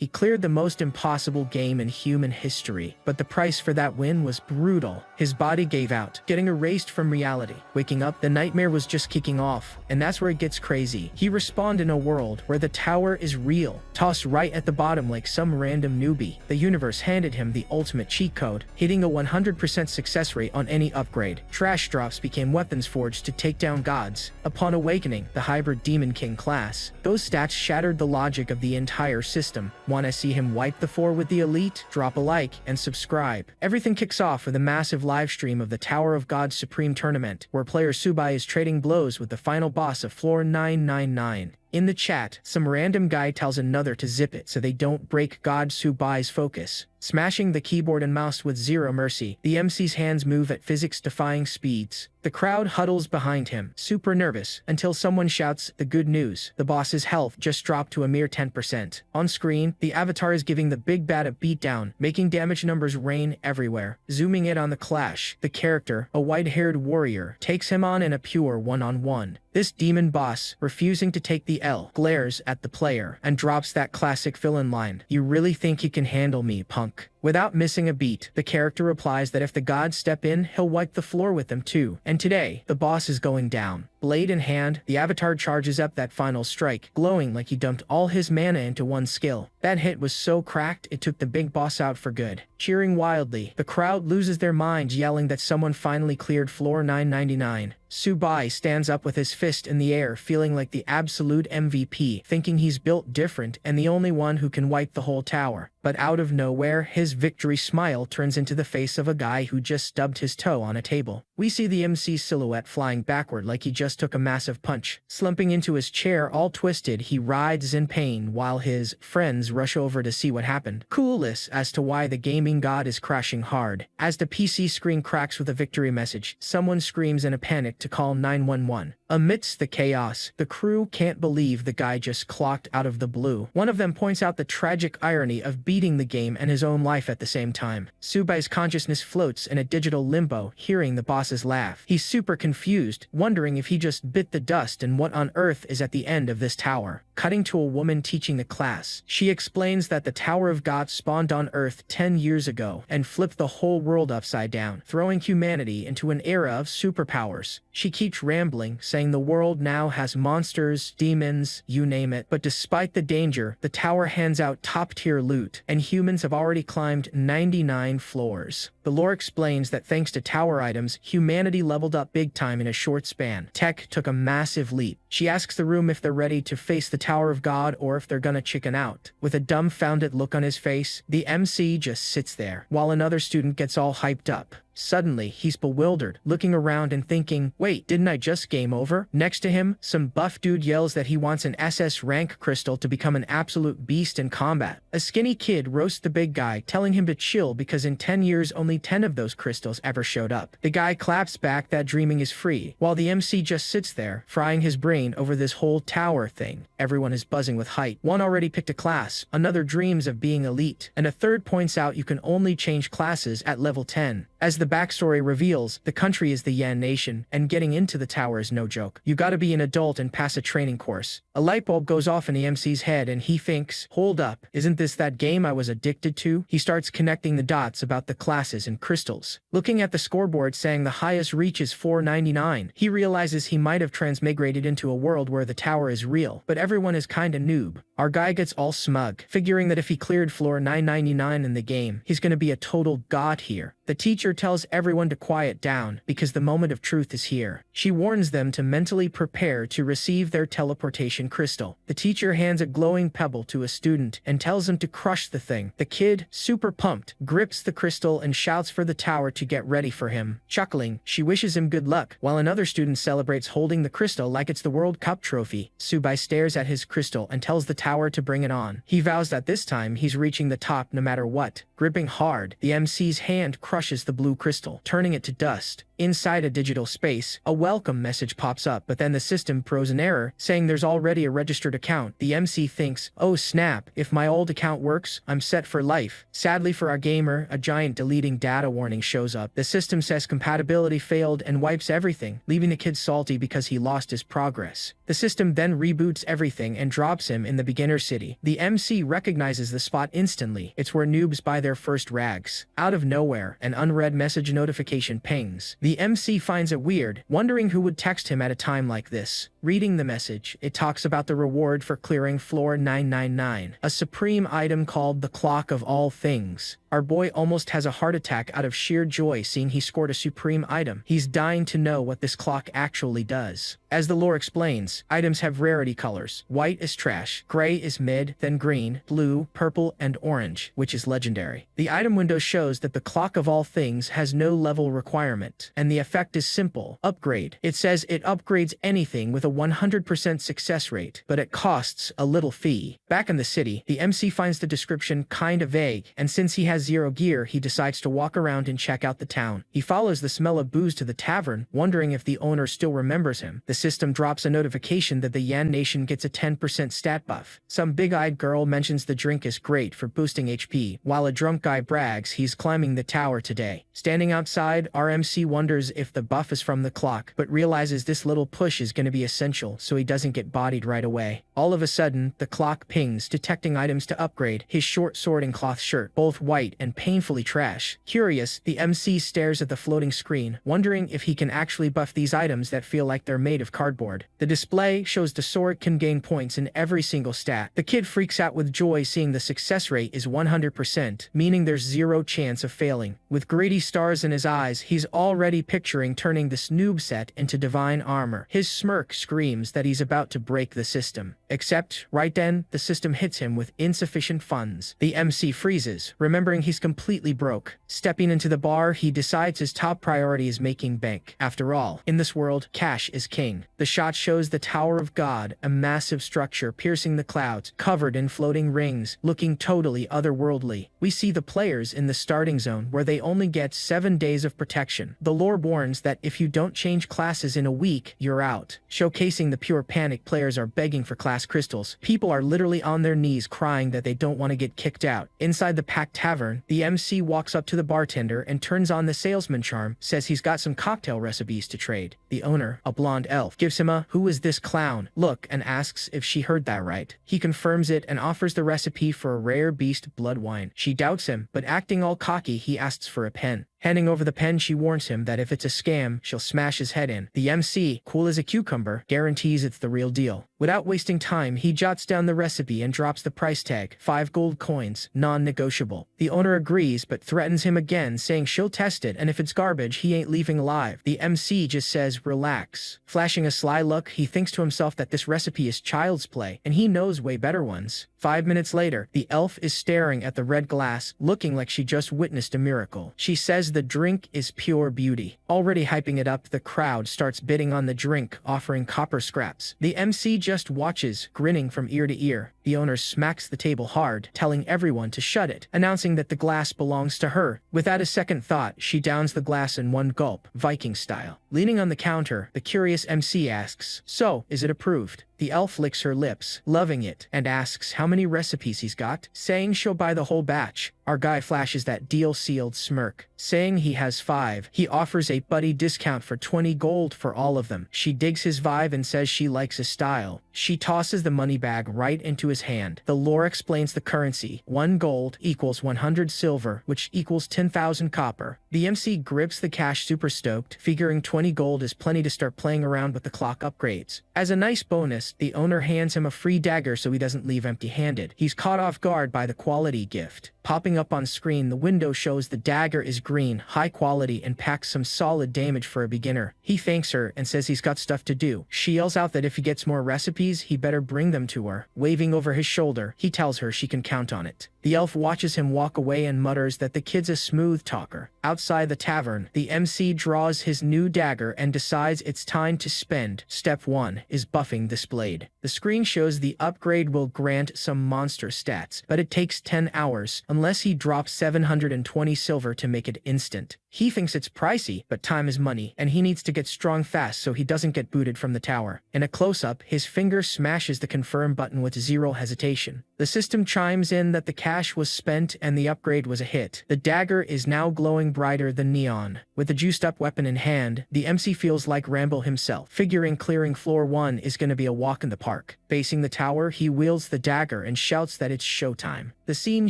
He cleared the most impossible game in human history, but the price for that win was brutal. His body gave out, getting erased from reality. Waking up, the nightmare was just kicking off, and that's where it gets crazy. He respawned in a world where the tower is real, tossed right at the bottom like some random newbie. The universe handed him the ultimate cheat code, hitting a 100% success rate on any upgrade. Trash drops became weapons forged to take down gods. Upon awakening, the hybrid Demon King class, those stats shattered the logic of the entire system. Wanna see him wipe the floor with the elite? Drop a like and subscribe. Everything kicks off with a massive livestream of the Tower of God's Supreme Tournament, where player Subai is trading blows with the final boss of floor 999. In the chat, some random guy tells another to zip it so they don't break God Subai's focus. Smashing the keyboard and mouse with zero mercy, the MC's hands move at physics-defying speeds. The crowd huddles behind him, super nervous, until someone shouts the good news. The boss's health just dropped to a mere 10%. On screen, the avatar is giving the big bad a beatdown, making damage numbers rain everywhere. Zooming in on the clash, the character, a white-haired warrior, takes him on in a pure one-on-one. This demon boss, refusing to take the L, glares at the player and drops that classic villain line, "You really think you can handle me, punk?" Without missing a beat, the character replies that if the gods step in, he'll wipe the floor with them too. And today, the boss is going down. Blade in hand, the avatar charges up that final strike, glowing like he dumped all his mana into one skill. That hit was so cracked, it took the big boss out for good. Cheering wildly, the crowd loses their minds, yelling that someone finally cleared floor 999. Subai stands up with his fist in the air, feeling like the absolute MVP, thinking he's built different and the only one who can wipe the whole tower. But out of nowhere, his victory smile turns into the face of a guy who just stubbed his toe on a table. We see the MC's silhouette flying backward like he just took a massive punch. Slumping into his chair all twisted, he writhes in pain while his friends rush over to see what happened, clueless as to why the gaming god is crashing hard. As the PC screen cracks with a victory message, someone screams in a panic to call 911. Amidst the chaos, the crew can't believe the guy just clocked out of the blue. One of them points out the tragic irony of beating the game and his own life at the same time. Subai's consciousness floats in a digital limbo, hearing the boss's laugh. He's super confused, wondering if he just bit the dust and what on earth is at the end of this tower. Cutting to a woman teaching the class. She explains that the Tower of God spawned on Earth 10 years ago and flipped the whole world upside down, throwing humanity into an era of superpowers. She keeps rambling, saying the world now has monsters, demons, you name it. But despite the danger, the tower hands out top-tier loot, and humans have already climbed 99 floors. The lore explains that thanks to tower items, humanity leveled up big time in a short span. Tech took a massive leap. She asks the room if they're ready to face the Tower of God or if they're gonna chicken out. With a dumbfounded look on his face, the MC just sits there, while another student gets all hyped up. Suddenly, he's bewildered, looking around and thinking, wait, didn't I just game over? Next to him, some buff dude yells that he wants an SS rank crystal to become an absolute beast in combat. A skinny kid roasts the big guy, telling him to chill because in 10 years only 10 of those crystals ever showed up. The guy claps back that dreaming is free, while the MC just sits there, frying his brain over this whole tower thing. Everyone is buzzing with hype. One already picked a class, another dreams of being elite, and a third points out you can only change classes at level 10. As the backstory reveals, the country is the Yan Nation, and getting into the tower is no joke. You gotta be an adult and pass a training course. A light bulb goes off in the MC's head and he thinks, hold up, isn't this that game I was addicted to? He starts connecting the dots about the classes and crystals. Looking at the scoreboard saying the highest reach is 499, he realizes he might have transmigrated into a world where the tower is real, but everyone is kinda noob. Our guy gets all smug, figuring that if he cleared floor 999 in the game, he's gonna be a total god here. The teacher tells everyone to quiet down because the moment of truth is here. She warns them to mentally prepare to receive their teleportation crystal. The teacher hands a glowing pebble to a student and tells him to crush the thing. The kid, super pumped, grips the crystal and shouts for the tower to get ready for him. Chuckling, she wishes him good luck, while another student celebrates holding the crystal like it's the World Cup trophy. Subai stares at his crystal and tells the tower to bring it on. He vows that this time he's reaching the top no matter what. Gripping hard, the MC's hand crushes the blue crystal, turning it to dust. Inside a digital space, a welcome message pops up, but then the system throws an error, saying there's already a registered account. The MC thinks, oh snap, if my old account works, I'm set for life. Sadly for our gamer, a giant deleting data warning shows up. The system says compatibility failed and wipes everything, leaving the kid salty because he lost his progress. The system then reboots everything and drops him in the beginner city. The MC recognizes the spot instantly. It's where noobs buy their first rags. Out of nowhere, an unread message notification pings. The MC finds it weird, wondering who would text him at a time like this. Reading the message, it talks about the reward for clearing floor 999, a supreme item called the Clock of All Things. Our boy almost has a heart attack out of sheer joy seeing he scored a supreme item. He's dying to know what this clock actually does. As the lore explains, items have rarity colors. White is trash, gray is mid, then green, blue, purple, and orange, which is legendary. The item window shows that the Clock of All Things has no level requirement, and the effect is simple. Upgrade. It says it upgrades anything with a 100% success rate, but it costs a little fee. Back in the city, the MC finds the description kinda vague, and since he has zero gear, he decides to walk around and check out the town. He follows the smell of booze to the tavern, wondering if the owner still remembers him. The system drops a notification that the Yan Nation gets a 10% stat buff. Some big-eyed girl mentions the drink is great for boosting HP, while a drunk guy brags he's climbing the tower today. Standing outside, our MC wonders if the buff is from the clock, but realizes this little push is going to be essential so he doesn't get bodied right away. All of a sudden, the clock pings, detecting items to upgrade. His short sword and cloth shirt, both white and painfully trash. Curious, the MC stares at the floating screen, wondering if he can actually buff these items that feel like they're made of cardboard. The display shows the sword can gain points in every single stat. The kid freaks out with joy seeing the success rate is 100%, meaning there's zero chance of failing. With greedy stars in his eyes, he's already picturing turning this noob set into divine armor. His smirk screams that he's about to break the system. Except, right then, the system hits him with insufficient funds. The MC freezes, remembering he's completely broke. Stepping into the bar, he decides his top priority is making bank. After all, in this world, cash is king. The shot shows the Tower of God, a massive structure piercing the clouds, covered in floating rings, looking totally otherworldly. We see the players in the starting zone where they only get 7 days of protection. The lore warns that if you don't change classes in a week, you're out. Showcasing the pure panic players are begging for class crystals. People are literally on their knees crying that they don't want to get kicked out. Inside the packed tavern, the MC walks up to the bartender and turns on the salesman charm, says he's got some cocktail recipes to trade. The owner, a blonde elf, gives him a "who is this clown" look and asks if she heard that right. He confirms it and offers the recipe for a rare beast blood wine. She doubts him, but acting all cocky, he asks for a pen. Handing over the pen, she warns him that if it's a scam, she'll smash his head in. The MC, cool as a cucumber, guarantees it's the real deal. Without wasting time, he jots down the recipe and drops the price tag, 5 gold coins, non-negotiable. The owner agrees, but threatens him again, saying she'll test it, and if it's garbage, he ain't leaving alive. The MC just says, relax. Flashing a sly look, he thinks to himself that this recipe is child's play, and he knows way better ones. 5 minutes later, the elf is staring at the red glass, looking like she just witnessed a miracle. She says the drink is pure beauty. Already hyping it up, the crowd starts bidding on the drink, offering copper scraps. The MC just watches, grinning from ear to ear. The owner smacks the table hard, telling everyone to shut it, announcing that the glass belongs to her. Without a second thought, she downs the glass in one gulp, Viking style. Leaning on the counter, the curious MC asks, "So, is it approved?" The elf licks her lips, loving it, and asks how many recipes he's got, saying she'll buy the whole batch. Our guy flashes that deal-sealed smirk, saying he has 5. He offers a buddy discount for 20 gold for all of them. She digs his vibe and says she likes his style. She tosses the money bag right into his hand. The lore explains the currency. 1 gold equals 100 silver, which equals 10,000 copper. The MC grips the cash super stoked, figuring 20 gold is plenty to start playing around with the clock upgrades. As a nice bonus, the owner hands him a free dagger so he doesn't leave empty-handed. He's caught off guard by the quality gift. Popping up on screen, the window shows the dagger is green, high quality, and packs some solid damage for a beginner. He thanks her and says he's got stuff to do. She yells out that if he gets more recipes, he better bring them to her. Waving over his shoulder, he tells her she can count on it. The elf watches him walk away and mutters that the kid's a smooth talker. Outside the tavern, the MC draws his new dagger and decides it's time to spend. Step 1 is buffing displayed. The screen shows the upgrade will grant some monster stats, but it takes 10 hours, unless he drops 720 silver to make it instant. He thinks it's pricey, but time is money, and he needs to get strong fast so he doesn't get booted from the tower. In a close-up, his finger smashes the confirm button with zero hesitation. The system chimes in that the cash was spent and the upgrade was a hit. The dagger is now glowing brighter than neon. With the juiced-up weapon in hand, the MC feels like Rambo himself, figuring clearing floor 1 is gonna be a walk in the park. Facing the tower, he wields the dagger and shouts that it's showtime. The scene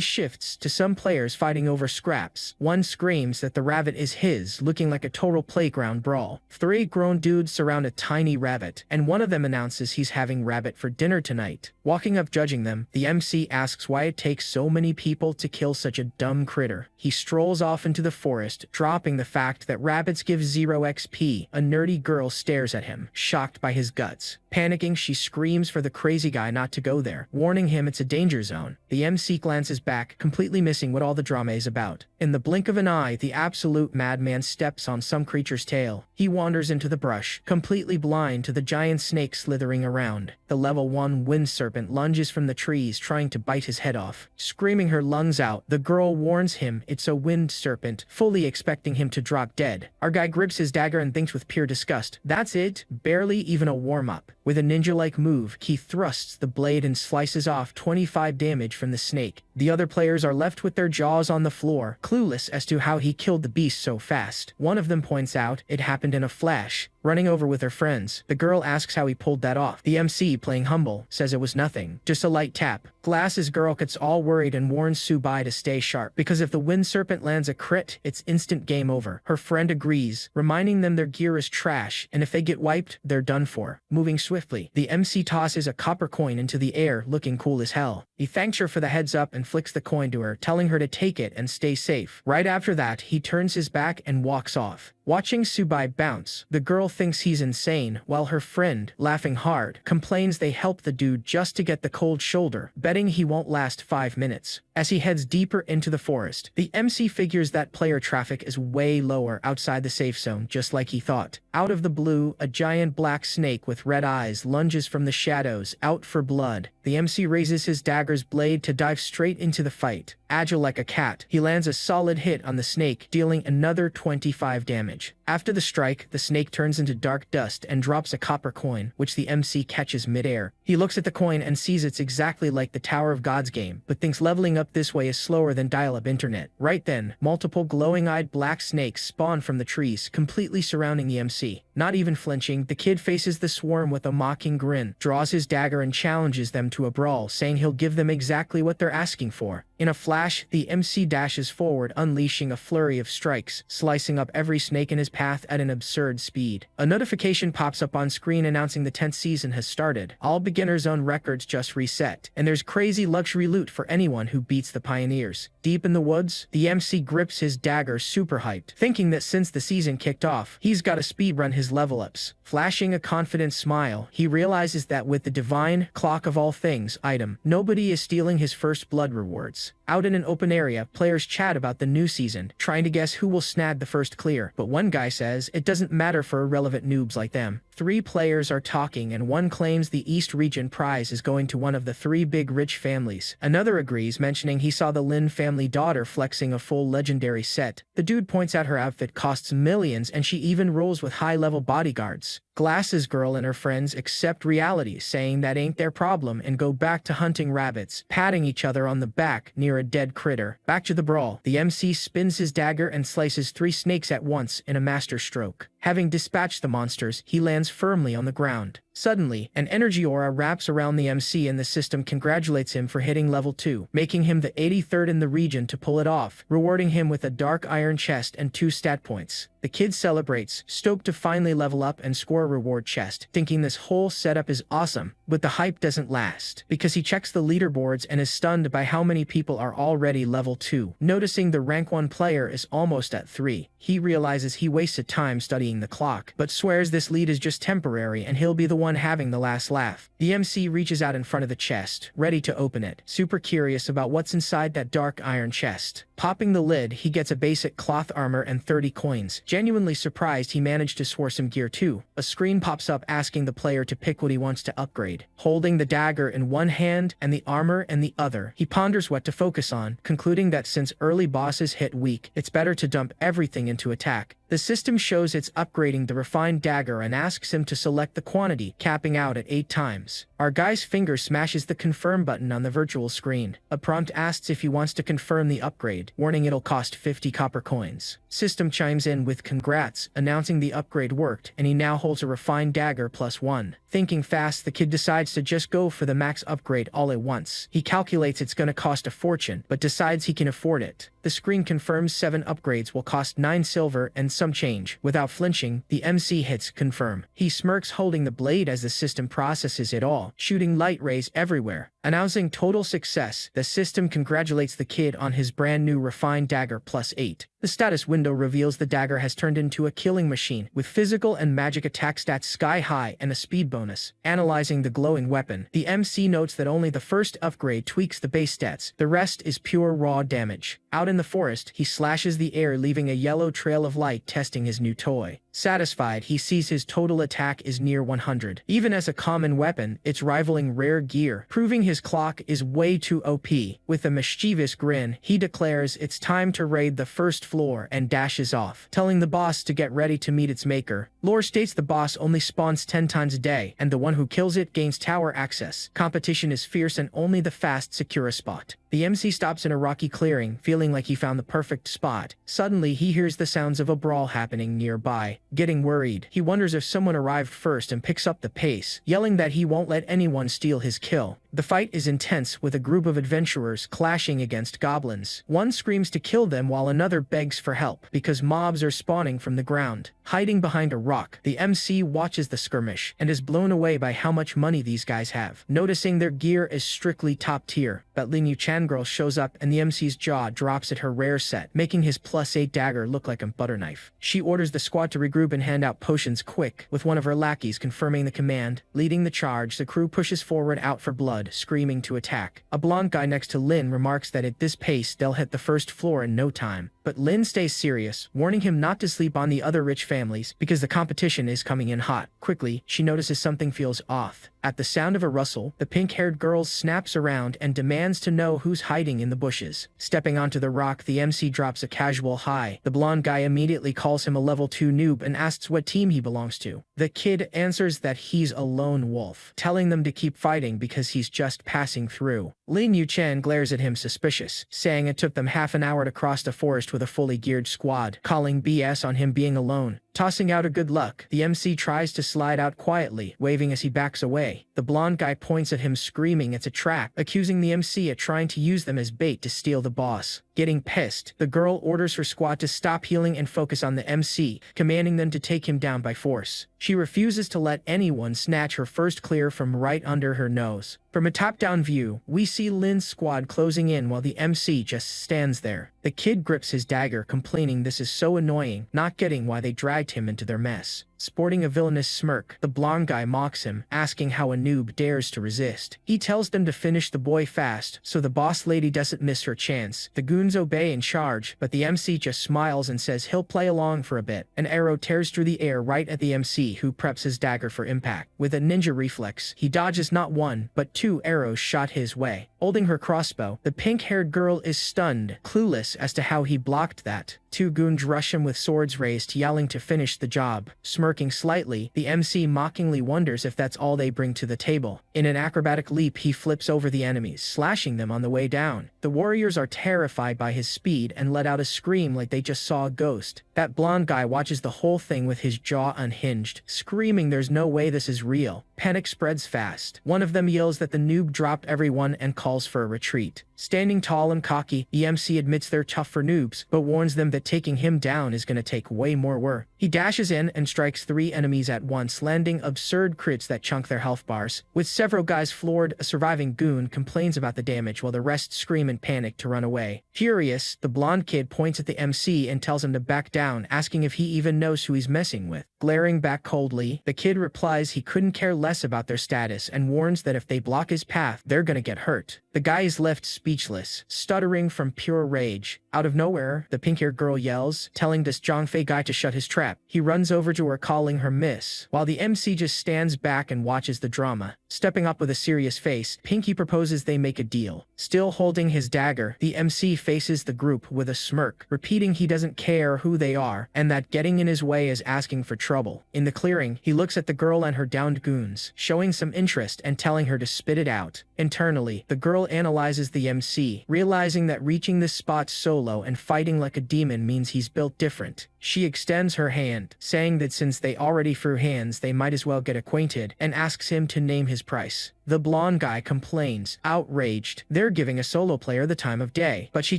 shifts to some players fighting over scraps. One screams that the rabbit is his, looking like a total playground brawl. 3 grown dudes surround a tiny rabbit, and one of them announces he's having rabbit for dinner tonight. Walking up judging them, the MC asks why it takes so many people to kill such a dumb critter. He strolls off into the forest, dropping the fact that rabbits give 0 XP. A nerdy girl stares at him, shocked by his guts. Panicking, she screams for the crazy guy not to go there, warning him it's a danger zone. The MC glances back, completely missing what all the drama is about. In the blink of an eye, the absolute madman steps on some creature's tail. He wanders into the brush, completely blind to the giant snake slithering around. The level 1 wind serpent lunges from the trees, trying to bite his head off. Screaming her lungs out, the girl warns him it's a wind serpent, fully expecting him to drop dead. Our guy grips his dagger and thinks with pure disgust, that's it, barely even a warm-up. With a ninja-like move, he thrusts the blade and slices off 25 damage from the snake. The other players are left with their jaws on the floor, clueless as to how he killed the beast so fast. One of them points out it happened in a flash. Running over with her friends, the girl asks how he pulled that off. The MC, playing humble, says it was nothing, just a light tap. Glasses girl gets all worried and warns Subai to stay sharp, because if the wind serpent lands a crit, it's instant game over. Her friend agrees, reminding them their gear is trash, and if they get wiped, they're done for. Moving swiftly, the MC tosses a copper coin into the air, looking cool as hell. He thanks her for the heads up and flicks the coin to her, telling her to take it and stay safe. Right after that, he turns his back and walks off. Watching Subai bounce, the girl thinks he's insane, while her friend, laughing hard, complains they helped the dude just to get the cold shoulder, betting he won't last 5 minutes. As he heads deeper into the forest, the MC figures that player traffic is way lower outside the safe zone, just like he thought. Out of the blue, a giant black snake with red eyes lunges from the shadows, out for blood. The MC raises his dagger's blade to dive straight into the fight. Agile like a cat, he lands a solid hit on the snake, dealing another 25 damage. After the strike, the snake turns into dark dust and drops a copper coin, which the MC catches midair. He looks at the coin and sees it's exactly like the Tower of Gods game, but thinks leveling up this way is slower than dial-up internet. Right then, multiple glowing-eyed black snakes spawn from the trees, completely surrounding the MC. Not even flinching, the kid faces the swarm with a mocking grin, draws his dagger and challenges them to a brawl, saying he'll give them exactly what they're asking for. In a flash, the MC dashes forward, unleashing a flurry of strikes, slicing up every snake in his path at an absurd speed. A notification pops up on screen announcing the 10th season has started. All beginner zone records just reset, and there's crazy luxury loot for anyone who beats the pioneers. Deep in the woods, the MC grips his dagger super hyped, thinking that since the season kicked off, he's got to speedrun his level ups. Flashing a confident smile, he realizes that with the divine clock of all things item, nobody is stealing his first blood rewards. Out in an open area, players chat about the new season, trying to guess who will snag the first clear, but one guy says it doesn't matter for irrelevant noobs like them. 3 players are talking and one claims the East Region prize is going to one of the 3 big rich families. Another agrees, mentioning he saw the Lin family daughter flexing a full legendary set. The dude points out her outfit costs millions and she even rolls with high-level bodyguards. Glasses girl and her friends accept reality, saying that ain't their problem and go back to hunting rabbits, patting each other on the back near a dead critter. Back to the brawl. The MC spins his dagger and slices 3 snakes at once in a master stroke. Having dispatched the monsters, he lands firmly on the ground. Suddenly, an energy aura wraps around the MC and the system congratulates him for hitting level 2, making him the 83rd in the region to pull it off, rewarding him with a dark iron chest and 2 stat points. The kid celebrates, stoked to finally level up and score a reward chest, thinking this whole setup is awesome, but the hype doesn't last, because he checks the leaderboards and is stunned by how many people are already level 2. Noticing the rank 1 player is almost at 3, he realizes he wasted time studying the clock, but swears this lead is just temporary and he'll be the one having the last laugh. The MC reaches out in front of the chest, ready to open it, super curious about what's inside that dark iron chest. Popping the lid, he gets a basic cloth armor and 30 coins. Genuinely surprised he managed to score some gear too. A screen pops up asking the player to pick what he wants to upgrade. Holding the dagger in one hand and the armor in the other, he ponders what to focus on, concluding that since early bosses hit weak, it's better to dump everything into attack. The system shows it's upgrading the refined dagger and asks him to select the quantity, capping out at 8 times. Our guy's finger smashes the confirm button on the virtual screen. A prompt asks if he wants to confirm the upgrade, warning it'll cost 50 copper coins. System chimes in with congrats, announcing the upgrade worked, and he now holds a refined dagger +1. Thinking fast, the kid decides to just go for the max upgrade all at once. He calculates it's gonna cost a fortune, but decides he can afford it. The screen confirms 7 upgrades will cost 9 silver and some change. Without flinching, the MC hits confirm. He smirks holding the blade as the system processes it all, shooting light rays everywhere. Announcing total success, the system congratulates the kid on his brand new refined dagger +8. The status window reveals the dagger has turned into a killing machine, with physical and magic attack stats sky high and a speed bonus. Analyzing the glowing weapon, the MC notes that only the first upgrade tweaks the base stats, the rest is pure raw damage. Out in the forest, he slashes the air leaving a yellow trail of light testing his new toy. Satisfied, he sees his total attack is near 100. Even as a common weapon, it's rivaling rare gear, proving his clock is way too OP. With a mischievous grin, he declares it's time to raid the first floor and dashes off, telling the boss to get ready to meet its maker. Lore states the boss only spawns 10 times a day, and the one who kills it gains tower access. Competition is fierce and only the fast secure a spot. The MC stops in a rocky clearing, feeling like he found the perfect spot. Suddenly, he hears the sounds of a brawl happening nearby. Getting worried, he wonders if someone arrived first and picks up the pace, yelling that he won't let anyone steal his kill. The fight is intense, with a group of adventurers clashing against goblins. One screams to kill them while another begs for help, because mobs are spawning from the ground. Hiding behind a rock, the MC watches the skirmish, and is blown away by how much money these guys have. Noticing their gear is strictly top tier, but Lin Yu-chan girl shows up and the MC's jaw drops at her rare set, making his +8 dagger look like a butter knife. She orders the squad to regroup and hand out potions quick, with one of her lackeys confirming the command. Leading the charge, the crew pushes forward out for blood, screaming to attack. A blonde guy next to Lin remarks that at this pace they'll hit the first floor in no time. But Lin stays serious, warning him not to sleep on the other rich families because the competition is coming in hot. Quickly, she notices something feels off. At the sound of a rustle, the pink-haired girl snaps around and demands to know who's hiding in the bushes. Stepping onto the rock, the MC drops a casual hi. The blonde guy immediately calls him a level 2 noob and asks what team he belongs to. The kid answers that he's a lone wolf, telling them to keep fighting because he's just passing through. Lin Yu-chan glares at him suspicious, saying it took them half an hour to cross the forest with a fully geared squad, calling BS on him being alone. Tossing out a good luck, the MC tries to slide out quietly, waving as he backs away. The blonde guy points at him screaming it's a trap, accusing the MC of trying to use them as bait to steal the boss. Getting pissed, the girl orders her squad to stop healing and focus on the MC, commanding them to take him down by force. She refuses to let anyone snatch her first clear from right under her nose. From a top-down view, we see Lin's squad closing in while the MC just stands there. The kid grips his dagger, complaining this is so annoying, not getting why they dragged him into their mess. Sporting a villainous smirk, the blonde guy mocks him, asking how a noob dares to resist. He tells them to finish the boy fast, so the boss lady doesn't miss her chance. The goons obey and charge, but the MC just smiles and says he'll play along for a bit. An arrow tears through the air right at the MC, who preps his dagger for impact. With a ninja reflex, he dodges not 1, but 2 arrows shot his way. Holding her crossbow, the pink-haired girl is stunned, clueless as to how he blocked that. 2 goons rush him with swords raised, yelling to finish the job. Smirking slightly, the MC mockingly wonders if that's all they bring to the table. In an acrobatic leap, he flips over the enemies, slashing them on the way down. The warriors are terrified by his speed and let out a scream like they just saw a ghost. That blonde guy watches the whole thing with his jaw unhinged, screaming there's no way this is real. Panic spreads fast. One of them yells that the noob dropped everyone and calls for a retreat. Standing tall and cocky, the MC admits they're tough for noobs, but warns them that taking him down is gonna take way more work. He dashes in and strikes 3 enemies at once, landing absurd crits that chunk their health bars. With several guys floored, a surviving goon complains about the damage while the rest scream in panic to run away. Furious, the blonde kid points at the MC and tells him to back down, asking if he even knows who he's messing with. glaring back coldly. The kid replies he couldn't care less about their status and warns that if they block his path, they're gonna get hurt. The guy is left speechless, stuttering from pure rage. Out of nowhere, the pink-haired girl yells, telling this Zhangfei guy to shut his trap. He runs over to her, calling her miss, while the MC just stands back and watches the drama. Stepping up with a serious face, Pinky proposes they make a deal. Still holding his dagger, the MC faces the group with a smirk, repeating he doesn't care who they are, and that getting in his way is asking for trouble. In the clearing, he looks at the girl and her downed goons, showing some interest and telling her to spit it out. Internally, the girl analyzes the MC, realizing that reaching this spot solo and fighting like a demon means he's built different. She extends her hand, saying that since they already threw hands, they might as well get acquainted, and asks him to name his price. The blonde guy complains, outraged. They're giving a solo player the time of day, but she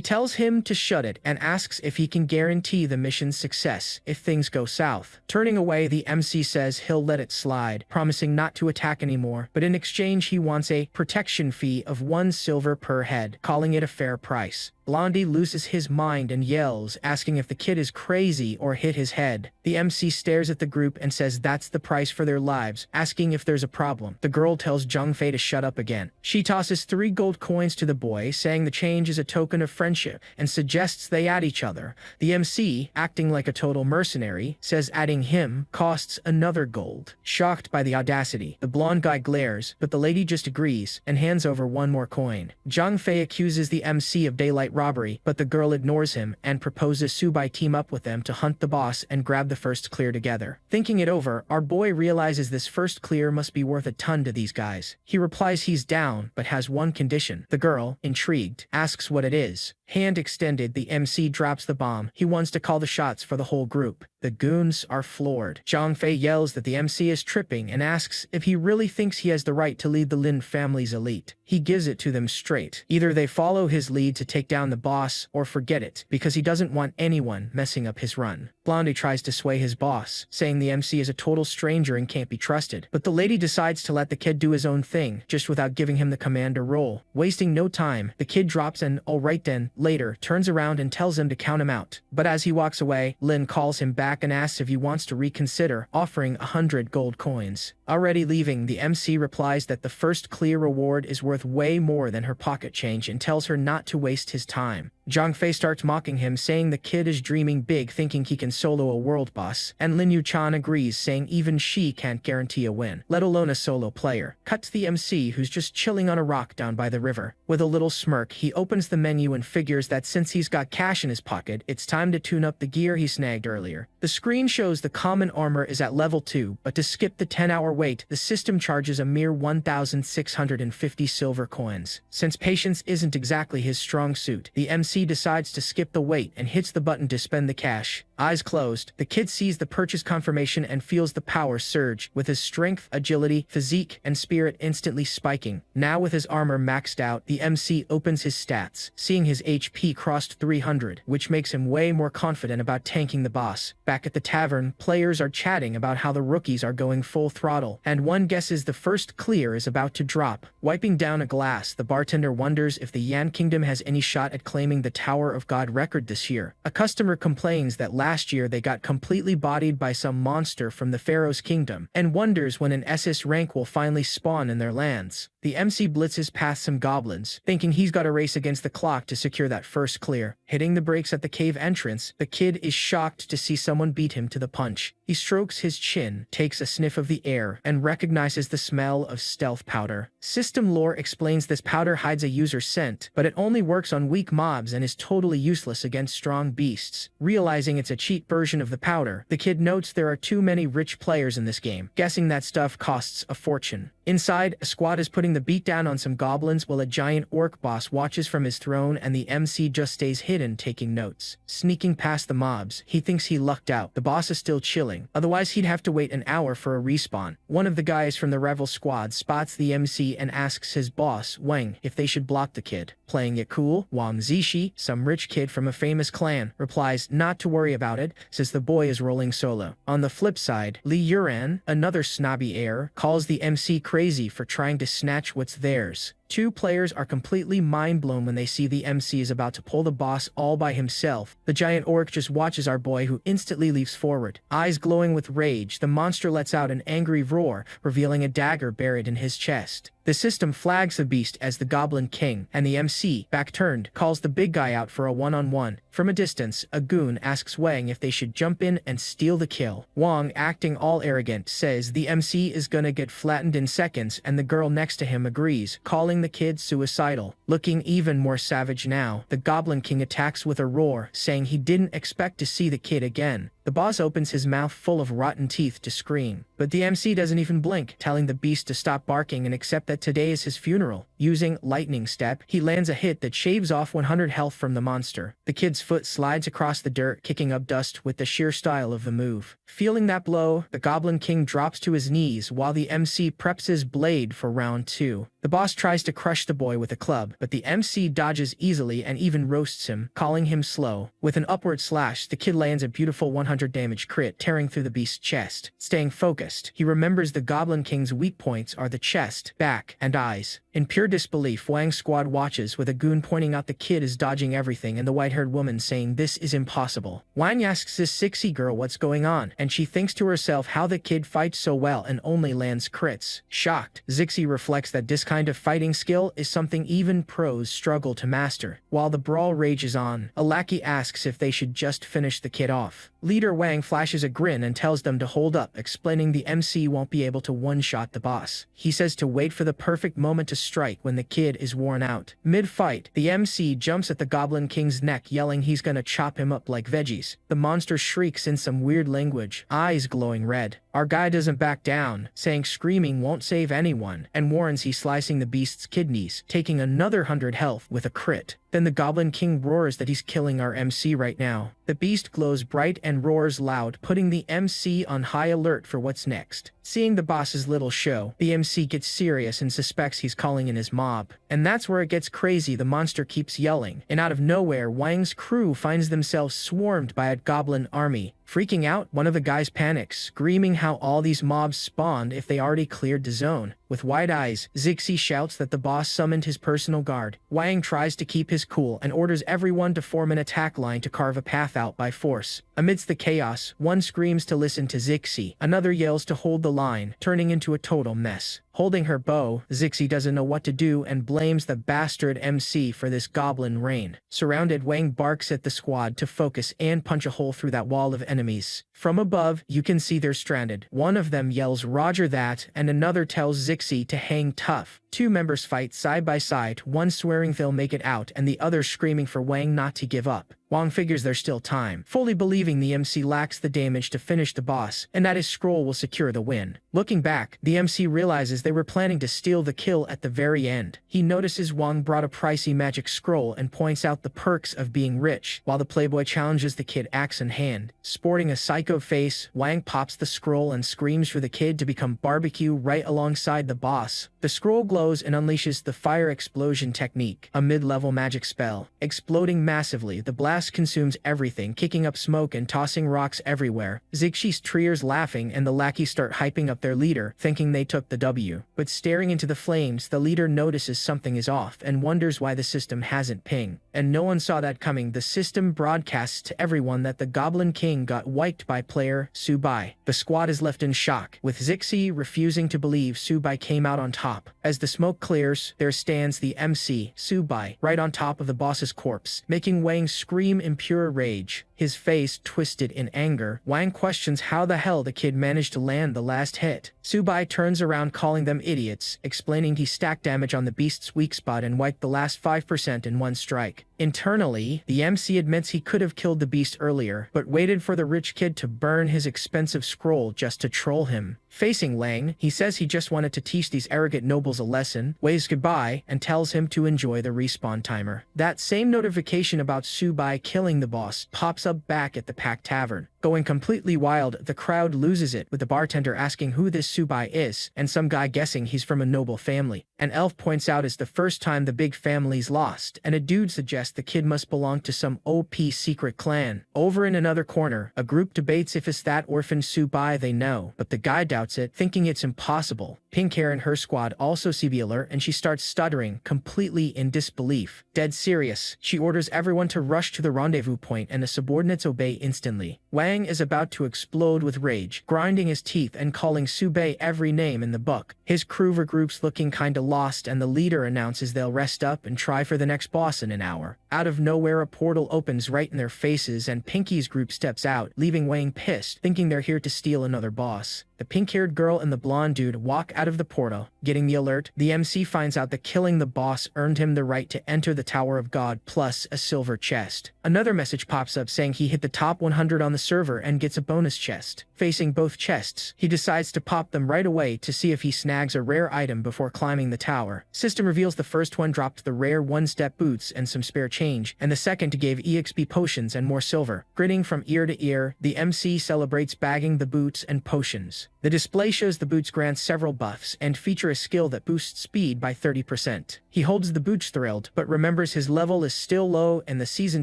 tells him to shut it and asks if he can guarantee the mission's success if things go south. Turning away, the MC says he'll let it slide, promising not to attack anymore, but in exchange he wants a protection fee of 1 silver per head, calling it a fair price. Blondie loses his mind and yells, asking if the kid is crazy or hit his head. The MC stares at the group and says that's the price for their lives, asking if there's a problem. The girl tells Zhangfei to shut up again. She tosses 3 gold coins to the boy, saying the change is a token of friendship, and suggests they add each other. The MC, acting like a total mercenary, says adding him costs another gold. Shocked by the audacity, the blonde guy glares, but the lady just agrees and hands over 1 more coin. Zhangfei accuses the MC of daylight robbery, but the girl ignores him and proposes Subai team up with them to hunt the boss and grab the first clear together. Thinking it over, our boy realizes this first clear must be worth a ton to these guys. He replies he's down, but has one condition. The girl, intrigued, asks what it is. Hand extended, the MC drops the bomb. He wants to call the shots for the whole group. The goons are floored. Zhangfei yells that the MC is tripping and asks if he really thinks he has the right to lead the Lin family's elite. He gives it to them straight. Either they follow his lead to take down the boss or forget it, because he doesn't want anyone messing up his run. Blondie tries to sway his boss, saying the MC is a total stranger and can't be trusted, but the lady decides to let the kid do his own thing, just without giving him the commander role. Wasting no time, the kid drops an "alright then" later, turns around and tells him to count him out. But as he walks away, Lin calls him back and asks if he wants to reconsider, offering 100 gold coins. Already leaving, the MC replies that the first clear reward is worth way more than her pocket change and tells her not to waste his time. Zhangfei starts mocking him, saying the kid is dreaming big, thinking he can solo a world boss, and Lin Yuchan agrees, saying even she can't guarantee a win, let alone a solo player. Cut to the MC, who's just chilling on a rock down by the river. With a little smirk, he opens the menu and figures that since he's got cash in his pocket, it's time to tune up the gear he snagged earlier. The screen shows the common armor is at level 2, but to skip the 10-hour wait, the system charges a mere 1,650 silver coins. Since patience isn't exactly his strong suit, the MC decides to skip the wait and hits the button to spend the cash. Eyes closed, the kid sees the purchase confirmation and feels the power surge, with his strength, agility, physique, and spirit instantly spiking. Now with his armor maxed out, the MC opens his stats, seeing his HP crossed 300, which makes him way more confident about tanking the boss. Back at the tavern, players are chatting about how the rookies are going full throttle, and one guesses the first clear is about to drop. Wiping down a glass, the bartender wonders if the Yan Kingdom has any shot at claiming the Tower of God record this year. A customer complains that last year they got completely bodied by some monster from the Pharaoh's kingdom, and wonders when an SS rank will finally spawn in their lands. The MC blitzes past some goblins, thinking he's got a race against the clock to secure that first clear. Hitting the brakes at the cave entrance, the kid is shocked to see someone beat him to the punch. He strokes his chin, takes a sniff of the air, and recognizes the smell of stealth powder. System lore explains this powder hides a user's scent, but it only works on weak mobs and is totally useless against strong beasts. Realizing it's a cheap version of the powder, the kid notes there are too many rich players in this game, guessing that stuff costs a fortune. Inside, a squad is putting the beat down on some goblins while a giant orc boss watches from his throne, and the MC just stays hidden taking notes. Sneaking past the mobs, he thinks he lucked out. The boss is still chilling, otherwise he'd have to wait an hour for a respawn. One of the guys from the Revel squad spots the MC and asks his boss, Wang, if they should block the kid. Playing it cool, Wang Zishi, some rich kid from a famous clan, replies not to worry about it, says the boy is rolling solo. On the flip side, Li Yuran, another snobby heir, calls the MC crazy for trying to snatch what's theirs. Two players are completely mind-blown when they see the MC is about to pull the boss all by himself. The giant orc just watches our boy, who instantly leaps forward. Eyes glowing with rage, the monster lets out an angry roar, revealing a dagger buried in his chest. The system flags the beast as the Goblin King, and the MC, back-turned, calls the big guy out for a one-on-one. From a distance, a goon asks Wang if they should jump in and steal the kill. Wang, acting all arrogant, says the MC is gonna get flattened in seconds, and the girl next to him agrees, calling the kid suicidal. Looking even more savage now, the Goblin King attacks with a roar, saying he didn't expect to see the kid again. The boss opens his mouth full of rotten teeth to scream, but the MC doesn't even blink, telling the beast to stop barking and accept that today is his funeral. Using Lightning Step, he lands a hit that shaves off 100 health from the monster. The kid's foot slides across the dirt, kicking up dust with the sheer style of the move. Feeling that blow, the Goblin King drops to his knees while the MC preps his blade for round 2. The boss tries to crush the boy with a club, but the MC dodges easily and even roasts him, calling him slow. With an upward slash, the kid lands a beautiful 100 damage crit, tearing through the beast's chest. Staying focused, he remembers the Goblin King's weak points are the chest, back, and eyes. In pure disbelief, Wang's squad watches, with a goon pointing out the kid is dodging everything and the white-haired woman saying this is impossible. Wang asks this sexy girl what's going on, and she thinks to herself how the kid fights so well and only lands crits. Shocked, Zixi reflects that this kind of fighting skill is something even pros struggle to master. While the brawl rages on, a lackey asks if they should just finish the kid off. Leader Wang flashes a grin and tells them to hold up, explaining the MC won't be able to one-shot the boss. He says to wait for the perfect moment to strike when the kid is worn out. Mid-fight, the MC jumps at the Goblin King's neck, yelling he's gonna chop him up like veggies. The monster shrieks in some weird language, eyes glowing red. Our guy doesn't back down, saying screaming won't save anyone, and warns he's slicing the beast's kidneys, taking another 100 health with a crit. Then the Goblin King roars that he's killing our MC right now. The beast glows bright and roars loud, putting the MC on high alert for what's next. Seeing the boss's little show, the MC gets serious and suspects he's calling in his mob. And that's where it gets crazy. The monster keeps yelling, and out of nowhere, Wang's crew finds themselves swarmed by a goblin army. Freaking out, one of the guys panics, screaming how all these mobs spawned if they already cleared the zone. With wide eyes, Zixi shouts that the boss summoned his personal guard. Wang tries to keep his cool and orders everyone to form an attack line to carve a path out by force. Amidst the chaos, one screams to listen to Zixi, another yells to hold the line, turning into a total mess. Holding her bow, Zixi doesn't know what to do and blames the bastard MC for this goblin rain. Surrounded, Wang barks at the squad to focus and punch a hole through that wall of enemies. From above, you can see they're stranded. One of them yells "Roger that," and another tells Zixi to hang tough. Two members fight side by side, one swearing they'll make it out and the other screaming for Wang not to give up. Wang figures there's still time, fully believing the MC lacks the damage to finish the boss, and that his scroll will secure the win. Looking back, the MC realizes they were planning to steal the kill at the very end. He notices Wang brought a pricey magic scroll and points out the perks of being rich, while the playboy challenges the kid axe in hand. Sporting a psycho face, Wang pops the scroll and screams for the kid to become barbecue right alongside the boss. The scroll glows and unleashes the fire explosion technique, a mid-level magic spell. Exploding massively, the blast consumes everything, kicking up smoke and tossing rocks everywhere. Zixi treers laughing and the lackeys start hyping up their leader, thinking they took the W. But staring into the flames, the leader notices something is off and wonders why the system hasn't pinged. And no one saw that coming. The system broadcasts to everyone that the Goblin King got wiped by player Subai. The squad is left in shock, with Zixi refusing to believe Subai came out on top. As the smoke clears, there stands the MC, Subai, right on top of the boss's corpse, making Wang scream in pure rage. His face twisted in anger, Wang questions how the hell the kid managed to land the last hit. Subai turns around calling them idiots, explaining he stacked damage on the beast's weak spot and wiped the last 5% in one strike. Internally, the MC admits he could have killed the beast earlier, but waited for the rich kid to burn his expensive scroll just to troll him. Facing Lang, he says he just wanted to teach these arrogant nobles a lesson, waves goodbye, and tells him to enjoy the respawn timer. That same notification about Subai killing the boss pops up back at the Pack Tavern. Going completely wild, the crowd loses it, with the bartender asking who this Subai is, and some guy guessing he's from a noble family. An elf points out it's the first time the big family's lost, and a dude suggests the kid must belong to some OP secret clan. Over in another corner, a group debates if it's that orphan Subai they know, but the guy doubts it, thinking it's impossible. Pink Hair and her squad also see the alert and she starts stuttering, completely in disbelief. Dead serious, she orders everyone to rush to the rendezvous point and the subordinates obey instantly. Wang is about to explode with rage, grinding his teeth and calling Subei every name in the book. His crew regroups looking kinda lost and the leader announces they'll rest up and try for the next boss in an hour. Out of nowhere a portal opens right in their faces and Pinky's group steps out, leaving Wang pissed, thinking they're here to steal another boss. The pink-haired girl and the blonde dude walk out of the portal, getting the alert. The MC finds out that killing the boss earned him the right to enter the Tower of God plus a silver chest. Another message pops up saying he hit the top 100 on the server and gets a bonus chest. Facing both chests, he decides to pop them right away to see if he snags a rare item before climbing the tower. System reveals the first one dropped the rare one-step boots and some spare change, and the second gave EXP potions and more silver. Grinning from ear to ear, the MC celebrates bagging the boots and potions. The display shows the boots grant several buffs and feature a skill that boosts speed by 30%. He holds the boots thrilled, but remembers his level is still low and the Season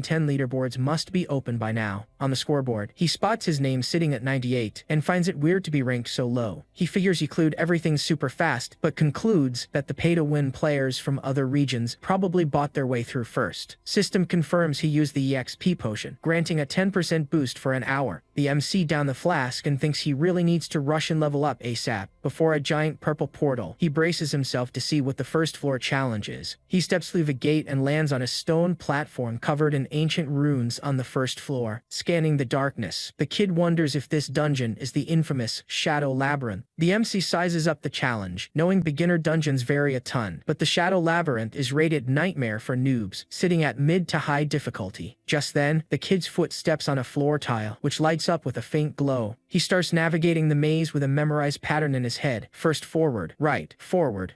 10 leaderboards must be open by now. On the scoreboard, he spots his name sitting at 98 and finds it weird to be ranked so low. He figures he cleared everything super fast, but concludes that the pay-to-win players from other regions probably bought their way through first. System confirms he used the EXP potion, granting a 10% boost for an hour. The MC down the flask and thinks he really needs to rush and level up ASAP. Before a giant purple portal, he braces himself to see what the first floor challenge is. He steps through the gate and lands on a stone platform covered in ancient runes on the first floor. Scanning the darkness, the kid wonders if this dungeon is the infamous Shadow Labyrinth. The MC sizes up the challenge, knowing beginner dungeons vary a ton, but the Shadow Labyrinth is rated Nightmare for noobs, sitting at mid to high difficulty. Just then, the kid's foot steps on a floor tile, which lights up with a faint glow. He starts navigating the maze with a memorized pattern in his head. First forward,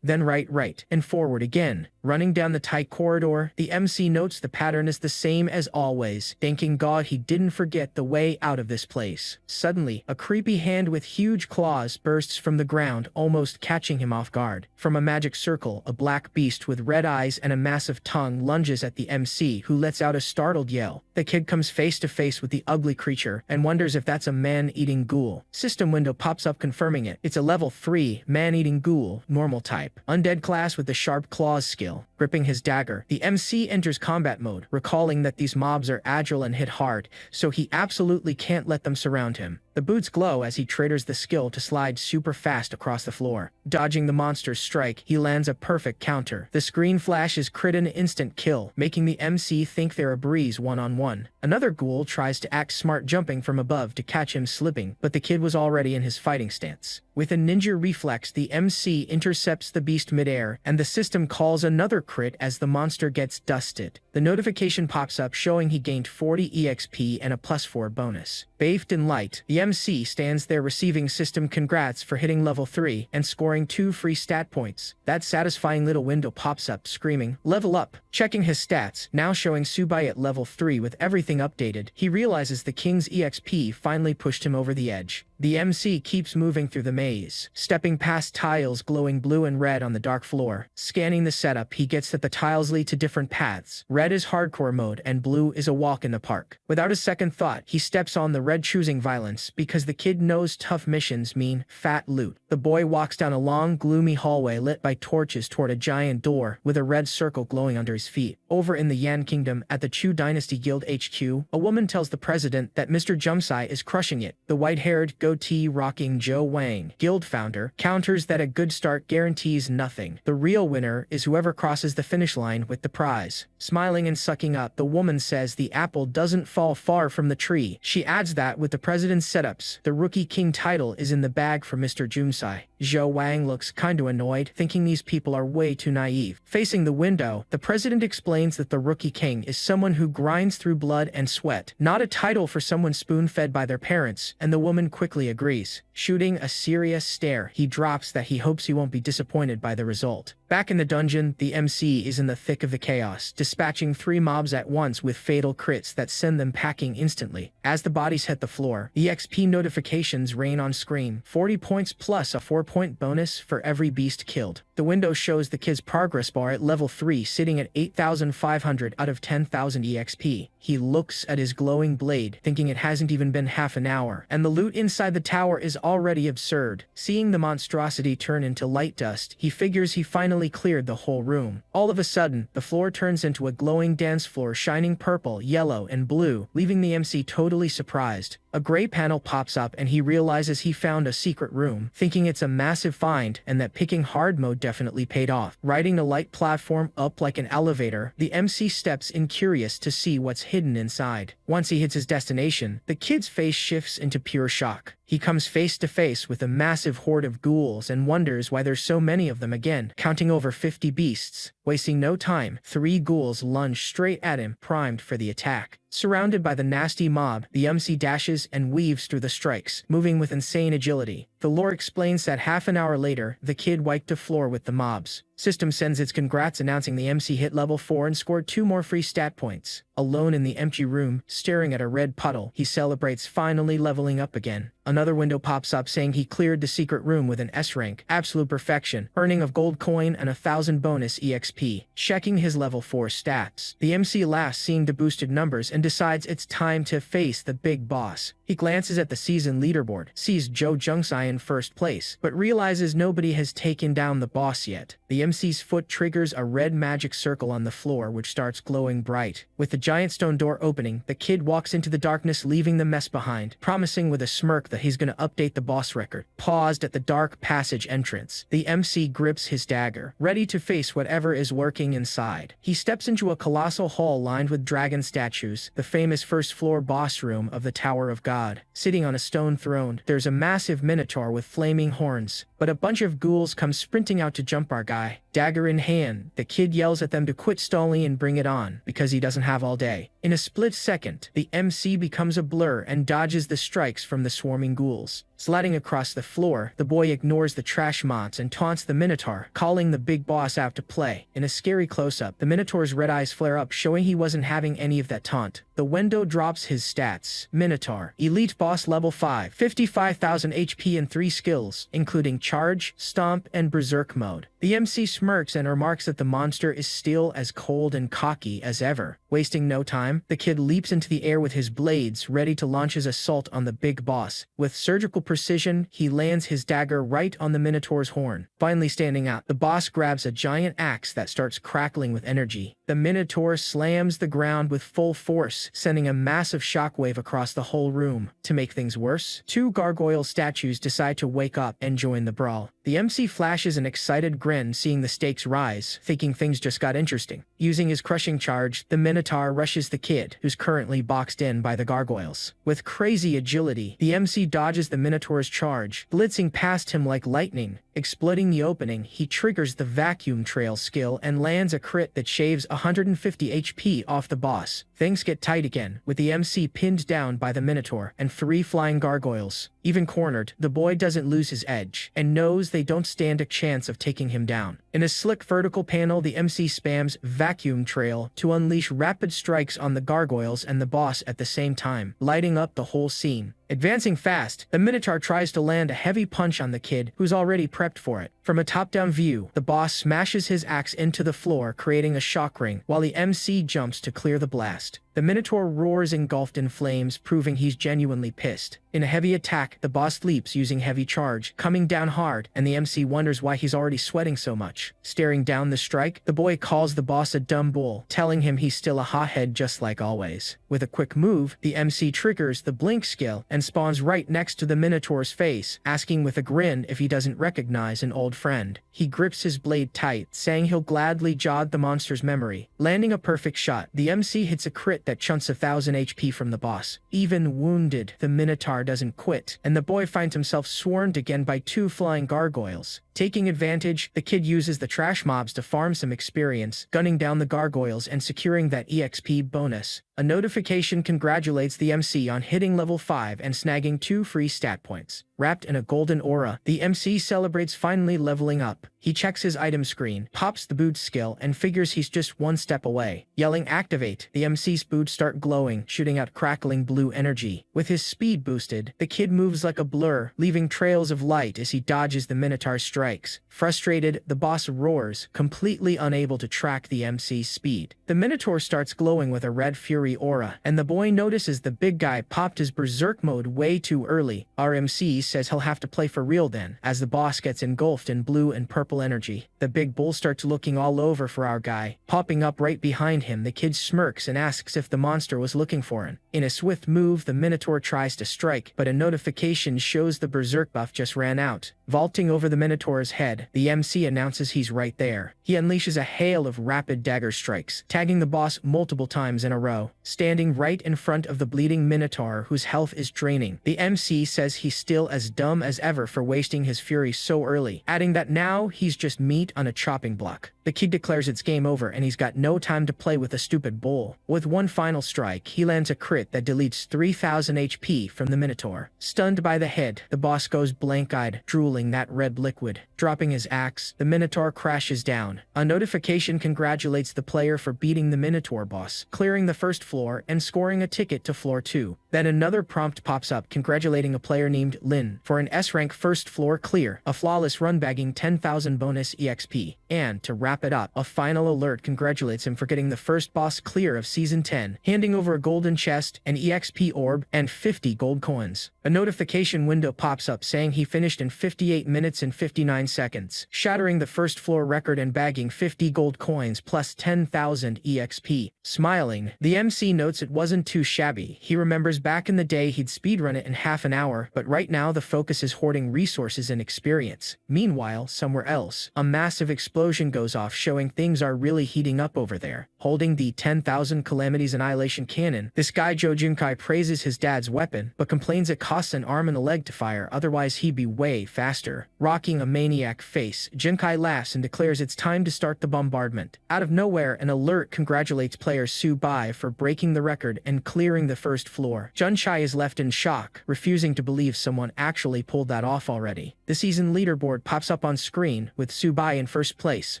then right, and forward again. Running down the tight corridor, the MC notes the pattern is the same as always, thanking God he didn't forget the way out of this place. Suddenly, a creepy hand with huge claws bursts from the ground, almost catching him off guard. From a magic circle, a black beast with red eyes and a massive tongue lunges at the MC, who lets out a startled yell. The kid comes face to face with the ugly creature and wonders if that's a man-eating ghoul. System window pops up confirming it. It's a level 3 man-eating ghoul, normal type. Undead class with the sharp claws skill. Gripping his dagger, the MC enters combat mode, recalling that these mobs are agile and hit hard, so he absolutely can't let them surround him. The boots glow as he triggers the skill to slide super fast across the floor. Dodging the monster's strike, he lands a perfect counter. The screen flashes crit an instant kill, making the MC think they're a breeze one-on-one. Another ghoul tries to act smart jumping from above to catch him slipping, but the kid was already in his fighting stance. With a ninja reflex, the MC intercepts the beast midair, and the system calls another crit as the monster gets dusted. The notification pops up showing he gained 40 EXP and a +4 bonus. Bathed in light, the MC stands there receiving system congrats for hitting level 3 and scoring 2 free stat points. That satisfying little window pops up screaming, "Level up!" Checking his stats, now showing Subai at level 3 with everything updated, he realizes the king's EXP finally pushed him over the edge. The MC keeps moving through the maze, stepping past tiles glowing blue and red on the dark floor. Scanning the setup, he gets that the tiles lead to different paths. Red is hardcore mode and blue is a walk in the park. Without a second thought, he steps on the red, choosing violence because the kid knows tough missions mean fat loot. The boy walks down a long, gloomy hallway lit by torches toward a giant door with a red circle glowing under his feet. Over in the Yan Kingdom, at the Chu Dynasty Guild HQ, a woman tells the president that Mr. Jumsai is crushing it. The white-haired, goatee-rocking Joe Wang, guild founder, counters that a good start guarantees nothing. The real winner is whoever crosses the finish line with the prize. Smiling and sucking up, the woman says the apple doesn't fall far from the tree. She adds that with the president's setups, the Rookie King title is in the bag for Mr. Jumsai. Zhou Wang looks kinda annoyed, thinking these people are way too naive. Facing the window, the president explains that the Rookie King is someone who grinds through blood and sweat, not a title for someone spoon-fed by their parents, and the woman quickly agrees. Shooting a serious stare, he drops that he hopes he won't be disappointed by the result. Back in the dungeon, the MC is in the thick of the chaos, dispatching 3 mobs at once with fatal crits that send them packing instantly. As the bodies hit the floor, EXP notifications rain on screen. 40 points plus a 4-point bonus for every beast killed. The window shows the kid's progress bar at level 3 sitting at 8,500 out of 10,000 EXP. He looks at his glowing blade, thinking it hasn't even been half an hour, and the loot inside the tower is already absurd. Seeing the monstrosity turn into light dust, he figures he finally cleared the whole room. All of a sudden, the floor turns into a glowing dance floor shining purple, yellow, and blue, leaving the MC totally surprised. A gray panel pops up and he realizes he found a secret room, thinking it's a massive find and that picking hard mode definitely paid off. Riding a light platform up like an elevator, the MC steps in curious to see what's hidden inside. Once he hits his destination, the kid's face shifts into pure shock. He comes face to face with a massive horde of ghouls and wonders why there's so many of them again, counting over 50 beasts. Wasting no time, 3 ghouls lunge straight at him, primed for the attack. Surrounded by the nasty mob, the MC dashes and weaves through the strikes, moving with insane agility. The lore explains that half an hour later, the kid wiped the floor with the mobs. System sends its congrats announcing the MC hit level 4 and scored 2 more free stat points. Alone in the empty room, staring at a red puddle, he celebrates finally leveling up again. Another window pops up saying he cleared the secret room with an S rank, absolute perfection, earning of gold coin and 1,000 bonus EXP. Checking his level 4 stats, the MC laughs seeing the boosted numbers and decides it's time to face the big boss. He glances at the season leaderboard, sees Joe Jungsai in first place, but realizes nobody has taken down the boss yet. The MC's foot triggers a red magic circle on the floor which starts glowing bright. With the giant stone door opening, the kid walks into the darkness leaving the mess behind, promising with a smirk that he's gonna update the boss record. Paused at the dark passage entrance, the MC grips his dagger, ready to face whatever is lurking inside. He steps into a colossal hall lined with dragon statues, the famous first floor boss room of the Tower of God. Sitting on a stone throne, there's a massive minotaur with flaming horns, but a bunch of ghouls come sprinting out to jump our guy. Dagger in hand, the kid yells at them to quit stalling and bring it on, because he doesn't have all day. In a split second, the MC becomes a blur and dodges the strikes from the swarming ghouls. Sliding across the floor, the boy ignores the trash mods and taunts the Minotaur, calling the big boss out to play. In a scary close-up, the Minotaur's red eyes flare up, showing he wasn't having any of that taunt. The window drops his stats. Minotaur, Elite Boss Level 5, 55,000 HP and 3 skills, including Charge, Stomp, and Berserk mode. The MC smirks and remarks that the monster is still as cold and cocky as ever. Wasting no time, the kid leaps into the air with his blades, ready to launch his assault on the big boss. With surgical precision, he lands his dagger right on the Minotaur's horn. Finally standing out, the boss grabs a giant axe that starts crackling with energy. The Minotaur slams the ground with full force, sending a massive shockwave across the whole room. To make things worse, 2 gargoyle statues decide to wake up and join the brawl. The MC flashes an excited grin seeing the stakes rise, thinking things just got interesting. Using his crushing charge, the Minotaur rushes the kid, who's currently boxed in by the gargoyles. With crazy agility, the MC dodges the Minotaur's charge, blitzing past him like lightning. Exploiting the opening, he triggers the vacuum trail skill and lands a crit that shaves 150 HP off the boss. Things get tight again, with the MC pinned down by the Minotaur and 3 flying gargoyles. Even cornered, the boy doesn't lose his edge, and knows they don't stand a chance of taking him down. In a slick vertical panel, the MC spams vacuum trail to unleash rapid strikes on the gargoyles and the boss at the same time, lighting up the whole scene. Advancing fast, the Minotaur tries to land a heavy punch on the kid, who's already prepped for it. From a top-down view, the boss smashes his axe into the floor, creating a shock ring, while the MC jumps to clear the blast. The Minotaur roars engulfed in flames, proving he's genuinely pissed. In a heavy attack, the boss leaps using heavy charge, coming down hard, and the MC wonders why he's already sweating so much. Staring down the strike, the boy calls the boss a dumb bull, telling him he's still a hothead just like always. With a quick move, the MC triggers the blink skill and spawns right next to the Minotaur's face, asking with a grin if he doesn't recognize an old friend. He grips his blade tight, saying he'll gladly jog the monster's memory. Landing a perfect shot, the MC hits a crit that chunks 1,000 HP from the boss. Even wounded, the Minotaur doesn't quit, and the boy finds himself swarmed again by 2 flying gargoyles. Taking advantage, the kid uses the trash mobs to farm some experience, gunning down the gargoyles and securing that EXP bonus. A notification congratulates the MC on hitting level 5 and snagging 2 free stat points. wrapped in a golden aura. The MC celebrates finally leveling up. He checks his item screen, pops the boot skill, and figures he's just one step away. Yelling activate, the MC's boots start glowing, shooting out crackling blue energy. With his speed boosted, the kid moves like a blur, leaving trails of light as he dodges the Minotaur's strikes. Frustrated, the boss roars, completely unable to track the MC's speed. The Minotaur starts glowing with a red fury aura, and the boy notices the big guy popped his berserk mode way too early. Our MC says he'll have to play for real then, as the boss gets engulfed in blue and purple energy. The big bull starts looking all over for our guy. Popping up right behind him, the kid smirks and asks if the monster was looking for him. In a swift move, the Minotaur tries to strike, but a notification shows the berserk buff just ran out. Vaulting over the Minotaur's head, the MC announces he's right there. He unleashes a hail of rapid dagger strikes, tagging the boss multiple times in a row. Standing right in front of the bleeding Minotaur whose health is draining, the MC says he's still as dumb as ever for wasting his fury so early, adding that now he's just meat on a chopping block. The kid declares it's game over and he's got no time to play with a stupid bull. With one final strike, he lands a crit that deletes 3000 HP from the Minotaur. Stunned by the hit, the boss goes blank-eyed, drooling that red liquid. Dropping his axe, the Minotaur crashes down. A notification congratulates the player for beating the Minotaur boss, clearing the first floor, and scoring a ticket to floor 2. Then another prompt pops up congratulating a player named Lin for an S-rank first floor clear, a flawless run bagging 10,000 bonus EXP. And, to wrap it up, a final alert congratulates him for getting the first boss clear of Season 10, handing over a golden chest, an EXP orb, and 50 gold coins. A notification window pops up saying he finished in 58 minutes and 59 seconds, shattering the first floor record and bagging 50 gold coins plus 10,000 EXP. Smiling, the MC notes it wasn't too shabby. He remembers back in the day he'd speedrun it in half an hour, but right now the focus is hoarding resources and experience. Meanwhile, somewhere else, a massive explosion goes off showing things are really heating up over there. Holding the 10,000 Calamities Annihilation Cannon, this guy Joe Junkai praises his dad's weapon, but complains it costs an arm and a leg to fire, otherwise he'd be way faster. Rocking a maniac face, Junkai laughs and declares it's time to start the bombardment. Out of nowhere, an alert congratulates player Su-Bai for breaking the record and clearing the first floor. Junkai is left in shock, refusing to believe someone actually pulled that off already. The season leaderboard pops up on screen, with Su-Bai in first place,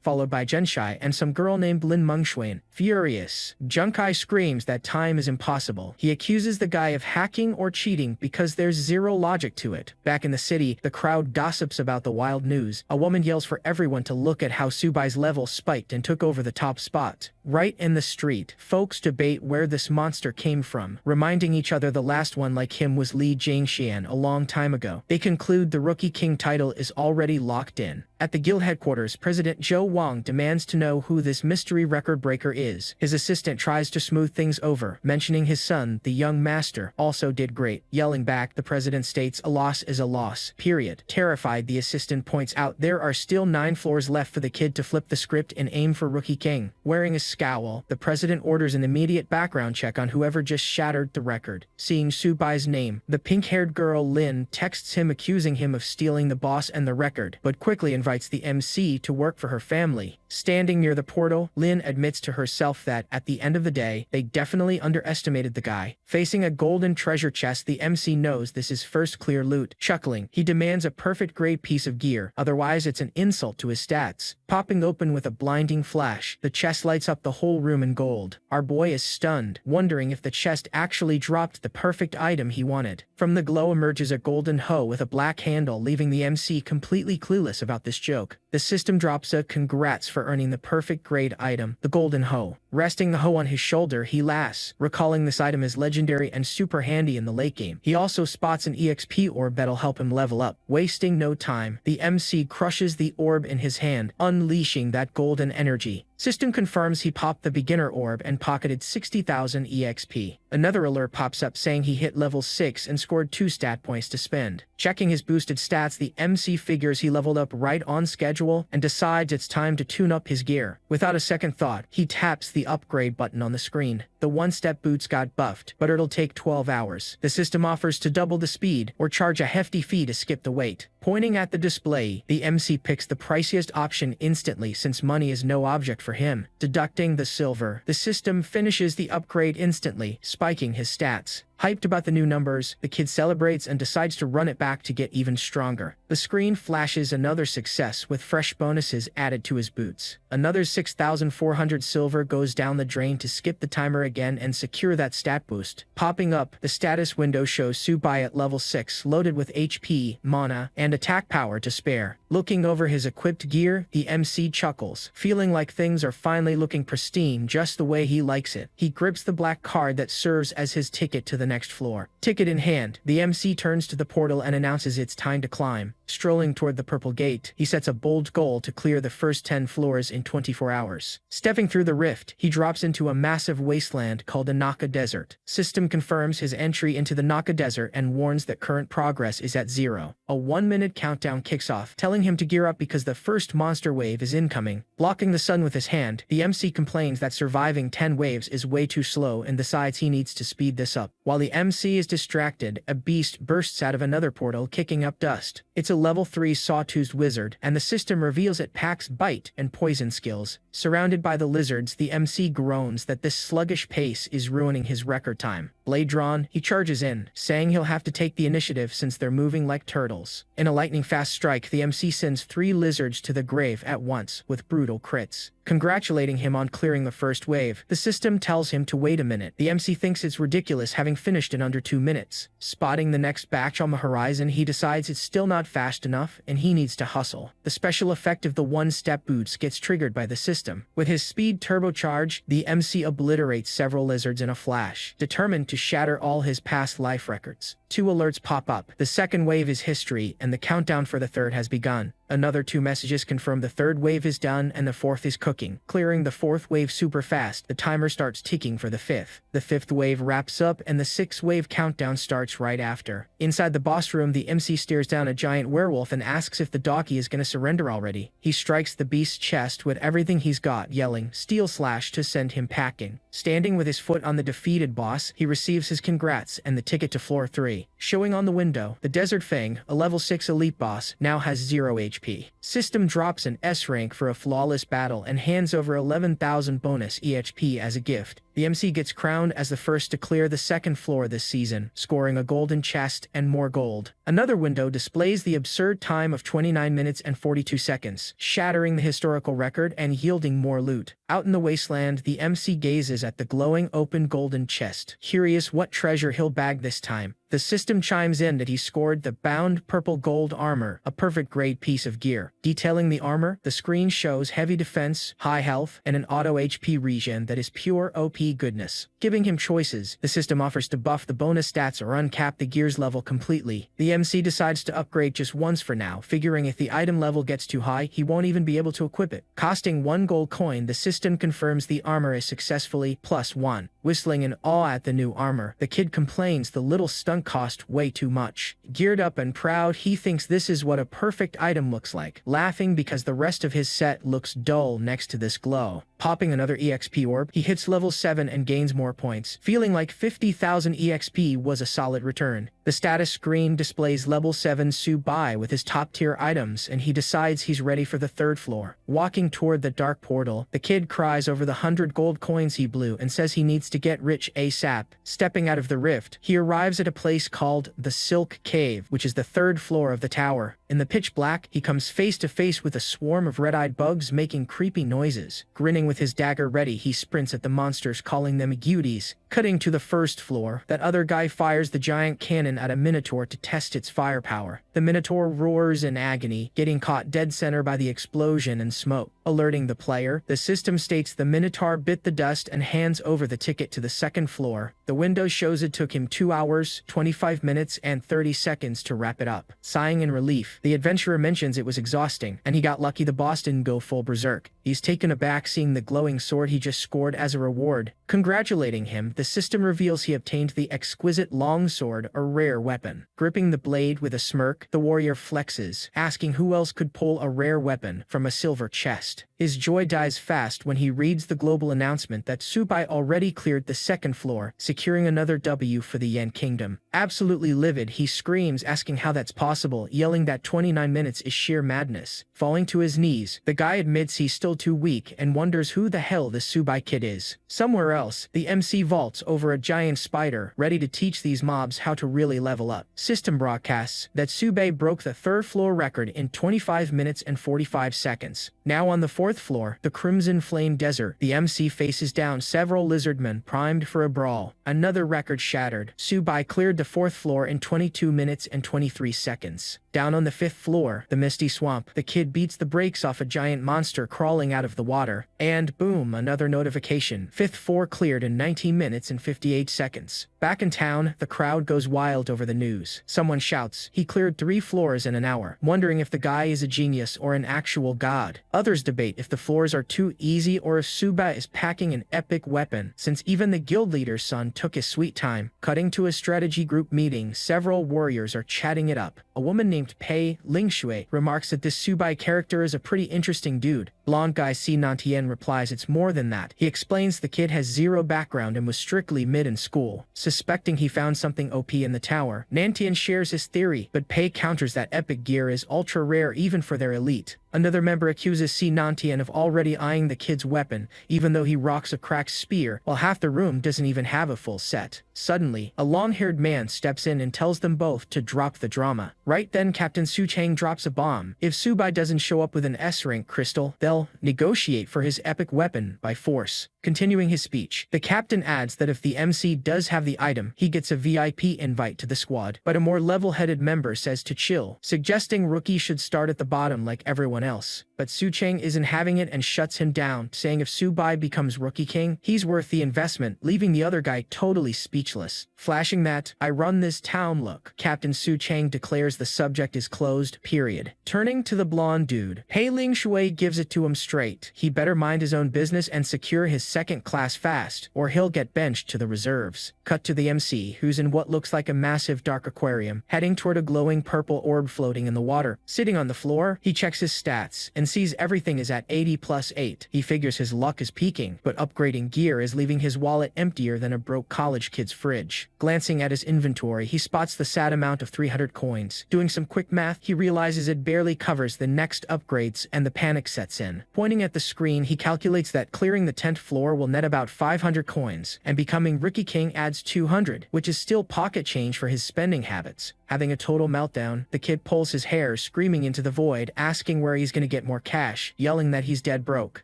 followed by Junkai and some girl named Lin Mengxuan. Furious, Junkai screams that time is impossible. He accuses the guy of hacking or cheating because there's zero logic to it. Back in the city, the crowd gossips about the wild news. A woman yells for everyone to look at how Su-Bai's level spiked and took over the top spot. Right in the street, folks debate where this monster came from, reminding each other the last one like him was Li Jingxian a long time ago. They conclude the Rookie King title is already locked in. At the guild headquarters, President Zhou Wang demands to know who this mystery record breaker is. His assistant tries to smooth things over, mentioning his son, the young master, also did great. Yelling back, the president states a loss is a loss, period. Terrified, the assistant points out there are still 9 floors left for the kid to flip the script and aim for Rookie King. Wearing a scowl, the president orders an immediate background check on whoever just shattered the record. Seeing Su-Bai's name, the pink-haired girl Lin texts him accusing him of stealing the boss and the record, but quickly invites the MC to work for her family. Standing near the portal, Lin admits to herself that, at the end of the day, they definitely underestimated the guy. Facing a golden treasure chest, the MC knows this is first clear loot. Chuckling, he demands a perfect grade piece of gear, otherwise it's an insult to his stats. Popping open with a blinding flash, the chest lights up the whole room in gold. Our boy is stunned, wondering if the chest actually dropped the perfect item he wanted. From the glow emerges a golden hoe with a black handle, leaving the MC completely clueless about this joke. The system drops a congrats for earning the perfect grade item, the golden hoe. Resting the hoe on his shoulder, he laughs, recalling this item is legendary and super handy in the late game. He also spots an EXP orb that'll help him level up. Wasting no time, the MC crushes the orb in his hand, unleashing that golden energy. System confirms he popped the beginner orb and pocketed 60,000 EXP. Another alert pops up saying he hit level 6 and scored 2 stat points to spend. Checking his boosted stats, the MC figures he leveled up right on schedule and decides it's time to tune up his gear. Without a second thought, he taps the upgrade button on the screen. The The one-step boots got buffed, but it'll take 12 hours. The system offers to double the speed or charge a hefty fee to skip the wait. Pointing at the display, the MC picks the priciest option instantly since money is no object for him. Deducting the silver, the system finishes the upgrade instantly, spiking his stats. Hyped about the new numbers, the kid celebrates and decides to run it back to get even stronger. The screen flashes another success with fresh bonuses added to his boots. Another 6,400 silver goes down the drain to skip the timer again and secure that stat boost. Popping up, the status window shows Subai at level 6 loaded with HP, mana, and attack power to spare. Looking over his equipped gear, the MC chuckles, feeling like things are finally looking pristine just the way he likes it. He grips the black card that serves as his ticket to the next floor. Ticket in hand, the MC turns to the portal and announces it's time to climb. Strolling toward the purple gate, he sets a bold goal to clear the first 10 floors in 24 hours. Stepping through the rift, he drops into a massive wasteland called the Naka Desert. System confirms his entry into the Naka Desert and warns that current progress is at 0. A 1-minute countdown kicks off, telling him to gear up because the first monster wave is incoming. Blocking the sun with his hand, the MC complains that surviving 10 waves is way too slow and decides he needs to speed this up. While the MC is distracted, a beast bursts out of another portal, kicking up dust. It's a level 3 sawtoothed wizard, and the system reveals it packs bite and poison skills. Surrounded by the lizards, the MC groans that this sluggish pace is ruining his record time. Blade drawn, he charges in, saying he'll have to take the initiative since they're moving like turtles. In a lightning-fast strike, the MC sends 3 lizards to the grave at once, with brutal crits. Congratulating him on clearing the first wave, the system tells him to wait a minute. The MC thinks it's ridiculous having finished in under 2 minutes. Spotting the next batch on the horizon, he decides it's still not fast enough and he needs to hustle. The special effect of the one-step boots gets triggered by the system. With his speed turbocharged, the MC obliterates several lizards in a flash, determined to shatter all his past life records. 2 alerts pop up. The second wave is history, and the countdown for the third has begun. Another 2 messages confirm the third wave is done and the fourth is cooking. Clearing the fourth wave super fast, the timer starts ticking for the fifth. The fifth wave wraps up and the 6th wave countdown starts right after. Inside the boss room, the MC stares down a giant werewolf and asks if the doggy is gonna surrender already. He strikes the beast's chest with everything he's got, yelling, "Steel Slash," to send him packing. Standing with his foot on the defeated boss, he receives his congrats and the ticket to floor 3. Showing on the window, the Desert Fang, a level 6 elite boss, now has 0 HP. System drops an S rank for a flawless battle and hands over 11,000 bonus EHP as a gift. The MC gets crowned as the first to clear the second floor this season, scoring a golden chest and more gold. Another window displays the absurd time of 29 minutes and 42 seconds, shattering the historical record and yielding more loot. Out in the wasteland, the MC gazes at the glowing open golden chest, curious what treasure he'll bag this time. The system chimes in that he scored the bound purple gold armor, a perfect grade piece of gear. Detailing the armor, the screen shows heavy defense, high health, and an auto HP regen that is pure OP goodness. Giving him choices, the system offers to buff the bonus stats or uncap the gear's level completely. The MC decides to upgrade just once for now, figuring if the item level gets too high, he won't even be able to equip it. Costing 1 gold coin, the system confirms the armor is successfully +1. Whistling in awe at the new armor, the kid complains the little stunt cost way too much. Geared up and proud, he thinks this is what a perfect item looks like, laughing because the rest of his set looks dull next to this glow. Popping another EXP orb, he hits level 7 and gains more points, feeling like 50,000 EXP was a solid return. The status screen displays level 7 Subai with his top-tier items, and he decides he's ready for the 3rd floor. Walking toward the dark portal, the kid cries over the 100 gold coins he blew and says he needs to get rich ASAP. Stepping out of the rift, he arrives at a place called the Silk Cave, which is the 3rd floor of the tower. In the pitch black, he comes face to face with a swarm of red-eyed bugs making creepy noises. Grinning with his dagger ready, he sprints at the monsters, calling them beauties. Cutting to the 1st floor, that other guy fires the giant cannon at a minotaur to test its firepower. The minotaur roars in agony, getting caught dead center by the explosion and smoke. Alerting the player, the system states the minotaur bit the dust and hands over the ticket to the 2nd floor. The window shows it took him 2 hours, 25 minutes, and 30 seconds to wrap it up. Sighing in relief, the adventurer mentions it was exhausting, and he got lucky the boss didn't go full berserk. He's taken aback seeing the glowing sword he just scored as a reward. Congratulating him, the system reveals he obtained the exquisite longsword, a rare weapon. Gripping the blade with a smirk, the warrior flexes, asking who else could pull a rare weapon from a silver chest. His joy dies fast when he reads the global announcement that Subai already cleared the second floor, securing another W for the Yen Kingdom. Absolutely livid, he screams, asking how that's possible, yelling that 29 minutes is sheer madness. Falling to his knees, the guy admits he's still too weak and wonders who the hell this Subai kid is. Somewhere else, the MC vaults over a giant spider, ready to teach these mobs how to really level up. System broadcasts that Subai broke the third floor record in 25 minutes and 45 seconds. Now on the fourth floor, the Crimson Flame Desert, the MC faces down several lizardmen primed for a brawl. Another record shattered. Subai cleared the fourth floor in 22 minutes and 23 seconds. Down on the fifth floor, the Misty Swamp, the kid beats the brakes off a giant monster crawling out of the water. And boom, another notification. Fifth floor cleared in 19 minutes and 58 seconds. Back in town, the crowd goes wild over the news. Someone shouts, he cleared 3 floors in an hour, wondering if the guy is a genius or an actual god. Others debate if the floors are too easy or if Subai is packing an epic weapon, since even the guild leader's son took his sweet time. Cutting to a strategy group meeting, several warriors are chatting it up. A woman named Pei Lingshui remarks that this Subai character is a pretty interesting dude. Blonde guy Si Nantien replies it's more than that. He explains the kid has zero background and was strictly mid in school. Suspecting he found something OP in the tower, Nantien shares his theory, but Pei counters that epic gear is ultra rare even for their elite. Another member accuses Si Nantien of already eyeing the kid's weapon, even though he rocks a cracked spear, while half the room doesn't even have a full set. Suddenly, a long-haired man steps in and tells them both to drop the drama. Right then, Captain Su Chang drops a bomb. If Subai doesn't show up with an S-rank crystal, they'll negotiate for his epic weapon by force. Continuing his speech, the captain adds that if the MC does have the item, he gets a VIP invite to the squad, but a more level-headed member says to chill, suggesting Rookie should start at the bottom like everyone else. But Su Chang isn't having it and shuts him down, saying if Subai becomes Rookie King, he's worth the investment, leaving the other guy totally speechless. Flashing that, I run this town look, Captain Su Chang declares the subject is closed, period. Turning to the blonde dude, Pei Ling Shui gives it to him straight. He better mind his own business and secure his second class fast, or he'll get benched to the reserves. Cut to the MC, who's in what looks like a massive dark aquarium, heading toward a glowing purple orb floating in the water. Sitting on the floor, he checks his stats, and sees everything is at 80+8. He figures his luck is peaking, but upgrading gear is leaving his wallet emptier than a broke college kid's fridge. Glancing at his inventory, he spots the sad amount of 300 coins. Doing some quick math, he realizes it barely covers the next upgrades, and the panic sets in. Pointing at the screen, he calculates that clearing the 10th floor will net about 500 coins, and becoming Rookie King adds 200, which is still pocket change for his spending habits. Having a total meltdown, the kid pulls his hair, screaming into the void, asking where he's gonna get more cash, yelling that he's dead broke.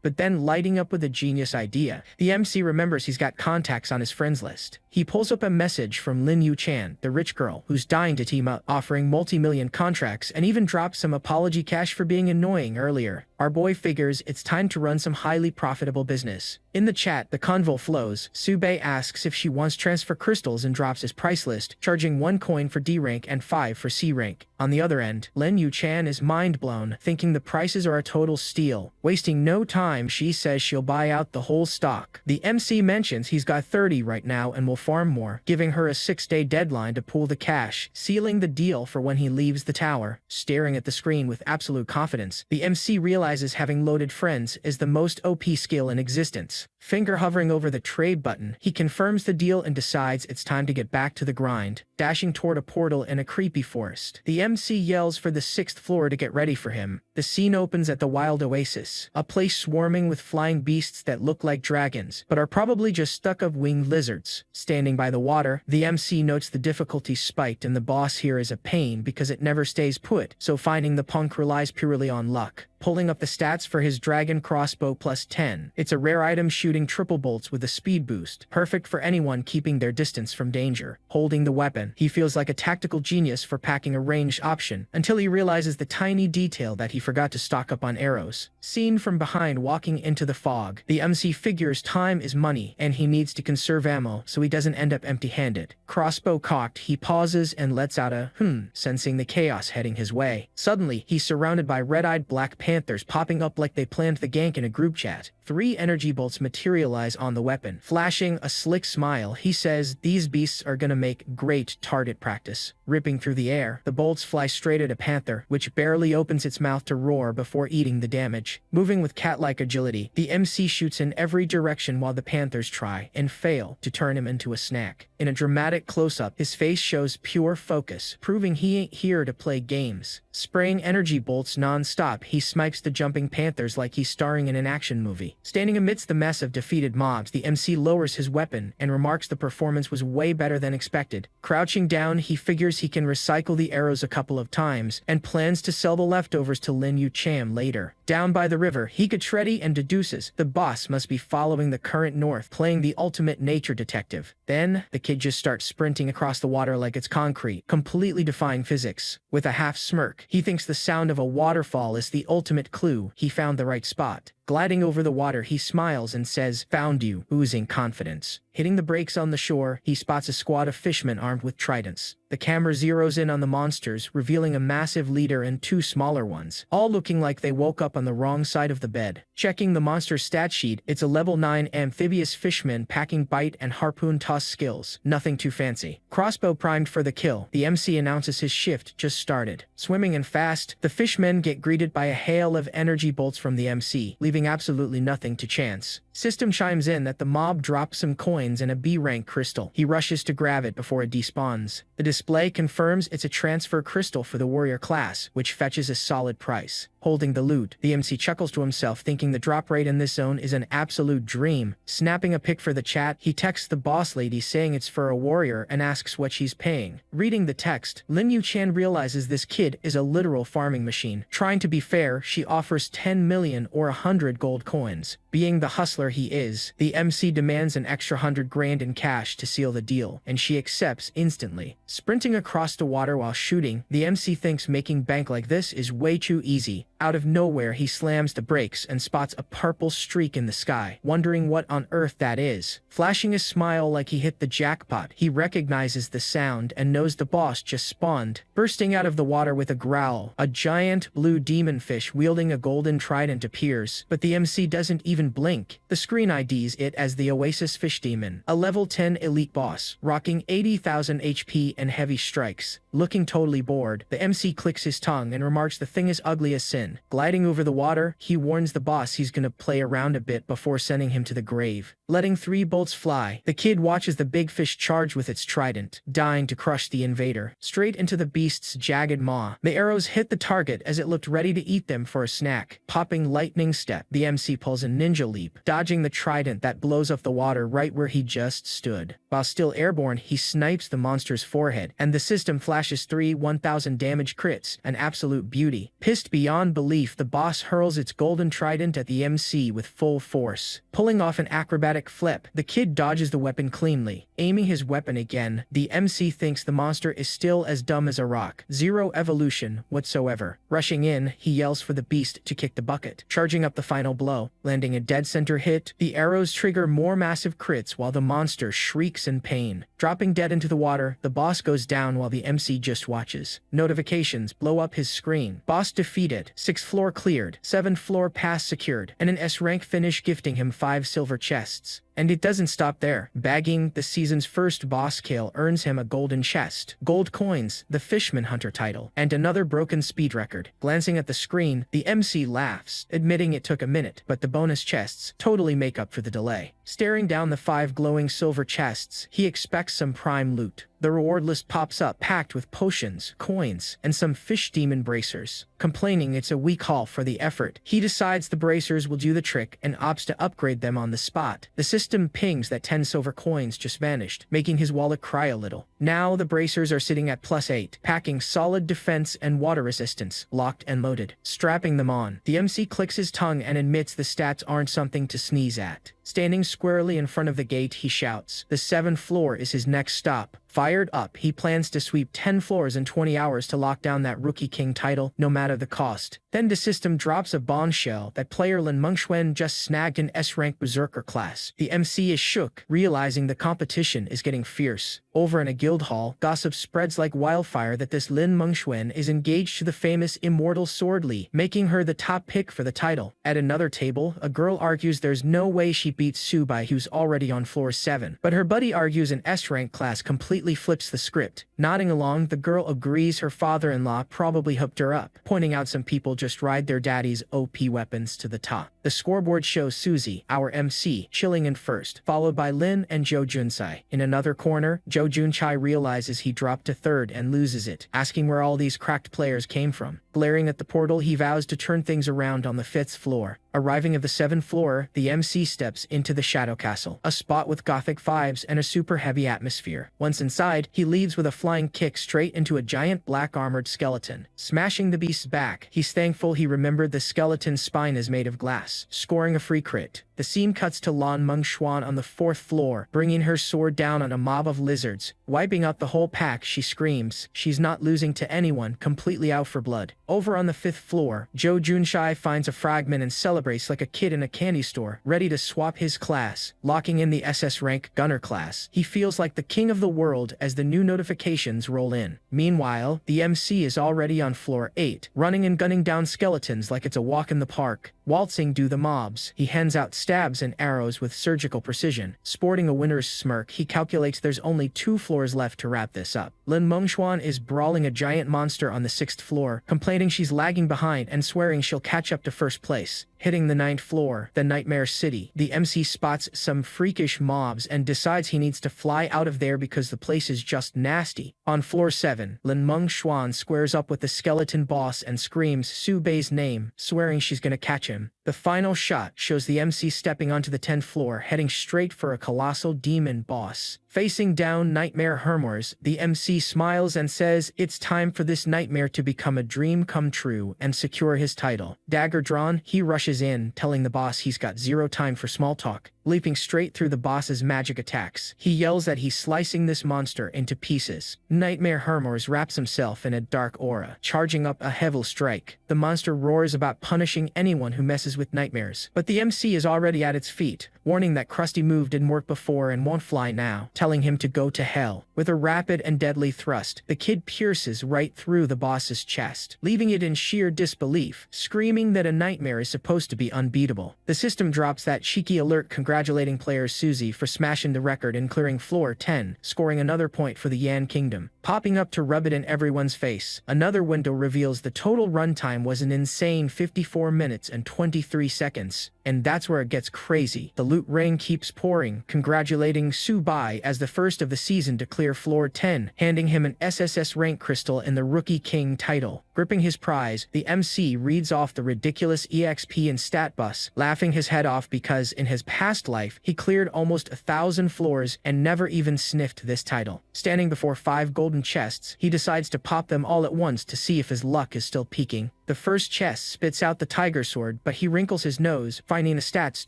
But then lighting up with a genius idea. The MC remembers he's got contacts on his friends list. He pulls up a message from Lin Yu Chan, the rich girl, who's dying to team up, offering multi-million contracts, and even drops some apology cash for being annoying earlier. Our boy figures it's time to run some highly profitable business. In the chat, the convo flows. Subai asks if she wants transfer crystals and drops his price list, charging 1 coin for D rank and 5 for C rank. On the other end, Lin Yu Chan is mind blown, thinking the prices are a total steal. Wasting no time, she says she'll buy out the whole stock. The MC mentions he's got 30 right now and will farm more, giving her a 6-day deadline to pool the cash, sealing the deal for when he leaves the tower. Staring at the screen with absolute confidence, the MC realizes having loaded friends is the most OP skill in existence. Finger hovering over the trade button, he confirms the deal and decides it's time to get back to the grind, dashing toward a portal in a creepy forest. The MC yells for the 6th floor to get ready for him. The scene opens at the Wild Oasis, a place swarming with flying beasts that look like dragons, but are probably just stuck of winged lizards. Standing by the water, the MC notes the difficulty spiked and the boss here is a pain because it never stays put, so finding the punk relies purely on luck. Pulling up the stats for his dragon crossbow +10. It's a rare item shooting triple bolts with a speed boost, perfect for anyone keeping their distance from danger. Holding the weapon, he feels like a tactical genius for packing a ranged option, until he realizes the tiny detail that he forgot to stock up on arrows. Seen from behind walking into the fog, the MC figures time is money, and he needs to conserve ammo so he doesn't end up empty-handed. Crossbow cocked, he pauses and lets out a sensing the chaos heading his way. Suddenly, he's surrounded by red-eyed Black Panthers popping up like they planned the gank in a group chat. 3 energy bolts materialize on the weapon. Flashing a slick smile, he says these beasts are gonna make great target practice. Ripping through the air, the bolts fly straight at a panther, which barely opens its mouth to roar before eating the damage. Moving with cat-like agility, the MC shoots in every direction while the panthers try and fail to turn him into a snack. In a dramatic close-up, his face shows pure focus, proving he ain't here to play games. Spraying energy bolts non-stop, he snipes the jumping panthers like he's starring in an action movie. Standing amidst the mess of defeated mobs, the MC lowers his weapon and remarks the performance was way better than expected. Crouching down, he figures he can recycle the arrows a couple of times and plans to sell the leftovers to Lin Yu Cham later. Down by the river, he gets ready and deduces the boss must be following the current north, playing the ultimate nature detective. Then, the kid just starts sprinting across the water like it's concrete, completely defying physics. With a half smirk, he thinks the sound of a waterfall is the ultimate clue he found the right spot. Gliding over the water, he smiles and says, "Found you," oozing confidence. Hitting the brakes on the shore, he spots a squad of fishmen armed with tridents. The camera zeroes in on the monsters, revealing a massive leader and 2 smaller ones, all looking like they woke up on the wrong side of the bed. Checking the monster's stat sheet, it's a level 9 amphibious fishman packing bite and harpoon toss skills. Nothing too fancy. Crossbow primed for the kill, the MC announces his shift just started. Swimming and fast, the fishmen get greeted by a hail of energy bolts from the MC, leaving absolutely nothing to chance. System chimes in that the mob drops some coins and a B-rank crystal. He rushes to grab it before it despawns. The display confirms it's a transfer crystal for the warrior class, which fetches a solid price. Holding the loot, the MC chuckles to himself, thinking the drop rate in this zone is an absolute dream. Snapping a pic for the chat, he texts the boss lady saying it's for a warrior and asks what she's paying. Reading the text, Lin Yu Chan realizes this kid is a literal farming machine. Trying to be fair, she offers 10 million or 100 gold coins. Being the hustler he is, the MC demands an extra 100 grand in cash to seal the deal, and she accepts instantly. Sprinting across the water while shooting, the MC thinks making bank like this is way too easy. Out of nowhere, he slams the brakes and spots a purple streak in the sky, wondering what on earth that is. Flashing a smile like he hit the jackpot, he recognizes the sound and knows the boss just spawned. Bursting out of the water with a growl, a giant blue demon fish wielding a golden trident appears, but the MC doesn't even blink. The screen IDs it as the Oasis Fish Demon, a level 10 elite boss, rocking 80,000 HP and heavy strikes. Looking totally bored, the MC clicks his tongue and remarks the thing is ugly as sin. Gliding over the water, he warns the boss he's gonna play around a bit before sending him to the grave. Letting 3 bolts fly, the kid watches the big fish charge with its trident, dying to crush the invader. Straight into the beast's jagged maw, the arrows hit the target as it looked ready to eat them for a snack. Popping lightning step, the MC pulls a ninja leap, dodging the trident that blows up the water right where he just stood. While still airborne, he snipes the monster's forehead, and the system flashes 3 1000 damage crits, an absolute beauty. Pissed beyond belief, the boss hurls its golden trident at the MC with full force. Pulling off an acrobatic flip, the kid dodges the weapon cleanly. Aiming his weapon again, the MC thinks the monster is still as dumb as a rock. Zero evolution whatsoever. Rushing in, he yells for the beast to kick the bucket, charging up the final blow. Landing a dead center hit, the arrows trigger more massive crits while the monster shrieks in pain. Dropping dead into the water, the boss goes down while the MC just watches. Notifications blow up his screen. Boss defeated, 6th floor cleared, 7th floor pass secured, and an S-rank finish gifting him 5 silver chests. And it doesn't stop there. Bagging the season's first boss kill earns him a golden chest, gold coins, the Fishman Hunter title, and another broken speed record. Glancing at the screen, the MC laughs, admitting it took a minute, but the bonus chests totally make up for the delay. Staring down the 5 glowing silver chests, he expects some prime loot. The reward list pops up, packed with potions, coins, and some fish demon bracers. Complaining it's a weak haul for the effort, he decides the bracers will do the trick and opts to upgrade them on the spot. The system pings that 10 silver coins just vanished, making his wallet cry a little. Now the bracers are sitting at +8, packing solid defense and water resistance, locked and loaded. Strapping them on, the MC clicks his tongue and admits the stats aren't something to sneeze at. Standing squarely in front of the gate, he shouts. The 7th floor is his next stop. Fired up, he plans to sweep 10 floors in 20 hours to lock down that Rookie King title, no matter the cost. Then the system drops a bombshell that player Lin Mengxuan just snagged an S-rank Berserker class. The MC is shook, realizing the competition is getting fierce. Over in a guild hall, gossip spreads like wildfire that this Lin Mengxuan is engaged to the famous Immortal Sword Li, making her the top pick for the title. At another table, a girl argues there's no way she beats Subai, who's already on floor 7. But her buddy argues an S-rank class completely flips the script. Nodding along, the girl agrees her father-in-law probably hooked her up, pointing out some people just ride their daddy's OP weapons to the top. The scoreboard shows Suzy, our MC, chilling in first, followed by Lin and Zhou Junsai. In another corner, Zhou Junchai realizes he dropped to third and loses it, asking where all these cracked players came from. Glaring at the portal, he vows to turn things around on the 5th floor. Arriving at the 7th floor, the MC steps into the Shadow Castle, a spot with gothic vibes and a super heavy atmosphere. Once inside, he leaves with a flying kick straight into a giant black armored skeleton. Smashing the beast's back, he's thankful he remembered the skeleton's spine is made of glass, scoring a free crit. The scene cuts to Lan Mengxuan on the 4th floor, bringing her sword down on a mob of lizards. Wiping out the whole pack, she screams. She's not losing to anyone, completely out for blood. Over on the 5th floor, Zhou Junshai finds a fragment and celebrates like a kid in a candy store, ready to swap his class. Locking in the SS rank Gunner class, he feels like the king of the world as the new notifications roll in. Meanwhile, the MC is already on floor 8, running and gunning down skeletons like it's a walk in the park. Waltzing do the mobs, he hands out stabs and arrows with surgical precision. Sporting a winner's smirk, he calculates there's only 2 floors left to wrap this up. Lin Mengxuan is brawling a giant monster on the 6th floor, complaining she's lagging behind and swearing she'll catch up to first place. Hitting the 9th floor, the Nightmare City, the MC spots some freakish mobs and decides he needs to fly out of there because the place is just nasty. On floor 7, Lin Mengxuan squares up with the skeleton boss and screams Su Bei's name, swearing she's gonna catch him. The final shot shows the MC stepping onto the 10th floor, heading straight for a colossal demon boss. Facing down Nightmare Hermors, the MC smiles and says it's time for this nightmare to become a dream come true and secure his title. Dagger drawn, he rushes in, telling the boss he's got 0 time for small talk. Leaping straight through the boss's magic attacks, he yells that he's slicing this monster into pieces. Nightmare Hermors wraps himself in a dark aura, charging up a heavy strike. The monster roars about punishing anyone who messes with nightmares, but the MC is already at its feet, warning that Krusty move didn't work before and won't fly now, telling him to go to hell. With a rapid and deadly thrust, the kid pierces right through the boss's chest, leaving it in sheer disbelief, screaming that a nightmare is supposed to be unbeatable. The system drops that cheeky alert congratulating player Suzy for smashing the record and clearing floor 10, scoring another point for the Yan Kingdom. Popping up to rub it in everyone's face, another window reveals the total runtime was an insane 54 minutes and 23 seconds. And that's where it gets crazy. The loot rain keeps pouring, congratulating Su Bai as the first of the season to clear floor 10, handing him an SSS rank crystal and the Rookie King title. Gripping his prize, the MC reads off the ridiculous EXP and stat bus, laughing his head off because in his past life, he cleared almost 1,000 floors and never even sniffed this title. Standing before 5 golden chests, he decides to pop them all at once to see if his luck is still peaking. The first chest spits out the tiger sword, but he wrinkles his nose, finding the stats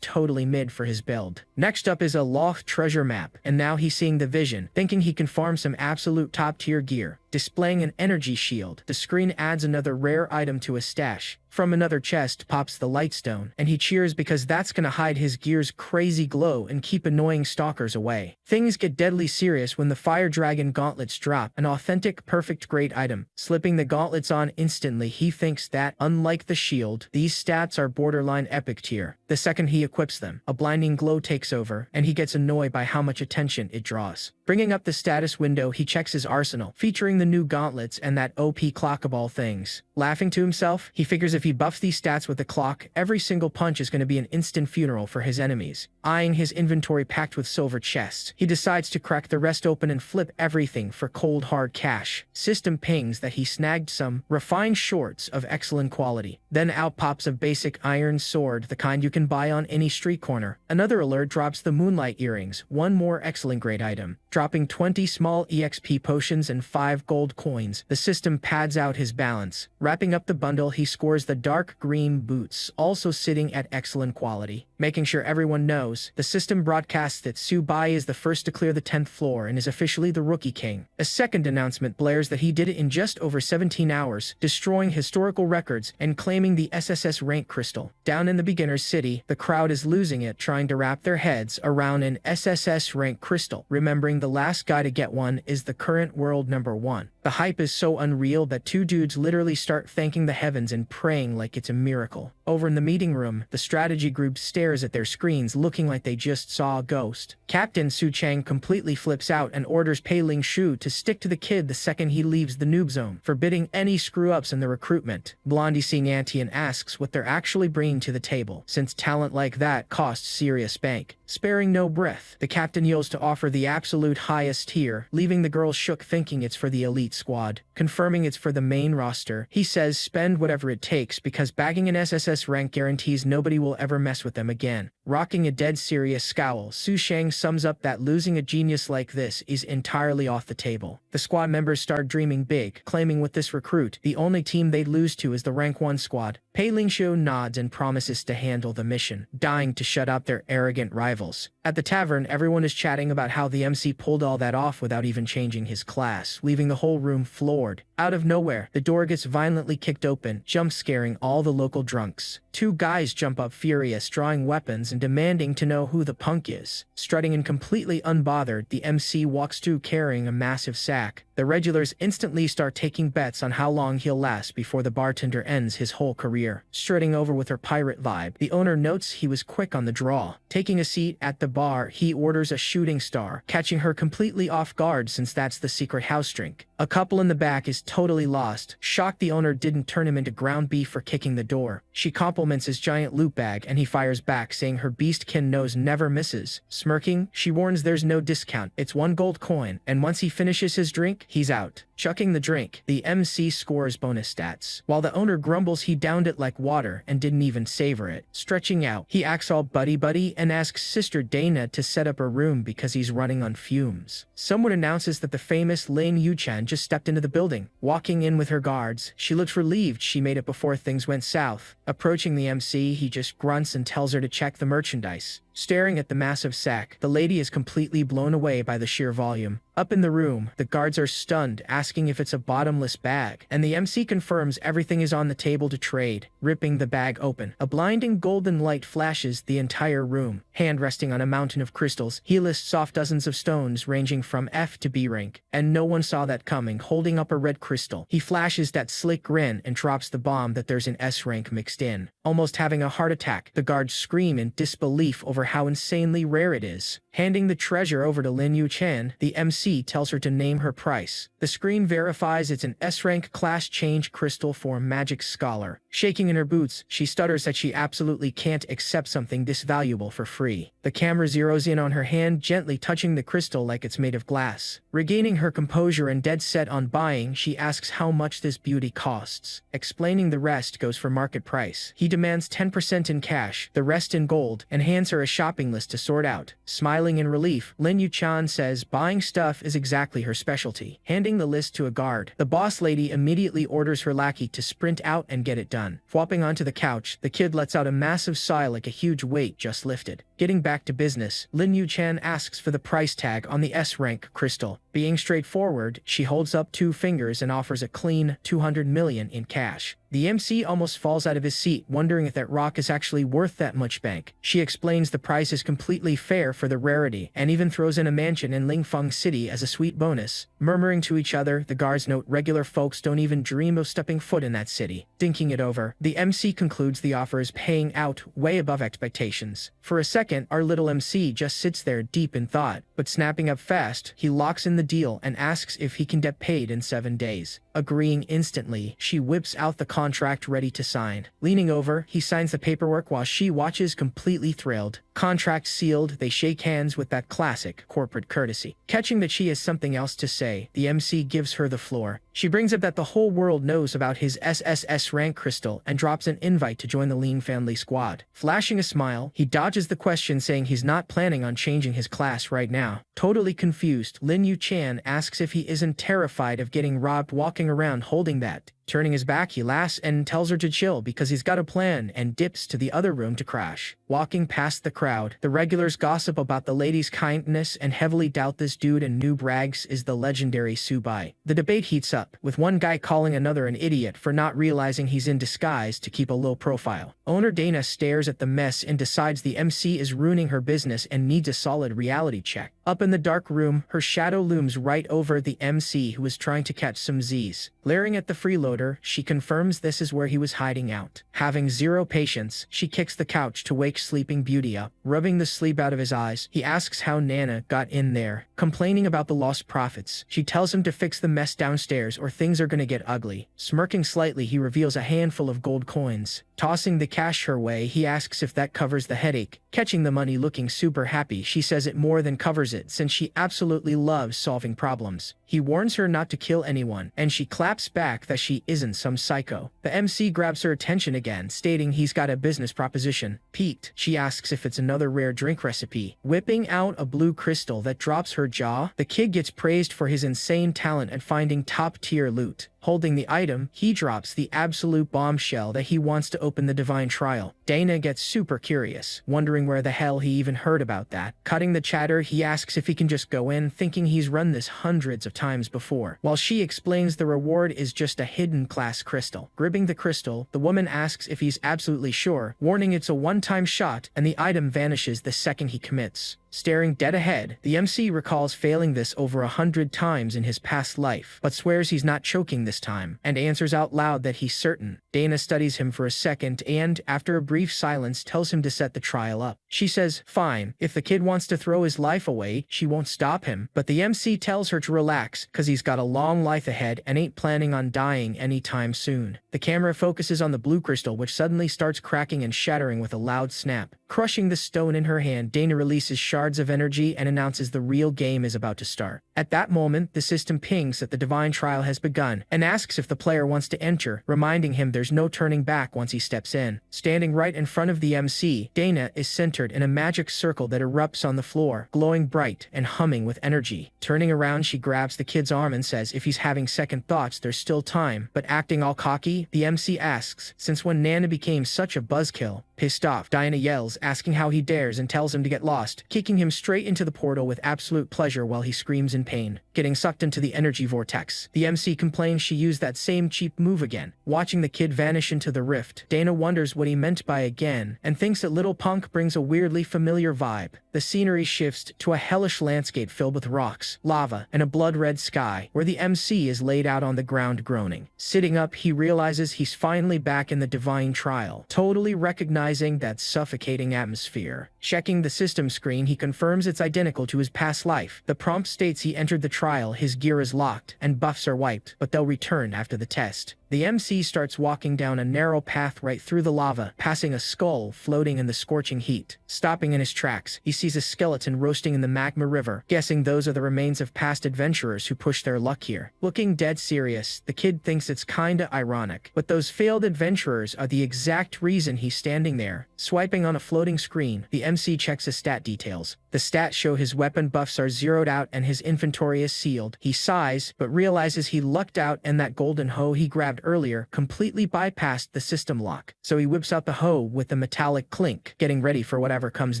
totally mid for his build. Next up is a loft treasure map, and now he's seeing the vision, thinking he can farm some absolute top-tier gear. Displaying an energy shield, the screen adds another rare item to his stash. From another chest pops the lightstone, and he cheers because that's gonna hide his gear's crazy glow and keep annoying stalkers away. Things get deadly serious when the Fire Dragon gauntlets drop, an authentic perfect grade item. Slipping the gauntlets on instantly, he thinks that, unlike the shield, these stats are borderline epic tier. The second he equips them, a blinding glow takes over, and he gets annoyed by how much attention it draws. Bringing up the status window, he checks his arsenal, featuring the new gauntlets and that OP clock of all things. Laughing to himself, he figures if he buffs these stats with the clock, every single punch is going to be an instant funeral for his enemies. Eyeing his inventory packed with silver chests, he decides to crack the rest open and flip everything for cold hard cash. System pings that he snagged some refined shorts of excellent quality. Then out pops a basic iron sword, the kind you can buy on any street corner. Another alert drops the moonlight earrings, one more excellent grade item. Dropping 20 small EXP potions and 5 gold gold coins. The system pads out his balance. Wrapping up the bundle, he scores the dark green boots, also sitting at excellent quality. Making sure everyone knows, the system broadcasts that Subai is the first to clear the 10th floor and is officially the Rookie King. A second announcement blares that he did it in just over 17 hours, destroying historical records and claiming the SSS rank crystal. Down in the beginner's city, the crowd is losing it trying to wrap their heads around an SSS rank crystal, remembering the last guy to get one is the current world #1. The hype is so unreal that two dudes literally start thanking the heavens and praying like it's a miracle. Over in the meeting room, the strategy group stares at their screens looking like they just saw a ghost. Captain Su Chang completely flips out and orders Pei Ling Shu to stick to the kid the second he leaves the noob zone, forbidding any screw-ups in the recruitment. Blondie seeing Auntie and asks what they're actually bringing to the table, since talent like that costs serious bank. Sparing no breath, the captain yells to offer the absolute highest tier, leaving the girls shook thinking it's for the elite squad. Confirming it's for the main roster, he says spend whatever it takes because bagging an SSS rank guarantees nobody will ever mess with them again. Rocking a dead serious scowl, Su Shang sums up that losing a genius like this is entirely off the table. The squad members start dreaming big, claiming with this recruit, the only team they'd lose to is the rank 1 squad. Pei Ling Shu nods and promises to handle the mission, dying to shut up their arrogant rivals. At the tavern, everyone is chatting about how the MC pulled all that off without even changing his class, leaving the whole room floored. Out of nowhere, the door gets violently kicked open, jump-scaring all the local drunks. Two guys jump up furious, drawing weapons and demanding to know who the punk is. Strutting and completely unbothered, the MC walks through carrying a massive sack. The regulars instantly start taking bets on how long he'll last before the bartender ends his whole career. Strutting over with her pirate vibe, the owner notes he was quick on the draw. Taking a seat at the bar, he orders a shooting star, catching her completely off guard since that's the secret house drink. A couple in the back is totally lost, shocked the owner didn't turn him into ground beef for kicking the door. She compliments his giant loot bag and he fires back saying her beastkin nose never misses. Smirking, she warns there's no discount, it's 1 gold coin, and once he finishes his drink, he's out. Chucking the drink, the MC scores bonus stats. While the owner grumbles he downed it like water and didn't even savor it. Stretching out, he acts all buddy-buddy and asks Sister Dana to set up a room because he's running on fumes. Someone announces that the famous Lin Yuchan just stepped into the building. Walking in with her guards, she looks relieved she made it before things went south. Approaching the MC, he just grunts and tells her to check the merchandise. Staring at the massive sack, the lady is completely blown away by the sheer volume. Up in the room, the guards are stunned, asking if it's a bottomless bag, and the MC confirms everything is on the table to trade. Ripping the bag open, a blinding golden light flashes the entire room. Hand resting on a mountain of crystals, he lists off dozens of stones ranging from F to B rank, and no one saw that coming. Holding up a red crystal, he flashes that slick grin and drops the bomb that there's an S rank mixed in. Almost having a heart attack, the guards scream in disbelief over how insanely rare it is. Handing the treasure over to Lin Yuchan, the MC tells her to name her price. The screen verifies it's an S-rank class change crystal for a magic scholar. Shaking in her boots, she stutters that she absolutely can't accept something this valuable for free. The camera zeroes in on her hand, gently touching the crystal like it's made of glass. Regaining her composure and dead set on buying, she asks how much this beauty costs. Explaining the rest goes for market price. He demands 10% in cash, the rest in gold, and hands her a shopping list to sort out. Smiling in relief, Lin Yuchan says buying stuff is exactly her specialty. Handing the list to a guard, the boss lady immediately orders her lackey to sprint out and get it done. Flopping onto the couch, the kid lets out a massive sigh like a huge weight just lifted. Getting back to business, Lin Yuchan asks for the price tag on the S-rank crystal. Being straightforward, she holds up 2 fingers and offers a clean 200 million in cash. The MC almost falls out of his seat, wondering if that rock is actually worth that much bank. She explains the price is completely fair for the rarity, and even throws in a mansion in Lingfeng City as a sweet bonus. Murmuring to each other, the guards note regular folks don't even dream of stepping foot in that city. Thinking it over, the MC concludes the offer is paying out way above expectations. For a second, our little MC just sits there deep in thought, but snapping up fast, he locks in the deal and asks if he can get paid in 7 days. Agreeing instantly, she whips out the contract ready to sign. Leaning over, he signs the paperwork while she watches completely thrilled. Contract sealed, they shake hands with that classic corporate courtesy. Catching that she has something else to say, the MC gives her the floor. She brings up that the whole world knows about his SSS rank crystal and drops an invite to join the Lean family squad. Flashing a smile, he dodges the question saying he's not planning on changing his class right now. Totally confused, Lin Yu-chan asks if he isn't terrified of getting robbed walking around holding that. Turning his back, he laughs and tells her to chill because he's got a plan and dips to the other room to crash. Walking past the crowd, the regulars gossip about the lady's kindness and heavily doubt this dude in noob rags is the legendary Subai. The debate heats up, with one guy calling another an idiot for not realizing he's in disguise to keep a low profile. Owner Dana stares at the mess and decides the MC is ruining her business and needs a solid reality check. Up in the dark room, her shadow looms right over the MC who is trying to catch some Z's. Glaring at the freeloader, she confirms this is where he was hiding out. Having zero patience, she kicks the couch to wake Sleeping Beauty up. Rubbing the sleep out of his eyes, he asks how Nana got in there. Complaining about the lost profits, she tells him to fix the mess downstairs or things are gonna get ugly. Smirking slightly, he reveals a handful of gold coins. Tossing the cash her way, he asks if that covers the headache. Catching the money looking super happy, she says it more than covers it since she absolutely loves solving problems. He warns her not to kill anyone, and she claps back that she isn't some psycho. The MC grabs her attention again, stating he's got a business proposition. Pete, she asks if it's another rare drink recipe. Whipping out a blue crystal that drops her jaw, the kid gets praised for his insane talent at finding top-tier loot. Holding the item, he drops the absolute bombshell that he wants to open the divine trial. Dana gets super curious, wondering where the hell he even heard about that. Cutting the chatter, he asks if he can just go in, thinking he's run this hundreds of times before, while she explains the reward is just a hidden class crystal. Gripping the crystal, the woman asks if he's absolutely sure, warning it's a one-time shot, and the item vanishes the second he commits. Staring dead ahead, the MC recalls failing this over 100 times in his past life, but swears he's not choking this time, and answers out loud that he's certain. Dana studies him for a second and, after a brief silence, tells him to set the trial up. She says, fine, if the kid wants to throw his life away, she won't stop him, but the MC tells her to relax, cause he's got a long life ahead and ain't planning on dying anytime soon. The camera focuses on the blue crystal, which suddenly starts cracking and shattering with a loud snap. Crushing the stone in her hand, Dana releases shards of energy and announces the real game is about to start. At that moment, the system pings that the divine trial has begun and asks if the player wants to enter, reminding him there's no turning back once he steps in. Standing right in front of the MC, Dana is centered in a magic circle that erupts on the floor, glowing bright and humming with energy. Turning around, she grabs the kid's arm and says if he's having second thoughts, there's still time, but acting all cocky, the MC asks, since when Nana became such a buzzkill. Pissed off, Diana yells, asking how he dares and tells him to get lost, kicking him straight into the portal with absolute pleasure while he screams in pain. Getting sucked into the energy vortex, the MC complains she used that same cheap move again. Watching the kid vanish into the rift, Dana wonders what he meant by again, and thinks that little punk brings a weirdly familiar vibe. The scenery shifts to a hellish landscape filled with rocks, lava, and a blood-red sky, where the MC is laid out on the ground groaning. Sitting up, he realizes he's finally back in the divine trial, totally recognizing that suffocating atmosphere. Checking the system screen, he confirms it's identical to his past life. The prompt states he entered the trial, his gear is locked, and buffs are wiped, but they'll return after the test. The MC starts walking down a narrow path right through the lava, passing a skull floating in the scorching heat. Stopping in his tracks, he sees a skeleton roasting in the magma river, guessing those are the remains of past adventurers who pushed their luck here. Looking dead serious, the kid thinks it's kinda ironic, but those failed adventurers are the exact reason he's standing there. Swiping on a floating screen, the MC checks his stat details. The stats show his weapon buffs are zeroed out and his inventory is sealed. He sighs, but realizes he lucked out and that golden hoe he grabbed earlier completely bypassed the system lock. So he whips out the hoe with a metallic clink, getting ready for whatever comes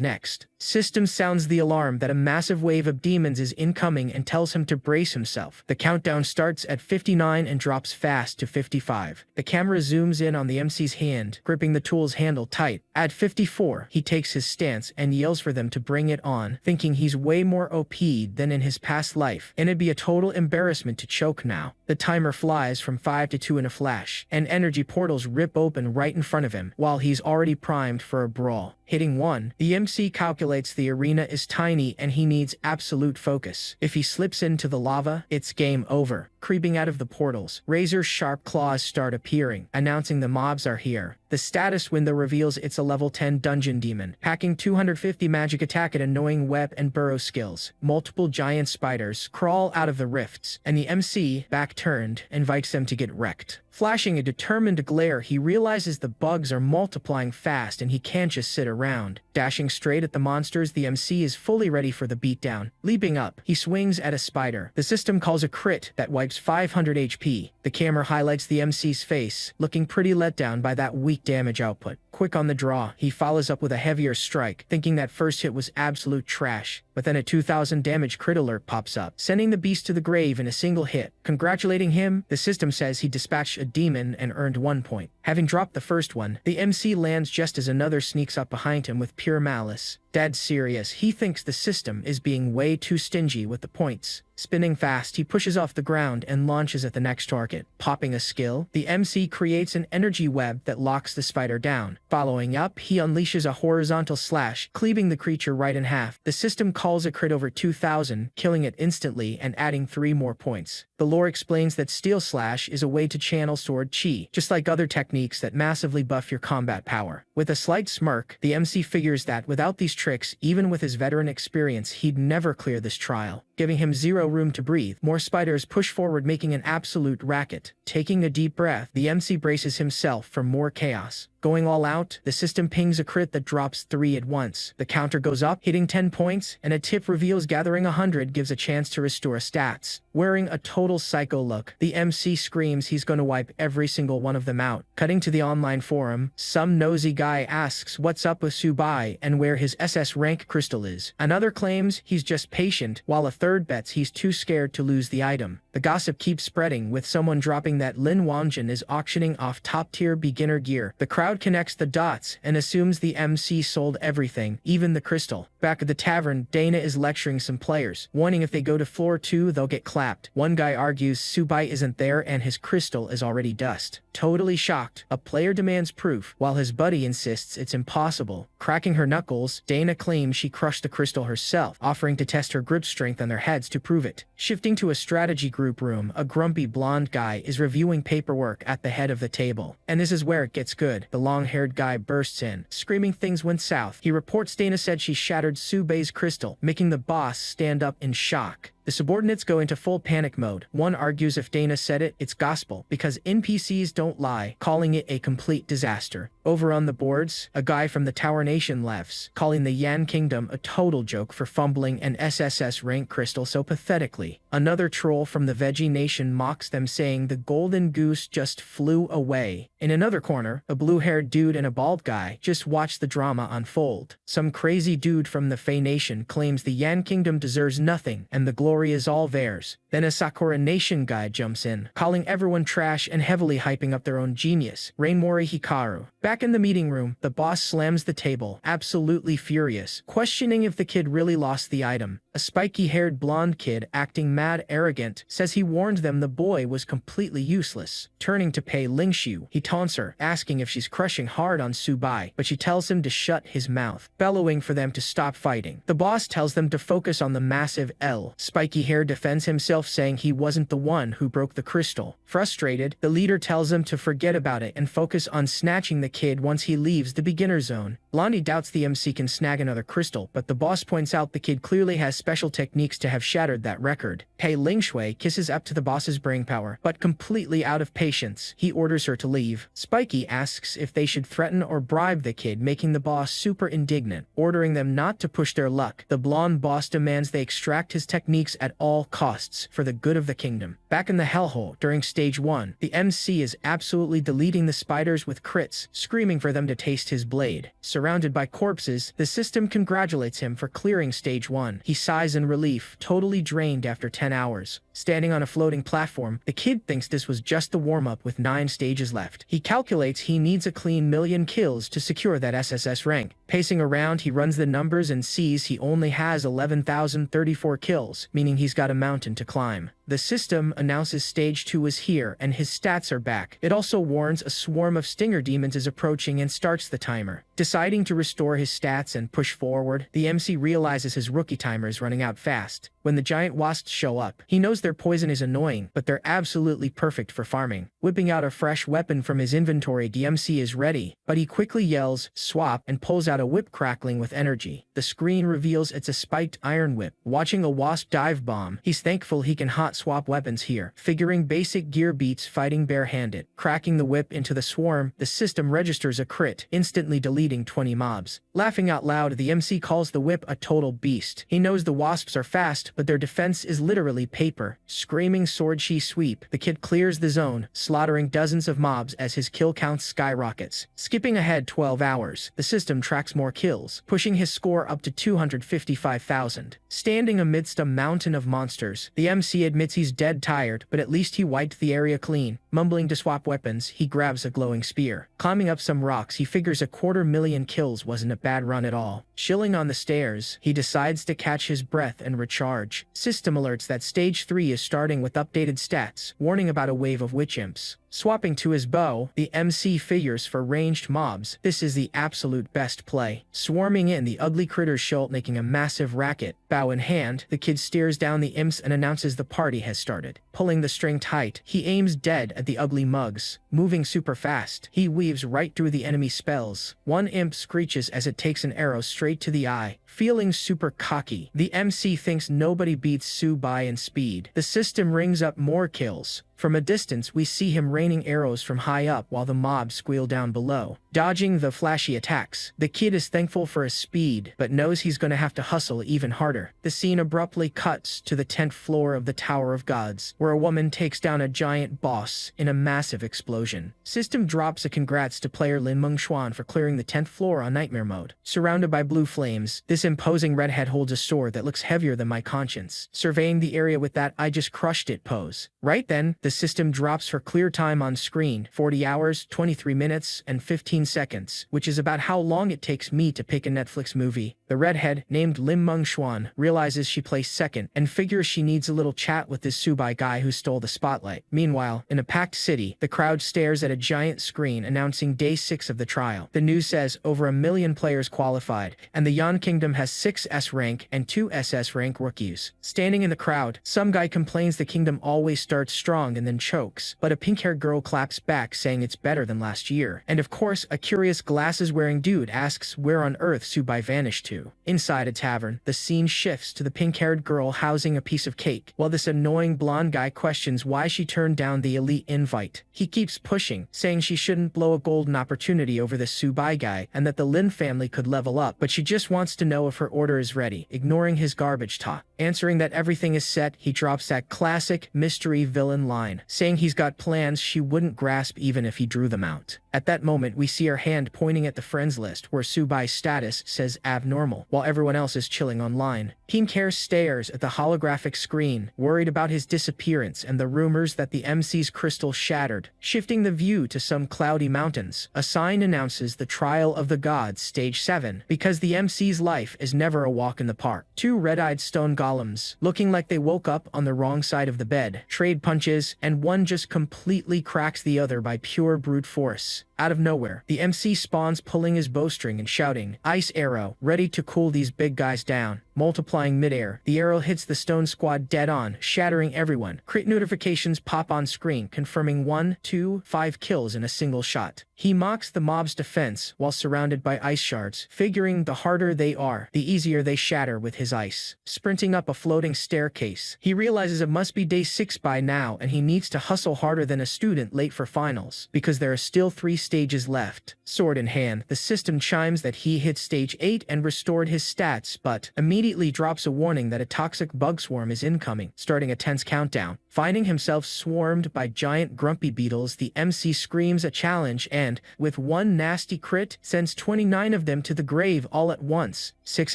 next. System sounds the alarm that a massive wave of demons is incoming and tells him to brace himself. The countdown starts at 59 and drops fast to 55. The camera zooms in on the MC's hand, gripping the tool's handle tight. At 54, he takes his stance and yells for them to bring it on, thinking he's way more OP'd than in his past life, and it'd be a total embarrassment to choke now. The timer flies from 5 to 2 in a flash, and energy portals rip open right in front of him, while he's already primed for a brawl. Hitting 1, the MC calculates the arena is tiny and he needs absolute focus. If he slips into the lava, it's game over. creeping out of the portals. Razor-sharp claws start appearing, announcing the mobs are here. The status window reveals it's a level 10 dungeon demon, packing 250 magic attack and annoying web and burrow skills. Multiple giant spiders crawl out of the rifts, and the MC, back turned, invites them to get wrecked. Flashing a determined glare, he realizes the bugs are multiplying fast and he can't just sit around. Dashing straight at the monsters, the MC is fully ready for the beatdown. Leaping up, he swings at a spider. The system calls a crit that wipes 500 HP. The camera highlights the MC's face, looking pretty let down by that weak damage output. Quick on the draw, he follows up with a heavier strike, thinking that first hit was absolute trash. But then a 2000 damage crit alert pops up, sending the beast to the grave in a single hit. Congratulating him, the system says he dispatched a demon and earned 1 point. Having dropped the first one, the MC lands just as another sneaks up behind him with pure malice. Dead serious, he thinks the system is being way too stingy with the points. Spinning fast, he pushes off the ground and launches at the next target. Popping a skill, the MC creates an energy web that locks the spider down. Following up, he unleashes a horizontal slash, cleaving the creature right in half. The system calls a crit over 2000, killing it instantly and adding 3 more points. The lore explains that Steel Slash is a way to channel sword chi, just like other techniques that massively buff your combat power. With a slight smirk, the MC figures that without these tricks, even with his veteran experience, he'd never clear this trial, giving him zero room to breathe. More spiders push forward, making an absolute racket. Taking a deep breath, the MC braces himself for more chaos. Going all out, the system pings a crit that drops 3 at once. The counter goes up, hitting 10 points, and a tip reveals gathering 100 gives a chance to restore stats. Wearing a total psycho look, the MC screams he's gonna wipe every single one of them out. Cutting to the online forum, some nosy guy asks what's up with Subai and where his SS rank crystal is. Another claims he's just patient, while a third bets he's too scared to lose the item. The gossip keeps spreading, with someone dropping that Lin Wanjin is auctioning off top-tier beginner gear. The crowd connects the dots and assumes the MC sold everything, even the crystal. Back at the tavern, Dana is lecturing some players, warning if they go to floor 2 they'll get clapped. One guy argues Subai isn't there and his crystal is already dust. Totally shocked, a player demands proof, while his buddy insists it's impossible. Cracking her knuckles, Dana claims she crushed the crystal herself, offering to test her grip strength on their heads to prove it. Shifting to a strategy group room, a grumpy blonde guy is reviewing paperwork at the head of the table. And this is where it gets good. The long-haired guy bursts in, screaming things went south. He reports Dana said she shattered Subei's crystal, making the boss stand up in shock. The subordinates go into full panic mode. One argues if Dana said it, it's gospel, because NPCs don't lie, calling it a complete disaster. Over on the boards, a guy from the Tower Nation laughs, calling the Yan Kingdom a total joke for fumbling an SSS rank crystal so pathetically. Another troll from the Veggie Nation mocks them, saying the golden goose just flew away. In another corner, a blue-haired dude and a bald guy just watch the drama unfold. Some crazy dude from the Fey Nation claims the Yan Kingdom deserves nothing and the glory is all theirs. Then a Sakura Nation guy jumps in, calling everyone trash and heavily hyping up their own genius, Rainmori Hikaru. Back in the meeting room, the boss slams the table, absolutely furious, questioning if the kid really lost the item. A spiky-haired blonde kid, acting mad arrogant, says he warned them the boy was completely useless. Turning to Pei Lingshu, he taunts her, asking if she's crushing hard on Subai, but she tells him to shut his mouth, bellowing for them to stop fighting. The boss tells them to focus on the massive L. Spiky hair defends himself, saying he wasn't the one who broke the crystal. Frustrated, the leader tells him to forget about it and focus on snatching the kid once he leaves the beginner zone. Blondie doubts the MC can snag another crystal, but the boss points out the kid clearly has special techniques to have shattered that record. Pei Lingshui kisses up to the boss's brainpower, but completely out of patience, he orders her to leave. Spiky asks if they should threaten or bribe the kid, making the boss super indignant, ordering them not to push their luck. The blonde boss demands they extract his techniques at all costs for the good of the kingdom. Back in the hellhole, during stage 1, the MC is absolutely deleting the spiders with crits, screaming for them to taste his blade. Surrounded by corpses, the system congratulates him for clearing stage 1. He sighs in relief, totally drained after 10 hours. Standing on a floating platform, the kid thinks this was just the warm-up with 9 stages left. He calculates he needs a clean 1,000,000 kills to secure that SSS rank. Pacing around, he runs the numbers and sees he only has 11,034 kills, meaning he's got a mountain to climb. The system announces stage 2 is here and his stats are back. It also warns a swarm of stinger demons is approaching and starts the timer. Deciding to restore his stats and push forward, the MC realizes his rookie timer is running out fast. When the giant wasps show up, he knows their poison is annoying, but they're absolutely perfect for farming. Whipping out a fresh weapon from his inventory, the MC is ready, but he quickly yells, "Swap," and pulls out a whip crackling with energy. The screen reveals it's a spiked iron whip. Watching a wasp dive bomb, he's thankful he can hot swap weapons here, figuring basic gear beats fighting barehanded. Cracking the whip into the swarm, the system registers a crit, instantly deleting 20 mobs. Laughing out loud, the MC calls the whip a total beast. He knows the wasps are fast, but their defense is literally paper. Screaming sword chi sweep, the kid clears the zone, slaughtering dozens of mobs as his kill count skyrockets. Skipping ahead 12 hours, the system tracks more kills, pushing his score up to 255,000. Standing amidst a mountain of monsters, the MC admits he's dead tired, but at least he wiped the area clean. Mumbling to swap weapons, he grabs a glowing spear. Climbing up some rocks, he figures a 250,000 kills wasn't a bad run at all. Chilling on the stairs, he decides to catch his breath and recharge. System alerts that stage 3 is starting with updated stats, warning about a wave of witch imps. Swapping to his bow, the MC figures for ranged mobs. This is the absolute best play. Swarming in, the ugly critters show up making a massive racket. Bow in hand, the kid stares down the imps and announces the party has started. Pulling the string tight, he aims dead at the ugly mugs. Moving super fast, he weaves right through the enemy spells. One imp screeches as it takes an arrow straight to the eye. Feeling super cocky, the MC thinks nobody beats Subai in speed. The system rings up more kills. From a distance, we see him raining arrows from high up while the mobs squeal down below. Dodging the flashy attacks, the kid is thankful for his speed, but knows he's going to have to hustle even harder. The scene abruptly cuts to the 10th floor of the Tower of Gods, where a woman takes down a giant boss in a massive explosion. System drops a congrats to player Lin Mengxuan for clearing the 10th floor on Nightmare mode. Surrounded by blue flames, this imposing redhead holds a sword that looks heavier than my conscience, surveying the area with that "I just crushed it" pose. Right then, the system drops her clear time on screen, 40 hours, 23 minutes, and 15 seconds, which is about how long it takes me to pick a Netflix movie. The redhead, named Lim Mengxuan, realizes she placed second and figures she needs a little chat with this Subai guy who stole the spotlight. Meanwhile, in a packed city, the crowd stares at a giant screen announcing day 6 of the trial. The news says over 1 million players qualified, and the Yan Kingdom has 6 S rank and 2 SS rank rookies. Standing in the crowd, some guy complains the kingdom always starts strong and then chokes, but a pink-haired girl claps back saying it's better than last year. And of course, a curious glasses-wearing dude asks where on earth Subai vanished to. Inside a tavern, the scene shifts to the pink-haired girl housing a piece of cake, while this annoying blonde guy questions why she turned down the elite invite. He keeps pushing, saying she shouldn't blow a golden opportunity over this Subai guy and that the Lin family could level up, but she just wants to know if her order is ready, ignoring his garbage talk. Answering that everything is set, he drops that classic mystery villain line, saying he's got plans she wouldn't grasp even if he drew them out. At that moment, we see her hand pointing at the friends list where Subai's status says abnormal, while everyone else is chilling online. Pink-hair stares at the holographic screen, worried about his disappearance and the rumors that the MC's crystal shattered. Shifting the view to some cloudy mountains, a sign announces the Trial of the Gods Stage 7, because the MC's life is never a walk in the park. 2 red-eyed stone golems, looking like they woke up on the wrong side of the bed, trade punches, and one just completely cracks the other by pure brute force. Out of nowhere, the MC spawns pulling his bowstring and shouting, "Ice arrow," ready to cool these big guys down. Multiplying midair, the arrow hits the stone squad dead on, shattering everyone. Crit notifications pop on screen, confirming 1, 2, 5 kills in a single shot. He mocks the mob's defense while surrounded by ice shards, figuring the harder they are, the easier they shatter with his ice. Sprinting up a floating staircase, he realizes it must be day 6 by now and he needs to hustle harder than a student late for finals, because there are still 3 stages left. Sword in hand, the system chimes that he hit stage 8 and restored his stats, but immediately drops a warning that a toxic bug swarm is incoming, starting a tense countdown. Finding himself swarmed by giant grumpy beetles, the MC screams a challenge and, with one nasty crit, sends 29 of them to the grave all at once. 6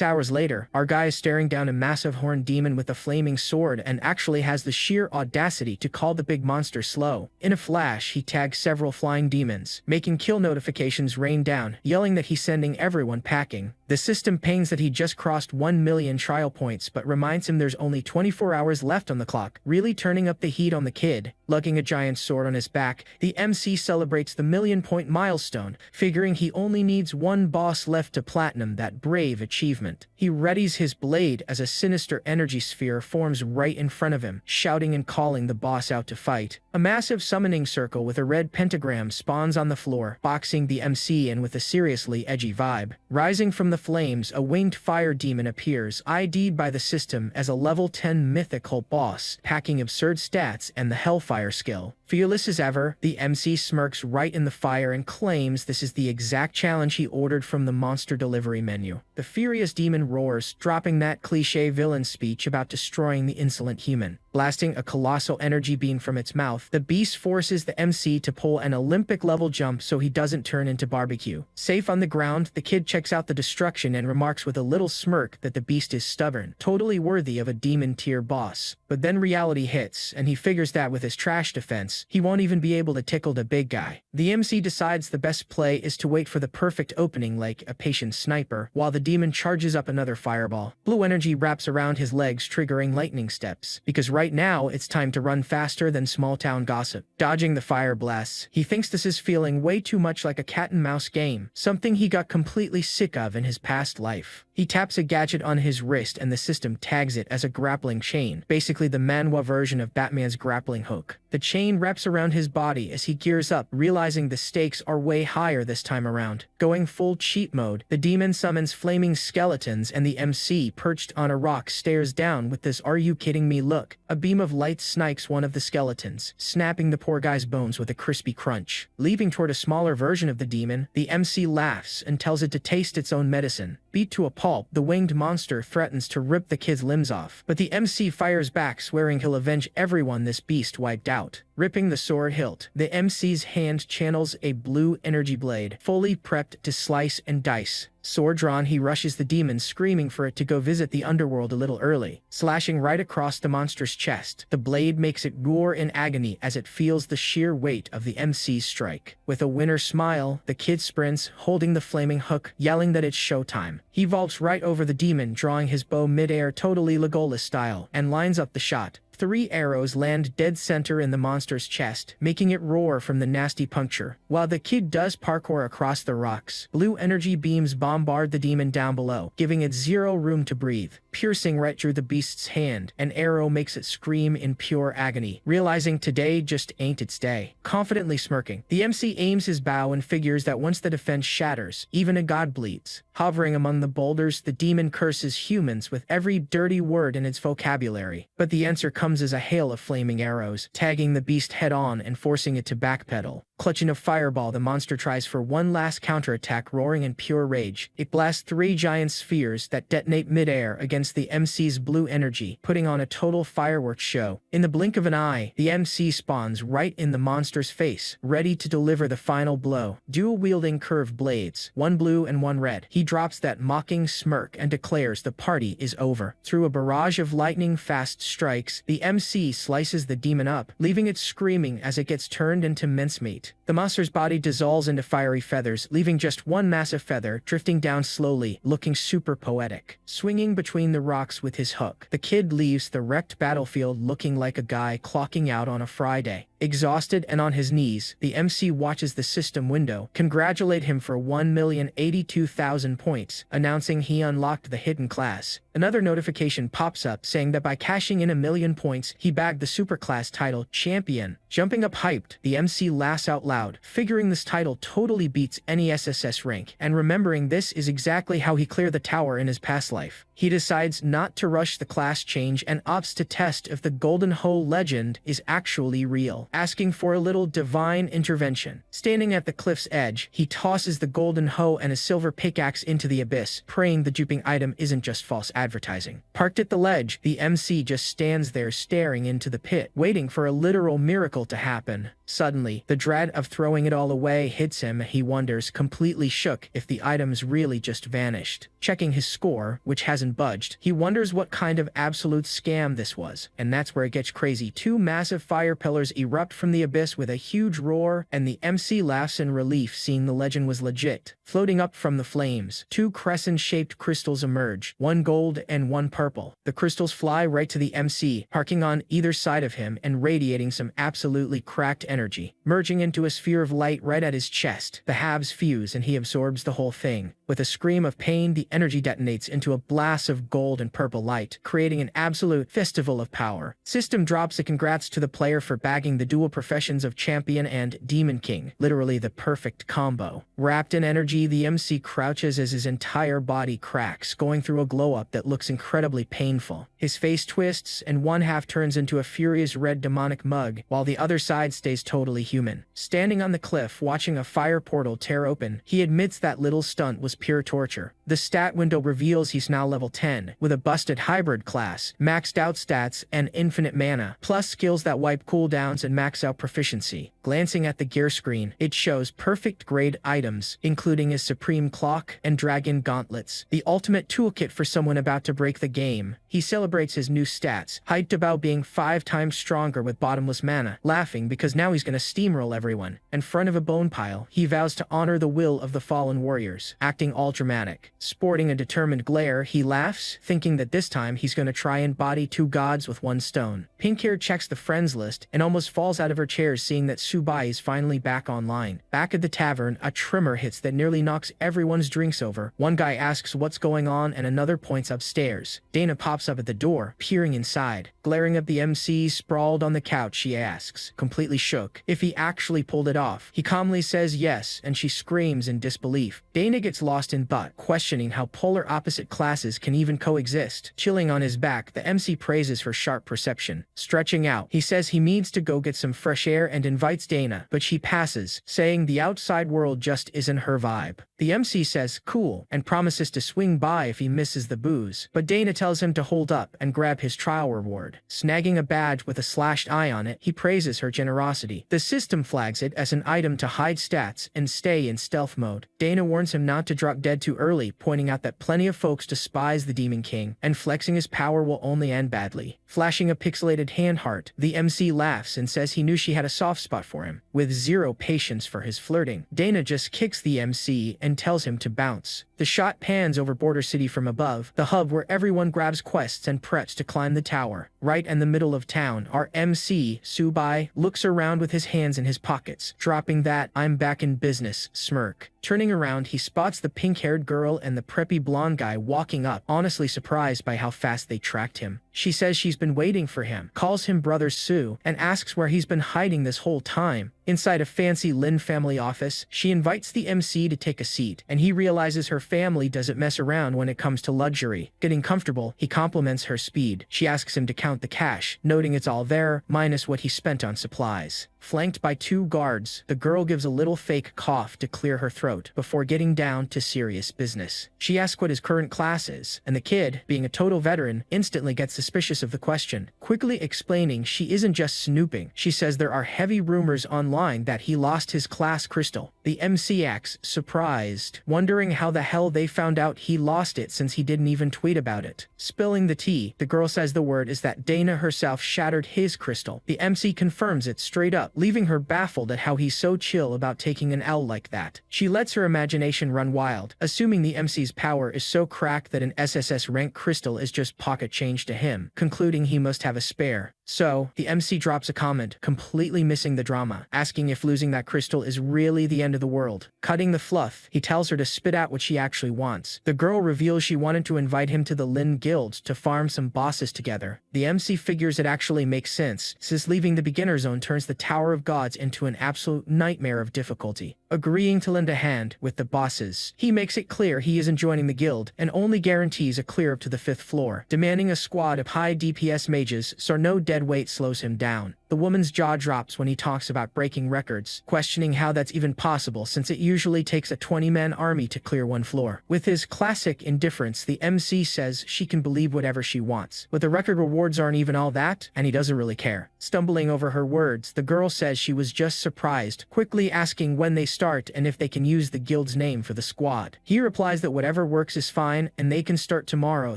hours later, our guy is staring down a massive horned demon with a flaming sword and actually has the sheer audacity to call the big monster slow. In a flash, he tags several flying demons, making kill notifications rain down, yelling that he's sending everyone packing. The system pings that he just crossed 1 million trial points but reminds him there's only 24 hours left on the clock, really turning up the heat on the kid. Lugging a giant sword on his back, the MC celebrates the million-point milestone, figuring he only needs one boss left to platinum that brave achievement. He readies his blade as a sinister energy sphere forms right in front of him, shouting and calling the boss out to fight. A massive summoning circle with a red pentagram spawns on the floor, boxing the MC in with a seriously edgy vibe. Rising from the flames, a winged fire demon appears, ID'd by the system as a level 10 mythical boss, packing absurd stats and the Hellfire skill. Fearless as ever, the MC smirks right in the fire and claims this is the exact challenge he ordered from the monster delivery menu. The furious demon roars, dropping that cliché villain speech about destroying the insolent human. Blasting a colossal energy beam from its mouth, the beast forces the MC to pull an Olympic-level jump so he doesn't turn into barbecue. Safe on the ground, the kid checks out the destruction and remarks with a little smirk that the beast is stubborn, totally worthy of a demon-tier boss. But then reality hits, and he figures that with his trash defense, he won't even be able to tickle the big guy. The MC decides the best play is to wait for the perfect opening like a patient sniper, while the demon charges up another fireball. Blue energy wraps around his legs, triggering lightning steps, because right now it's time to run faster than small-town gossip. Dodging the fire blasts, he thinks this is feeling way too much like a cat-and-mouse game, something he got completely sick of in his past life. He taps a gadget on his wrist and the system tags it as a grappling chain, basically the Manhwa version of Batman's grappling hook. The chain wraps around his body as he gears up, realizing the stakes are way higher this time around. Going full cheat mode, the demon summons flaming skeletons and the MC, perched on a rock, stares down with this "are you kidding me" look. A beam of light snipes one of the skeletons, snapping the poor guy's bones with a crispy crunch. Leaping toward a smaller version of the demon, the MC laughs and tells it to taste its own medicine. Beat to a pulp, the winged monster threatens to rip the kid's limbs off, but the MC fires back, swearing he'll avenge everyone this beast wiped out. Ripping the sword hilt, the MC's hand channels a blue energy blade, fully prepped to slice and dice. Sword drawn, he rushes the demon, screaming for it to go visit the underworld a little early. Slashing right across the monster's chest, the blade makes it roar in agony as it feels the sheer weight of the MC's strike. With a winner smile, the kid sprints, holding the flaming hook, yelling that it's showtime. He vaults right over the demon, drawing his bow mid-air totally Legolas style, and lines up the shot. 3 arrows land dead center in the monster's chest, making it roar from the nasty puncture. While the kid does parkour across the rocks, blue energy beams bombard the demon down below, giving it zero room to breathe. Piercing right through the beast's hand, an arrow makes it scream in pure agony, realizing today just ain't its day. Confidently smirking, the MC aims his bow and figures that once the defense shatters, even a god bleeds. Hovering among the boulders, the demon curses humans with every dirty word in its vocabulary. But the answer comes as a hail of flaming arrows, tagging the beast head-on and forcing it to backpedal. Clutching a fireball, the monster tries for one last counterattack, roaring in pure rage. It blasts 3 giant spheres that detonate mid-air against the MC's blue energy, putting on a total fireworks show. In the blink of an eye, the MC spawns right in the monster's face, ready to deliver the final blow. Dual-wielding curved blades, one blue and one red, he drops that mocking smirk and declares the party is over. Through a barrage of lightning-fast strikes, the MC slices the demon up, leaving it screaming as it gets turned into mincemeat. The monster's body dissolves into fiery feathers, leaving just one massive feather drifting down slowly, looking super poetic. Swinging between the rocks with his hook, the kid leaves the wrecked battlefield looking like a guy clocking out on a Friday. Exhausted and on his knees, the MC watches the system window congratulate him for 1,082,000 points, announcing he unlocked the hidden class. Another notification pops up saying that by cashing in 1,000,000 points, he bagged the superclass title Champion. Jumping up hyped, the MC laughs out loud, figuring this title totally beats any SSS rank, and remembering this is exactly how he cleared the tower in his past life. He decides not to rush the class change and opts to test if the Golden Hole legend is actually real, asking for a little divine intervention. Standing at the cliff's edge, he tosses the golden hoe and a silver pickaxe into the abyss, praying the duping item isn't just false advertising. Parked at the ledge, the MC just stands there staring into the pit, waiting for a literal miracle to happen. Suddenly, the dread of throwing it all away hits him. He wonders, completely shook, if the items really just vanished. Checking his score, which hasn't hasn't budged. He wonders what kind of absolute scam this was, and that's where it gets crazy. Two massive fire pillars erupt from the abyss with a huge roar, and the MC laughs in relief seeing the legend was legit. Floating up from the flames, two crescent-shaped crystals emerge, one gold and one purple. The crystals fly right to the MC, parking on either side of him and radiating some absolutely cracked energy, merging into a sphere of light right at his chest. The halves fuse and he absorbs the whole thing. With a scream of pain, the energy detonates into a blast of gold and purple light, creating an absolute festival of power. System drops a congrats to the player for bagging the dual professions of champion and demon king, literally the perfect combo. Wrapped in energy, the MC crouches as his entire body cracks, going through a glow-up that looks incredibly painful. His face twists, and one half turns into a furious red demonic mug, while the other side stays totally human. Standing on the cliff, watching a fire portal tear open, he admits that little stunt was pure torture. The stat window reveals he's now level 10, with a busted hybrid class, maxed out stats, and infinite mana, plus skills that wipe cooldowns and max out proficiency. Glancing at the gear screen, it shows perfect grade items, including his supreme clock and dragon gauntlets, the ultimate toolkit for someone about to break the game. He celebrates his new stats, hyped about being 5 times stronger with bottomless mana, laughing because now he's gonna steamroll everyone. In front of a bone pile, he vows to honor the will of the fallen warriors, acting all dramatic. Sporting a determined glare, he laughs, thinking that this time he's gonna try and body 2 gods with 1 stone. Pink-hair checks the friends list and almost falls out of her chair seeing that Subai is finally back online. Back at the tavern, a tremor hits that nearly knocks everyone's drinks over. One guy asks what's going on and another points upstairs. Dana pops up at the door, peering inside. Glaring at the MC sprawled on the couch, she asks, completely shook, if he actually pulled it off. He calmly says yes, and she screams in disbelief. Dana gets lost in thought, questioning how polar opposite classes can even coexist. Chilling on his back, the MC praises for sharp perception. Stretching out, he says he needs to go get some fresh air and invites Dana, but she passes, saying the outside world just isn't her vibe. The MC says cool, and promises to swing by if he misses the booze, but Dana tells him to hold up and grab his trial reward. Snagging a badge with a slashed eye on it, he praises her generosity. The system flags it as an item to hide stats and stay in stealth mode. Dana warns him not to drop dead too early, pointing out that plenty of folks despise the Demon King, and flexing his power will only end badly. Flashing a pixelated hand heart, the MC laughs and says he knew she had a soft spot for him. With zero patience for his flirting, Dana just kicks the MC and tells him to bounce. The shot pans over Border City from above, the hub where everyone grabs quests and preps to climb the tower. Right in the middle of town, our MC, Subai, looks around with his hands in his pockets, dropping that "I'm back in business" smirk. Turning around, he spots the pink-haired girl and the preppy blonde guy walking up, honestly surprised by how fast they tracked him. She says she's been waiting for him, calls him Brother Sue, and asks where he's been hiding this whole time. Inside a fancy Lin family office, she invites the MC to take a seat, and he realizes her family doesn't mess around when it comes to luxury. Getting comfortable, he compliments her speed. She asks him to count the cash, noting it's all there, minus what he spent on supplies. Flanked by 2 guards, the girl gives a little fake cough to clear her throat before getting down to serious business. She asks what his current class is, and the kid, being a total veteran, instantly gets suspicious of the question, quickly explaining she isn't just snooping. She says there are heavy rumors online that he lost his class crystal. The MC acts surprised, wondering how the hell they found out he lost it since he didn't even tweet about it. Spilling the tea, the girl says the word is that Dana herself shattered his crystal. The MC confirms it straight up, leaving her baffled at how he's so chill about taking an L like that. She lets her imagination run wild, assuming the MC's power is so cracked that an SSS rank crystal is just pocket change to him, concluding he must have a spare. So, the MC drops a comment, completely missing the drama, asking if losing that crystal is really the end of the world. Cutting the fluff, he tells her to spit out what she actually wants. The girl reveals she wanted to invite him to the Lin Guild to farm some bosses together. The MC figures it actually makes sense, since leaving the beginner zone turns the Tower of Gods into an absolute nightmare of difficulty. Agreeing to lend a hand with the bosses, he makes it clear he isn't joining the guild and only guarantees a clear up to the 5th floor, demanding a squad of high DPS mages so no dead dead weight slows him down. The woman's jaw drops when he talks about breaking records, questioning how that's even possible since it usually takes a 20-man army to clear one floor. With his classic indifference, the MC says she can believe whatever she wants, but the record rewards aren't even all that, and he doesn't really care. Stumbling over her words, the girl says she was just surprised, quickly asking when they start and if they can use the guild's name for the squad. He replies that whatever works is fine and they can start tomorrow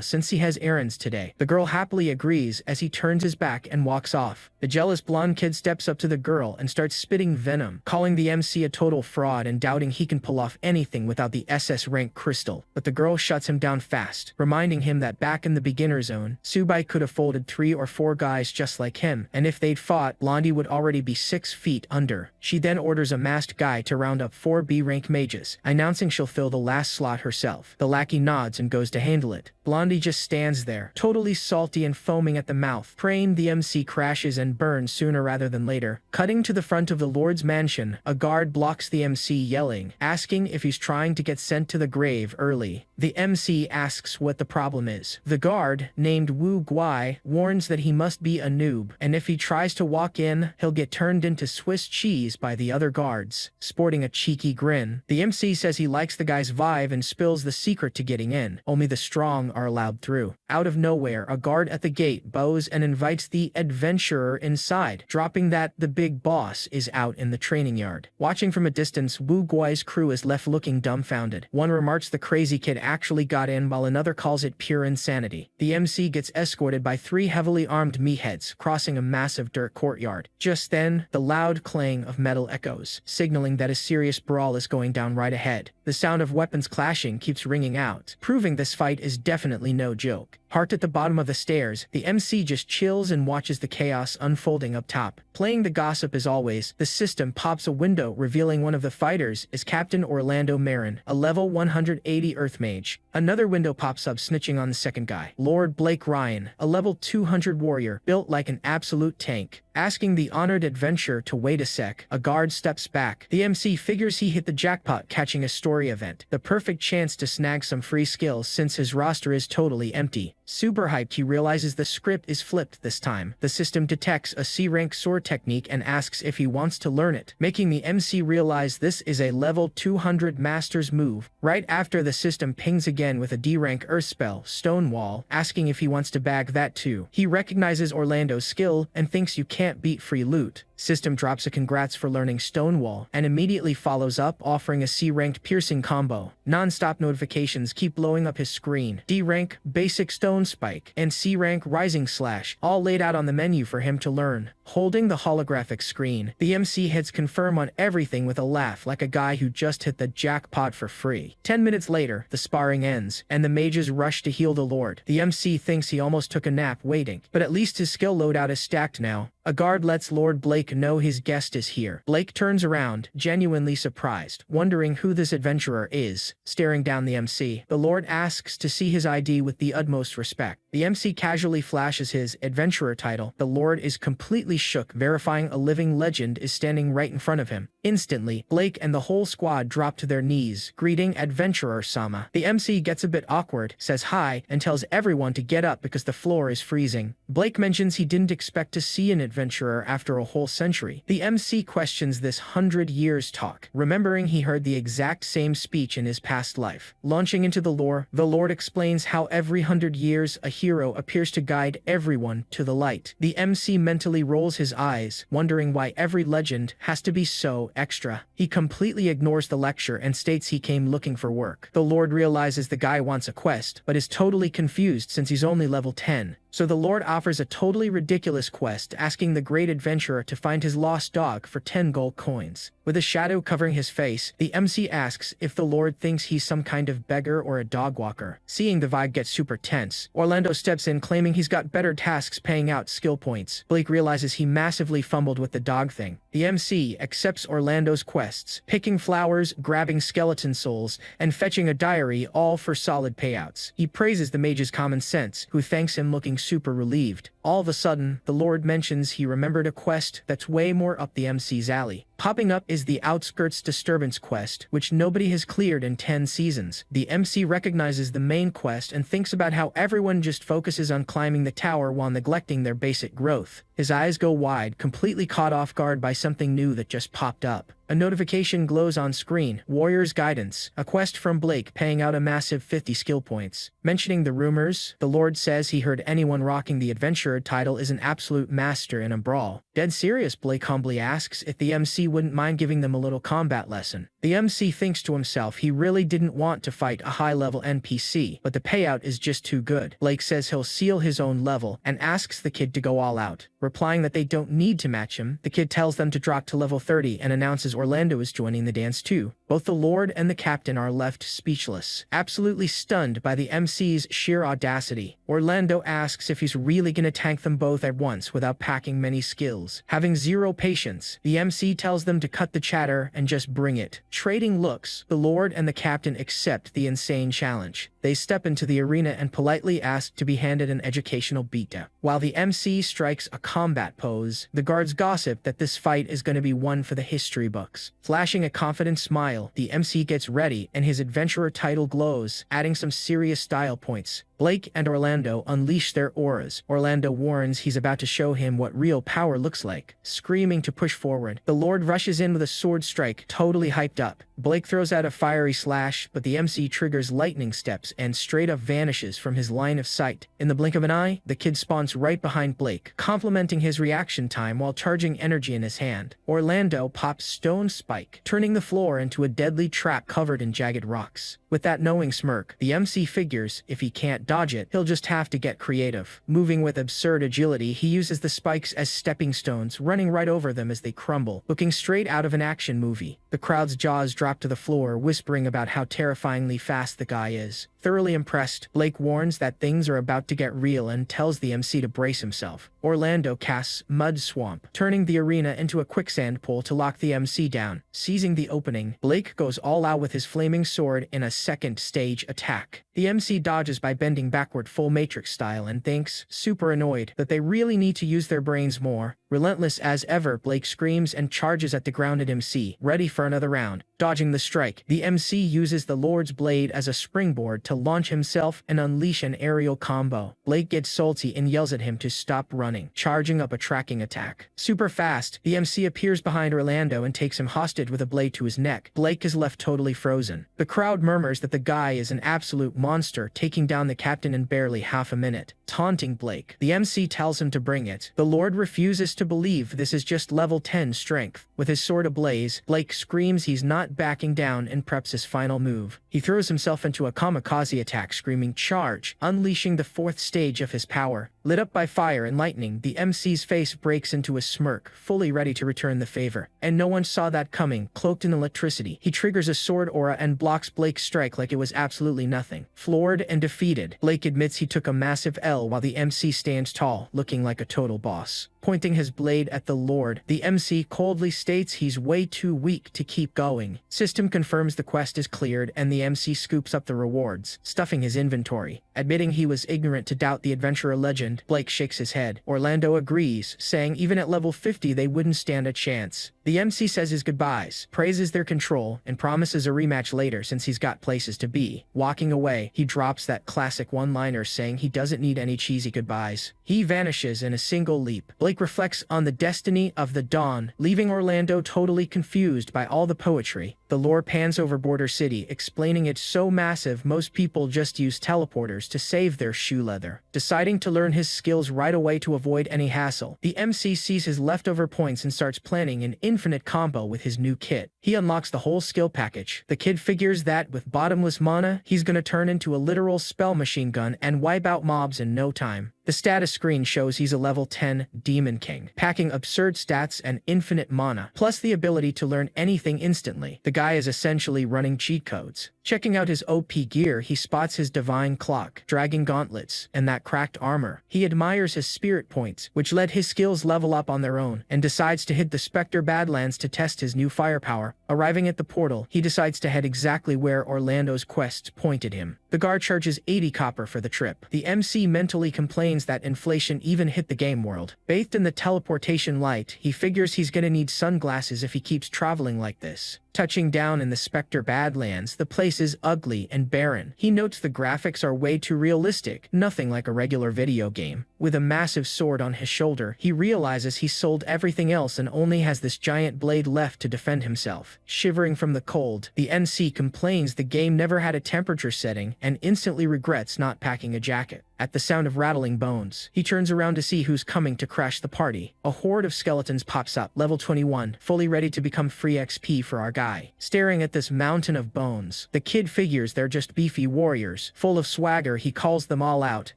since he has errands today. The girl happily agrees as he turns his back and walks off. The jealous blonde kid steps up to the girl and starts spitting venom, calling the MC a total fraud and doubting he can pull off anything without the SS rank crystal. But the girl shuts him down fast, reminding him that back in the beginner zone, Subai could have folded 3 or 4 guys just like him, and if they'd fought, Blondie would already be 6 feet under. She then orders a masked guy to round up 4 B rank mages, announcing she'll fill the last slot herself. The lackey nods and goes to handle it. Blondie just stands there, totally salty and foaming at the mouth, praying the MC crashes and burns sooner rather than later. Cutting to the front of the Lord's mansion, a guard blocks the MC, yelling, asking if he's trying to get sent to the grave early. The MC asks what the problem is. The guard, named Wu Guai, warns that he must be a noob, and if he tries to walk in, he'll get turned into Swiss cheese by the other guards. Sporting a cheeky grin, the MC says he likes the guy's vibe and spills the secret to getting in. Only the strong are allowed through. Out of nowhere, a guard at the gate bows and invites the adventurer inside, dropping that the big boss is out in the training yard. Watching from a distance, Wu Guai's crew is left looking dumbfounded. One remarks the crazy kid actually got in while another calls it pure insanity. The MC gets escorted by 3 heavily armed meatheads, crossing a massive dirt courtyard. Just then, the loud clang of metal echoes, signaling that a serious brawl is going down right ahead. The sound of weapons clashing keeps ringing out, proving this fight is definitely no joke. Parked at the bottom of the stairs, the MC just chills and watches the chaos unfolding up top. Playing the gossip as always, the system pops a window revealing one of the fighters is Captain Orlando Marin, a level 180 Earth Mage. Another window pops up snitching on the second guy, Lord Blake Ryan, a level 200 warrior, built like an absolute tank. Asking the honored adventurer to wait a sec, a guard steps back. The MC figures he hit the jackpot catching a story event, the perfect chance to snag some free skills since his roster is totally empty. Super hyped, he realizes the script is flipped this time. The system detects a C-rank sword technique and asks if he wants to learn it, making the MC realize this is a level 200 master's move. Right after, the system pings again with a D-rank earth spell, Stonewall, asking if he wants to bag that too. He recognizes Orlando's skill and thinks you can't beat free loot. System drops a congrats for learning Stonewall and immediately follows up offering a C-ranked piercing combo. Non-stop notifications keep blowing up his screen. D-rank, basic stone spike, and C-rank rising slash, all laid out on the menu for him to learn. Holding the holographic screen, the MC hits confirm on everything with a laugh like a guy who just hit the jackpot for free. 10 minutes later, the sparring ends, and the mages rush to heal the Lord. The MC thinks he almost took a nap waiting, but at least his skill loadout is stacked now. A guard lets Lord Blake know his guest is here. Blake turns around, genuinely surprised, wondering who this adventurer is. Staring down the MC, the Lord asks to see his ID with the utmost respect. The MC casually flashes his adventurer title. The Lord is completely shook, verifying a living legend is standing right in front of him. Instantly, Blake and the whole squad drop to their knees, greeting Adventurer Sama. The MC gets a bit awkward, says hi, and tells everyone to get up because the floor is freezing. Blake mentions he didn't expect to see an adventurer after a whole century. The MC questions this 100 years talk, remembering he heard the exact same speech in his past life. Launching into the lore, the Lord explains how every 100 years a hero appears to guide everyone to the light. The MC mentally rolls his eyes, wondering why every legend has to be so extra. He completely ignores the lecture and states he came looking for work. The Lord realizes the guy wants a quest, but is totally confused since he's only level 10. So the Lord offers a totally ridiculous quest, asking the great adventurer to find his lost dog for 10 gold coins. With a shadow covering his face, the MC asks if the Lord thinks he's some kind of beggar or a dog walker. Seeing the vibe get super tense, Orlando steps in claiming he's got better tasks paying out skill points. Blake realizes he massively fumbled with the dog thing. The MC accepts Orlando's quests, picking flowers, grabbing skeleton souls, and fetching a diary, all for solid payouts. He praises the mage's common sense, who thanks him looking super relieved. All of a sudden, the Lord mentions he remembered a quest that's way more up the MC's alley. Popping up is the Outskirts Disturbance quest, which nobody has cleared in 10 seasons. The MC recognizes the main quest and thinks about how everyone just focuses on climbing the tower while neglecting their basic growth. His eyes go wide, completely caught off guard by something new that just popped up. A notification glows on screen. Warrior's Guidance. A quest from Blake paying out a massive 50 skill points. Mentioning the rumors, the Lord says he heard anyone rocking the Adventurer title is an absolute master in a brawl. Dead serious, Blake humbly asks if the MC wouldn't mind giving them a little combat lesson. The MC thinks to himself he really didn't want to fight a high-level NPC, but the payout is just too good. Blake says he'll seal his own level and asks the kid to go all out. Replying that they don't need to match him, the kid tells them to drop to level 30 and announces Orlando is joining the dance too. Both the Lord and the Captain are left speechless, absolutely stunned by the MC's sheer audacity. Orlando asks if he's really gonna tank them both at once without packing many skills. Having zero patience, the MC tells them to cut the chatter and just bring it. Trading looks, the Lord and the Captain accept the insane challenge. They step into the arena and politely ask to be handed an educational beatdown. While the MC strikes a combat pose, the guards gossip that this fight is going to be one for the history books. Flashing a confident smile, the MC gets ready and his adventurer title glows, adding some serious style points. Blake and Orlando unleash their auras. Orlando warns he's about to show him what real power looks like. Screaming to push forward, the Lord rushes in with a sword strike, totally hyped up. Blake throws out a fiery slash, but the MC triggers lightning steps and straight up vanishes from his line of sight. In the blink of an eye, the kid spawns right behind Blake, complimenting his reaction time while charging energy in his hand. Orlando pops Stone Spike, turning the floor into a deadly trap covered in jagged rocks. With that knowing smirk, the MC figures if he can't dodge it, he'll just have to get creative. Moving with absurd agility, he uses the spikes as stepping stones, running right over them as they crumble, looking straight out of an action movie. The crowd's jaws drop to the floor, whispering about how terrifyingly fast the guy is. Thoroughly impressed, Blake warns that things are about to get real and tells the MC to brace himself. Orlando casts Mud Swamp, turning the arena into a quicksand pool to lock the MC down. Seizing the opening, Blake goes all out with his flaming sword in a second stage attack. The MC dodges by bending backward full Matrix style and thinks, super annoyed, that they really need to use their brains more. Relentless as ever, Blake screams and charges at the grounded MC, ready for another round. Dodging the strike, the MC uses the Lord's blade as a springboard to launch himself and unleash an aerial combo. Blake gets salty and yells at him to stop running, charging up a tracking attack. Super fast, the MC appears behind Orlando and takes him hostage with a blade to his neck. Blake is left totally frozen. The crowd murmurs that the guy is an absolute monster, taking down the Captain in barely half a minute. Taunting Blake, the MC tells him to bring it. The Lord refuses to believe this is just level 10 strength. With his sword ablaze, Blake screams he's not backing down and preps his final move. He throws himself into a kamikaze attack, screaming charge, unleashing the fourth stage of his power. Lit up by fire and lightning, the MC's face breaks into a smirk, fully ready to return the favor. And no one saw that coming. Cloaked in electricity, he triggers a sword aura and blocks Blake's strike like it was absolutely nothing. Floored and defeated, Blake admits he took a massive L while the MC stands tall, looking like a total boss. Pointing his blade at the Lord, the MC coldly states he's way too weak to keep going. System confirms the quest is cleared and the MC scoops up the rewards, stuffing his inventory. Admitting he was ignorant to doubt the adventurer legend, Blake shakes his head. Orlando agrees, saying even at level 50 they wouldn't stand a chance. The MC says his goodbyes, praises their control, and promises a rematch later since he's got places to be. Walking away, he drops that classic one-liner saying he doesn't need any cheesy goodbyes. He vanishes in a single leap. Blake reflects on the destiny of the dawn, leaving Orlando totally confused by all the poetry. The lore pans over Border City, explaining it's so massive most people just use teleporters to save their shoe leather. Deciding to learn his skills right away to avoid any hassle, the MC sees his leftover points and starts planning an infinite combo with his new kit. He unlocks the whole skill package. The kid figures that with bottomless mana, he's gonna turn into a literal spell machine gun and wipe out mobs in no time. The status screen shows he's a level 10 Demon King, packing absurd stats and infinite mana, plus the ability to learn anything instantly. The guy is essentially running cheat codes. Checking out his OP gear, he spots his divine clock, dragon gauntlets, and that cracked armor. He admires his spirit points, which let his skills level up on their own, and decides to hit the Spectre Badlands to test his new firepower. Arriving at the portal, he decides to head exactly where Orlando's quests pointed him. The guard charges 80 copper for the trip. The MC mentally complains that inflation even hit the game world. Bathed in the teleportation light, he figures he's gonna need sunglasses if he keeps traveling like this. Touching down in the Spectre Badlands, the place is ugly and barren. He notes the graphics are way too realistic, nothing like a regular video game. With a massive sword on his shoulder, he realizes he sold everything else and only has this giant blade left to defend himself. Shivering from the cold, the MC complains the game never had a temperature setting and instantly regrets not packing a jacket. At the sound of rattling bones, he turns around to see who's coming to crash the party. A horde of skeletons pops up, level 21, fully ready to become free XP for our guy. Staring at this mountain of bones, the kid figures they're just beefy warriors. Full of swagger, he calls them all out,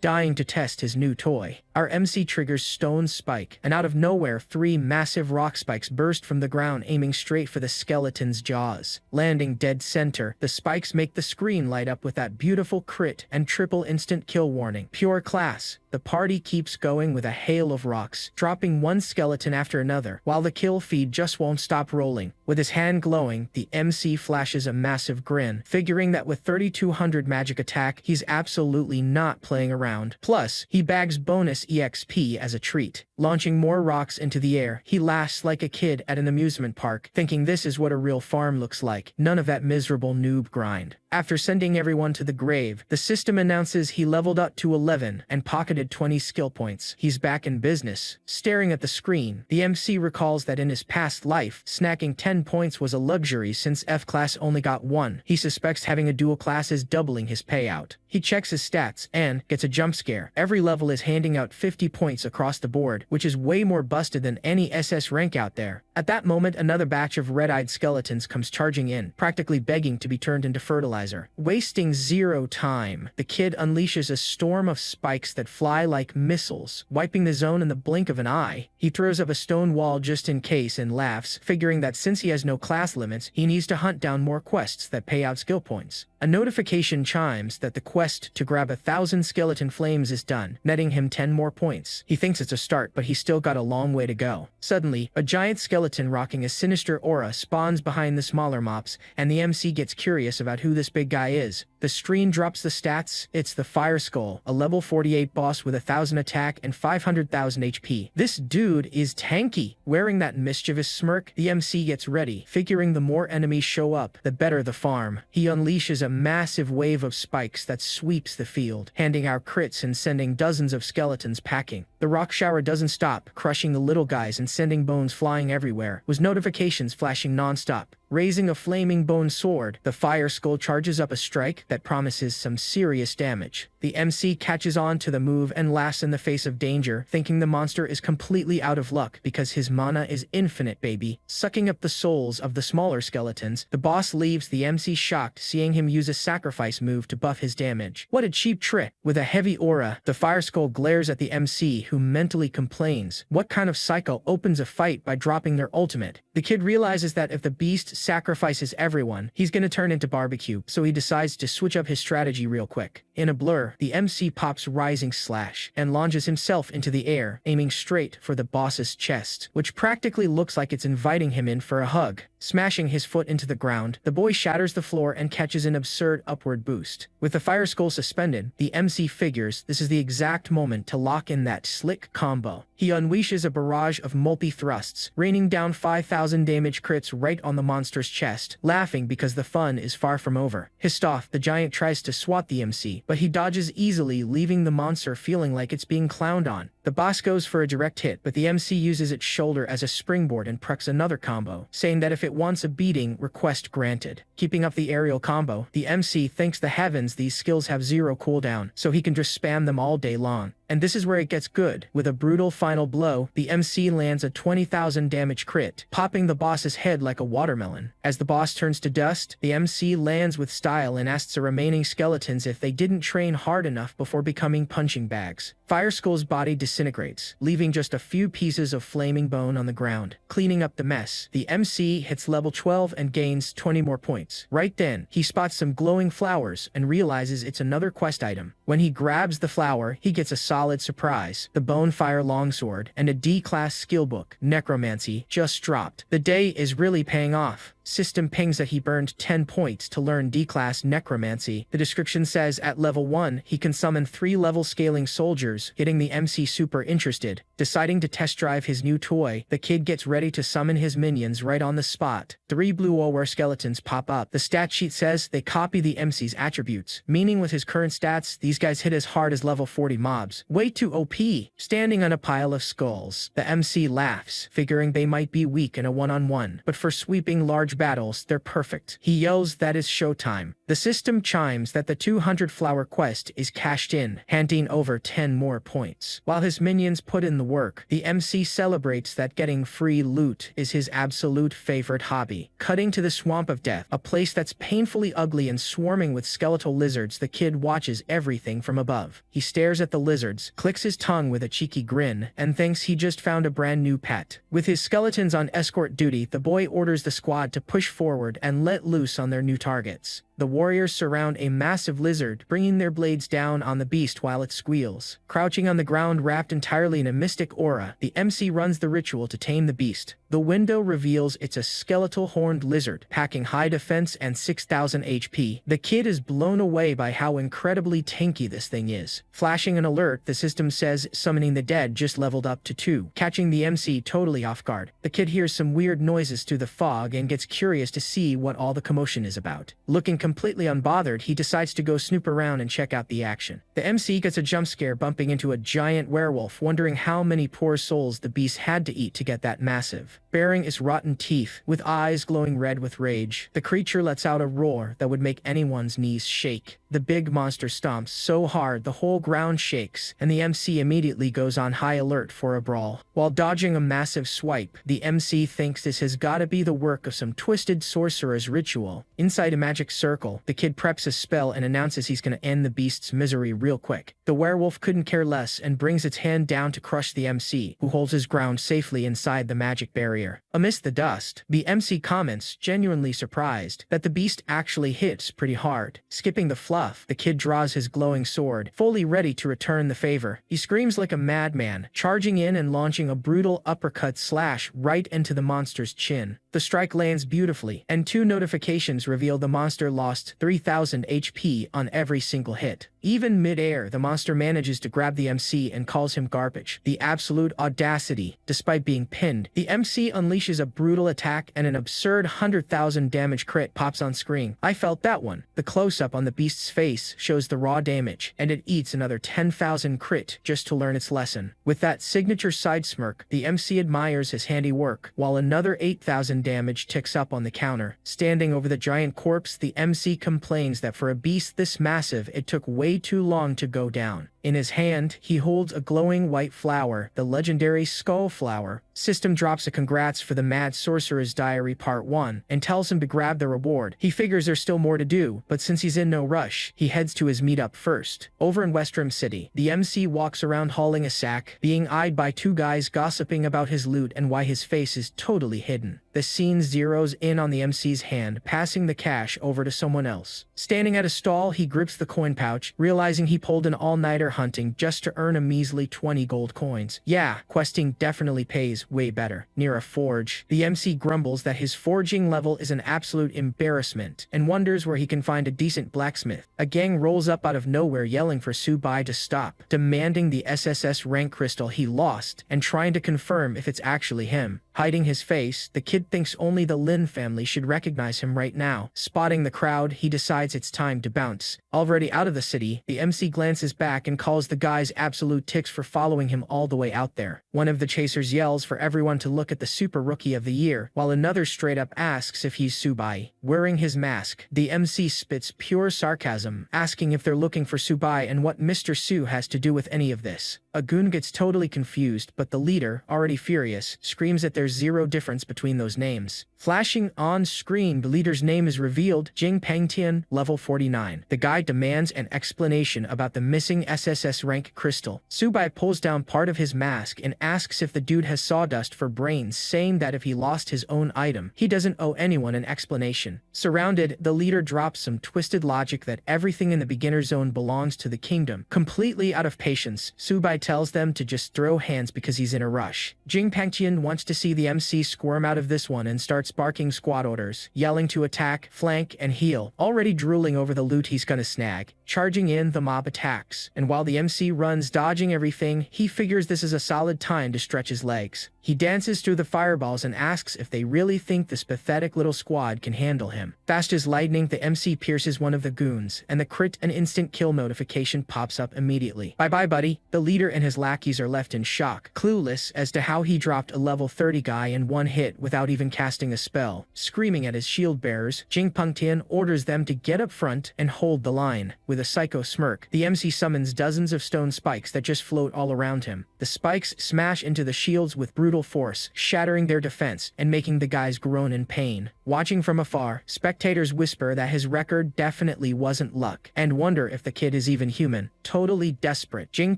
dying to test his new toy. Our MC triggers Stone Spike, and out of nowhere, 3 massive rock spikes burst from the ground, aiming straight for the skeleton's jaws. Landing dead center, the spikes make the screen light up with that beautiful crit and triple instant kill warning. Pure class. The party keeps going with a hail of rocks, dropping one skeleton after another, while the kill feed just won't stop rolling. With his hand glowing, the MC flashes a massive grin, figuring that with 3200 magic attack, he's absolutely not playing around. Plus, he bags bonus EXP as a treat. Launching more rocks into the air, he laughs like a kid at an amusement park, thinking this is what a real farm looks like. None of that miserable noob grind. After sending everyone to the grave, the system announces he leveled up to 11 and pocketed 20 skill points. He's back in business. Staring at the screen, the MC recalls that in his past life, snacking 10 points was a luxury since F-class only got 1. He suspects having a dual class is doubling his payout. He checks his stats and gets a jump scare. Every level is handing out 50 points across the board, which is way more busted than any SS rank out there. At that moment, another batch of red-eyed skeletons comes charging in, practically begging to be turned into fertilizer. Wasting zero time, the kid unleashes a storm of spikes that fly like missiles, wiping the zone in the blink of an eye. He throws up a stone wall just in case and laughs, figuring that since he has no class limits, he needs to hunt down more quests that pay out skill points. A notification chimes that the quest to grab 1,000 skeleton flames is done, netting him 10 more points. He thinks it's a start, but he's still got a long way to go. Suddenly, a giant skeleton rocking a sinister aura spawns behind the smaller mobs, and the MC gets curious about who this big guy is. The screen drops the stats. It's the Fire Skull, a level 48 boss with 1,000 attack and 500,000 HP. This dude is tanky. Wearing that mischievous smirk, the MC gets ready, figuring the more enemies show up, the better the farm. He unleashes a massive wave of spikes that sweeps the field, handing out crits and sending dozens of skeletons packing. The rock shower doesn't stop, crushing the little guys and sending bones flying everywhere, with notifications flashing non-stop. Raising a flaming bone sword, the Fire Skull charges up a strike that promises some serious damage. The MC catches on to the move and laughs in the face of danger, thinking the monster is completely out of luck because his mana is infinite, baby. Sucking up the souls of the smaller skeletons, the boss leaves the MC shocked, seeing him use a sacrifice move to buff his damage. What a cheap trick. With a heavy aura, the Fire Skull glares at the MC, who mentally complains. What kind of psycho opens a fight by dropping their ultimate? The kid realizes that if the beast sacrifices everyone, he's gonna turn into barbecue, so he decides to switch up his strategy real quick. In a blur, the MC pops Rising Slash and launches himself into the air, aiming straight for the boss's chest, which practically looks like it's inviting him in for a hug. Smashing his foot into the ground, the boy shatters the floor and catches an absurd upward boost. With the Fire Skull suspended, the MC figures this is the exact moment to lock in that slick combo. He unleashes a barrage of multi-thrusts, raining down 5,000 damage crits right on the monster's chest, laughing because the fun is far from over. Pissed off, the giant tries to swat the MC, but he dodges easily, leaving the monster feeling like it's being clowned on. The boss goes for a direct hit, but the MC uses its shoulder as a springboard and precs another combo, saying that if it wants a beating, request granted. Keeping up the aerial combo, the MC thanks the heavens these skills have zero cooldown, so he can just spam them all day long. And this is where it gets good. With a brutal final blow, the MC lands a 20,000 damage crit, popping the boss's head like a watermelon. As the boss turns to dust, the MC lands with style and asks the remaining skeletons if they didn't train hard enough before becoming punching bags. Fire Skull's body disintegrates, leaving just a few pieces of flaming bone on the ground. Cleaning up the mess, the MC hits level 12 and gains 20 more points. Right then, he spots some glowing flowers and realizes it's another quest item. When he grabs the flower, he gets a solid surprise. The Bonefire Longsword and a D-class skill book, Necromancy, just dropped. The day is really paying off. System pings that he burned 10 points to learn D-class Necromancy. The description says at level 1, he can summon 3 level scaling soldiers, getting the MC super interested. Deciding to test drive his new toy, the kid gets ready to summon his minions right on the spot. 3 blue War skeletons pop up. The stat sheet says they copy the MC's attributes, meaning with his current stats, these These guys hit as hard as level 40 mobs. Way too OP. Standing on a pile of skulls, the MC laughs, figuring they might be weak in a one-on-one, but for sweeping large battles, they're perfect. He yells that it's showtime. The system chimes that the 200 flower quest is cashed in, handing over 10 more points. While his minions put in the work, the MC celebrates that getting free loot is his absolute favorite hobby. Cutting to the Swamp of Death, a place that's painfully ugly and swarming with skeletal lizards, the kid watches everything from above. He stares at the lizards, clicks his tongue with a cheeky grin, and thinks he just found a brand new pet. With his skeletons on escort duty, the boy orders the squad to push forward and let loose on their new targets. The warriors surround a massive lizard, bringing their blades down on the beast while it squeals. Crouching on the ground wrapped entirely in a mystic aura, the MC runs the ritual to tame the beast. The window reveals it's a skeletal horned lizard, packing high defense and 6,000 HP. The kid is blown away by how incredibly tanky this thing is. Flashing an alert, the system says summoning the dead just leveled up to 2, catching the MC totally off guard. The kid hears some weird noises through the fog and gets curious to see what all the commotion is about. Looking completely unbothered, he decides to go snoop around and check out the action. The MC gets a jump scare bumping into a giant werewolf, wondering how many poor souls the beast had to eat to get that massive. Baring its rotten teeth, with eyes glowing red with rage, the creature lets out a roar that would make anyone's knees shake. The big monster stomps so hard the whole ground shakes, and the MC immediately goes on high alert for a brawl. While dodging a massive swipe, the MC thinks this has gotta be the work of some twisted sorcerer's ritual. Inside a magic circle, the kid preps a spell and announces he's gonna end the beast's misery real quick. The werewolf couldn't care less and brings its hand down to crush the MC, who holds his ground safely inside the magic barrier. Amidst the dust, the MC comments, genuinely surprised, that the beast actually hits pretty hard. Skipping the fluff, the kid draws his glowing sword, fully ready to return the favor. He screams like a madman, charging in and launching a brutal uppercut slash right into the monster's chin. The strike lands beautifully, and 2 notifications reveal the monster lost 3,000 HP on every single hit. Even mid-air, the monster manages to grab the MC and calls him garbage. The absolute audacity. Despite being pinned, the MC unleashes a brutal attack and an absurd 100,000 damage crit pops on screen. I felt that one. The close-up on the beast's face shows the raw damage, and it eats another 10,000 crit just to learn its lesson. With that signature side smirk, the MC admires his handiwork, while another 8,000 damage ticks up on the counter. Standing over the giant corpse, the MC complains that for a beast this massive, it took way too long to go down. In his hand, he holds a glowing white flower, the legendary skull flower. System drops a congrats for the Mad Sorcerer's Diary Part 1 and tells him to grab the reward. He figures there's still more to do, but since he's in no rush, he heads to his meetup first. Over in Westrum City, the MC walks around hauling a sack, being eyed by 2 guys gossiping about his loot and why his face is totally hidden. The scene zeroes in on the MC's hand, passing the cash over to someone else. Standing at a stall, he grips the coin pouch, realizing he pulled an all-nighter hunting just to earn a measly 20 gold coins. Yeah, questing definitely pays way better. Near a forge, the MC grumbles that his forging level is an absolute embarrassment and wonders where he can find a decent blacksmith. A gang rolls up out of nowhere yelling for Subai to stop, demanding the SSS rank crystal he lost and trying to confirm if it's actually him. Hiding his face, the kid thinks only the Lin family should recognize him right now. Spotting the crowd, he decides it's time to bounce. Already out of the city, the MC glances back and calls the guys absolute ticks for following him all the way out there. One of the chasers yells for everyone to look at the Super Rookie of the Year, while another straight up asks if he's Subai. Wearing his mask, the MC spits pure sarcasm, asking if they're looking for Subai and what Mr. Su has to do with any of this. A goon gets totally confused, but the leader, already furious, screams that there's zero difference between those names. Flashing on screen, the leader's name is revealed, Jing Pengtian, level 49. The guy demands an explanation about the missing SSS rank crystal. Subai pulls down part of his mask and asks if the dude has sawdust for brains, saying that if he lost his own item, he doesn't owe anyone an explanation. Surrounded, the leader drops some twisted logic that everything in the beginner zone belongs to the kingdom. Completely out of patience, Subai tells them to just throw hands because he's in a rush. Jing Pengtian wants to see the MC squirm out of this one and starts barking squad orders, yelling to attack, flank, and heal, already drooling over the loot he's gonna snag. Charging in, the mob attacks, and while the MC runs dodging everything, he figures this is a solid time to stretch his legs. He dances through the fireballs and asks if they really think this pathetic little squad can handle him. Fast as lightning, the MC pierces one of the goons, and the crit and instant kill notification pops up immediately. Bye-bye, buddy. The leader and his lackeys are left in shock, clueless as to how he dropped a level 30 guy in one hit without even casting a spell. Screaming at his shield bearers, Jing Pengtian orders them to get up front and hold the line. With a psycho smirk, the MC summons dozens of stone spikes that just float all around him. The spikes smash into the shields with brutal force, shattering their defense and making the guys groan in pain. Watching from afar, spectators whisper that his record definitely wasn't luck, and wonder if the kid is even human. Totally desperate, Jing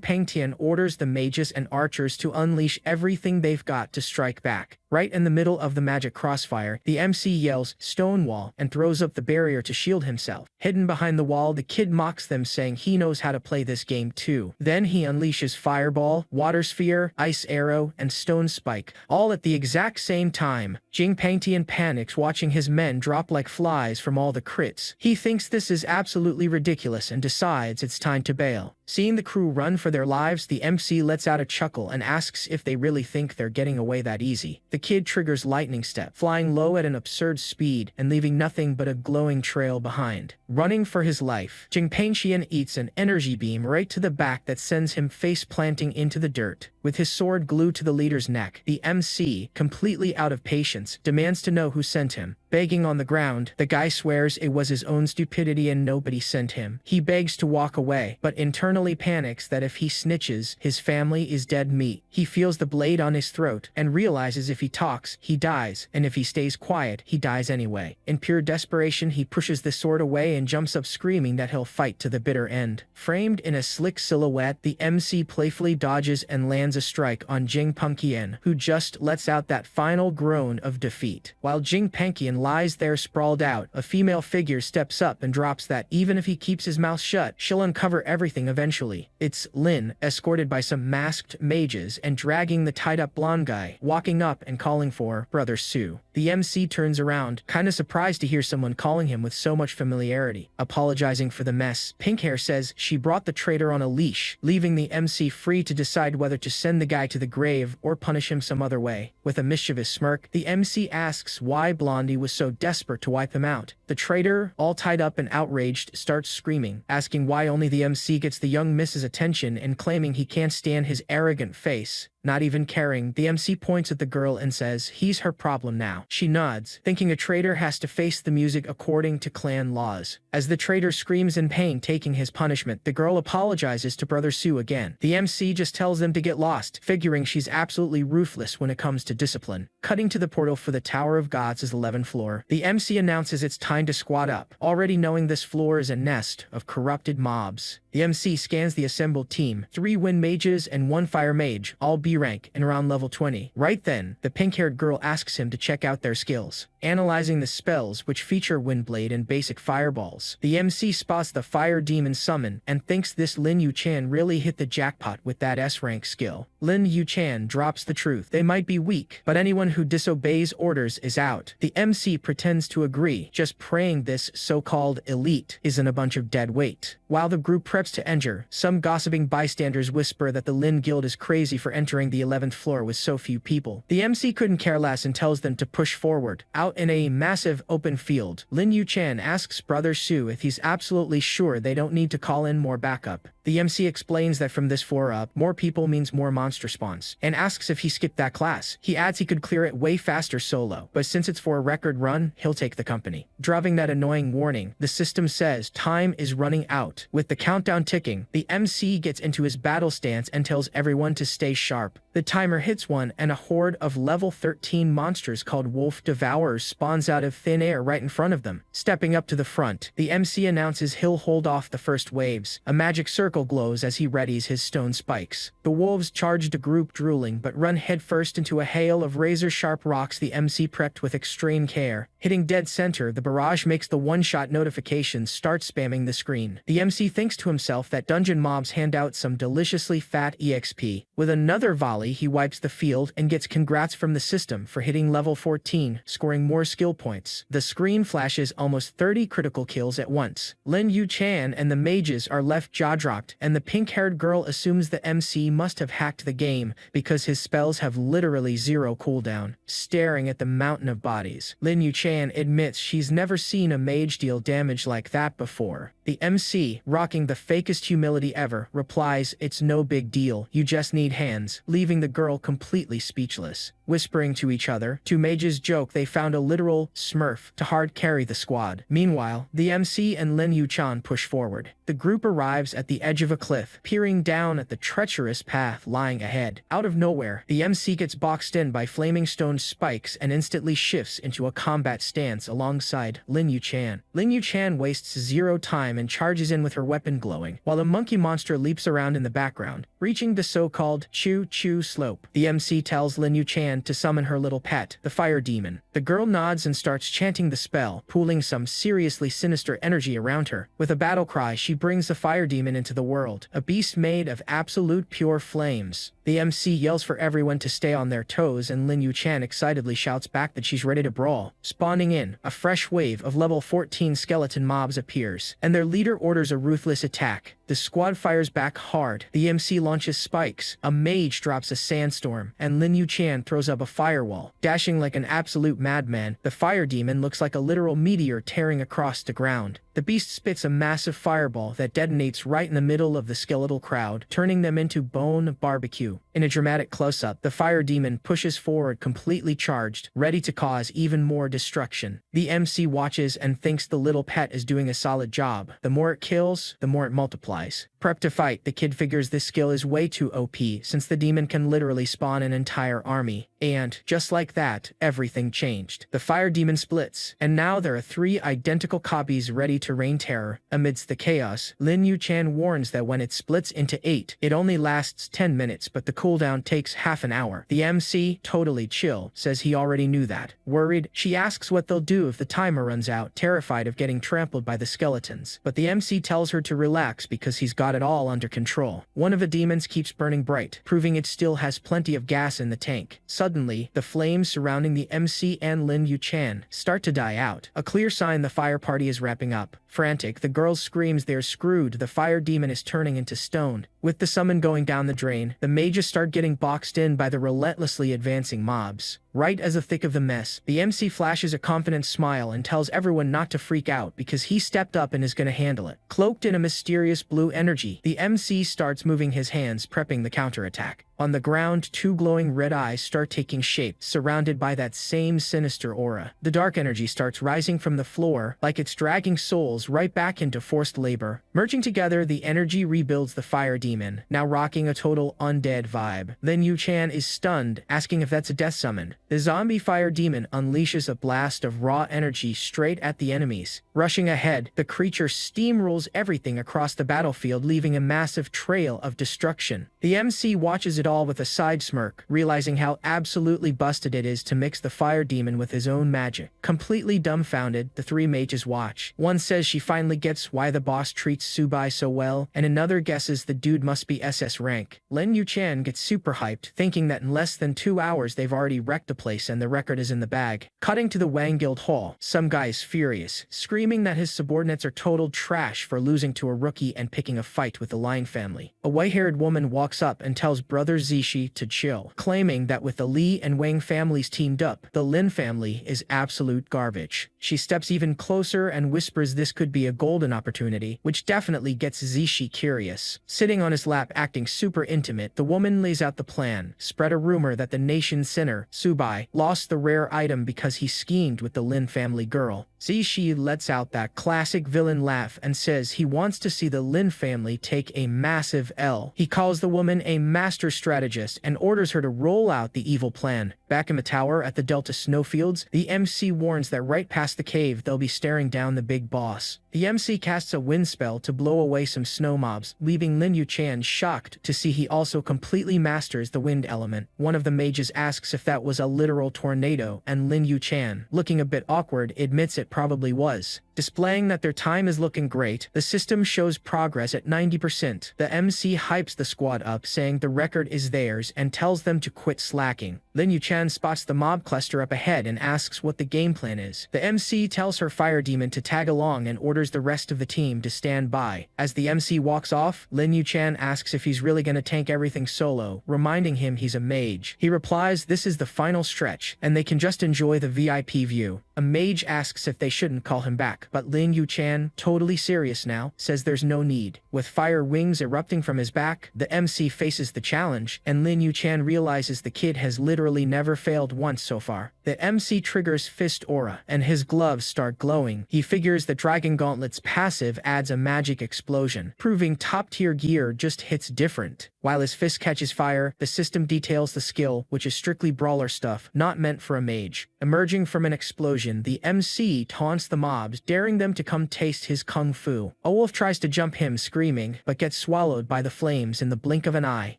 Pengtian orders the mages and archers to unleash everything they've got to strike back. Right in the middle of the magic crossfire, the MC yells, "Stonewall," and throws up the barrier to shield himself. Hidden behind the wall, the kid mocks them, saying he knows how to play this game too. Then he unleashes Fireball, Water Sphere, Ice Arrow, and Stone Spike, all at the exact same time. Jing Pengtian panics watching his men drop like flies from all the crits. He thinks this is absolutely ridiculous and decides it's time to bail. Seeing the crew run for their lives, the MC lets out a chuckle and asks if they really think they're getting away that easy. The kid triggers Lightning Step, flying low at an absurd speed and leaving nothing but a glowing trail behind. Running for his life, Jing Pengtian eats an energy beam right to the back that sends him face-planting into the dirt. With his sword glued to the leader's neck, the MC, completely out of patience, demands to know who sent him. Begging on the ground, the guy swears it was his own stupidity and nobody sent him. He begs to walk away, but internally panics that if he snitches, his family is dead meat. He feels the blade on his throat and realizes if he talks, he dies, and if he stays quiet, he dies anyway. In pure desperation, he pushes the sword away and jumps up screaming that he'll fight to the bitter end. Framed in a slick silhouette, the MC playfully dodges and lands a strike on Jing Pengtian, who just lets out that final groan of defeat. While Jing Pengtian lies there sprawled out, a female figure steps up and drops that even if he keeps his mouth shut, she'll uncover everything eventually. It's Lin, escorted by some masked mages and dragging the tied-up blonde guy, walking up and calling for Brother Sue. The MC turns around, kinda surprised to hear someone calling him with so much familiarity. Apologizing for the mess, Pinkhair says she brought the traitor on a leash, leaving the MC free to decide whether to send the guy to the grave or punish him some other way. With a mischievous smirk, the MC asks why Blondie was so desperate to wipe him out. The traitor, all tied up and outraged, starts screaming, asking why only the MC gets the young miss's attention and claiming he can't stand his arrogant face. Not even caring, the MC points at the girl and says he's her problem now. She nods, thinking a traitor has to face the music according to clan laws. As the traitor screams in pain taking his punishment, the girl apologizes to Brother Sue again. The MC just tells them to get lost, figuring she's absolutely ruthless when it comes to discipline. Cutting to the portal for the Tower of Gods' 11th floor, the MC announces it's time to squad up, already knowing this floor is a nest of corrupted mobs. The MC scans the assembled team, 3 wind mages and 1 fire mage, all B rank and around level 20. Right then, the pink-haired girl asks him to check out their skills. Analyzing the spells, which feature Windblade and basic fireballs, the MC spots the Fire Demon summon and thinks this Lin Yu-chan really hit the jackpot with that S-rank skill. Lin Yu-chan drops the truth. They might be weak, but anyone who disobeys orders is out. The MC pretends to agree, just praying this so-called elite isn't a bunch of dead weight. While the group preps to enter, some gossiping bystanders whisper that the Lin Guild is crazy for entering the 11th floor with so few people. The MC couldn't care less and tells them to push forward. Out in a massive open field, Lin Yu-chan asks Brother Sue if he's absolutely sure they don't need to call in more backup. The MC explains that from this floor up, more people means more monster spawns, and asks if he skipped that class. He adds he could clear it way faster solo, but since it's for a record run, he'll take the company. Dropping that annoying warning, the system says time is running out. With the countdown ticking, the MC gets into his battle stance and tells everyone to stay sharp. The timer hits 1 and a horde of level 13 monsters called Wolf Devourers spawns out of thin air right in front of them. Stepping up to the front, the MC announces he'll hold off the first waves. A magic circle glows as he readies his stone spikes. The wolves charge the group drooling but run headfirst into a hail of razor-sharp rocks the MC prepped with extreme care. Hitting dead center, the barrage makes the one-shot notifications start spamming the screen. The MC thinks to himself that dungeon mobs hand out some deliciously fat EXP. With another volley, he wipes the field and gets congrats from the system for hitting level 14, scoring more skill points. The screen flashes almost 30 critical kills at once. Lin Yu-chan and the mages are left jaw-dropped, and the pink-haired girl assumes the MC must have hacked the game because his spells have literally zero cooldown. Staring at the mountain of bodies, Lin Yu-chan admits she's never seen a mage deal damage like that before. The MC, rocking the fakest humility ever, replies, "It's no big deal, you just need hands," leaving the girl completely speechless. Whispering to each other, two mages joke they found a literal smurf to hard carry the squad. Meanwhile, the MC and Lin Yu-chan push forward. The group arrives at the edge of a cliff, peering down at the treacherous path lying ahead. Out of nowhere, the MC gets boxed in by flaming stone spikes and instantly shifts into a combat stance alongside Lin Yu-chan. Lin Yu-chan wastes zero time and charges in with her weapon glowing, while the monkey monster leaps around in the background, reaching the so-called choo-choo slope. The MC tells Lin Yu-chan to summon her little pet, the fire demon. The girl nods and starts chanting the spell, pooling some seriously sinister energy around her. With a battle cry, she brings the fire demon into the world, a beast made of absolute pure flames. The MC yells for everyone to stay on their toes, and Lin Yu-chan excitedly shouts back that she's ready to brawl. Spawning in, a fresh wave of level 14 skeleton mobs appears, and their leader orders a ruthless attack. The squad fires back hard. The MC launches spikes, a mage drops a sandstorm, and Lin Yu-chan throws up a firewall. Dashing like an absolute madman, the fire demon looks like a literal meteor tearing across the ground. The beast spits a massive fireball that detonates right in the middle of the skeletal crowd, turning them into bone barbecue. In a dramatic close-up, the fire demon pushes forward completely charged, ready to cause even more destruction. The MC watches and thinks the little pet is doing a solid job. The more it kills, the more it multiplies. Prepped to fight, the kid figures this skill is way too OP since the demon can literally spawn an entire army. And, just like that, everything changed. The fire demon splits, and now there are 3 identical copies ready to rain terror. Amidst the chaos, Lin Yu-chan warns that when it splits into 8, it only lasts 10 minutes, but the cooldown takes half an hour. The MC, totally chill, says he already knew that. Worried, she asks what they'll do if the timer runs out, terrified of getting trampled by the skeletons. But the MC tells her to relax because he's got it all under control. One of the demons keeps burning bright, proving it still has plenty of gas in the tank. Suddenly, the flames surrounding the MC and Lin Yu-chan start to die out, a clear sign the fire party is wrapping up. Frantic, the girl screams they're screwed. The fire demon is turning into stone. With the summon going down the drain, the mages start getting boxed in by the relentlessly advancing mobs. Right as the thick of the mess, the MC flashes a confident smile and tells everyone not to freak out because he stepped up and is gonna handle it. Cloaked in a mysterious blue energy, the MC starts moving his hands, prepping the counterattack. On the ground, 2 glowing red eyes start taking shape, surrounded by that same sinister aura. The dark energy starts rising from the floor, like it's dragging souls right back into forced labor. Merging together, the energy rebuilds the fire demon, now rocking a total undead vibe. Lin Yu-chan is stunned, asking if that's a death summon. The zombie fire demon unleashes a blast of raw energy straight at the enemies. Rushing ahead, the creature steamrolls everything across the battlefield, leaving a massive trail of destruction. The MC watches it all with a side smirk, realizing how absolutely busted it is to mix the fire demon with his own magic. Completely dumbfounded, the 3 mages watch. One says she finally gets why the boss treats Subai so well, and another guesses the dude must be SS rank. Lin Yu-chan gets super hyped, thinking that in less than 2 hours they've already wrecked the place and the record is in the bag. Cutting to the Wang Guild Hall, some guy is furious, screaming that his subordinates are total trash for losing to a rookie and picking a fight with the Lion family. A white-haired woman walks up and tells Brother Zishi to chill, claiming that with the Li and Wang families teamed up, the Lin family is absolute garbage. She steps even closer and whispers this could be a golden opportunity, which definitely gets Zishi curious. Sitting on his lap acting super intimate, the woman lays out the plan, spread a rumor that the nation's sinner, Subai, lost the rare item because he schemed with the Lin family girl. Zishi lets out that classic villain laugh and says he wants to see the Lin family take a massive L. He calls the woman a master strategist and orders her to roll out the evil plan. Back in the tower at the Delta Snowfields, the MC warns that right past the cave they'll be staring down the big boss. The MC casts a wind spell to blow away some snow mobs, leaving Lin Yuchan shocked to see he also completely masters the wind element. One of the mages asks if that was a literal tornado, and Lin Yuchan, looking a bit awkward, admits it probably was. Displaying that their time is looking great, the system shows progress at 90%. The MC hypes the squad up, saying the record is theirs and tells them to quit slacking. Lin Yuchan spots the mob cluster up ahead and asks what the game plan is. The MC tells her fire demon to tag along and orders the rest of the team to stand by. As the MC walks off, Lin Yuchan asks if he's really gonna tank everything solo, reminding him he's a mage. He replies this is the final stretch, and they can just enjoy the VIP view. A mage asks if they shouldn't call him back, but Lin Yuchan, totally serious now, says there's no need. With fire wings erupting from his back, the MC faces the challenge, and Lin Yuchan realizes the kid has literally never failed once so far. The MC triggers Fist Aura, and his gloves start glowing. He figures the Dragon Gauntlet's passive adds a magic explosion, proving top-tier gear just hits different. While his fist catches fire, the system details the skill, which is strictly brawler stuff, not meant for a mage. Emerging from an explosion, the MC taunts the mobs, daring them to come taste his kung fu. A wolf tries to jump him, screaming, but gets swallowed by the flames in the blink of an eye.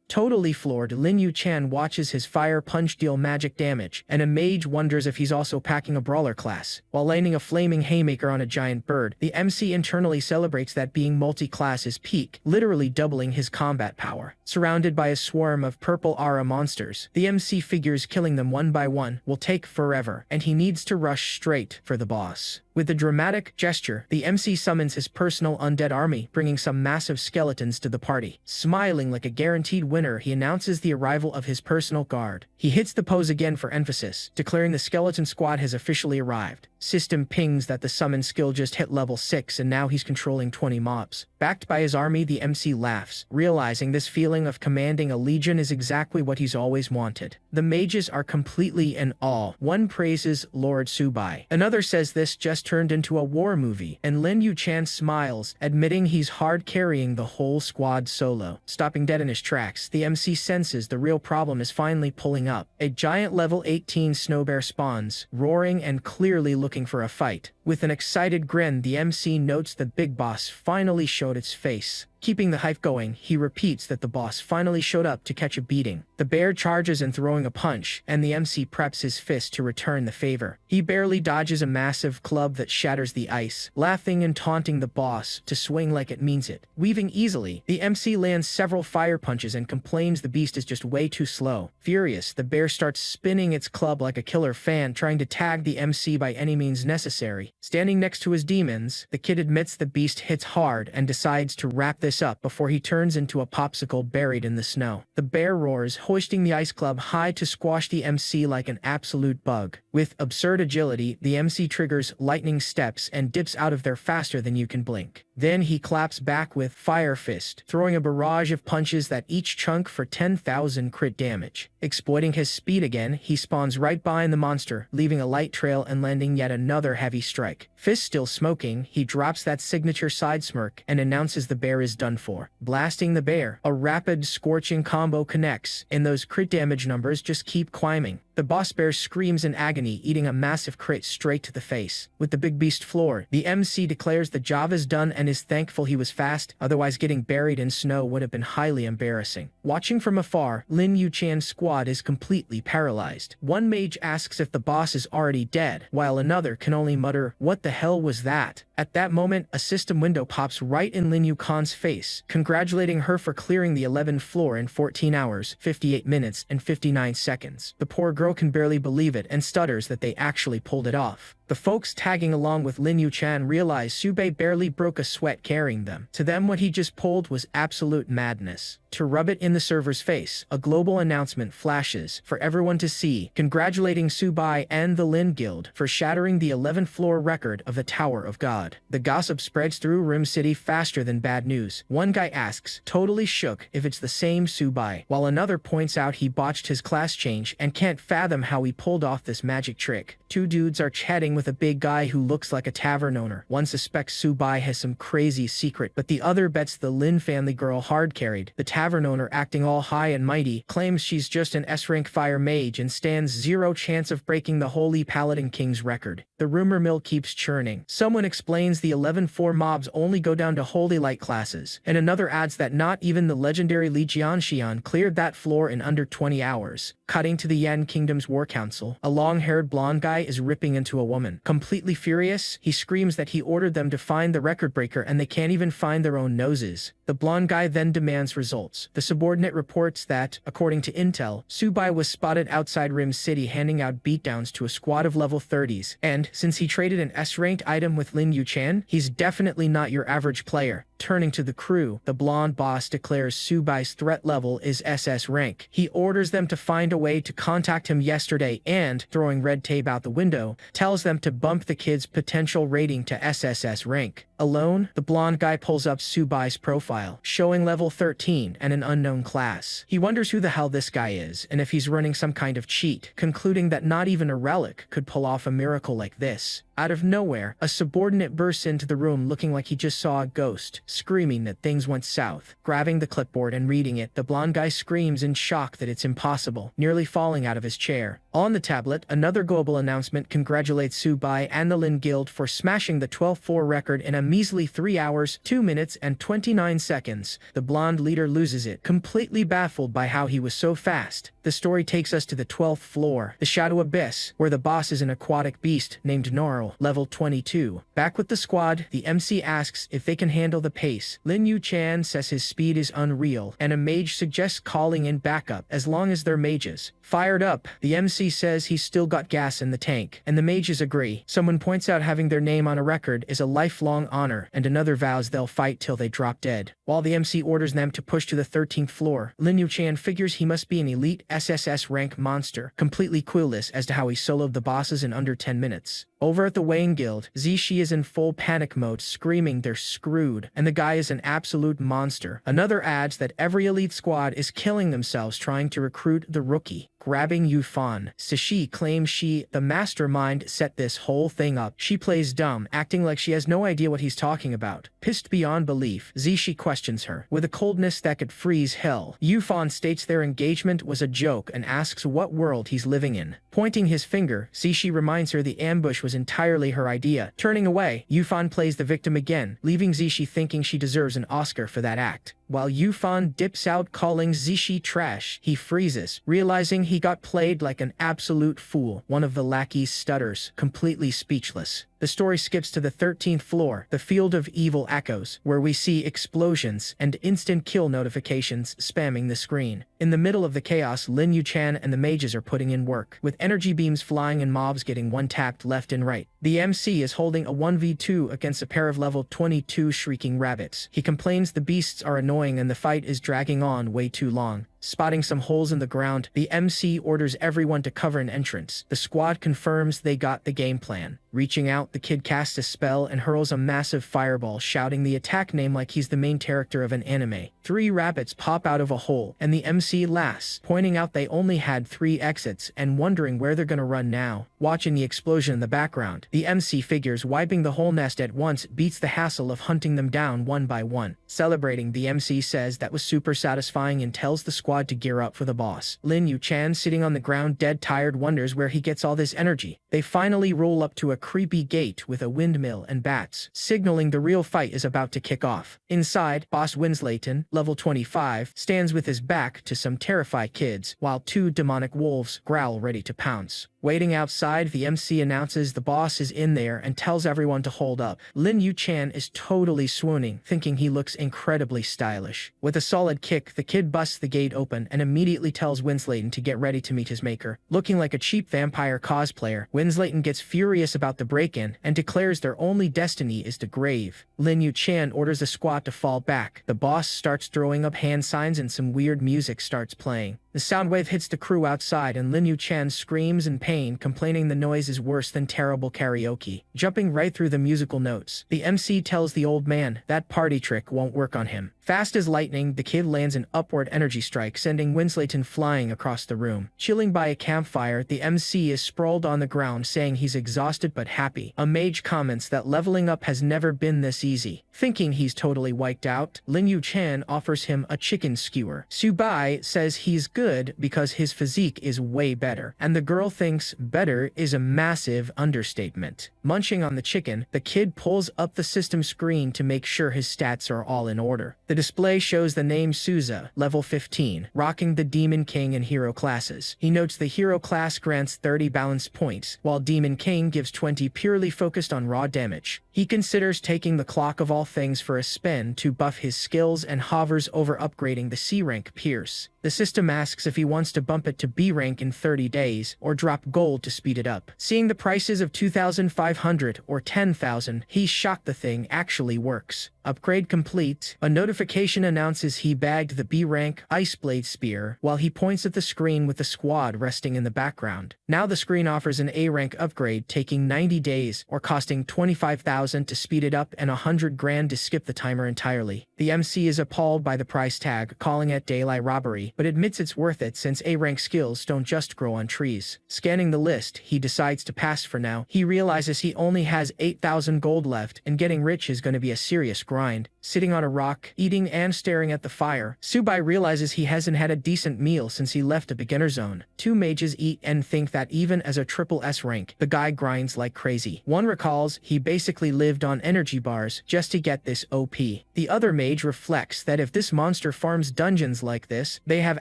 Totally floored, Lin Yuchan watches his fire punch deal magic damage, and a mage wonders if he's also packing a brawler class. While landing a flaming haymaker on a giant bird, the MC internally celebrates that being multi-class is peak, literally doubling his combat power. Surrounded by a swarm of purple aura monsters, the MC figures killing them one by one will take forever, and he needs to rush straight for the boss. With a dramatic gesture, the MC summons his personal undead army, bringing some massive skeletons to the party. Smiling like a guaranteed winner, he announces the arrival of his personal guard. He hits the pose again for emphasis, declaring the skeleton squad has officially arrived. System pings that the summon skill just hit level 6 and now he's controlling 20 mobs. Backed by his army, the MC laughs, realizing this feeling of commanding a legion is exactly what he's always wanted. The mages are completely in awe. One praises Lord Subai. Another says this just turned into a war movie, and Lin Yuchan smiles, admitting he's hard carrying the whole squad solo. Stopping dead in his tracks, the MC senses the real problem is finally pulling up. A giant level 18 snow bear spawns, roaring and clearly looking for a fight. With an excited grin, the MC notes the big boss finally showed its face. Keeping the hype going, he repeats that the boss finally showed up to catch a beating. The bear charges in throwing a punch, and the MC preps his fist to return the favor. He barely dodges a massive club that shatters the ice, laughing and taunting the boss to swing like it means it. Weaving easily, the MC lands several fire punches and complains the beast is just way too slow. Furious, the bear starts spinning its club like a killer fan, trying to tag the MC by any means necessary. Standing next to his demons, the kid admits the beast hits hard and decides to wrap this up before he turns into a popsicle buried in the snow. The bear roars, hoisting the ice club high to squash the MC like an absolute bug. With absurd agility, the MC triggers lightning steps and dips out of there faster than you can blink. Then he claps back with Fire Fist, throwing a barrage of punches that each chunk for 10,000 crit damage. Exploiting his speed again, he spawns right behind the monster, leaving a light trail and landing yet another heavy strike. Fist still smoking, he drops that signature side smirk and announces the bear is done for. Blasting the bear, a rapid, scorching combo connects, and those crit damage numbers just keep climbing. The boss bear screams in agony, eating a massive crit straight to the face. With the big beast floored, the MC declares the job is done and is thankful he was fast, otherwise getting buried in snow would have been highly embarrassing. Watching from afar, Lin Yuchan's squad is completely paralyzed. One mage asks if the boss is already dead, while another can only mutter, "What the hell was that?" At that moment, a system window pops right in Lin Yuchan's face, congratulating her for clearing the 11th floor in 14 hours, 58 minutes, and 59 seconds. The poor girl can barely believe it and stutters that they actually pulled it off. The folks tagging along with Lin Yuchan realize Subei barely broke a sweat carrying them. To them, what he just pulled was absolute madness. To rub it in the server's face, a global announcement flashes for everyone to see, congratulating Subai and the Lin Guild for shattering the 11th floor record of the Tower of God. The gossip spreads through Rim City faster than bad news. One guy asks, totally shook, if it's the same Subai, while another points out he botched his class change and can't fathom how he pulled off this magic trick. Two dudes are chatting with a big guy who looks like a tavern owner. One suspects Subai has some crazy secret, but the other bets the Lin family girl hard-carried. The tavern owner, acting all high and mighty, claims she's just an S-rank fire mage and stands zero chance of breaking the Holy Paladin King's record. The rumor mill keeps churning. Someone explains the 11-4 mobs only go down to Holy Light classes, and another adds that not even the legendary Li Jianxian cleared that floor in under 20 hours. Cutting to the Yan Kingdom's War Council, a long-haired blonde guy is ripping into a woman. Completely furious, he screams that he ordered them to find the record breaker and they can't even find their own noses. The blonde guy then demands results. The subordinate reports that, according to intel, Subai was spotted outside Rim City handing out beatdowns to a squad of level 30s, and since he traded an S-ranked item with Lin Yuchan, he's definitely not your average player. Turning to the crew, the blonde boss declares Subai's threat level is SS rank. He orders them to find a way to contact him yesterday and, throwing red tape out the window, tells them to bump the kid's potential rating to SSS rank. Alone, the blonde guy pulls up Subai's profile, showing level 13 and an unknown class. He wonders who the hell this guy is and if he's running some kind of cheat, concluding that not even a relic could pull off a miracle like this. Out of nowhere, a subordinate bursts into the room looking like he just saw a ghost, screaming that things went south. Grabbing the clipboard and reading it, the blonde guy screams in shock that it's impossible, nearly falling out of his chair. On the tablet, another global announcement congratulates Subai and the Lin Guild for smashing the 12-4 record in a measly 3 hours, 2 minutes, and 29 seconds. The blonde leader loses it, completely baffled by how he was so fast. The story takes us to the 12th floor, the Shadow Abyss, where the boss is an aquatic beast named Gnarl, level 22. Back with the squad, the MC asks if they can handle the pace. Lin Yuchan says his speed is unreal, and a mage suggests calling in backup as long as they're mages. Fired up, the MC says he's still got gas in the tank, and the mages agree. Someone points out having their name on a record is a lifelong honor, and another vows they'll fight till they drop dead. While the MC orders them to push to the 13th floor, Lin Yuchan figures he must be an elite SSS rank monster, completely clueless as to how he soloed the bosses in under 10 minutes. Over at the Wayne Guild, Zishi is in full panic mode, screaming they're screwed, and the guy is an absolute monster. Another adds that every elite squad is killing themselves trying to recruit the rookie. Grabbing Yufan, Sishi claims she, the mastermind, set this whole thing up. She plays dumb, acting like she has no idea what he's talking about. Pissed beyond belief, Zishi questions her. With a coldness that could freeze hell, Yufan states their engagement was a joke and asks what world he's living in. Pointing his finger, Zishi reminds her the ambush was entirely her idea. Turning away, Yufan plays the victim again, leaving Zishi thinking she deserves an Oscar for that act. While Yufan dips out calling Zishi trash, he freezes, realizing he got played like an absolute fool. One of the lackeys stutters, completely speechless. The story skips to the 13th floor, the Field of Evil Echoes, where we see explosions and instant kill notifications spamming the screen. In the middle of the chaos, Lin Yuchan and the mages are putting in work, with energy beams flying and mobs getting one-tapped left and right. The MC is holding a 1v2 against a pair of level 22 shrieking rabbits. He complains the beasts are annoying and the fight is dragging on way too long. Spotting some holes in the ground, the MC orders everyone to cover an entrance. The squad confirms they got the game plan. Reaching out, the kid casts a spell and hurls a massive fireball, shouting the attack name like he's the main character of an anime. 3 rabbits pop out of a hole, and the MC laughs, pointing out they only had 3 exits and wondering where they're gonna run now. Watching the explosion in the background, the MC figures wiping the whole nest at once beats the hassle of hunting them down one by one. Celebrating, the MC says that was super satisfying and tells the squad to gear up for the boss. Lin Yuchan, sitting on the ground dead tired, wonders where he gets all this energy. They finally roll up to a creepy gate with a windmill and bats, signaling the real fight is about to kick off. Inside, Boss Winslayton, level 25, stands with his back to some terrified kids, while 2 demonic wolves growl ready to pounce. Waiting outside, the MC announces the boss is in there and tells everyone to hold up. Lin Yu-chan is totally swooning, thinking he looks incredibly stylish. With a solid kick, the kid busts the gate open and immediately tells Winslayton to get ready to meet his maker. Looking like a cheap vampire cosplayer, Winslayton gets furious about the break-in and declares their only destiny is the grave. Lin Yu-chan orders the squad to fall back. The boss starts throwing up hand signs and some weird music starts playing. The sound wave hits the crew outside and Lin Yu-chan screams in pain, complaining the noise is worse than terrible karaoke. Jumping right through the musical notes, the MC tells the old man that party trick won't work on him. Fast as lightning, the kid lands an upward energy strike, sending Winslayton flying across the room. Chilling by a campfire, the MC is sprawled on the ground saying he's exhausted but happy. A mage comments that leveling up has never been this easy. Thinking he's totally wiped out, Lin Yu-chan offers him a chicken skewer. Subai says he's good because his physique is way better, and the girl thinks better is a massive understatement. Munching on the chicken, the kid pulls up the system screen to make sure his stats are all in order. The display shows the name Souza, level 15, rocking the Demon King and Hero classes. He notes the Hero class grants 30 balance points, while Demon King gives 20 purely focused on raw damage. He considers taking the Clock of All Things for a spin to buff his skills and hovers over upgrading the C rank Pierce. The system asks if he wants to bump it to B rank in 30 days or drop gold to speed it up. Seeing the prices of 2,500 or 10,000, he's shocked the thing actually works. Upgrade complete. A notification announces he bagged the B rank Iceblade Spear while he points at the screen with the squad resting in the background. Now the screen offers an A rank upgrade taking 90 days or costing 25,000 to speed it up and 100 grand to skip the timer entirely. The MC is appalled by the price tag, calling it daylight robbery, but admits it's worth it since A rank skills don't just grow on trees. Scanning the list, he decides to pass for now. He realizes he only has 8,000 gold left and getting rich is going to be a serious grind. Sitting on a rock, eating and staring at the fire, Subai realizes he hasn't had a decent meal since he left a beginner zone. Two mages eat and think that even as a triple S rank, the guy grinds like crazy. One recalls he basically lived on energy bars just to get this OP. The other mage reflects that if this monster farms dungeons like this, they have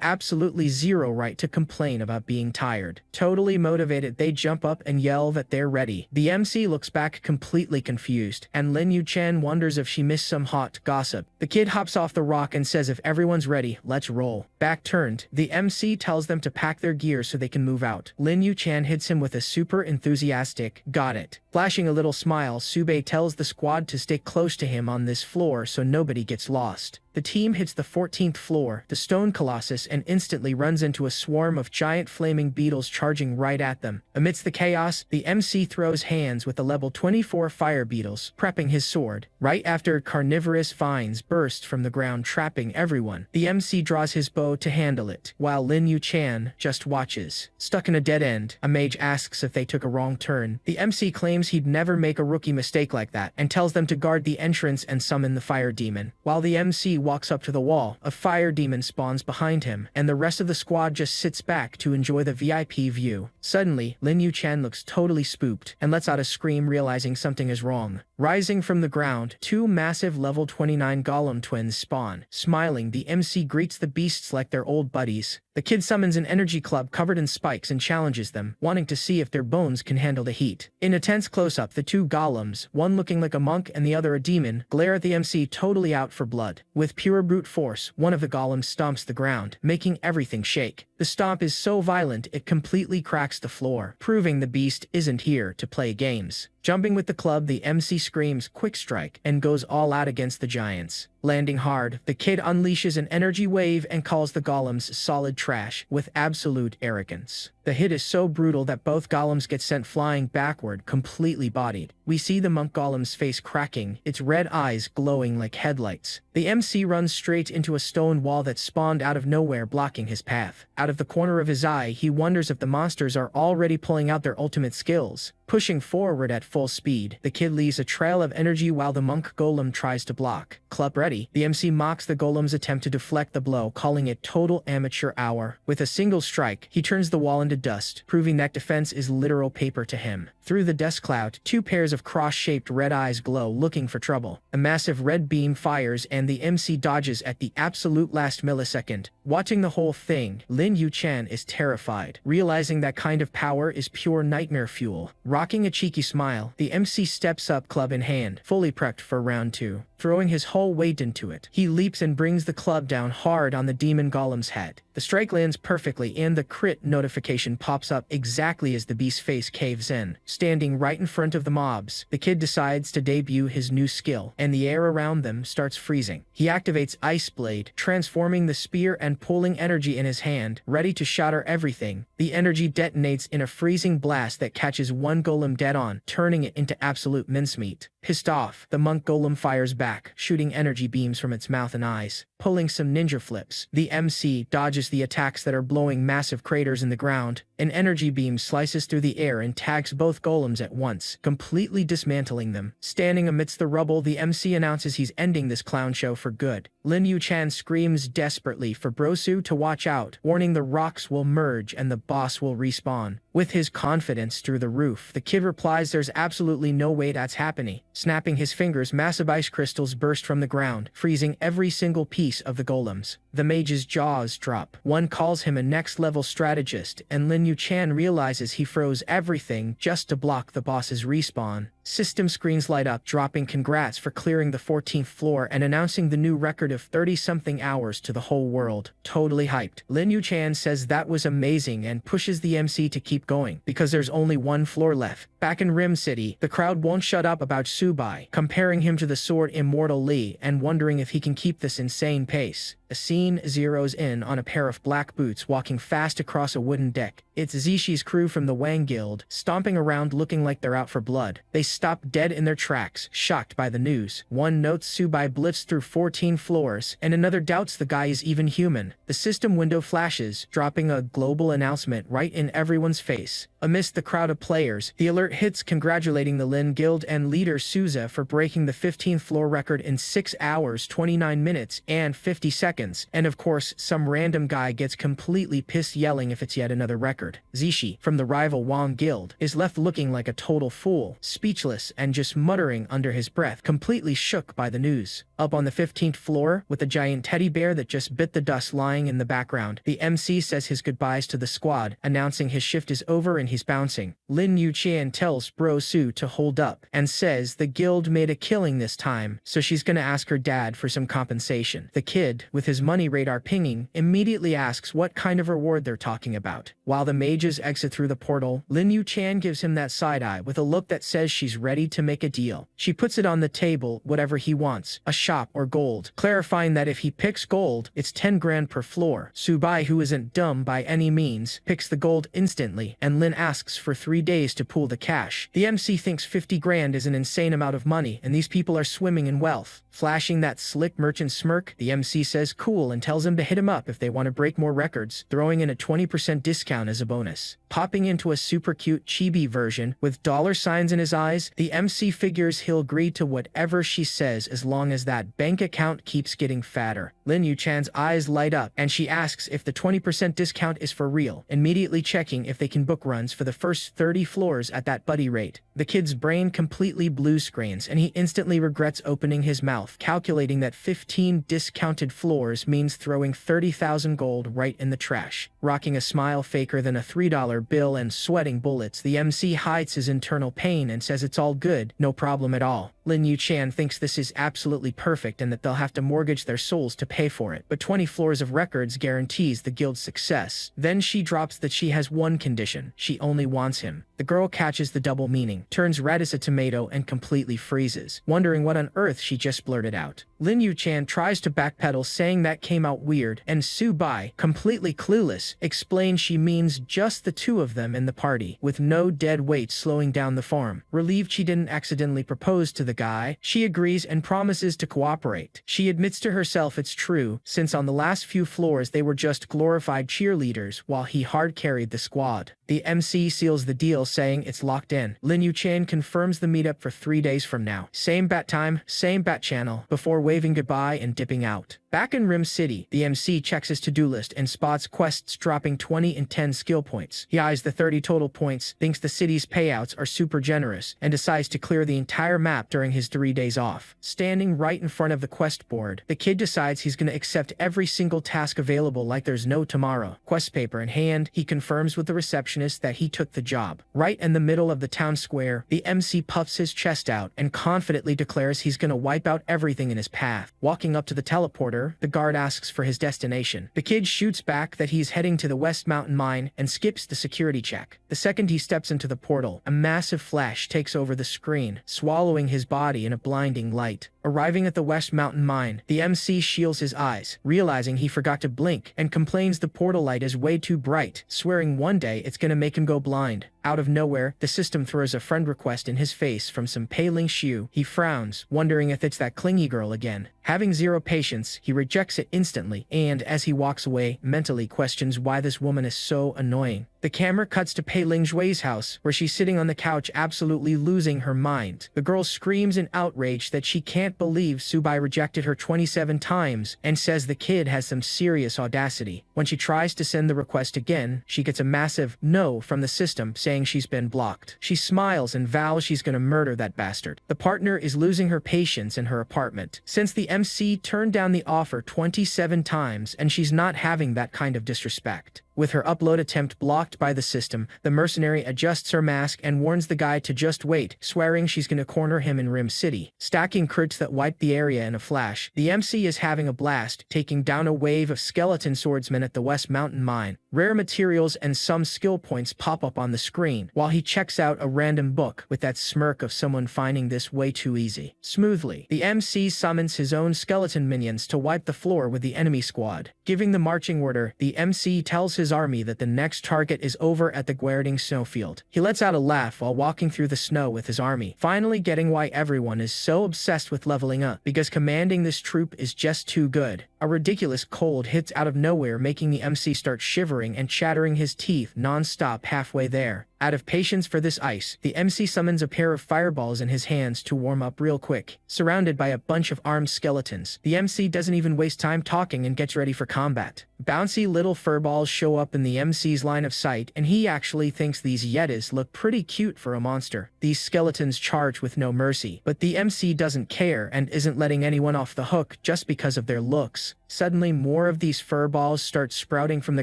absolutely zero right to complain about being tired. Totally motivated, they jump up and yell that they're ready. The MC looks back completely confused, and Lin Yu-chan wonders if she missed some hot gossip. The kid hops off the rock and says if everyone's ready, let's roll. Back turned, the MC tells them to pack their gear so they can move out. Lin Yu-chan hits him with a super enthusiastic, got it. Flashing a little smile, Subai tells the squad to stay close to him on this floor so nobody gets lost. The team hits the 14th floor, the stone colossus, and instantly runs into a swarm of giant flaming beetles charging right at them. Amidst the chaos, the MC throws hands with the level 24 fire beetles, prepping his sword. Right after carnivorous vines burst from the ground, trapping everyone, the MC draws his bow to handle it, while Lin Yu-chan just watches. Stuck in a dead end, a mage asks if they took a wrong turn. The MC claims he'd never make a rookie mistake like that, and tells them to guard the entrance and summon the fire demon. While the MC walks up to the wall, a fire demon spawns behind him, and the rest of the squad just sits back to enjoy the VIP view. Suddenly, Lin Yu-chan looks totally spooked and lets out a scream, realizing something is wrong. Rising from the ground, two massive level 29 golem twins spawn. Smiling, the MC greets the beasts like they're old buddies. The kid summons an energy club covered in spikes and challenges them, wanting to see if their bones can handle the heat. In a tense close-up, the two golems, one looking like a monk and the other a demon, glare at the MC totally out for blood. With pure brute force, one of the golems stomps the ground, making everything shake. The stomp is so violent it completely cracks the floor, proving the beast isn't here to play games. Jumping with the club, the MC screams quick strike and goes all out against the giants. Landing hard, the kid unleashes an energy wave and calls the golems solid trash with absolute arrogance. The hit is so brutal that both golems get sent flying backward, completely bodied. We see the monk golem's face cracking, its red eyes glowing like headlights. The MC runs straight into a stone wall that spawned out of nowhere, blocking his path. Out of the corner of his eye, he wonders if the monsters are already pulling out their ultimate skills. pushing forward at full speed. The kid leaves a trail of energy while the monk golem tries to block. Club ready. The MC mocks the golem's attempt to deflect the blow, calling it total amateur hour. With a single strike, he turns the wall into dust, proving that defense is literal paper to him. Through the dust cloud, two pairs of cross-shaped red eyes glow, looking for trouble. A massive red beam fires and the MC dodges at the absolute last millisecond. Watching the whole thing, Lin Yu-chan is terrified, realizing that kind of power is pure nightmare fuel. Rocking a cheeky smile, the MC steps up, club in hand, fully prepped for round 2. Throwing his whole weight into it, he leaps and brings the club down hard on the demon golem's head. The strike lands perfectly and the crit notification pops up exactly as the beast's face caves in. Standing right in front of the mobs, the kid decides to debut his new skill, and the air around them starts freezing. He activates Ice Blade, transforming the spear and pulling energy in his hand, ready to shatter everything. The energy detonates in a freezing blast that catches one golem dead on, turning it into absolute mincemeat. Pissed off, the monk golem fires back, shooting energy beams from its mouth and eyes. Pulling some ninja flips, the MC dodges the attacks that are blowing massive craters in the ground. An energy beam slices through the air and tags both golems at once, completely dismantling them. Standing amidst the rubble, the MC announces he's ending this clown show for good. Lin Yu-chan screams desperately for Brosu to watch out, warning the rocks will merge and the boss will respawn. With his confidence through the roof, the kid replies there's absolutely no way that's happening. Snapping his fingers, massive ice crystals burst from the ground, freezing every single piece of the golems. The mage's jaws drop. One calls him a next-level strategist, and Lin Yu-chan realizes he froze everything just to block the boss's respawn. System screens light up, dropping congrats for clearing the 14th floor and announcing the new record of 30-something hours to the whole world. Totally hyped. Lin Yu-chan says that was amazing and pushes the MC to keep going, because there's only one floor left. Back in Rim City, the crowd won't shut up about Subai, comparing him to the sword Immortal Lee and wondering if he can keep this insane pace. A scene zeroes in on a pair of black boots walking fast across a wooden deck. It's Zishi's crew from the Wang Guild, stomping around looking like they're out for blood. They stop dead in their tracks, shocked by the news. One notes Subai blitzed through 14 floors, and another doubts the guy is even human. The system window flashes, dropping a global announcement right in everyone's face. Amidst the crowd of players, the alert hits congratulating the Lin Guild and leader Souza for breaking the 15th floor record in 6 hours, 29 minutes, and 50 seconds. And of course, some random guy gets completely pissed, yelling if it's yet another record. Zishi, from the rival Wang Guild, is left looking like a total fool, speechless and just muttering under his breath, completely shook by the news. Up on the 15th floor, with a giant teddy bear that just bit the dust lying in the background, the MC says his goodbyes to the squad, announcing his shift is over and he's bouncing. Lin Yu-chan tells Bro Su to hold up, and says the guild made a killing this time, so she's gonna ask her dad for some compensation. The kid, with his money radar pinging, immediately asks what kind of reward they're talking about. While the mages exit through the portal, Lin Yu-chan gives him that side eye with a look that says she's ready to make a deal. She puts it on the table, whatever he wants, a shop or gold, clarifying that if he picks gold, it's 10 grand per floor. Subai, who isn't dumb by any means, picks the gold instantly, and Lin asks for 3 days to pool the cash. The MC thinks 50 grand is an insane amount of money, and these people are swimming in wealth. Flashing that slick merchant smirk, the MC says cool and tells him to hit him up if they want to break more records, throwing in a 20% discount as a bonus. Popping into a super cute chibi version with dollar signs in his eyes, the MC figures he'll agree to whatever she says as long as that bank account keeps getting fatter. Lin Yu-chan's eyes light up, and she asks if the 20% discount is for real, immediately checking if they can book runs for the first 30 floors at that buddy rate. The kid's brain completely blue screens, and he instantly regrets opening his mouth, calculating that 15 discounted floors means throwing 30,000 gold right in the trash. Rocking a smile faker than a $3 bill and sweating bullets, the MC hides his internal pain and says it's all good, no problem at all. Lin Yu-chan thinks this is absolutely perfect and that they'll have to mortgage their souls to pay for it, but 20 floors of records guarantees the guild's success. Then she drops that she has one condition: she only wants him. The girl catches the double meaning, turns red as a tomato, and completely freezes, wondering what on earth she just blurted out. Lin Yu-chan tries to backpedal, saying that came out weird, and Subai, completely clueless, explains she means just the two of them in the party, with no dead weight slowing down the farm. Relieved she didn't accidentally propose to the the guy. She agrees and promises to cooperate. She admits to herself it's true, since on the last few floors they were just glorified cheerleaders while he hard-carried the squad. The MC seals the deal saying it's locked in. Lin Yuchan confirms the meetup for 3 days from now. Same bat time, same bat channel, before waving goodbye and dipping out. Back in Rim City, the MC checks his to-do list and spots quests dropping 20 and 10 skill points. He eyes the 30 total points, thinks the city's payouts are super generous, and decides to clear the entire map during his 3 days off. Standing right in front of the quest board, the kid decides he's gonna accept every single task available like there's no tomorrow. Quest paper in hand, he confirms with the receptionist that he took the job. Right in the middle of the town square, the MC puffs his chest out and confidently declares he's gonna wipe out everything in his path. Walking up to the teleporter, the guard asks for his destination. The kid shoots back that he's heading to the West Mountain Mine and skips the security check. The second he steps into the portal, a massive flash takes over the screen, swallowing his body in a blinding light. Arriving at the West Mountain Mine, the MC shields his eyes, realizing he forgot to blink, and complains the portal light is way too bright, swearing one day it's gonna make him go blind. Out of nowhere, the system throws a friend request in his face from some Pei-Ling Xiu. He frowns, wondering if it's that clingy girl again. Having zero patience, he rejects it instantly, and as he walks away, mentally questions why this woman is so annoying. The camera cuts to Pei-Ling Xue's house, where she's sitting on the couch absolutely losing her mind. The girl screams in outrage that she can't believe Subai rejected her 27 times, and says the kid has some serious audacity. When she tries to send the request again, she gets a massive no from the system saying she's been blocked. She smiles and vows she's gonna murder that bastard. The partner is losing her patience in her apartment, since the MC turned down the offer 27 times and she's not having that kind of disrespect. With her upload attempt blocked by the system, the mercenary adjusts her mask and warns the guy to just wait, swearing she's gonna corner him in Rim City. Stacking crits that wipe the area in a flash, the MC is having a blast, taking down a wave of skeleton swordsmen at the West Mountain Mine. Rare materials and some skill points pop up on the screen, while he checks out a random book with that smirk of someone finding this way too easy. Smoothly, the MC summons his own skeleton minions to wipe the floor with the enemy squad. Giving the marching order, the MC tells his army that the next target is over at the Guerding snowfield. He lets out a laugh while walking through the snow with his army, finally getting why everyone is so obsessed with leveling up, because commanding this troop is just too good. A ridiculous cold hits out of nowhere, making the MC start shivering and chattering his teeth non-stop halfway there. Out of patience for this ice, the MC summons a pair of fireballs in his hands to warm up real quick. Surrounded by a bunch of armed skeletons, the MC doesn't even waste time talking and gets ready for combat. Bouncy little furballs show up in the MC's line of sight, and he actually thinks these yetis look pretty cute for a monster. These skeletons charge with no mercy, but the MC doesn't care and isn't letting anyone off the hook just because of their looks. Suddenly, more of these furballs start sprouting from the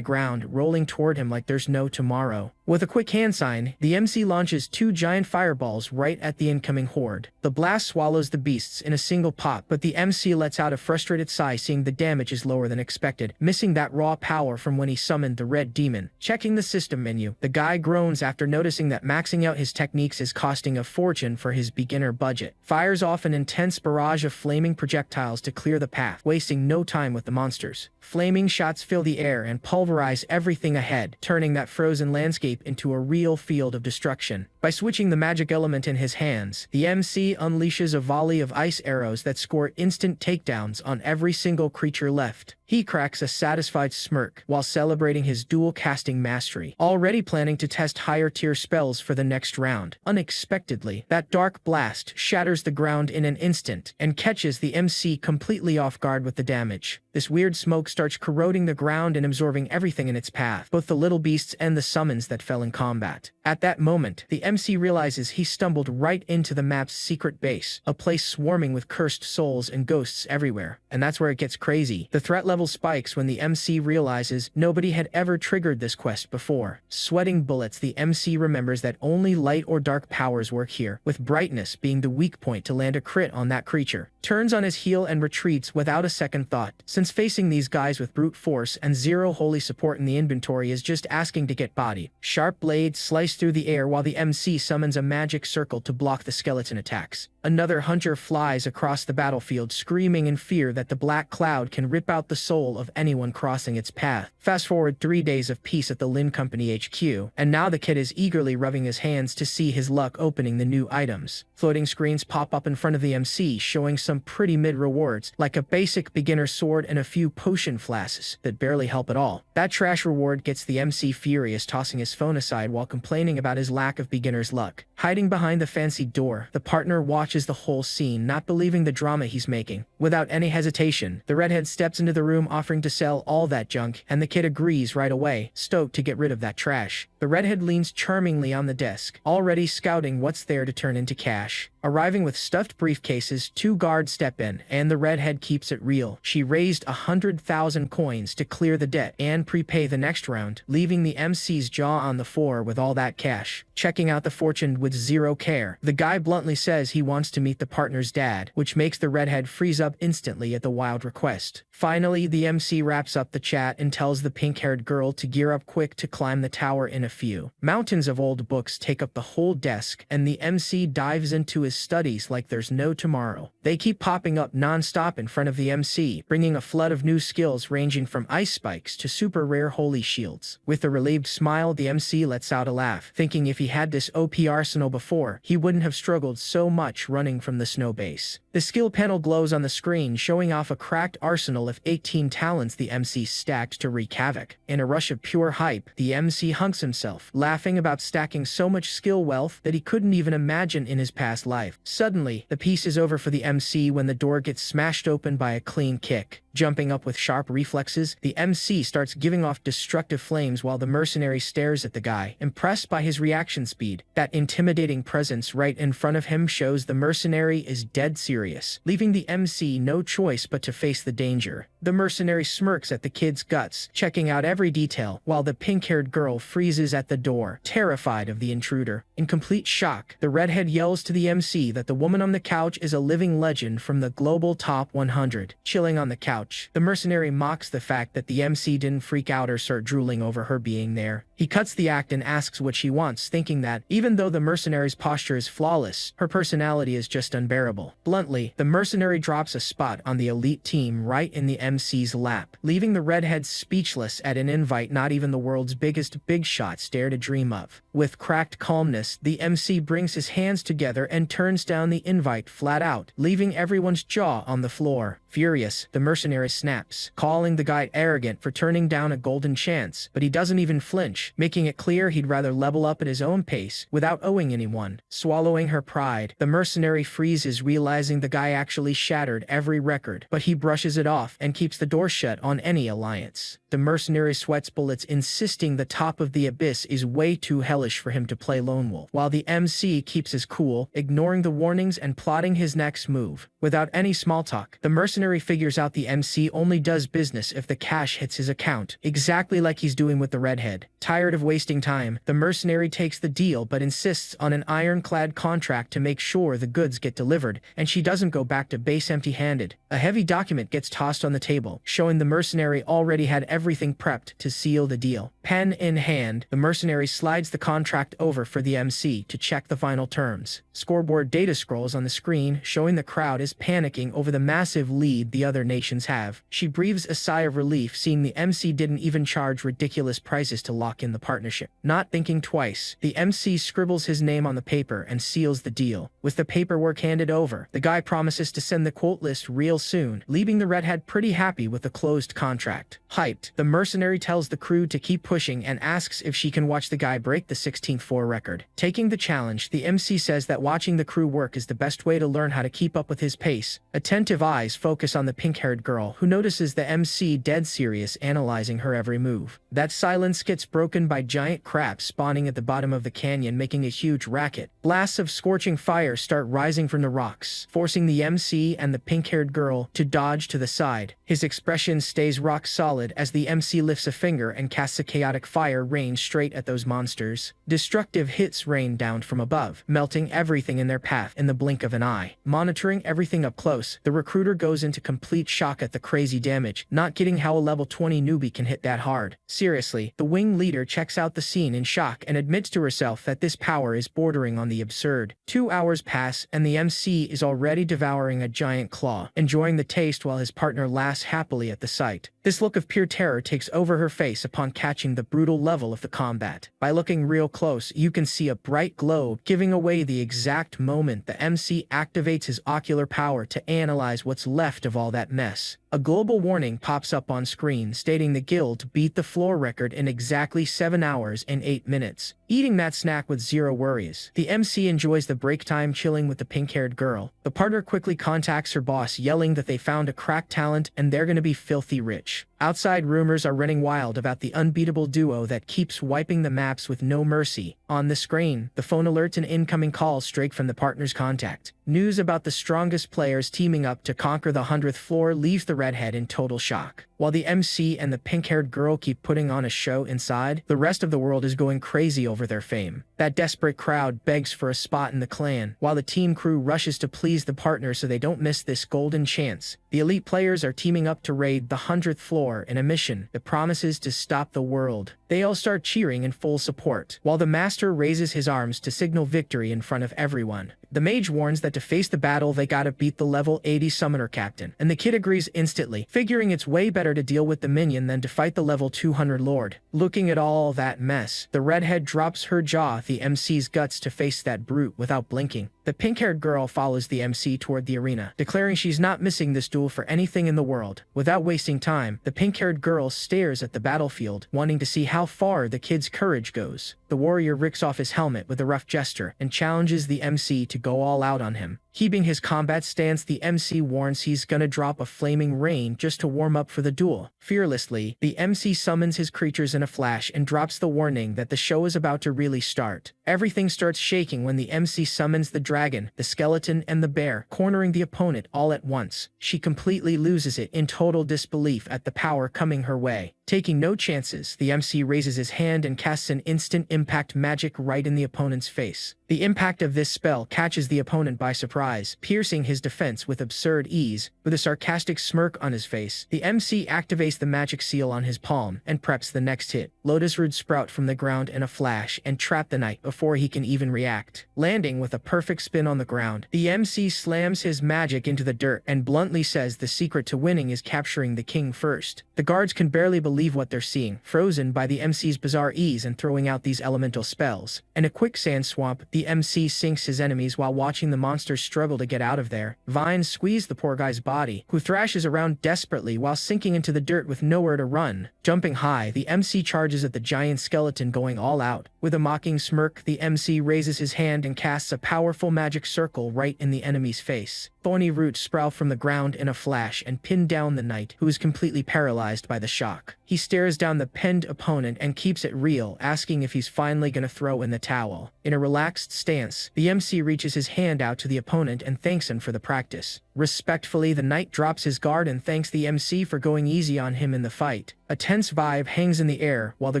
ground, rolling toward him like there's no tomorrow. With a quick hand sign, the MC launches 2 giant fireballs right at the incoming horde. The blast swallows the beasts in a single pop, but the MC lets out a frustrated sigh seeing the damage is lower than expected, missing that raw power from when he summoned the red demon. Checking the system menu, the guy groans after noticing that maxing out his techniques is costing a fortune for his beginner budget. Fires off an intense barrage of flaming projectiles to clear the path, wasting no time with the monsters. Flaming shots fill the air and pulverize everything ahead, turning that frozen landscape into a real field of destruction. By switching the magic element in his hands, the MC unleashes a volley of ice arrows that score instant takedowns on every single creature left. He cracks a satisfied smirk while celebrating his dual casting mastery, already planning to test higher tier spells for the next round. Unexpectedly, that dark blast shatters the ground in an instant and catches the MC completely off guard with the damage. This weird smoke starts corroding the ground and absorbing everything in its path, both the little beasts and the summons that fell in combat. At that moment, the MC realizes he stumbled right into the map's secret base, a place swarming with cursed souls and ghosts everywhere. And that's where it gets crazy. The threat level spikes when the MC realizes nobody had ever triggered this quest before. Sweating bullets, the MC remembers that only light or dark powers work here, with brightness being the weak point to land a crit on that creature. Turns on his heel and retreats without a second thought, since facing these guys with brute force and zero holy support in the inventory is just asking to get bodied. Sharp blades slice through the air while the MC summons a magic circle to block the skeleton attacks. Another hunter flies across the battlefield screaming in fear that the black cloud can rip out the soul of anyone crossing its path. Fast forward 3 days of peace at the Lin Company HQ, and now the kid is eagerly rubbing his hands to see his luck opening the new items. Floating screens pop up in front of the MC showing some pretty mid rewards, like a basic beginner sword and a few potion flasks that barely help at all. That trash reward gets the MC furious, tossing his phone aside while complaining about his lack of beginner's luck. Hiding behind the fancy door, the partner watches the whole scene, not believing the drama he's making. Without any hesitation, the redhead steps into the room offering to sell all that junk, and the kid agrees right away, stoked to get rid of that trash. The redhead leans charmingly on the desk, already scouting what's there to turn into cash. Arriving with stuffed briefcases, 2 guards step in, and the redhead keeps it real. She raised 100,000 coins to clear the debt and prepay the next round, leaving the MC's jaw on the floor with all that cash. Checking out the fortune with zero care, the guy bluntly says he wants to meet the partner's dad, which makes the redhead freeze up instantly at the wild request. Finally, the MC wraps up the chat and tells the pink-haired girl to gear up quick to climb the tower in a few. Mountains of old books take up the whole desk, and the MC dives into his studies like there's no tomorrow. They keep popping up non-stop in front of the MC, bringing a flood of new skills ranging from ice spikes to super rare holy shields. With a relieved smile, the MC lets out a laugh, thinking if he had this OP arsenal before, he wouldn't have struggled so much running from the snow base. The skill panel glows on the screen, showing off a cracked arsenal of 18 talents the MC stacked to wreak havoc. In a rush of pure hype, the MC hunks himself, laughing about stacking so much skill wealth that he couldn't even imagine in his past life. Suddenly, the piece is over for the MC when the door gets smashed open by a clean kick. Jumping up with sharp reflexes, the MC starts giving off destructive flames while the mercenary stares at the guy, impressed by his reaction speed. That intimidating presence right in front of him shows the mercenary is dead serious, leaving the MC no choice but to face the danger. The mercenary smirks at the kid's guts, checking out every detail, while the pink-haired girl freezes at the door, terrified of the intruder. In complete shock, the redhead yells to the MC that the woman on the couch is a living legend from the global top 100. Chilling on the couch, the mercenary mocks the fact that the MC didn't freak out or start drooling over her being there. He cuts the act and asks what she wants, thinking that, even though the mercenary's posture is flawless, her personality is just unbearable. Bluntly, the mercenary drops a spot on the elite team right in the MC's lap, leaving the redhead speechless at an invite not even the world's biggest big shots dare to dream of. With cracked calmness, the MC brings his hands together and turns down the invite flat out, leaving everyone's jaw on the floor. Furious, the mercenary snaps, calling the guy arrogant for turning down a golden chance, but he doesn't even flinch, making it clear he'd rather level up at his own pace without owing anyone. Swallowing her pride, the mercenary freezes, realizing the guy actually shattered every record, but he brushes it off and keeps the door shut on any alliance. The mercenary sweats bullets, insisting the top of the abyss is way too hellish for him to play lone wolf, while the MC keeps his cool, ignoring the warnings and plotting his next move. Without any small talk, the mercenary figures out the MC only does business if the cash hits his account, exactly like he's doing with the redhead. Tired of wasting time, the mercenary takes the deal but insists on an ironclad contract to make sure the goods get delivered, and she doesn't go back to base empty-handed. A heavy document gets tossed on the table, showing the mercenary already had everything prepped to seal the deal. Pen in hand, the mercenary slides the contract over for the MC to check the final terms. Scoreboard data scrolls on the screen, showing the crowd is panicking over the massive lead the other nations have. She breathes a sigh of relief, seeing the MC didn't even charge ridiculous prices to lock in the partnership. Not thinking twice, the MC scribbles his name on the paper and seals the deal. With the paperwork handed over, the guy promises to send the quote list real soon, leaving the redhead pretty happy with the closed contract. Hyped, the mercenary tells the crew to keep pushing and asks if she can watch the guy break the 16th floor record. Taking the challenge, the MC says that watching the crew work is the best way to learn how to keep up with his pace. Attentive eyes focus on the pink-haired girl, who notices the MC dead serious, analyzing her every move. That silence gets broken by giant crabs spawning at the bottom of the canyon, making a huge racket. Blasts of scorching fire start rising from the rocks, forcing the MC and the pink-haired girl to dodge to the side. His expression stays rock solid as the MC lifts a finger and casts a chaotic fire rain straight at those monsters. Destructive hits rain down from above, melting everything in their path in the blink of an eye. Monitoring everything up close, the recruiter goes into complete shock at the crazy damage, not getting how a level 20 newbie can hit that hard. Seriously, the wing leader checks out the scene in shock and admits to herself that this power is bordering on the absurd. 2 hours pass and the MC is already devouring a giant claw, enjoying the taste while his partner laughs happily at the sight. This look of pure terror takes over her face upon catching the brutal level of the combat. By looking real close, you can see a bright glow, giving away the exact moment the MC activates his ocular power to analyze what's left of all that mess. A global warning pops up on screen stating the guild beat the floor record in exactly 7 hours and 8 minutes, eating that snack with zero worries. The MC enjoys the break time chilling with the pink-haired girl. The partner quickly contacts her boss yelling that they found a crack talent and they're gonna be filthy rich. Outside rumors are running wild about the unbeatable duo that keeps wiping the maps with no mercy. On the screen, the phone alerts an incoming call straight from the partner's contact. News about the strongest players teaming up to conquer the 100th floor leaves the redhead in total shock. While the MC and the pink-haired girl keep putting on a show inside, the rest of the world is going crazy over their fame. That desperate crowd begs for a spot in the clan, while the team crew rushes to please the partner so they don't miss this golden chance. The elite players are teaming up to raid the 100th floor in a mission that promises to stop the world. They all start cheering in full support, while the master raises his arms to signal victory in front of everyone. The mage warns that to face the battle they gotta beat the level 80 summoner captain, and the kid agrees instantly, figuring it's way better to deal with the minion than to fight the level 200 lord. Looking at all that mess, the redhead drops her jaw at the MC's guts to face that brute without blinking. The pink-haired girl follows the MC toward the arena, declaring she's not missing this duel for anything in the world. Without wasting time, the pink-haired girl stares at the battlefield, wanting to see how far the kid's courage goes. The warrior rips off his helmet with a rough gesture and challenges the MC to go all out on him. Keeping his combat stance, the MC warns he's gonna drop a flaming rain just to warm up for the duel. Fearlessly, the MC summons his creatures in a flash and drops the warning that the show is about to really start. Everything starts shaking when the MC summons the dragon, the skeleton, and the bear, cornering the opponent all at once. She completely loses it in total disbelief at the power coming her way. Taking no chances, the MC raises his hand and casts an instant impact magic right in the opponent's face. The impact of this spell catches the opponent by surprise, piercing his defense with absurd ease. With a sarcastic smirk on his face, the MC activates the magic seal on his palm and preps the next hit. Lotus Root sprout from the ground in a flash and trap the knight before he can even react. Landing with a perfect spin on the ground, the MC slams his magic into the dirt and bluntly says the secret to winning is capturing the king first. The guards can barely believe what they're seeing, frozen by the MC's bizarre ease in throwing out these elemental spells. In a quicksand swamp, the MC sinks his enemies while watching the monsters struggle to get out of there. Vines squeeze the poor guy's body, who thrashes around desperately while sinking into the dirt with nowhere to run. Jumping high, the MC charges at the giant skeleton, going all out. With a mocking smirk, the MC raises his hand and casts a powerful magic circle right in the enemy's face. Thorny roots sprout from the ground in a flash and pin down the knight, who is completely paralyzed by the shock. He stares down the pinned opponent and keeps it real, asking if he's finally gonna throw in the towel. In a relaxed stance, the MC reaches his hand out to the opponent and thanks him for the practice. Respectfully, the knight drops his guard and thanks the MC for going easy on him in the fight. A tense vibe hangs in the air while the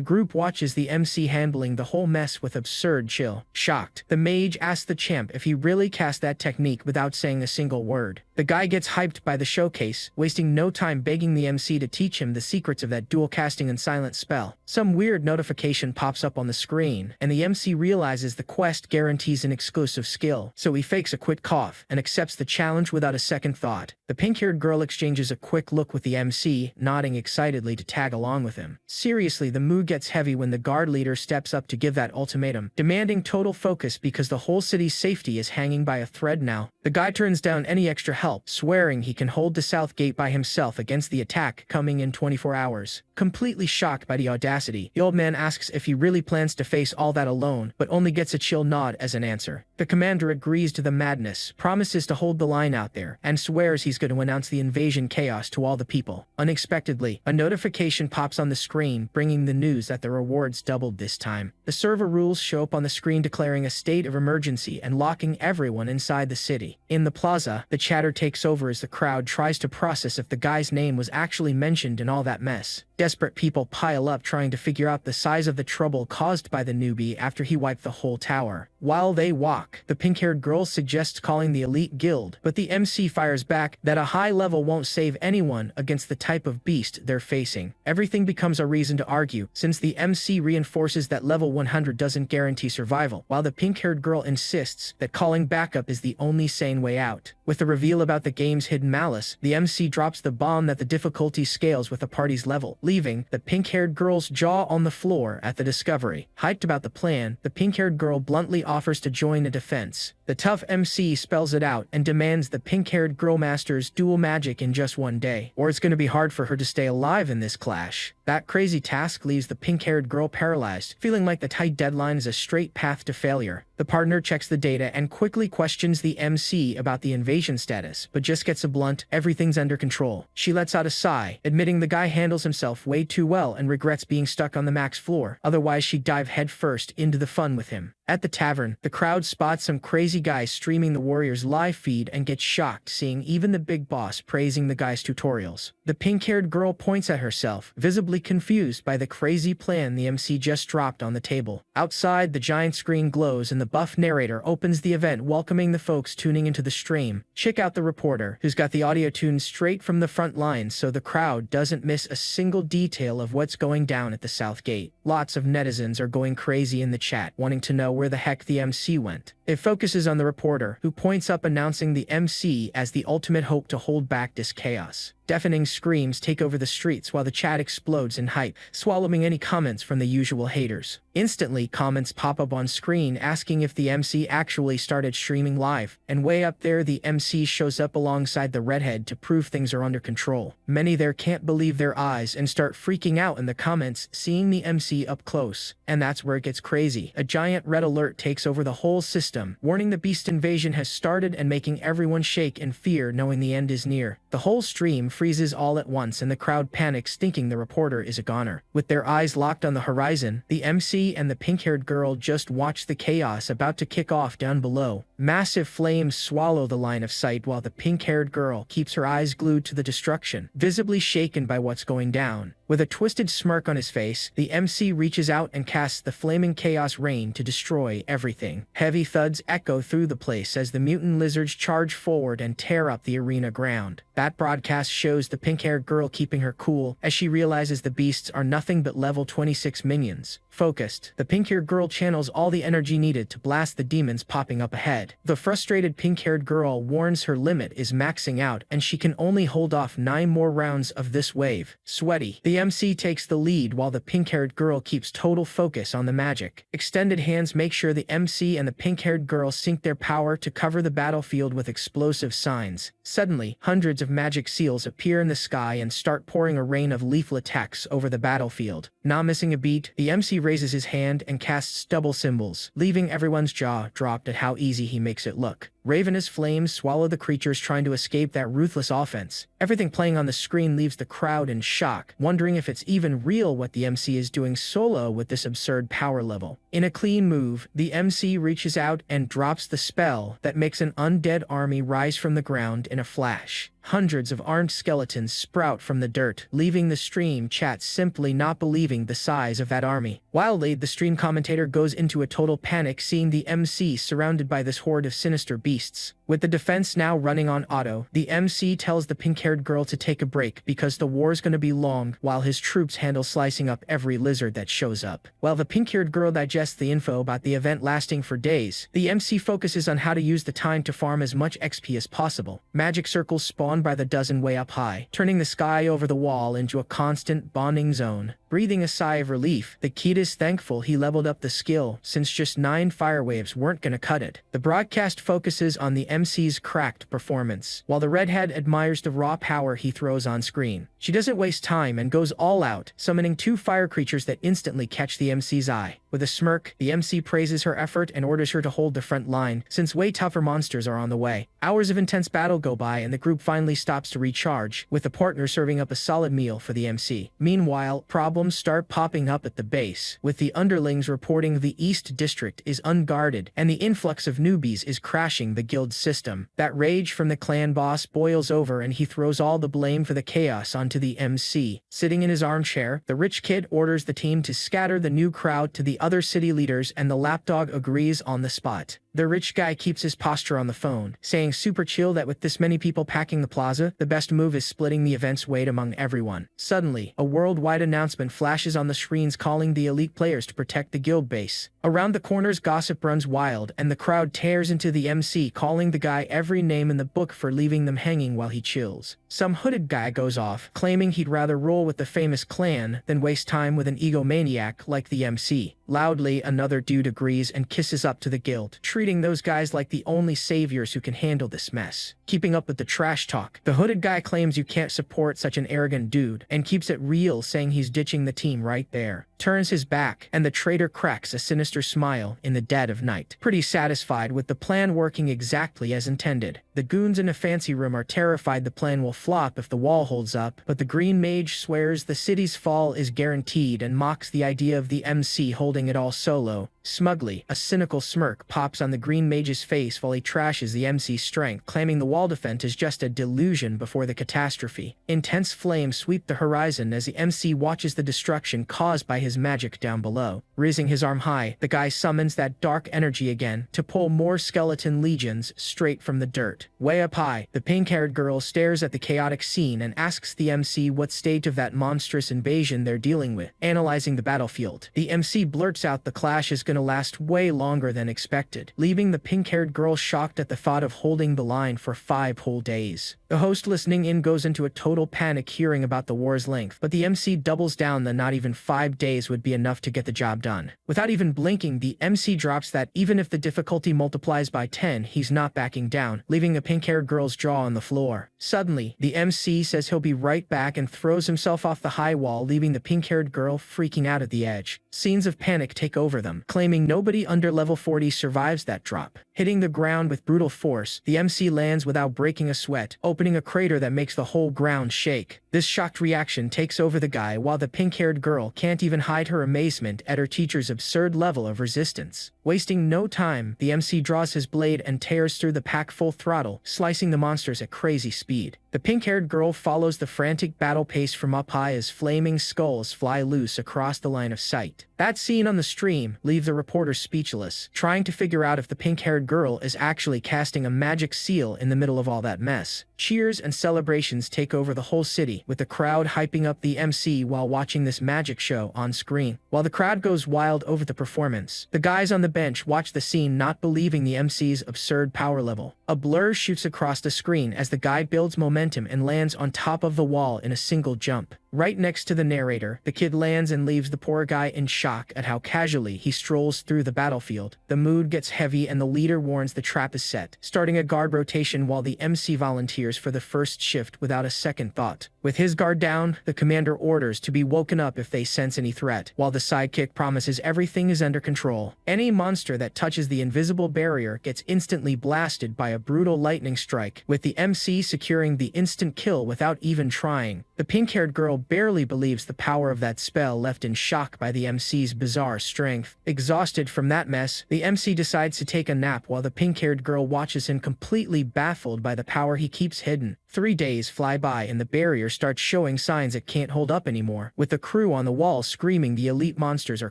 group watches the MC handling the whole mess with absurd chill. Shocked, the mage asks the champ if he really cast that technique without saying a single word. The guy gets hyped by the showcase, wasting no time begging the MC to teach him the secrets of that dual casting and silent spell. Some weird notification pops up on the screen, and the MC realizes the quest guarantees an exclusive skill, so he fakes a quick cough and accepts the challenge without a second thought. The pink-haired girl exchanges a quick look with the MC, nodding excitedly to tag along with him. Seriously, the mood gets heavy when the guard leader steps up to give that ultimatum, demanding total focus because the whole city's safety is hanging by a thread now. The guy turns down any extra help, swearing he can hold the south gate by himself against the attack coming in 24 hours. Completely shocked by the audacity, the old man asks if he really plans to face all that alone, but only gets a chill nod as an answer. The commander agrees to the madness, promises to hold the line out there, and swears he's going to announce the invasion chaos to all the people. Unexpectedly, a notification pops on the screen, bringing the news that the rewards doubled this time. The server rules show up on the screen declaring a state of emergency and locking everyone inside the city. In the plaza, the chatter takes over as the crowd tries to process if the guy's name was actually mentioned in all that mess. Desperate people pile up trying to figure out the size of the trouble caused by the newbie after he wiped the whole tower. While they walk, the pink-haired girl suggests calling the elite guild, but the MC fires back that a high level won't save anyone against the type of beast they're facing. Everything becomes a reason to argue, since the MC reinforces that level 100 doesn't guarantee survival, while the pink-haired girl insists that calling backup is the only sane way out. With the reveal about the game's hidden malice, the MC drops the bomb that the difficulty scales with the party's level, leaving the pink-haired girl's jaw on the floor at the discovery. Hyped about the plan, the pink-haired girl bluntly offers to join a defense. The tough MC spells it out and demands the pink-haired girl masters dual magic in just one day, or it's going to be hard for her to stay alive in this clash. That crazy task leaves the pink-haired girl paralyzed, feeling like the tight deadline is a straight path to failure. The partner checks the data and quickly questions the MC about the invasion status, but just gets a blunt, "Everything's under control." She lets out a sigh, admitting the guy handles himself way too well and regrets being stuck on the max floor, otherwise she'd dive headfirst into the fun with him. At the tavern, the crowd spots some crazy guy streaming the Warriors' live feed and gets shocked seeing even the big boss praising the guy's tutorials. The pink-haired girl points at herself, visibly confused by the crazy plan the MC just dropped on the table. Outside, the giant screen glows and the buff narrator opens the event, welcoming the folks tuning into the stream. Check out the reporter, who's got the audio tuned straight from the front lines so the crowd doesn't miss a single detail of what's going down at the South Gate. Lots of netizens are going crazy in the chat, wanting to know where the heck the MC went. It focuses on the reporter, who points up announcing the MC as the ultimate hope to hold back this chaos. Deafening screams take over the streets while the chat explodes in hype, swallowing any comments from the usual haters. Instantly, comments pop up on screen asking if the MC actually started streaming live, and way up there the MC shows up alongside the redhead to prove things are under control. Many there can't believe their eyes and start freaking out in the comments seeing the MC up close. And that's where it gets crazy. A giant red alert takes over the whole system, warning the beast invasion has started and making everyone shake in fear knowing the end is near. The whole stream freezes all at once and the crowd panics thinking the reporter is a goner. With their eyes locked on the horizon, the MC and the pink-haired girl just watch the chaos about to kick off down below. Massive flames swallow the line of sight while the pink-haired girl keeps her eyes glued to the destruction, visibly shaken by what's going down. With a twisted smirk on his face, the MC reaches out and casts the flaming chaos rain to destroy everything. Heavy thuds echo through the place as the mutant lizards charge forward and tear up the arena ground. That broadcast shows the pink-haired girl keeping her cool as she realizes the beasts are nothing but level 26 minions. Focused, the pink-haired girl channels all the energy needed to blast the demons popping up ahead. The frustrated pink-haired girl warns her limit is maxing out and she can only hold off 9 more rounds of this wave. Sweaty, the MC takes the lead while the pink-haired girl keeps total focus on the magic. Extended hands make sure the MC and the pink-haired girl sync their power to cover the battlefield with explosive signs. Suddenly, hundreds of magic seals appear in the sky and start pouring a rain of lethal attacks over the battlefield. Not missing a beat, the MC raises his hand and casts double symbols, leaving everyone's jaw dropped at how easy he makes it look. Ravenous flames swallow the creatures trying to escape that ruthless offense. Everything playing on the screen leaves the crowd in shock, wondering if it's even real what the MC is doing solo with this absurd power level. In a clean move, the MC reaches out and drops the spell that makes an undead army rise from the ground in a flash. Hundreds of armed skeletons sprout from the dirt, leaving the stream chat simply not believing the size of that army. Wildly, the stream commentator goes into a total panic seeing the MC surrounded by this horde of sinister beasts. With the defense now running on auto, the MC tells the pink-haired girl to take a break because the war's gonna be long while his troops handle slicing up every lizard that shows up. While the pink-haired girl digests the info about the event lasting for days, the MC focuses on how to use the time to farm as much XP as possible. Magic circles spawn by the dozen way up high, turning the sky over the wall into a constant bonding zone. Breathing a sigh of relief, the kid is thankful he leveled up the skill since just 9 fire waves weren't gonna cut it. The broadcast focuses on the MC's cracked performance, while the redhead admires the raw power he throws on screen. She doesn't waste time and goes all out, summoning 2 fire creatures that instantly catch the MC's eye. With a smirk, the MC praises her effort and orders her to hold the front line, since way tougher monsters are on the way. Hours of intense battle go by and the group finally stops to recharge, with the partner serving up a solid meal for the MC. Meanwhile, problems start popping up at the base, with the underlings reporting the East District is unguarded and the influx of newbies is crashing the guild system. That rage from the clan boss boils over and he throws all the blame for the chaos onto the MC. Sitting in his armchair, the rich kid orders the team to scatter the new crowd to the the other city leaders, and the lapdog agrees on the spot. The rich guy keeps his posture on the phone, saying super chill that with this many people packing the plaza, the best move is splitting the event's weight among everyone. Suddenly, a worldwide announcement flashes on the screens calling the elite players to protect the guild base. Around the corners, gossip runs wild, and the crowd tears into the MC, calling the guy every name in the book for leaving them hanging while he chills. Some hooded guy goes off, claiming he'd rather roll with the famous clan than waste time with an egomaniac like the MC. Loudly, another dude agrees and kisses up to the guild, treating those guys like the only saviors who can handle this mess. Keeping up with the trash talk, the hooded guy claims you can't support such an arrogant dude, and keeps it real, saying he's ditching the team right there. Turns his back, and the traitor cracks a sinister smile in the dead of night. Pretty satisfied with the plan working exactly as intended. The goons in a fancy room are terrified the plan will flop if the wall holds up, but the green mage swears the city's fall is guaranteed and mocks the idea of the MC holding it all solo. Smugly, a cynical smirk pops on the green mage's face while he trashes the MC's strength, claiming the wall defense is just a delusion before the catastrophe. Intense flames sweep the horizon as the MC watches the destruction caused by his magic down below. Raising his arm high, the guy summons that dark energy again to pull more skeleton legions straight from the dirt. Way up high, the pink-haired girl stares at the chaotic scene and asks the MC what stage of that monstrous invasion they're dealing with. Analyzing the battlefield, the MC blurts out the clash is gonna last way longer than expected, leaving the pink-haired girl shocked at the thought of holding the line for 5 whole days. The host listening in goes into a total panic hearing about the war's length, but the MC doubles down that not even 5 days would be enough to get the job done. Without even blinking, the MC drops that even if the difficulty multiplies by 10, he's not backing down, leaving the pink-haired girl's jaw on the floor. Suddenly, the MC says he'll be right back and throws himself off the high wall, leaving the pink-haired girl freaking out at the edge. Scenes of panic take over them, claiming nobody under level 40 survives that drop. Hitting the ground with brutal force, the MC lands without breaking a sweat, opening a crater that makes the whole ground shake. This shocked reaction takes over the guy, while the pink-haired girl can't even hide her amazement at her teacher's absurd level of resistance. Wasting no time, the MC draws his blade and tears through the pack full throttle, slicing the monsters at crazy speed. The pink-haired girl follows the frantic battle pace from up high as flaming skulls fly loose across the line of sight. That scene on the stream leaves the reporter speechless, trying to figure out if the pink-haired girl is actually casting a magic seal in the middle of all that mess. Cheers and celebrations take over the whole city, with the crowd hyping up the MC while watching this magic show on screen. While the crowd goes wild over the performance, the guys on the bench watch the scene, not believing the MC's absurd power level. A blur shoots across the screen as the guy builds momentum and lands on top of the wall in a single jump. Right next to the narrator, the kid lands and leaves the poor guy in shock at how casually he strolls through the battlefield. The mood gets heavy and the leader warns the trap is set, starting a guard rotation while the MC volunteers for the first shift without a second thought. With his guard down, the commander orders to be woken up if they sense any threat, while the sidekick promises everything is under control. Any monster that touches the invisible barrier gets instantly blasted by a brutal lightning strike, with the MC securing the instant kill without even trying. The pink-haired girl barely believes the power of that spell, left in shock by the MC's bizarre strength. Exhausted from that mess, the MC decides to take a nap while the pink-haired girl watches him, completely baffled by the power he keeps hidden. 3 days fly by and the barrier starts showing signs it can't hold up anymore, with the crew on the wall screaming the elite monsters are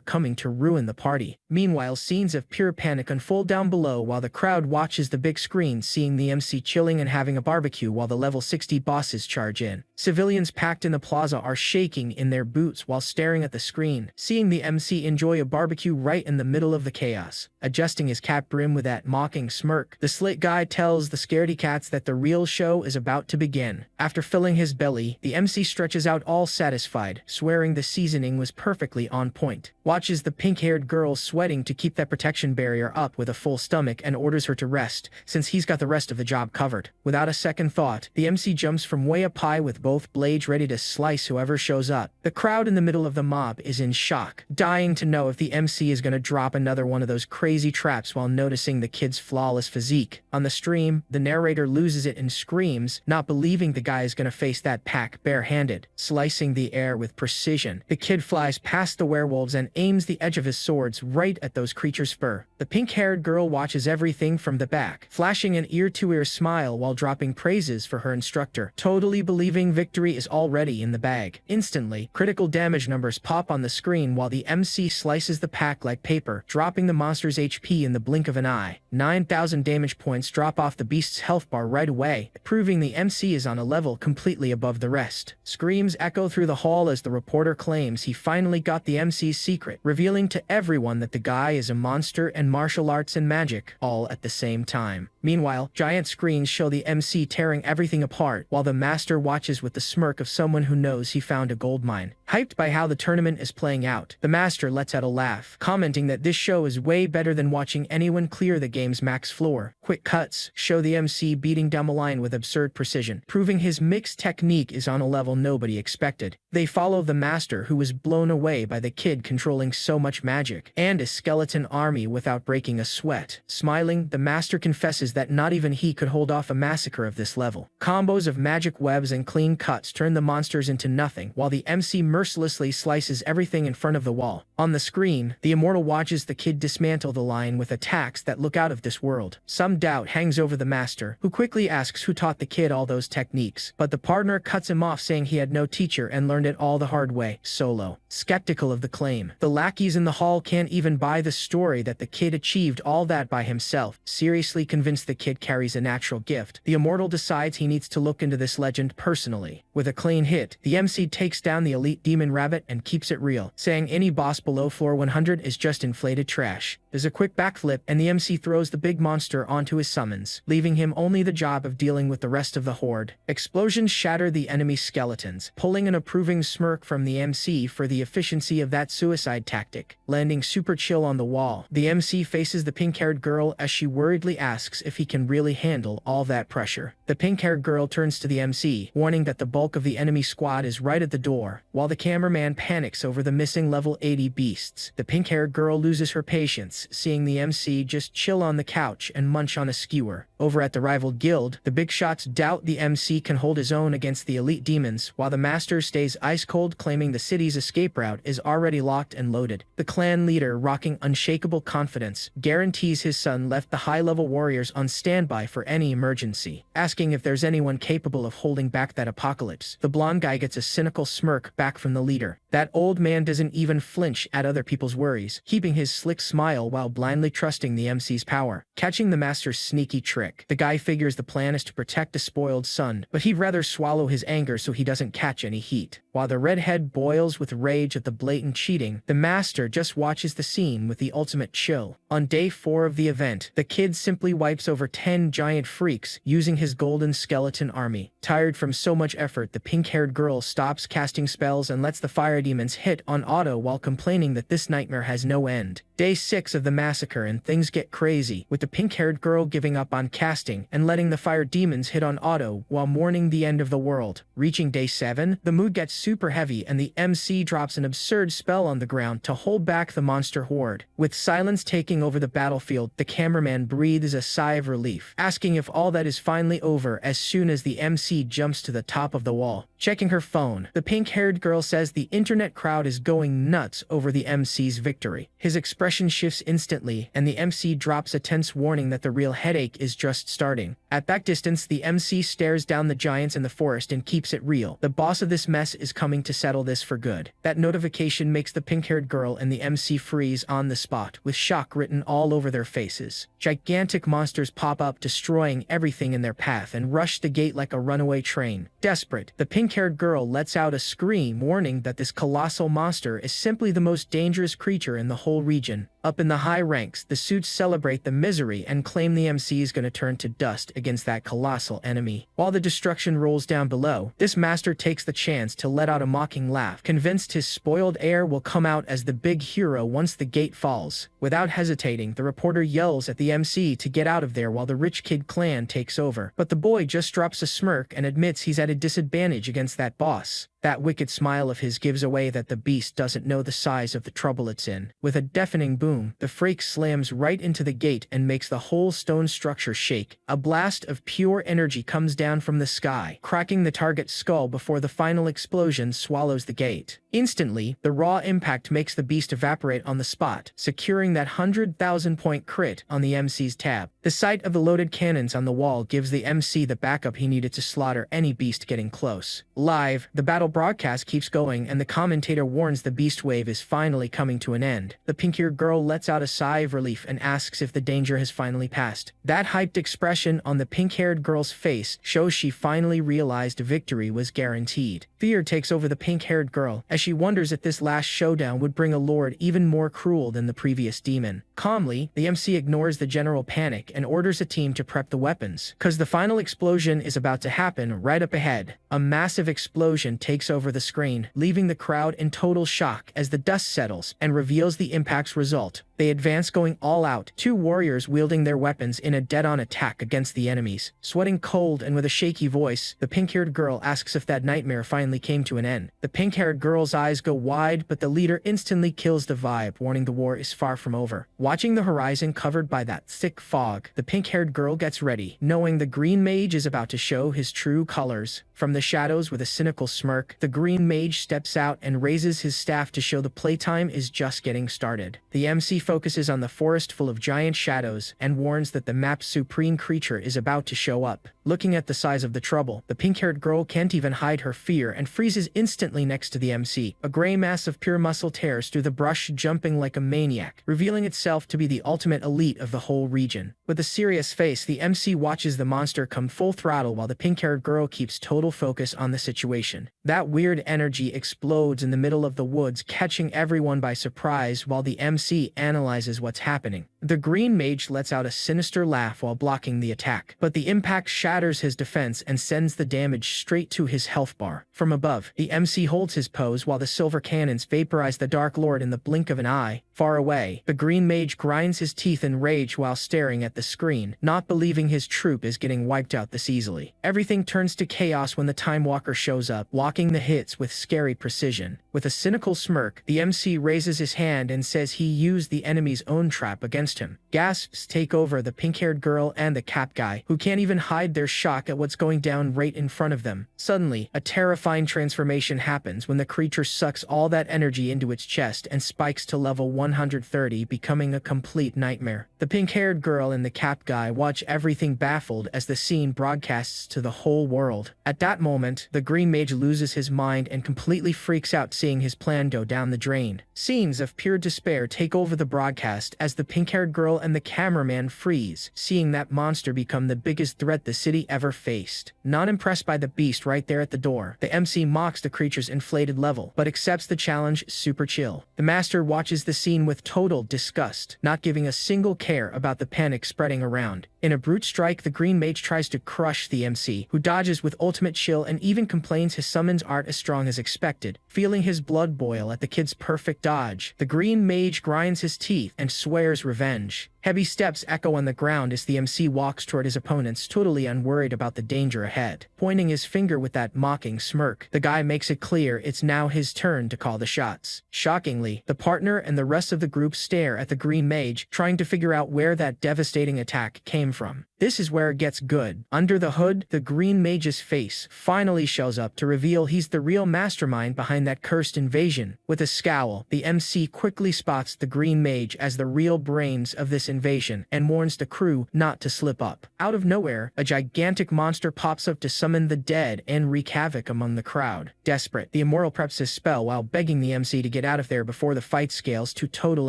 coming to ruin the party. Meanwhile, scenes of pure panic unfold down below while the crowd watches the big screen, seeing the MC chilling and having a barbecue while the level 60 bosses charge in. Civilians packed in the plaza are shaking in their boots while staring at the screen, seeing the MC enjoy a barbecue right in the middle of the chaos. Adjusting his cap brim with that mocking smirk, the slick guy tells the scaredy cats that the real show is about to begin. After filling his belly, the MC stretches out all satisfied, swearing the seasoning was perfectly on point. Watches the pink-haired girl sweating to keep that protection barrier up with a full stomach and orders her to rest, since he's got the rest of the job covered. Without a second thought, the MC jumps from way up high with both blades ready to slice whoever shows up. The crowd in the middle of the mob is in shock, dying to know if the MC is gonna drop another one of those crazy traps while noticing the kid's flawless physique. On the stream, the narrator loses it and screams, not believing the guy is gonna face that pack barehanded. Slicing the air with precision, the kid flies past the werewolves and aims the edge of his swords right at those creatures' fur. The pink-haired girl watches everything from the back, flashing an ear-to-ear smile while dropping praises for her instructor, totally believing victory is already in the bag. Instantly, critical damage numbers pop on the screen while the MC slices the pack like paper, dropping the monster's HP in the blink of an eye. 9,000 damage points drop off the beast's health bar right away, proving the MC is on a level completely above the rest. Screams echo through the hall as the reporter claims he finally got the MC's secret, revealing to everyone that the guy is a monster and martial arts and magic, all at the same time. Meanwhile, giant screens show the MC tearing everything apart, while the master watches with the smirk of someone who knows he found a gold mine. Hyped by how the tournament is playing out, the master lets out a laugh, commenting that this show is way better than watching anyone clear the game's max floor. Quick cuts show the MC beating down the line with absurd precision, proving his mixed technique is on a level nobody expected. They follow the master, who was blown away by the kid controlling so much magic and a skeleton army without breaking a sweat. Smiling, the master confesses that not even he could hold off a massacre of this level. Combos of magic webs and clean cuts turn the monsters into nothing, while the MC mercilessly slices everything in front of the wall. On the screen, the immortal watches the kid dismantle the line with attacks that look out of this world. Some doubt hangs over the master, who quickly asks who taught the kid all those techniques, but the partner cuts him off, saying he had no teacher and learned it all the hard way, solo. Skeptical of the claim, the lackeys in the hall can't even buy the story that the kid achieved all that by himself. Seriously convinced the kid carries a natural gift, the immortal decides he needs to look into this legend personally. With a clean hit, the MC takes down the elite demon rabbit and keeps it real, saying any boss below floor 100 is just inflated trash. There's a quick backflip and the MC throws the big monster onto his summons, leaving him only the job of dealing with the rest of the horde. Explosions shatter the enemy skeletons, pulling an approving smirk from the MC for the efficiency of that suicide tactic. Landing super chill on the wall, the MC faces the pink-haired girl as she worriedly asks if he can really handle all that pressure. The pink-haired girl turns to the MC, warning that the bulk of the enemy squad is right at the door, while the cameraman panics over the missing level 80 beasts. The pink-haired girl loses her patience, seeing the MC just chill on the couch and munch on a skewer. Over at the rival guild, the big shots doubt the MC can hold his own against the elite demons, while the master stays ice cold, claiming the city's escape route is already locked and loaded. The clan leader, rocking unshakable confidence, guarantees his son left the high-level warriors on standby for any emergency, asking if there's anyone capable of holding back that apocalypse. The blonde guy gets a cynical smirk back from the leader. That old man doesn't even flinch at other people's worries, keeping his slick smile while blindly trusting the MC's power. Catching the master's sneaky trick, the guy figures the plan is to protect a spoiled son, but he'd rather swallow his anger so he doesn't catch any heat. While the redhead boils with rage at the blatant cheating, the master just watches the scene with the ultimate chill. On day 4 of the event, the kid simply wipes over 10 giant freaks using his golden skeleton army. Tired from so much effort, the pink-haired girl stops casting spells and lets the fire demons hit on auto while complaining that this nightmare has no end. Day 6 of the massacre and things get crazy, with the pink-haired girl giving up on casting and letting the fire demons hit on auto while mourning the end of the world. Reaching day 7, the mood gets super heavy and the MC drops an absurd spell on the ground to hold back the monster horde. With silence taking over the battlefield, the cameraman breathes a sigh of relief, asking if all that is finally over as soon as the MC jumps to the top of the wall. Checking her phone, the pink-haired girl says the internet crowd is going nuts over the MC's victory. His expression shifts instantly, and the MC drops a tense warning that the real headache is just starting. At that distance, the MC stares down the giants in the forest and keeps it real. The boss of this mess is coming to settle this for good. That notification makes the pink-haired girl and the MC freeze on the spot, with shock written all over their faces. Gigantic monsters pop up, destroying everything in their path, and rush the gate like a runaway train. Desperate, the pink-haired girl lets out a scream, warning that this colossal monster is simply the most dangerous creature in the whole region. Up in the high ranks, the suits celebrate the misery and claim the MC is going to turn to dust against that colossal enemy. While the destruction rolls down below, this master takes the chance to let out a mocking laugh, convinced his spoiled heir will come out as the big hero once the gate falls. Without hesitating, the reporter yells at the MC to get out of there while the rich kid clan takes over. But the boy just drops a smirk and admits he's at a disadvantage against that boss. That wicked smile of his gives away that the beast doesn't know the size of the trouble it's in. With a deafening boom, the freak slams right into the gate and makes the whole stone structure shake. A blast of pure energy comes down from the sky, cracking the target's skull before the final explosion swallows the gate. Instantly, the raw impact makes the beast evaporate on the spot, securing that 100,000 point crit on the MC's tab. The The sight of the loaded cannons on the wall gives the MC the backup he needed to slaughter any beast getting close. Live, the battle broadcast keeps going and the commentator warns the beast wave is finally coming to an end. The pink-haired girl lets out a sigh of relief and asks if the danger has finally passed. That hyped expression on the pink-haired girl's face shows she finally realized victory was guaranteed. Fear takes over the pink-haired girl as she wonders if this last showdown would bring a lord even more cruel than the previous demon. Calmly, the MC ignores the general panic and orders a team to prep the weapons, cause the final explosion is about to happen right up ahead. A massive explosion takes over the screen, leaving the crowd in total shock as the dust settles and reveals the impact's result. They advance going all out, two warriors wielding their weapons in a dead-on attack against the enemies. Sweating cold and with a shaky voice, the pink-haired girl asks if that nightmare finally came to an end. The pink-haired girl's eyes go wide, but the leader instantly kills the vibe, warning the war is far from over. Watching the horizon covered by that thick fog, the pink-haired girl gets ready, knowing the green mage is about to show his true colors. From the shadows with a cynical smirk, the green mage steps out and raises his staff to show the playtime is just getting started. The MC focuses on the forest full of giant shadows and warns that the map's supreme creature is about to show up. Looking at the size of the trouble, the pink-haired girl can't even hide her fear and freezes instantly next to the MC. A gray mass of pure muscle tears through the brush, jumping like a maniac, revealing itself to be the ultimate elite of the whole region. With a serious face, the MC watches the monster come full throttle while the pink-haired girl keeps total focus on the situation. That weird energy explodes in the middle of the woods, catching everyone by surprise while the MC analyzes what's happening. The green mage lets out a sinister laugh while blocking the attack, but the impact shatters his defense and sends the damage straight to his health bar. From above, the MC holds his pose while the silver cannons vaporize the Dark Lord in the blink of an eye. Far away, the green mage grinds his teeth in rage while staring at the screen, not believing his troop is getting wiped out this easily. Everything turns to chaos when the Time Walker shows up, blocking the hits with scary precision. With a cynical smirk, the MC raises his hand and says he used the enemy's own trap against him. Gasps take over the pink-haired girl and the cap guy, who can't even hide their shock at what's going down right in front of them. Suddenly, a terrifying transformation happens when the creature sucks all that energy into its chest and spikes to level 130, becoming a complete nightmare. The pink-haired girl and the cap guy watch everything baffled as the scene broadcasts to the whole world. At that moment, the green mage loses his mind and completely freaks out seeing his plan go down the drain. Scenes of pure despair take over the broadcast as the pink-haired girl and the cameraman freeze, seeing that monster become the biggest threat the city ever faced. Not impressed by the beast right there at the door, the MC mocks the creature's inflated level, but accepts the challenge super chill. The master watches the scene with total disgust, not giving a single care about the panic spreading around. In a brute strike, the green mage tries to crush the MC, who dodges with ultimate chill and even complains his summons aren't as strong as expected. Feeling his blood boil at the kid's perfect dodge, the green mage grinds his teeth and swears revenge. Heavy steps echo on the ground as the MC walks toward his opponents, totally unworried about the danger ahead. Pointing his finger with that mocking smirk, the guy makes it clear it's now his turn to call the shots. Shockingly, the partner and the rest of the group stare at the green mage, trying to figure out where that devastating attack came from. This is where it gets good. Under the hood, the green mage's face finally shows up to reveal he's the real mastermind behind that cursed invasion. With a scowl, the MC quickly spots the green mage as the real brains of this invasion and warns the crew not to slip up. Out of nowhere, a gigantic monster pops up to summon the dead and wreak havoc among the crowd. Desperate, the Immortal preps his spell while begging the MC to get out of there before the fight scales to total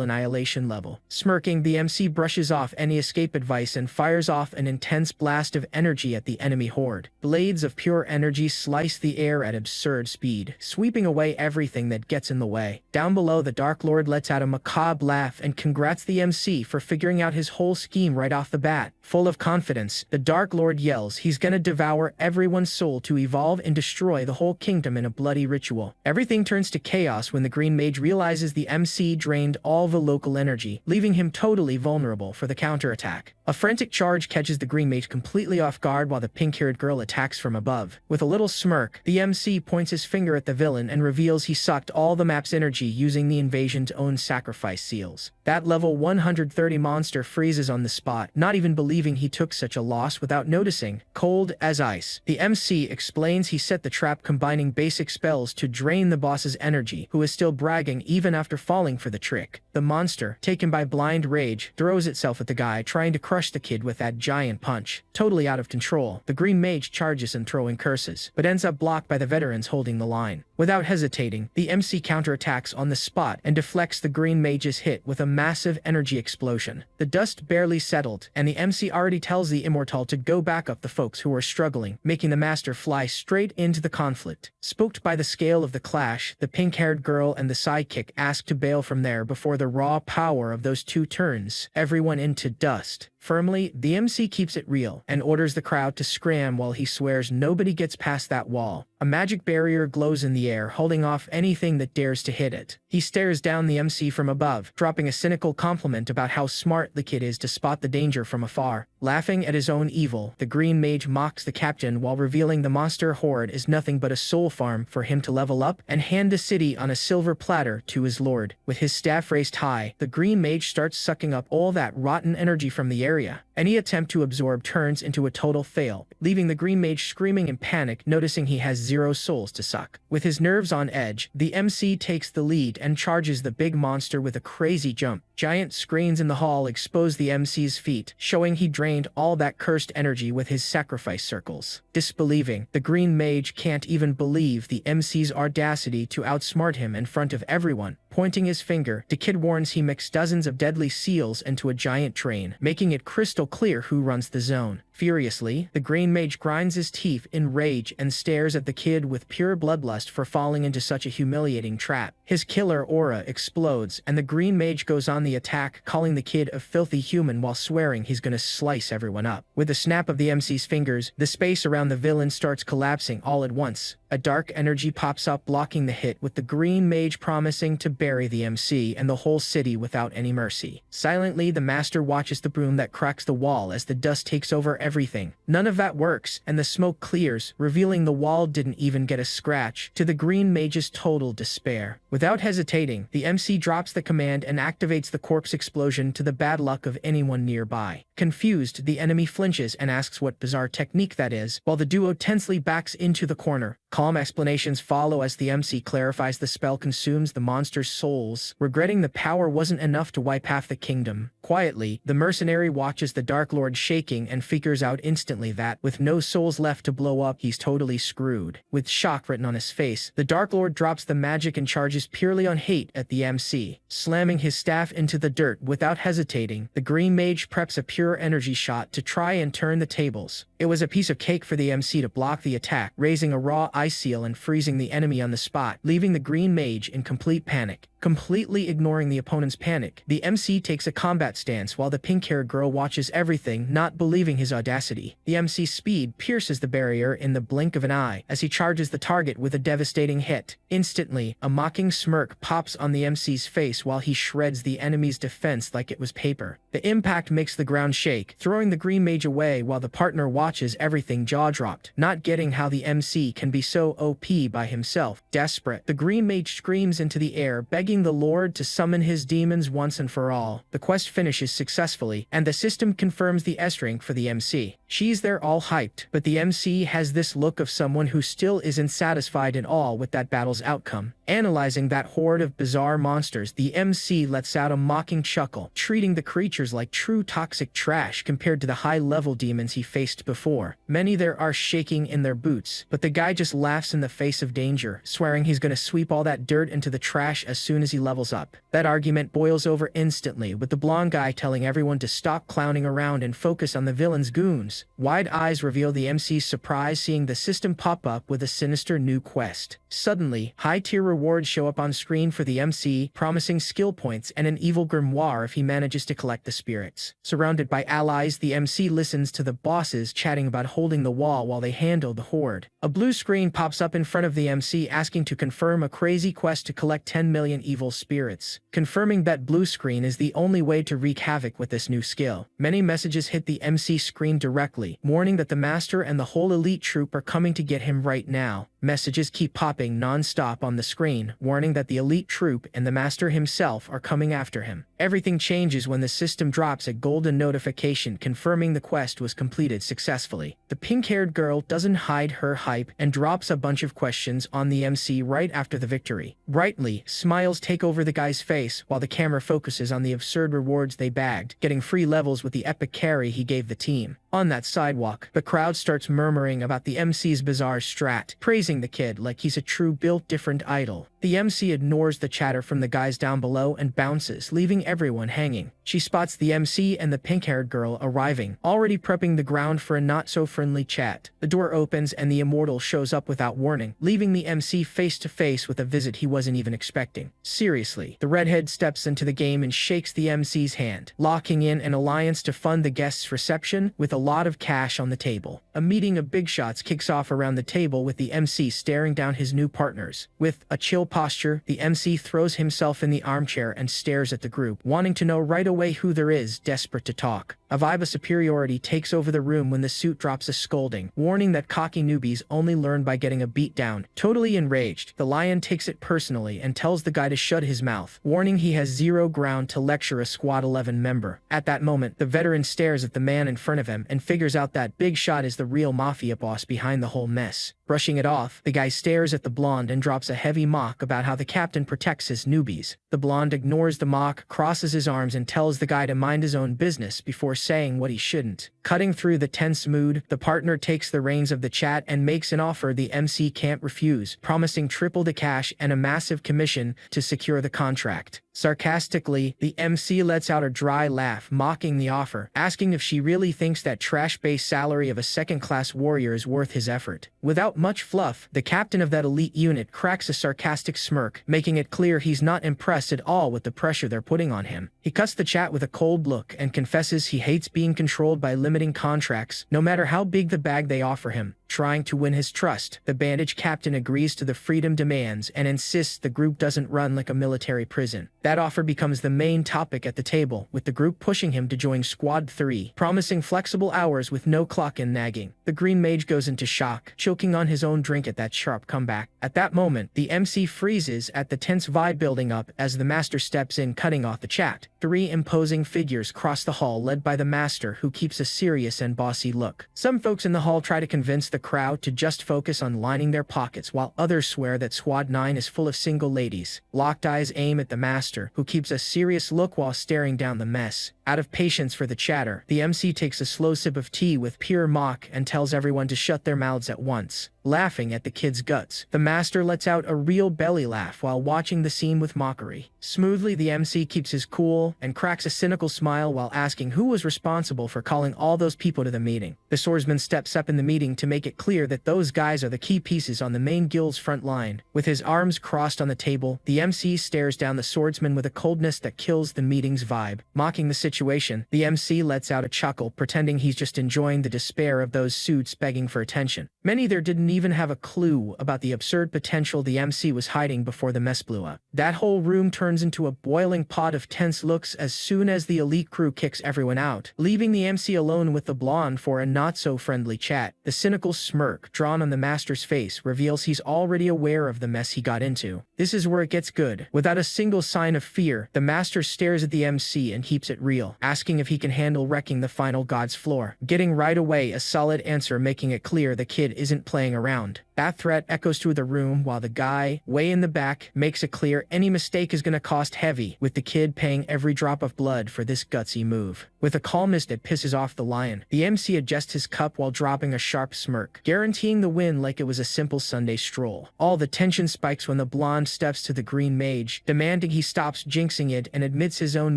annihilation level. Smirking, the MC brushes off any escape advice and fires off an intense blast of energy at the enemy horde. Blades of pure energy slice the air at absurd speed, sweeping away everything that gets in the way. Down below, the Dark Lord lets out a macabre laugh and congrats the MC for figuring out his whole scheme right off the bat. Full of confidence, the Dark Lord yells he's gonna devour everyone's soul to evolve and destroy the whole kingdom in a bloody ritual. Everything turns to chaos when the green mage realizes the MC drained all the local energy, leaving him totally vulnerable for the counterattack. A frantic charge catches the green mage completely off guard while the pink-haired girl attacks from above. With a little smirk, the MC points his finger at the villain and reveals he sucked all the map's energy using the invasion's own sacrifice seals. That level 130 monster freezes on the spot, not even believing he took such a loss without noticing. Cold as ice, the MC explains he set the trap combining basic spells to drain the boss's energy, who is still bragging even after falling for the trick. The monster, taken by blind rage, throws itself at the guy, trying to crush crush the kid with that giant punch. Totally out of control, the green mage charges and throwing curses, but ends up blocked by the veterans holding the line. Without hesitating, the MC counterattacks on the spot and deflects the green mage's hit with a massive energy explosion. The dust barely settled, and the MC already tells the immortal to go back up the folks who are struggling, making the master fly straight into the conflict. Spooked by the scale of the clash, the pink-haired girl and the sidekick ask to bail from there before the raw power of those two turns everyone into dust. Firmly, the MC keeps it real and orders the crowd to scram while he swears nobody gets past that wall. A magic barrier glows in the air, holding off anything that dares to hit it. He stares down the MC from above, dropping a cynical compliment about how smart the kid is to spot the danger from afar. Laughing at his own evil, the green mage mocks the captain while revealing the monster horde is nothing but a soul farm for him to level up and hand the city on a silver platter to his lord. With his staff raised high, the green mage starts sucking up all that rotten energy from the area. Any attempt to absorb turns into a total fail, leaving the green mage screaming in panic, noticing he has 0 souls to suck. With his nerves on edge, the MC takes the lead and charges the big monster with a crazy jump. Giant screens in the hall expose the MC's feet, showing he drained all that cursed energy with his sacrifice circles. Disbelieving, the green mage can't even believe the MC's audacity to outsmart him in front of everyone. Pointing his finger, the kid warns he mixed dozens of deadly seals into a giant train, making it crystal clear who runs the zone. Furiously, the green mage grinds his teeth in rage and stares at the kid with pure bloodlust for falling into such a humiliating trap. His killer aura explodes, and the green mage goes on the attack, calling the kid a filthy human while swearing he's gonna slice everyone up. With the snap of the MC's fingers, the space around the villain starts collapsing all at once. A dark energy pops up, blocking the hit, with the green mage promising to bury the MC and the whole city without any mercy. Silently, the master watches the broom that cracks the wall as the dust takes over everything. None of that works, and the smoke clears, revealing the wall didn't even get a scratch, to the green mage's total despair. Without hesitating, the MC drops the command and activates the corpse explosion to the bad luck of anyone nearby. Confused, the enemy flinches and asks what bizarre technique that is, while the duo tensely backs into the corner. Calm explanations follow as the MC clarifies the spell consumes the monster's souls, regretting the power wasn't enough to wipe half the kingdom. Quietly, the mercenary watches the Dark Lord shaking and figures out instantly that, with no souls left to blow up, he's totally screwed. With shock written on his face, the Dark Lord drops the magic and charges purely on hate at the MC. Slamming his staff into the dirt without hesitating, the green mage preps a pure energy shot to try and turn the tables. It was a piece of cake for the MC to block the attack, raising a raw ice seal and freezing the enemy on the spot, leaving the green mage in complete panic. Completely ignoring the opponent's panic, the MC takes a combat stance while the pink-haired girl watches everything, not believing his audacity. The MC's speed pierces the barrier in the blink of an eye as he charges the target with a devastating hit. Instantly, a mocking smirk pops on the MC's face while he shreds the enemy's defense like it was paper. The impact makes the ground shake, throwing the green mage away while the partner watches everything jaw-dropped, not getting how the MC can be so OP by himself. Desperate, the green mage screams into the air, begging the Lord to summon his demons once and for all. The quest finishes successfully, and the system confirms the S rank for the MC. She's there all hyped, but the MC has this look of someone who still isn't satisfied at all with that battle's outcome. Analyzing that horde of bizarre monsters, the MC lets out a mocking chuckle, treating the creatures like true toxic trash compared to the high-level demons he faced before. Many there are shaking in their boots, but the guy just laughs in the face of danger, swearing he's gonna sweep all that dirt into the trash as soon as he levels up. That argument boils over instantly, with the blonde guy telling everyone to stop clowning around and focus on the villain's goons. Wide eyes reveal the MC's surprise seeing the system pop up with a sinister new quest. Suddenly, high-tier rewards show up on screen for the MC, promising skill points and an evil grimoire if he manages to collect the spirits. Surrounded by allies, the MC listens to the bosses chatting about holding the wall while they handle the horde. A blue screen pops up in front of the MC asking to confirm a crazy quest to collect 10 million evil spirits. Confirming that blue screen is the only way to wreak havoc with this new skill. Many messages hit the MC screen directly, warning that the master and the whole elite troop are coming to get him right now. Messages keep popping non-stop on the screen, warning that the elite troop and the master himself are coming after him. Everything changes when the system drops a golden notification confirming the quest was completed successfully. The pink-haired girl doesn't hide her hype and drops a bunch of questions on the MC right after the victory. Brightly, smiles take over the guy's face while the camera focuses on the absurd rewards they bagged, getting free levels with the epic carry he gave the team. On that sidewalk, the crowd starts murmuring about the MC's bizarre strat, praising the kid like he's a true built-different idol. The MC ignores the chatter from the guys down below and bounces, leaving everyone hanging. She spots the MC and the pink-haired girl arriving, already prepping the ground for a not-so-friendly chat. The door opens and the immortal shows up without warning, leaving the MC face-to-face with a visit he wasn't even expecting. Seriously, the redhead steps into the game and shakes the MC's hand, locking in an alliance to fund the guest's reception with a lot of cash on the table. A meeting of big shots kicks off around the table with the MC staring down his new partners. With a chill posture, the MC throws himself in the armchair and stares at the group, wanting to know right away who there is, desperate to talk. A vibe of superiority takes over the room when the suit drops a scolding, warning that cocky newbies only learn by getting a beat down. Totally enraged, the lion takes it personally and tells the guy to shut his mouth, warning he has zero ground to lecture a Squad 11 member. At that moment, the veteran stares at the man in front of him and figures out that Big Shot is the real mafia boss behind the whole mess. Brushing it off, the guy stares at the blonde and drops a heavy mock about how the captain protects his newbies. The blonde ignores the mock, crosses his arms and tells the guy to mind his own business before saying what he shouldn't. Cutting through the tense mood, the partner takes the reins of the chat and makes an offer the MC can't refuse, promising triple the cash and a massive commission to secure the contract. Sarcastically, the MC lets out a dry laugh, mocking the offer, asking if she really thinks that trash-based salary of a second-class warrior is worth his effort. Without much fluff, the captain of that elite unit cracks a sarcastic smirk, making it clear he's not impressed at all with the pressure they're putting on him. He cuts the chat with a cold look and confesses he hates being controlled by limiting contracts, no matter how big the bag they offer him. Trying to win his trust, the bandage captain agrees to the freedom demands and insists the group doesn't run like a military prison. That offer becomes the main topic at the table, with the group pushing him to join Squad 3, promising flexible hours with no clock and nagging. The green mage goes into shock, choking on his own drink at that sharp comeback. At that moment, the MC freezes at the tense vibe building up as the master steps in, cutting off the chat. 3 imposing figures cross the hall, led by the master, who keeps a serious and bossy look. Some folks in the hall try to convince the crowd to just focus on lining their pockets, while others swear that Squad 9 is full of single ladies. Locked eyes aim at the master, who keeps a serious look while staring down the mess. Out of patience for the chatter, the MC takes a slow sip of tea with pure mock and tells everyone to shut their mouths at once. Laughing at the kid's guts, the master lets out a real belly laugh while watching the scene with mockery. Smoothly, the MC keeps his cool and cracks a cynical smile while asking who was responsible for calling all those people to the meeting. The swordsman steps up in the meeting to make it clear that those guys are the key pieces on the main guild's front line. With his arms crossed on the table, the MC stares down the swordsman with a coldness that kills the meeting's vibe. Mocking the situation, the MC lets out a chuckle, pretending he's just enjoying the despair of those suits begging for attention. Many there didn't even have a clue about the absurd potential the MC was hiding before the mess blew up. That whole room turns into a boiling pot of tense looks as soon as the elite crew kicks everyone out, leaving the MC alone with the blonde for a not-so-friendly chat. The cynical smirk drawn on the master's face reveals he's already aware of the mess he got into. This is where it gets good. Without a single sign of fear, the master stares at the MC and keeps it real, asking if he can handle wrecking the final god's floor. Getting right away a solid answer, making it clear the kid isn't playing around. That threat echoes through the room while the guy, way in the back, makes it clear any mistake is gonna cost heavy, with the kid paying every drop of blood for this gutsy move. With a calmness that pisses off the lion, the MC adjusts his cup while dropping a sharp smirk, guaranteeing the win like it was a simple Sunday stroll. All the tension spikes when the blonde steps to the green mage, demanding he stops jinxing it and admits his own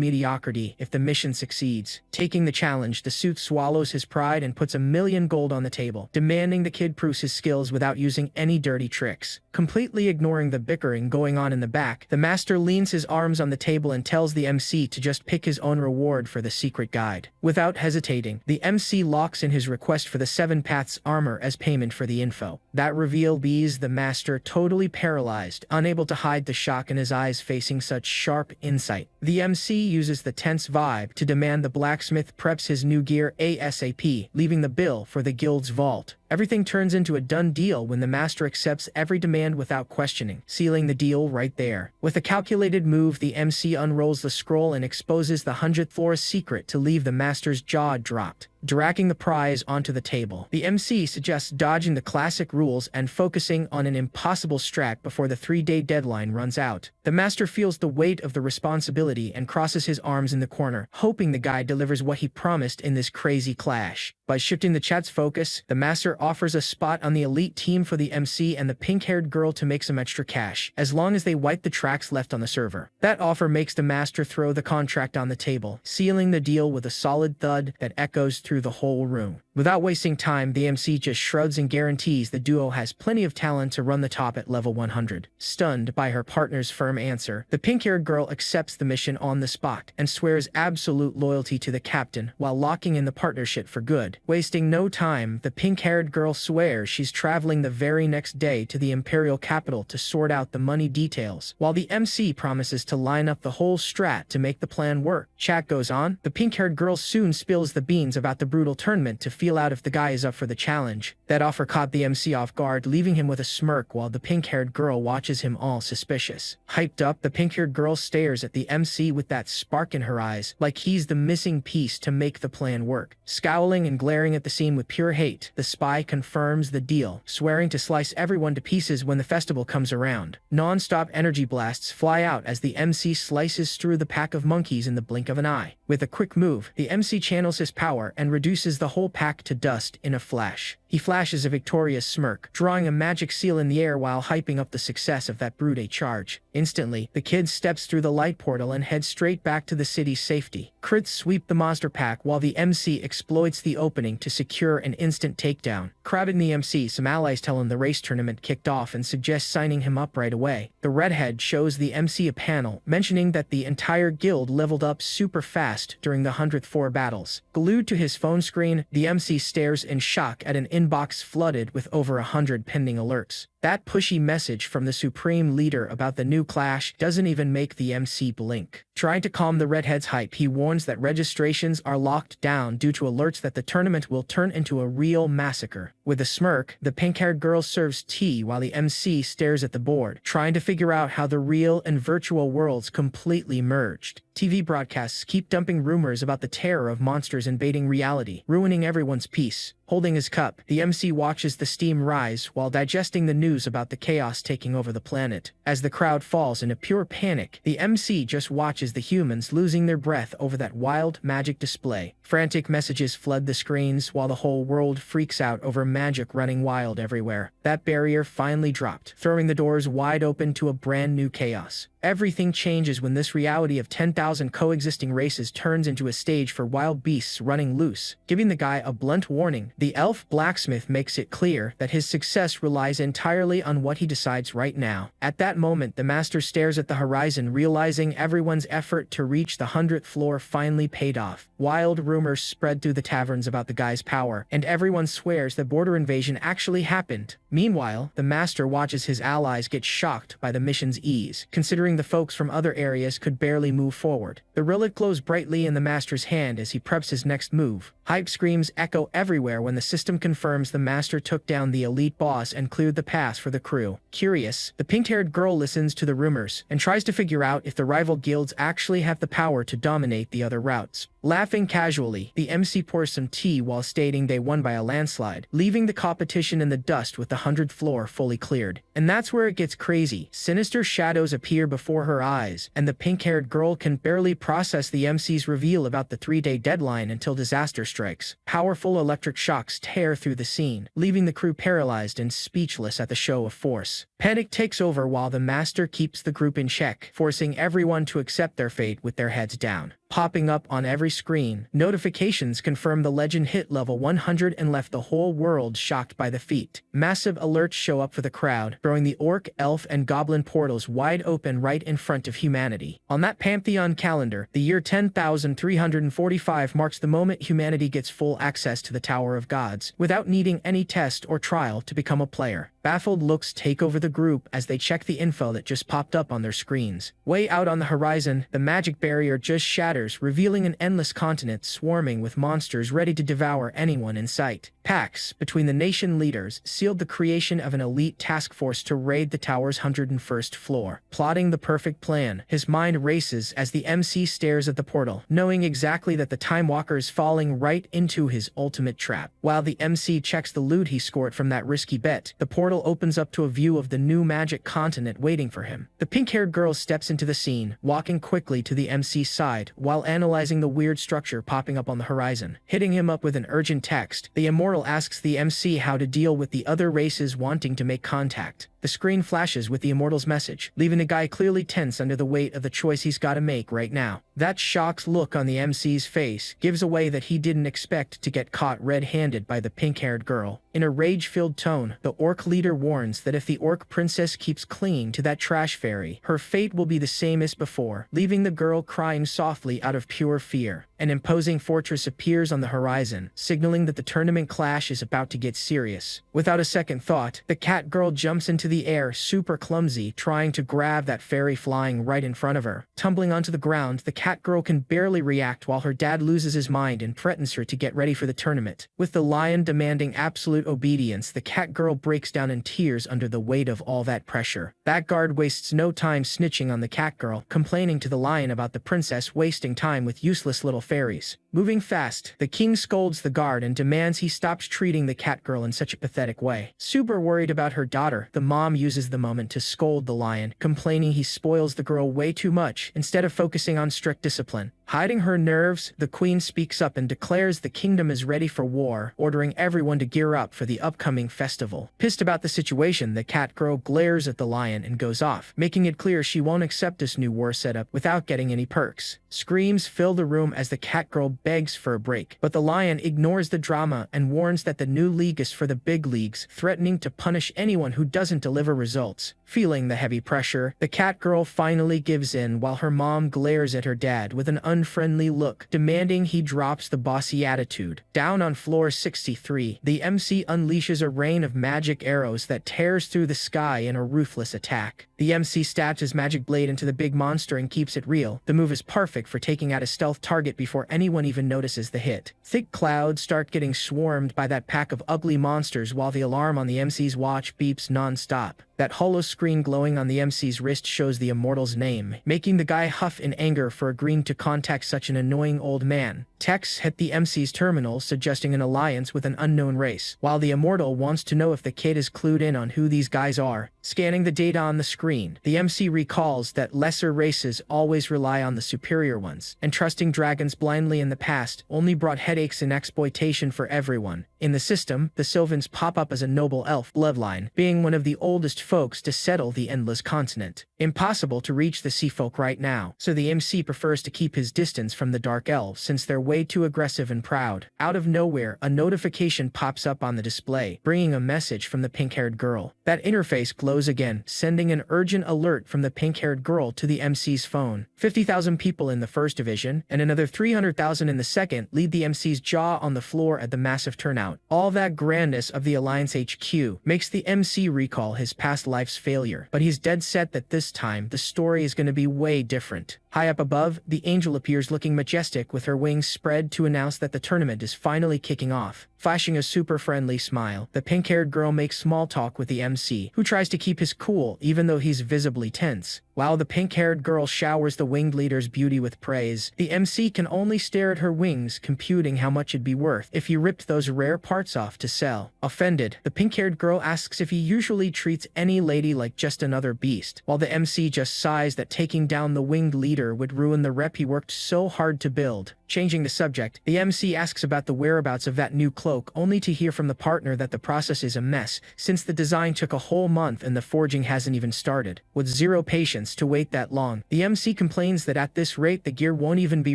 mediocrity if the mission succeeds. Taking the challenge, the suit swallows his pride and puts 1,000,000 gold on the table, demanding the kid proves his skills without using any dirty tricks. Completely ignoring the bickering going on in the back, the master leans his arms on the table and tells the MC to just pick his own reward for the secret guide. Without hesitating, the MC locks in his request for the 7 Paths armor as payment for the info. That reveal leaves the master totally paralyzed, unable to hide the shock in his eyes facing such sharp insight. The MC uses the tense vibe to demand the blacksmith preps his new gear ASAP, leaving the bill for the guild's vault. Everything turns into a done deal when the master accepts every demand without questioning, sealing the deal right there. With a calculated move, the MC unrolls the scroll and exposes the 100th floor's secret to leave the master's jaw dropped, dragging the prize onto the table. The MC suggests dodging the classic rules and focusing on an impossible strat before the 3-day deadline runs out. The master feels the weight of the responsibility and crosses his arms in the corner, hoping the guy delivers what he promised in this crazy clash. By shifting the chat's focus, the master offers a spot on the elite team for the MC and the pink-haired girl to make some extra cash, as long as they wipe the tracks left on the server. That offer makes the master throw the contract on the table, sealing the deal with a solid thud that echoes through the whole room. Without wasting time, the MC just shrugs and guarantees the duo has plenty of talent to run the top at level 100. Stunned by her partner's firm answer, the pink-haired girl accepts the mission on the spot and swears absolute loyalty to the captain while locking in the partnership for good. Wasting no time, the pink-haired girl swears she's traveling the very next day to the imperial capital to sort out the money details, while the MC promises to line up the whole strat to make the plan work. Chat goes on. The pink-haired girl soon spills the beans about the brutal tournament to feel out if the guy is up for the challenge. That offer caught the MC off guard, leaving him with a smirk while the pink-haired girl watches him all suspicious. Hyped up, the pink-haired girl stares at the MC with that spark in her eyes, like he's the missing piece to make the plan work. Scowling and glaring at the scene with pure hate, the spy confirms the deal, swearing to slice everyone to pieces when the festival comes around. Non-stop energy blasts fly out as the MC slices through the pack of monkeys in the blink of an eye. With a quick move, the MC channels his power and reduces the whole pack to dust in a flash. He flashes a victorious smirk, drawing a magic seal in the air while hyping up the success of that brute charge. Instantly, the kid steps through the light portal and heads straight back to the city's safety. Crits sweep the monster pack while the MC exploits the opening to secure an instant takedown. Crowding the MC, some allies tell him the race tournament kicked off and suggest signing him up right away. The redhead shows the MC a panel, mentioning that the entire guild leveled up super fast during the 100th floor battles. Glued to his phone screen, the MC stares in shock at an inbox flooded with over 100 pending alerts. That pushy message from the supreme leader about the new clash doesn't even make the MC blink. Trying to calm the redhead's hype, he warns that registrations are locked down due to alerts that the tournament will turn into a real massacre. With a smirk, the pink-haired girl serves tea while the MC stares at the board, trying to figure out how the real and virtual worlds completely merged. TV broadcasts keep dumping rumors about the terror of monsters invading reality, ruining everyone's peace. Holding his cup, the MC watches the steam rise while digesting the news about the chaos taking over the planet. As the crowd falls into pure panic, the MC just watches the humans losing their breath over that wild magic display. Frantic messages flood the screens while the whole world freaks out over magic running wild everywhere. That barrier finally dropped, throwing the doors wide open to a brand new chaos. Everything changes when this reality of 10,000 coexisting races turns into a stage for wild beasts running loose. Giving the guy a blunt warning, the elf blacksmith makes it clear that his success relies entirely on what he decides right now. At that moment, the master stares at the horizon, realizing everyone's effort to reach the 100th floor finally paid off. Wild rumors spread through the taverns about the guy's power, and everyone swears the border invasion actually happened. Meanwhile, the master watches his allies get shocked by the mission's ease, considering the folks from other areas could barely move forward. The relic glows brightly in the master's hand as he preps his next move. Hype screams echo everywhere when the system confirms the master took down the elite boss and cleared the path for the crew. Curious, the pink-haired girl listens to the rumors and tries to figure out if the rival guilds actually have the power to dominate the other routes. Laughing casually, the MC pours some tea while stating they won by a landslide, leaving the competition in the dust with the 100th floor fully cleared. And that's where it gets crazy. Sinister shadows appear before her eyes, and the pink-haired girl can barely process the MC's reveal about the 3-day deadline until disaster strikes. Powerful electric shocks tear through the scene, leaving the crew paralyzed and speechless at the show of force. Panic takes over while the master keeps the group in check, forcing everyone to accept their fate with their heads down. Popping up on every screen, notifications confirm the legend hit level 100 and left the whole world shocked by the feat. Massive alerts show up for the crowd, throwing the orc, elf, and goblin portals wide open right in front of humanity. On that Pantheon calendar, the year 10,345 marks the moment humanity gets full access to the Tower of Gods, without needing any test or trial to become a player. Baffled looks take over the group as they check the info that just popped up on their screens. Way out on the horizon, the magic barrier just shattered shatters, revealing an endless continent swarming with monsters ready to devour anyone in sight. Pacts between the nation leaders sealed the creation of an elite task force to raid the tower's 101st floor. Plotting the perfect plan, his mind races as the MC stares at the portal, knowing exactly that the Time Walker is falling right into his ultimate trap. While the MC checks the loot he scored from that risky bet, the portal opens up to a view of the new magic continent waiting for him. The pink-haired girl steps into the scene, walking quickly to the MC's side while analyzing the weird structure popping up on the horizon. Hitting him up with an urgent text, the immortal asks the MC how to deal with the other races wanting to make contact. The screen flashes with the immortal's message, leaving the guy clearly tense under the weight of the choice he's got to make right now. That shocked look on the MC's face gives away that he didn't expect to get caught red-handed by the pink-haired girl. In a rage-filled tone, the orc leader warns that if the orc princess keeps clinging to that trash fairy, her fate will be the same as before, leaving the girl crying softly out of pure fear. An imposing fortress appears on the horizon, signaling that the tournament clash is about to get serious. Without a second thought, the cat girl jumps into the air super clumsy, trying to grab that fairy flying right in front of her. Tumbling onto the ground, the cat girl can barely react while her dad loses his mind and threatens her to get ready for the tournament. With the lion demanding absolute obedience, the cat girl breaks down in tears under the weight of all that pressure. That guard wastes no time snitching on the cat girl, complaining to the lion about the princess wasting time with useless little fairies. Moving fast, the king scolds the guard and demands he stops treating the cat girl in such a pathetic way. Super worried about her daughter, the mom uses the moment to scold the lion, complaining he spoils the girl way too much instead of focusing on strict discipline. Hiding her nerves, the queen speaks up and declares the kingdom is ready for war, ordering everyone to gear up for the upcoming festival. Pissed about the situation, the cat girl glares at the lion and goes off, making it clear she won't accept this new war setup without getting any perks. Screams fill the room as the cat girl begs for a break, but the lion ignores the drama and warns that the new league is for the big leagues, threatening to punish anyone who doesn't deliver results. Feeling the heavy pressure, the cat girl finally gives in while her mom glares at her dad with an unfriendly look, demanding he drops the bossy attitude. Down on floor 63, the MC unleashes a rain of magic arrows that tears through the sky in a ruthless attack. The MC stabs his magic blade into the big monster and keeps it real. The move is perfect for taking out a stealth target before anyone even notices the hit. Thick clouds start getting swarmed by that pack of ugly monsters while the alarm on the MC's watch beeps non-stop. That hollow screen glowing on the MC's wrist shows the immortal's name, making the guy huff in anger for agreeing to contact such an annoying old man. Texts hit the MC's terminal suggesting an alliance with an unknown race, while the immortal wants to know if the kid is clued in on who these guys are. Scanning the data on the screen, the MC recalls that lesser races always rely on the superior ones, and trusting dragons blindly in the past only brought headaches and exploitation for everyone. In the system, the Sylvans pop up as a noble elf bloodline, being one of the oldest folks to settle the endless continent. Impossible to reach the sea folk right now, so the MC prefers to keep his distance from the dark elves since they're way too aggressive and proud. Out of nowhere, a notification pops up on the display, bringing a message from the pink-haired girl. That interface glows again, sending an urgent alert from the pink-haired girl to the MC's phone. 50,000 people in the first division, and another 300,000 in the second, leave the MC's jaw on the floor at the massive turnout. All that grandness of the Alliance HQ makes the MC recall his past life's failure, but he's dead set that this time the story is going to be way different. High up above, the angel appears looking majestic with her wings spread to announce that the tournament is finally kicking off. Flashing a super friendly smile, the pink-haired girl makes small talk with the MC, who tries to keep his cool even though he's visibly tense. While the pink-haired girl showers the winged leader's beauty with praise, the MC can only stare at her wings, computing how much it'd be worth if he ripped those rare parts off to sell. Offended, the pink-haired girl asks if he usually treats any lady like just another beast, while the MC just sighs that taking down the winged leader would ruin the rep he worked so hard to build. Changing the subject, the MC asks about the whereabouts of that new cloak, only to hear from the partner that the process is a mess, since the design took a whole month and the forging hasn't even started. With zero patience to wait that long, the MC complains that at this rate the gear won't even be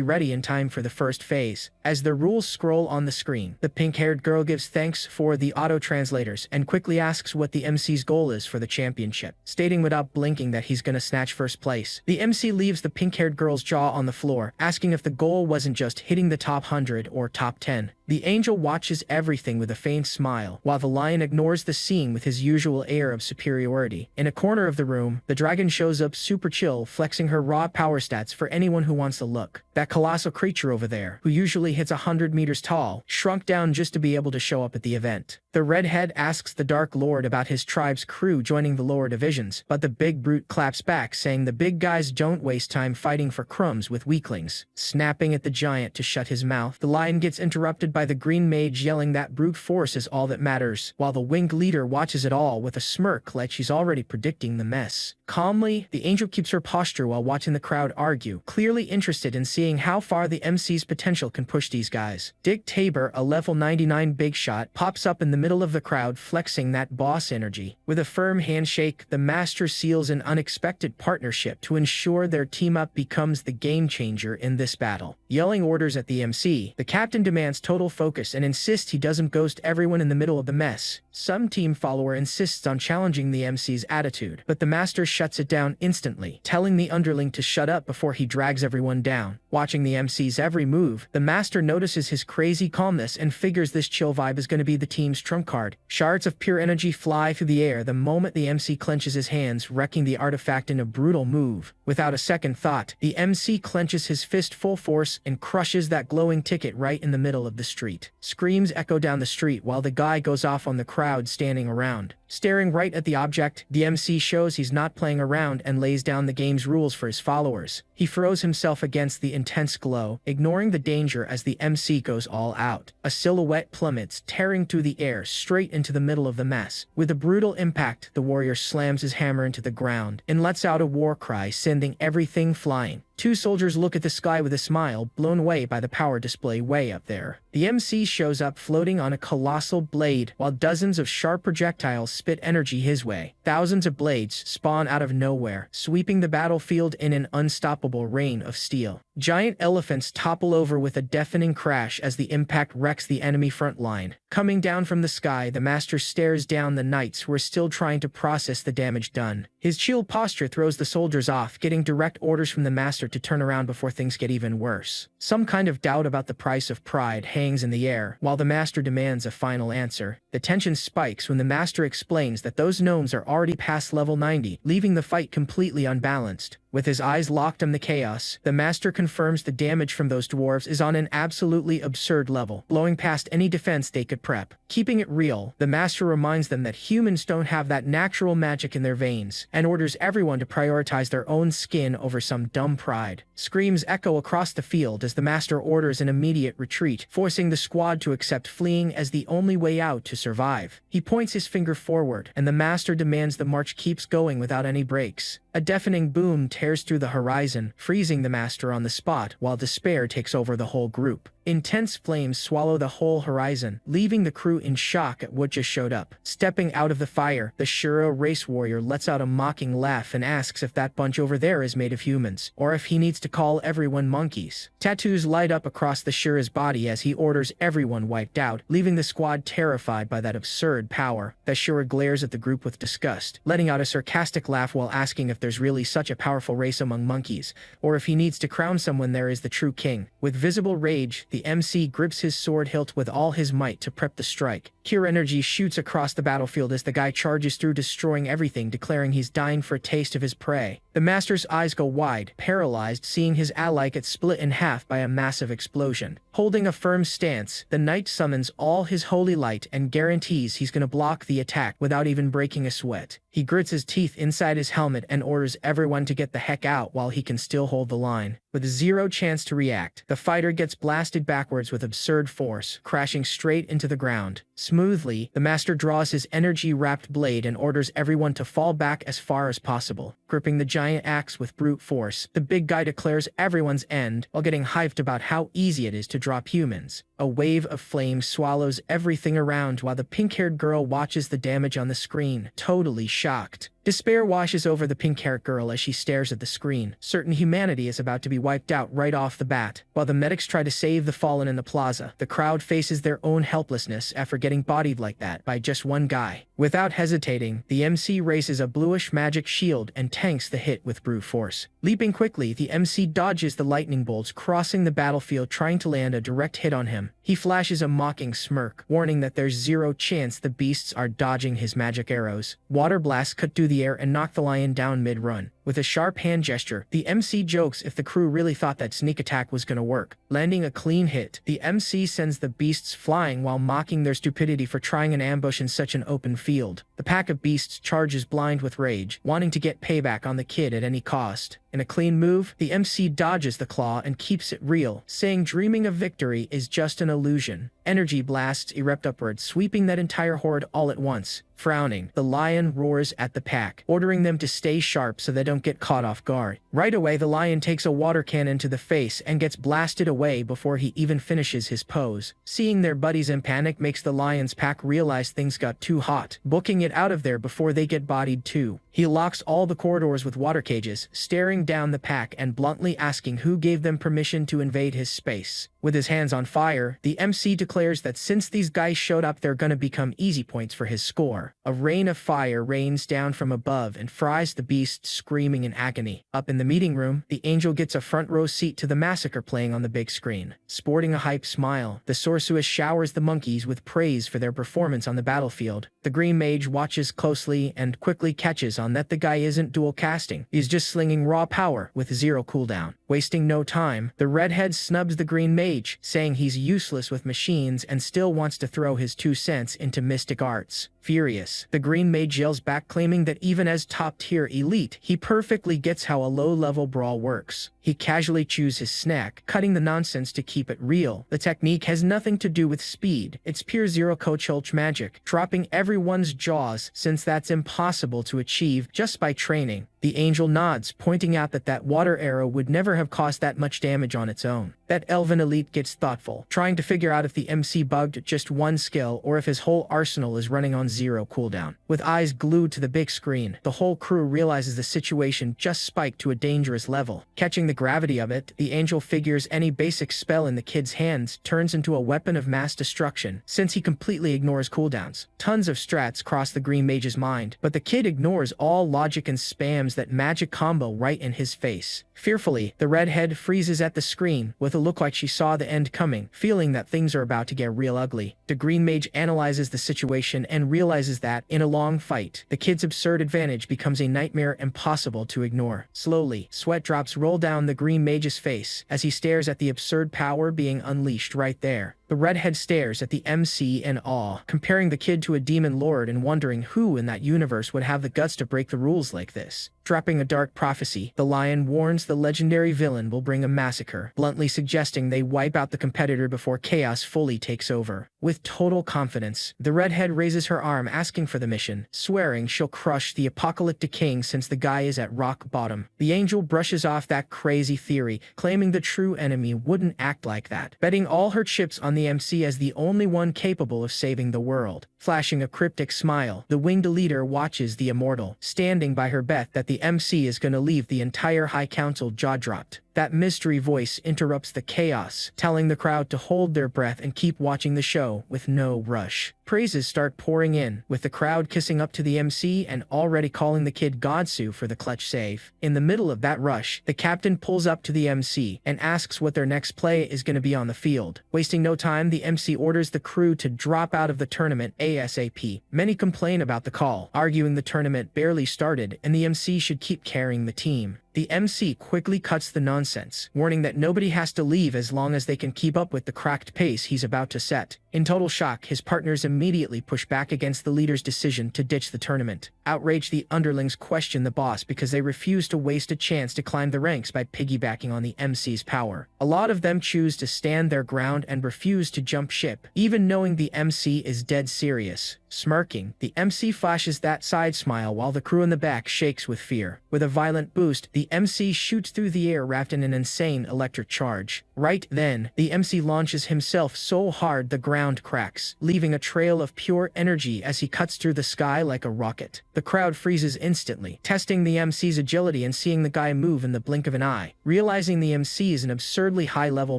ready in time for the first phase. As the rules scroll on the screen, the pink-haired girl gives thanks for the auto-translators and quickly asks what the MC's goal is for the championship, stating without blinking that he's gonna snatch first place. The MC leaves the pink-haired pink-haired girl's jaw on the floor, asking if the goal wasn't just hitting the top 100 or top 10. The angel watches everything with a faint smile, while the lion ignores the scene with his usual air of superiority. In a corner of the room, the dragon shows up super chill, flexing her raw power stats for anyone who wants to look. That colossal creature over there, who usually hits 100 meters tall, shrunk down just to be able to show up at the event. The redhead asks the Dark Lord about his tribe's crew joining the lower divisions, but the big brute claps back, saying the big guys don't waste time fighting for crumbs with weaklings. Snapping at the giant to shut his mouth, the lion gets interrupted by the green mage yelling that brute force is all that matters, while the winged leader watches it all with a smirk like she's already predicting the mess. Calmly, the angel keeps her posture while watching the crowd argue, clearly interested in seeing how far the MC's potential can push these guys. Dick Tabor, a level 99 big shot, pops up in the middle of the crowd flexing that boss energy. With a firm handshake, the master seals an unexpected partnership to ensure their team-up becomes the game changer in this battle. Yelling orders at the MC, the captain demands total focus and insists he doesn't ghost everyone in the middle of the mess. Some team follower insists on challenging the MC's attitude, but the master shuts it down instantly, telling the underling to shut up before he drags everyone down. Watching the MC's every move, the master notices his crazy calmness and figures this chill vibe is going to be the team's trump card. Shards of pure energy fly through the air the moment the MC clenches his hands, wrecking the artifact in a brutal move. Without a second thought, the MC clenches his fist full force and crushes that glowing ticket right in the middle of the street. Screams echo down the street while the guy goes off on the crowd standing around. Staring right at the object, the MC shows he's not playing around and lays down the game's rules for his followers. He throws himself against the intense glow, ignoring the danger as the MC goes all out. A silhouette plummets, tearing through the air straight into the middle of the mess. With a brutal impact, the warrior slams his hammer into the ground and lets out a war cry, sending everything flying. Two soldiers look at the sky with a smile, blown away by the power display way up there. The MC shows up floating on a colossal blade, while dozens of sharp projectiles spit energy his way. Thousands of blades spawn out of nowhere, sweeping the battlefield in an unstoppable rain of steel. Giant elephants topple over with a deafening crash as the impact wrecks the enemy front line. Coming down from the sky, the master stares down the knights who are still trying to process the damage done. His chill posture throws the soldiers off, getting direct orders from the master to turn around before things get even worse. Some kind of doubt about the price of pride hangs in the air, while the master demands a final answer. The tension spikes when the master explains that those gnomes are already past level 90, leaving the fight completely unbalanced. With his eyes locked on the chaos, the master confirms the damage from those dwarves is on an absolutely absurd level, blowing past any defense they could prep. Keeping it real, the master reminds them that humans don't have that natural magic in their veins, and orders everyone to prioritize their own skin over some dumb pride. Screams echo across the field as the master orders an immediate retreat, forcing the squad to accept fleeing as the only way out to survive. He points his finger forward, and the master demands the march keeps going without any breaks. A deafening boom tears through the horizon, freezing the master on the spot while despair takes over the whole group. Intense flames swallow the whole horizon, leaving the crew in shock at what just showed up. Stepping out of the fire, the Shura race warrior lets out a mocking laugh and asks if that bunch over there is made of humans, or if he needs to call everyone monkeys. Tattoos light up across the Shura's body as he orders everyone wiped out, leaving the squad terrified by that absurd power. The Shura glares at the group with disgust, letting out a sarcastic laugh while asking if there's really such a powerful race among monkeys, or if he needs to crown someone there is the true king. With visible rage, the MC grips his sword hilt with all his might to prep the strike. Pure energy shoots across the battlefield as the guy charges through, destroying everything, declaring he's dying for a taste of his prey. The master's eyes go wide, paralyzed, seeing his ally get split in half by a massive explosion. Holding a firm stance, the knight summons all his holy light and guarantees he's gonna block the attack without even breaking a sweat. He grits his teeth inside his helmet and orders everyone to get the heck out while he can still hold the line. With zero chance to react, the fighter gets blasted backwards with absurd force, crashing straight into the ground. Smoothly, the master draws his energy-wrapped blade and orders everyone to fall back as far as possible. Gripping the giant axe with brute force, the big guy declares everyone's end while getting hyped about how easy it is to drop humans. A wave of flame swallows everything around while the pink-haired girl watches the damage on the screen, totally shocked. Despair washes over the pink-haired girl as she stares at the screen, certain humanity is about to be wiped out right off the bat. While the medics try to save the fallen in the plaza, the crowd faces their own helplessness after getting bodied like that by just one guy. Without hesitating, the MC raises a bluish magic shield and tanks the hit with brute force. Leaping quickly, the MC dodges the lightning bolts crossing the battlefield trying to land a direct hit on him. He flashes a mocking smirk, warning that there's zero chance the beasts are dodging his magic arrows. Water blasts cut through the air and knock the lion down mid-run. With a sharp hand gesture, the MC jokes if the crew really thought that sneak attack was gonna work. Landing a clean hit, the MC sends the beasts flying while mocking their stupidity for trying an ambush in such an open field. The pack of beasts charges blind with rage, wanting to get payback on the kid at any cost. In a clean move, the MC dodges the claw and keeps it real, saying dreaming of victory is just an illusion. Energy blasts erupt upward, sweeping that entire horde all at once. Frowning, the lion roars at the pack, ordering them to stay sharp so they don't get caught off guard. Right away, the lion takes a water cannon to the face and gets blasted away before he even finishes his pose. Seeing their buddies in panic makes the lion's pack realize things got too hot, booking it out of there before they get bodied too. He locks all the corridors with water cages, staring down the pack and bluntly asking who gave them permission to invade his space. With his hands on fire, the MC declares that since these guys showed up, they're gonna become easy points for his score. A rain of fire rains down from above and fries the beast, screaming in agony. Up in the meeting room, the angel gets a front row seat to the massacre playing on the big screen. Sporting a hype smile, the sorceress showers the monkeys with praise for their performance on the battlefield. The green mage watches closely and quickly catches on that the guy isn't dual casting. He's just slinging raw power with zero cooldown. Wasting no time, the redhead snubs the green mage, saying he's useless with machines and still wants to throw his 2 cents into mystic arts. Furious, the green mage yells back, claiming that even as top-tier elite, he perfectly gets how a low-level brawl works. He casually chews his snack, cutting the nonsense to keep it real. The technique has nothing to do with speed. It's pure zero-coach magic, dropping everyone's jaws since that's impossible to achieve just by training. The angel nods, pointing out that that water arrow would never have caused that much damage on its own. That elven elite gets thoughtful, trying to figure out if the MC bugged just one skill or if his whole arsenal is running on zero cooldown. With eyes glued to the big screen, the whole crew realizes the situation just spiked to a dangerous level. Catching the gravity of it, the angel figures any basic spell in the kid's hands turns into a weapon of mass destruction, since he completely ignores cooldowns. Tons of strats cross the green mage's mind, but the kid ignores all logic and spams that magic combo right in his face. Fearfully, the redhead freezes at the screen, with a look like she saw the end coming, feeling that things are about to get real ugly. The green mage analyzes the situation and realizes that, in a long fight, the kid's absurd advantage becomes a nightmare impossible to ignore. Slowly, sweat drops roll down the green mage's face as he stares at the absurd power being unleashed right there. The redhead stares at the MC in awe, comparing the kid to a demon lord and wondering who in that universe would have the guts to break the rules like this. Dropping a dark prophecy, the lion warns the legendary villain will bring a massacre, bluntly suggesting they wipe out the competitor before chaos fully takes over. With total confidence, the redhead raises her arm asking for the mission, swearing she'll crush the apocalyptic king since the guy is at rock bottom. The angel brushes off that crazy theory, claiming the true enemy wouldn't act like that, betting all her chips on the MC as the only one capable of saving the world. Flashing a cryptic smile, the winged leader watches the immortal, standing by her bet that the MC is gonna leave the entire High Council jaw-dropped. That mystery voice interrupts the chaos, telling the crowd to hold their breath and keep watching the show with no rush. Praises start pouring in, with the crowd kissing up to the MC and already calling the kid Godsu for the clutch save. In the middle of that rush, the captain pulls up to the MC and asks what their next play is going to be on the field. Wasting no time, the MC orders the crew to drop out of the tournament ASAP. Many complain about the call, arguing the tournament barely started and the MC should keep carrying the team. The MC quickly cuts the nonsense, warning that nobody has to leave as long as they can keep up with the cracked pace he's about to set. In total shock, his partners immediately push back against the leader's decision to ditch the tournament. Outraged, the underlings question the boss because they refuse to waste a chance to climb the ranks by piggybacking on the MC's power. A lot of them choose to stand their ground and refuse to jump ship, even knowing the MC is dead serious. Smirking, the MC flashes that side smile while the crew in the back shakes with fear. With a violent boost, the MC shoots through the air wrapped in an insane electric charge. Right then, the MC launches himself so hard the ground cracks, leaving a trail of pure energy as he cuts through the sky like a rocket. The crowd freezes instantly, testing the MC's agility and seeing the guy move in the blink of an eye. Realizing the MC is an absurdly high-level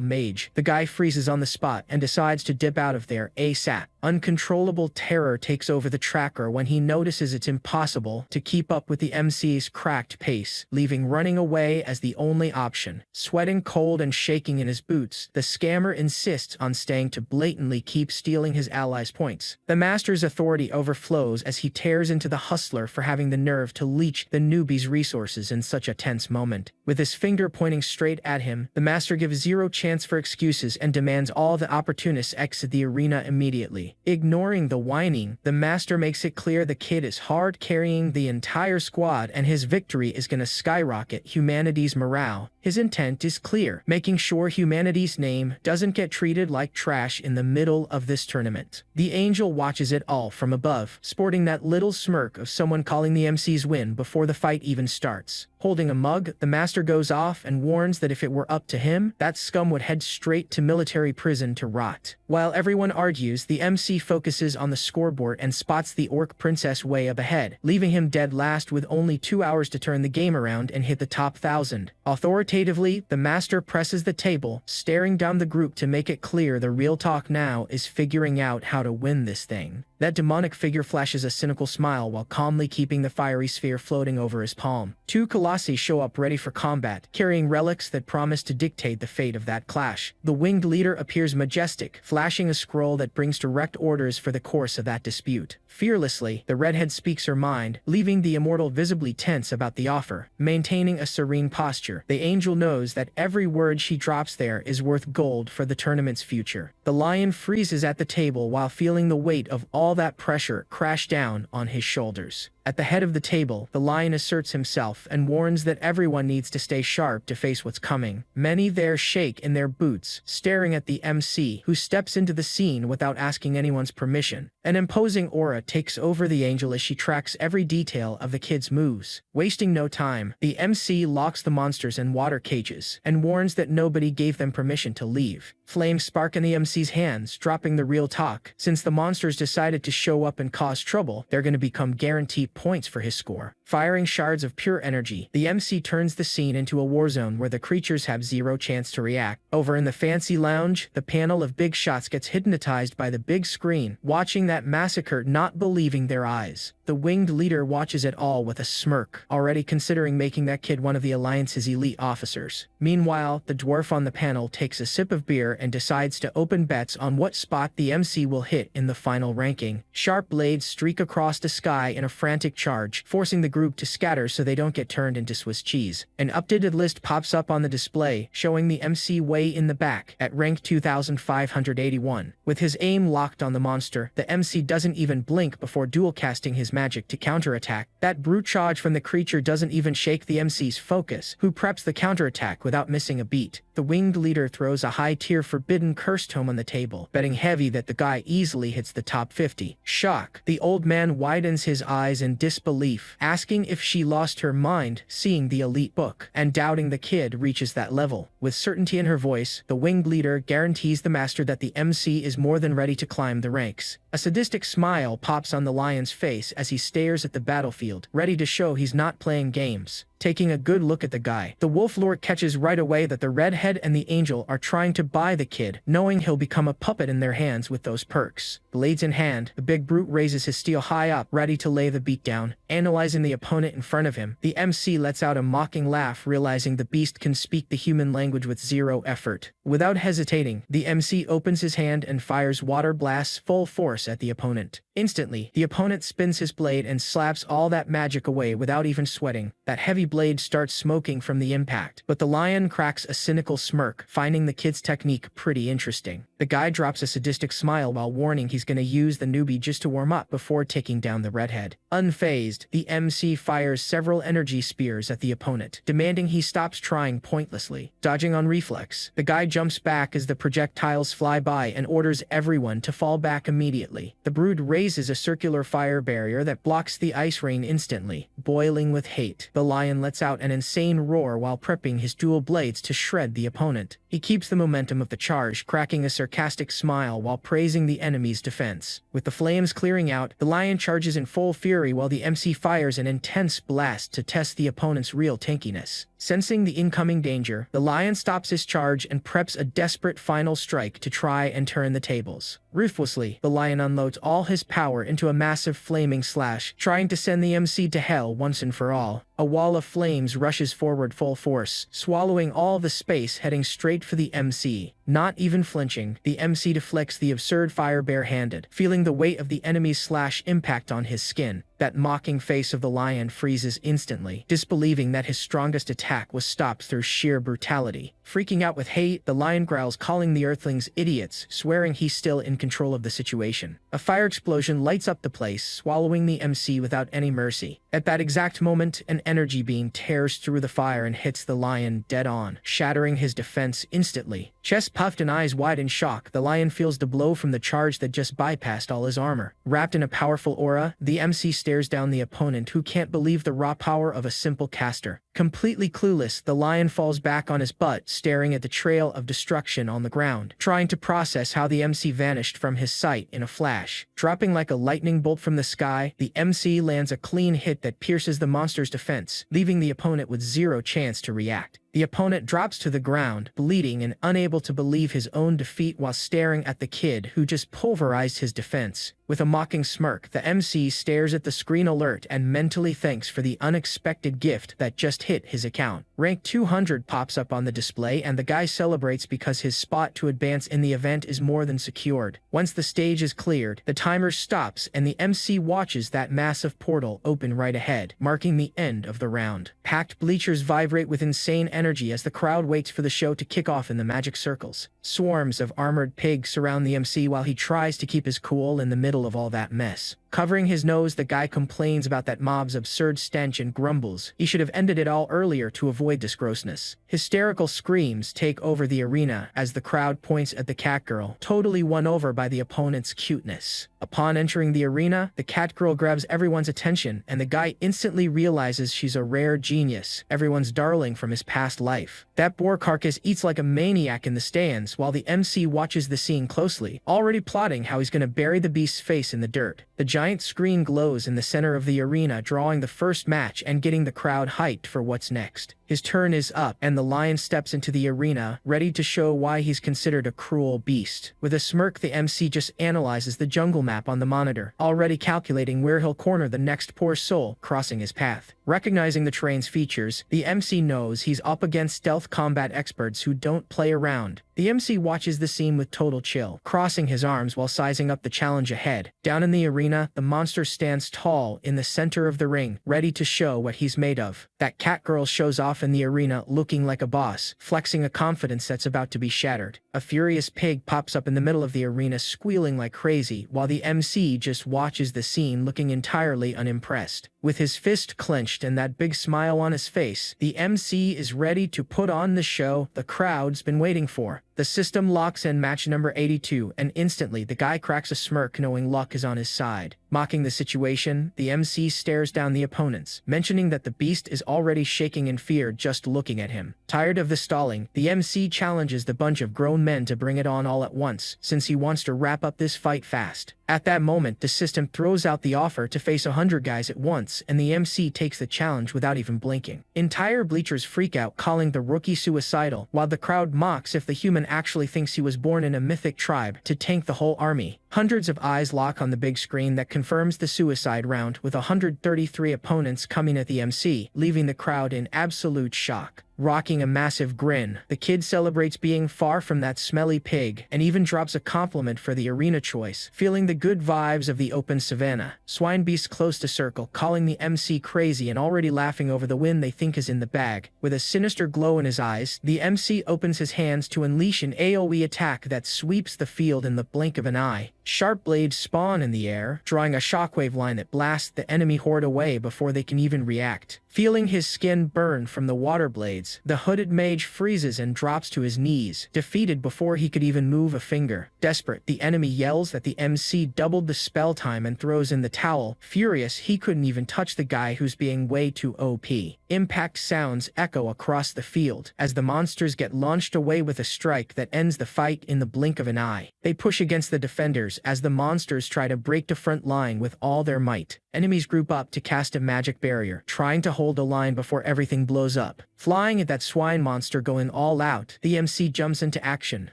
mage, the guy freezes on the spot and decides to dip out of there ASAP. Uncontrollable terror takes over the tracker when he notices it's impossible to keep up with the MC's cracked pace, leaving running away as the only option. Sweating cold and shaking in his boots, the scammer insists on staying to blatantly keep stealing his allies' points. The master's authority overflows as he tears into the hustler for having the nerve to leech the newbie's resources in such a tense moment. With his finger pointing straight at him, the master gives zero chance for excuses and demands all the opportunists exit the arena immediately. Ignoring the whining, the master makes it clear the kid is hard carrying the entire squad and his victory is gonna skyrocket humanity's morale. His intent is clear, making sure humanity's name doesn't get treated like trash in the middle of this tournament. The angel watches it all from above, sporting that little smirk of someone calling the MC's win before the fight even starts. Holding a mug, the master goes off and warns that if it were up to him, that scum would head straight to military prison to rot. While everyone argues, the MC focuses on the scoreboard and spots the orc princess way up ahead, leaving him dead last with only 2 hours to turn the game around and hit the top 1,000. Authoritatively, the master presses the table, staring down the group to make it clear the real talk now is figuring out how to win this thing. That demonic figure flashes a cynical smile while calmly keeping the fiery sphere floating over his palm. Two colossi show up ready for combat, carrying relics that promise to dictate the fate of that clash. The winged leader appears majestic, flashing a scroll that brings direct orders for the course of that dispute. Fearlessly, the redhead speaks her mind, leaving the immortal visibly tense about the offer. Maintaining a serene posture, the angel knows that every word she drops there is worth gold for the tournament's future. The lion freezes at the table while feeling the weight of all that pressure crash down on his shoulders. At the head of the table, the lion asserts himself and warns that everyone needs to stay sharp to face what's coming. Many there shake in their boots, staring at the MC, who steps into the scene without asking anyone's permission. An imposing aura takes over the angel as she tracks every detail of the kid's moves. Wasting no time, the MC locks the monsters in water cages and warns that nobody gave them permission to leave. Flames spark in the MC's hands, dropping the real talk. Since the monsters decided to show up and cause trouble, they're going to become guaranteed points for his score. Firing shards of pure energy, the MC turns the scene into a war zone where the creatures have zero chance to react. Over in the fancy lounge, the panel of big shots gets hypnotized by the big screen, watching that massacre not believing their eyes. The winged leader watches it all with a smirk, already considering making that kid one of the Alliance's elite officers. Meanwhile, the dwarf on the panel takes a sip of beer and decides to open bets on what spot the MC will hit in the final ranking. Sharp blades streak across the sky in a frantic charge, forcing the group to scatter so they don't get turned into Swiss cheese. An updated list pops up on the display, showing the MC way in the back, at rank 2581. With his aim locked on the monster, the MC doesn't even blink before dual casting his magic to counterattack. That brute charge from the creature doesn't even shake the MC's focus, who preps the counterattack without missing a beat. The winged leader throws a high-tier forbidden curse tome on the table, betting heavy that the guy easily hits the top 50. Shock. The old man widens his eyes in disbelief, asking if she lost her mind seeing the elite book, and doubting the kid reaches that level. With certainty in her voice, the winged leader guarantees the master that the MC is more than ready to climb the ranks. A sadistic smile pops on the lion's face as he stares at the battlefield, ready to show he's not playing games. Taking a good look at the guy, the wolf lord catches right away that the redhead and the angel are trying to buy the kid, knowing he'll become a puppet in their hands with those perks. Blades in hand, the big brute raises his steel high up, ready to lay the beat down. Analyzing the opponent in front of him, the MC lets out a mocking laugh, realizing the beast can speak the human language with zero effort. Without hesitating, the MC opens his hand and fires water blasts full force at the opponent. Instantly, the opponent spins his blade and slaps all that magic away without even sweating. That heavy blade starts smoking from the impact, but the lion cracks a cynical smirk, finding the kid's technique pretty interesting. The guy drops a sadistic smile while warning he's gonna use the newbie just to warm up before taking down the redhead. Unfazed, the MC fires several energy spears at the opponent, demanding he stops trying pointlessly. Dodging on reflex, the guy jumps back as the projectiles fly by and orders everyone to fall back immediately. The brood raises a circular fire barrier that blocks the ice rain instantly. Boiling with hate, the lion lets out an insane roar while prepping his dual blades to shred the opponent. He keeps the momentum of the charge, cracking a sarcastic smile while praising the enemy's defense. With the flames clearing out, the lion charges in full fury while the MC fires an intense blast to test the opponent's real tankiness. Sensing the incoming danger, the lion stops his charge and preps a desperate final strike to try and turn the tables. Ruthlessly, the lion unloads all his power into a massive flaming slash, trying to send the MC to hell once and for all. A wall of flames rushes forward full force, swallowing all the space, heading straight for the MC. Not even flinching, the MC deflects the absurd fire barehanded, feeling the weight of the enemy's slash impact on his skin. That mocking face of the lion freezes instantly, disbelieving that his strongest attack was stopped through sheer brutality. Freaking out with hate, the lion growls, calling the earthlings idiots, swearing he's still in control of the situation. A fire explosion lights up the place, swallowing the MC without any mercy. At that exact moment, an energy beam tears through the fire and hits the lion dead on, shattering his defense instantly. Chest puffed and eyes wide in shock, the lion feels the blow from the charge that just bypassed all his armor. Wrapped in a powerful aura, the MC stares down the opponent, who can't believe the raw power of a simple caster. Completely clueless, the lion falls back on his butt, staring at the trail of destruction on the ground, trying to process how the MC vanished from his sight in a flash. Dropping like a lightning bolt from the sky, the MC lands a clean hit that pierces the monster's defense, leaving the opponent with zero chance to react. The opponent drops to the ground, bleeding and unable to believe his own defeat while staring at the kid who just pulverized his defense. With a mocking smirk, the MC stares at the screen alert and mentally thanks for the unexpected gift that just hit his account. Rank 200 pops up on the display and the guy celebrates because his spot to advance in the event is more than secured. Once the stage is cleared, the timer stops and the MC watches that massive portal open right ahead, marking the end of the round. Packed bleachers vibrate with insane energy as the crowd waits for the show to kick off in the magic circles. Swarms of armored pigs surround the MC while he tries to keep his cool in the middle of all that mess. Covering his nose, the guy complains about that mob's absurd stench and grumbles he should have ended it all earlier to avoid this grossness. Hysterical screams take over the arena as the crowd points at the cat girl, totally won over by the opponent's cuteness. Upon entering the arena, the cat girl grabs everyone's attention and the guy instantly realizes she's a rare genius, everyone's darling from his past life. That boar carcass eats like a maniac in the stands while the MC watches the scene closely, already plotting how he's gonna bury the beast's face in the dirt. The giant screen glows in the center of the arena, drawing the first match and getting the crowd hyped for what's next. His turn is up, and the lion steps into the arena, ready to show why he's considered a cruel beast. With a smirk, the MC just analyzes the jungle map on the monitor, already calculating where he'll corner the next poor soul crossing his path. Recognizing the terrain's features, the MC knows he's up against stealth combat experts who don't play around. The MC watches the scene with total chill, crossing his arms while sizing up the challenge ahead. Down in the arena, the monster stands tall in the center of the ring, ready to show what he's made of. That cat girl shows off in the arena looking like a boss, flexing a confidence that's about to be shattered. A furious pig pops up in the middle of the arena squealing like crazy, while the MC just watches the scene looking entirely unimpressed. With his fist clenched and that big smile on his face, the MC is ready to put on the show the crowd's been waiting for. The system locks in match number 82, and instantly the guy cracks a smirk knowing luck is on his side. Mocking the situation, the MC stares down the opponents, mentioning that the beast is already shaking in fear just looking at him. Tired of the stalling, the MC challenges the bunch of grown men to bring it on all at once, since he wants to wrap up this fight fast. At that moment, the system throws out the offer to face 100 guys at once, and the MC takes the challenge without even blinking. Entire bleachers freak out, calling the rookie suicidal, while the crowd mocks if the human actually thinks he was born in a mythic tribe to tank the whole army. Hundreds of eyes lock on the big screen that confirms the suicide round, with 133 opponents coming at the MC, leaving the crowd in absolute shock. Rocking a massive grin, the kid celebrates being far from that smelly pig, and even drops a compliment for the arena choice, feeling the good vibes of the open savannah. Swine beasts close to circle, calling the MC crazy and already laughing over the win they think is in the bag. With a sinister glow in his eyes, the MC opens his hands to unleash an AoE attack that sweeps the field in the blink of an eye. Sharp blades spawn in the air, drawing a shockwave line that blasts the enemy horde away before they can even react. Feeling his skin burn from the water blades, the hooded mage freezes and drops to his knees, defeated before he could even move a finger. Desperate, the enemy yells that the MC doubled the spell time and throws in the towel, furious he couldn't even touch the guy who's being way too OP. Impact sounds echo across the field as the monsters get launched away with a strike that ends the fight in the blink of an eye. They push against the defenders as the monsters try to break the front line with all their might. Enemies group up to cast a magic barrier, trying to hold a line before everything blows up. Flying at that swine monster going all out, the MC jumps into action,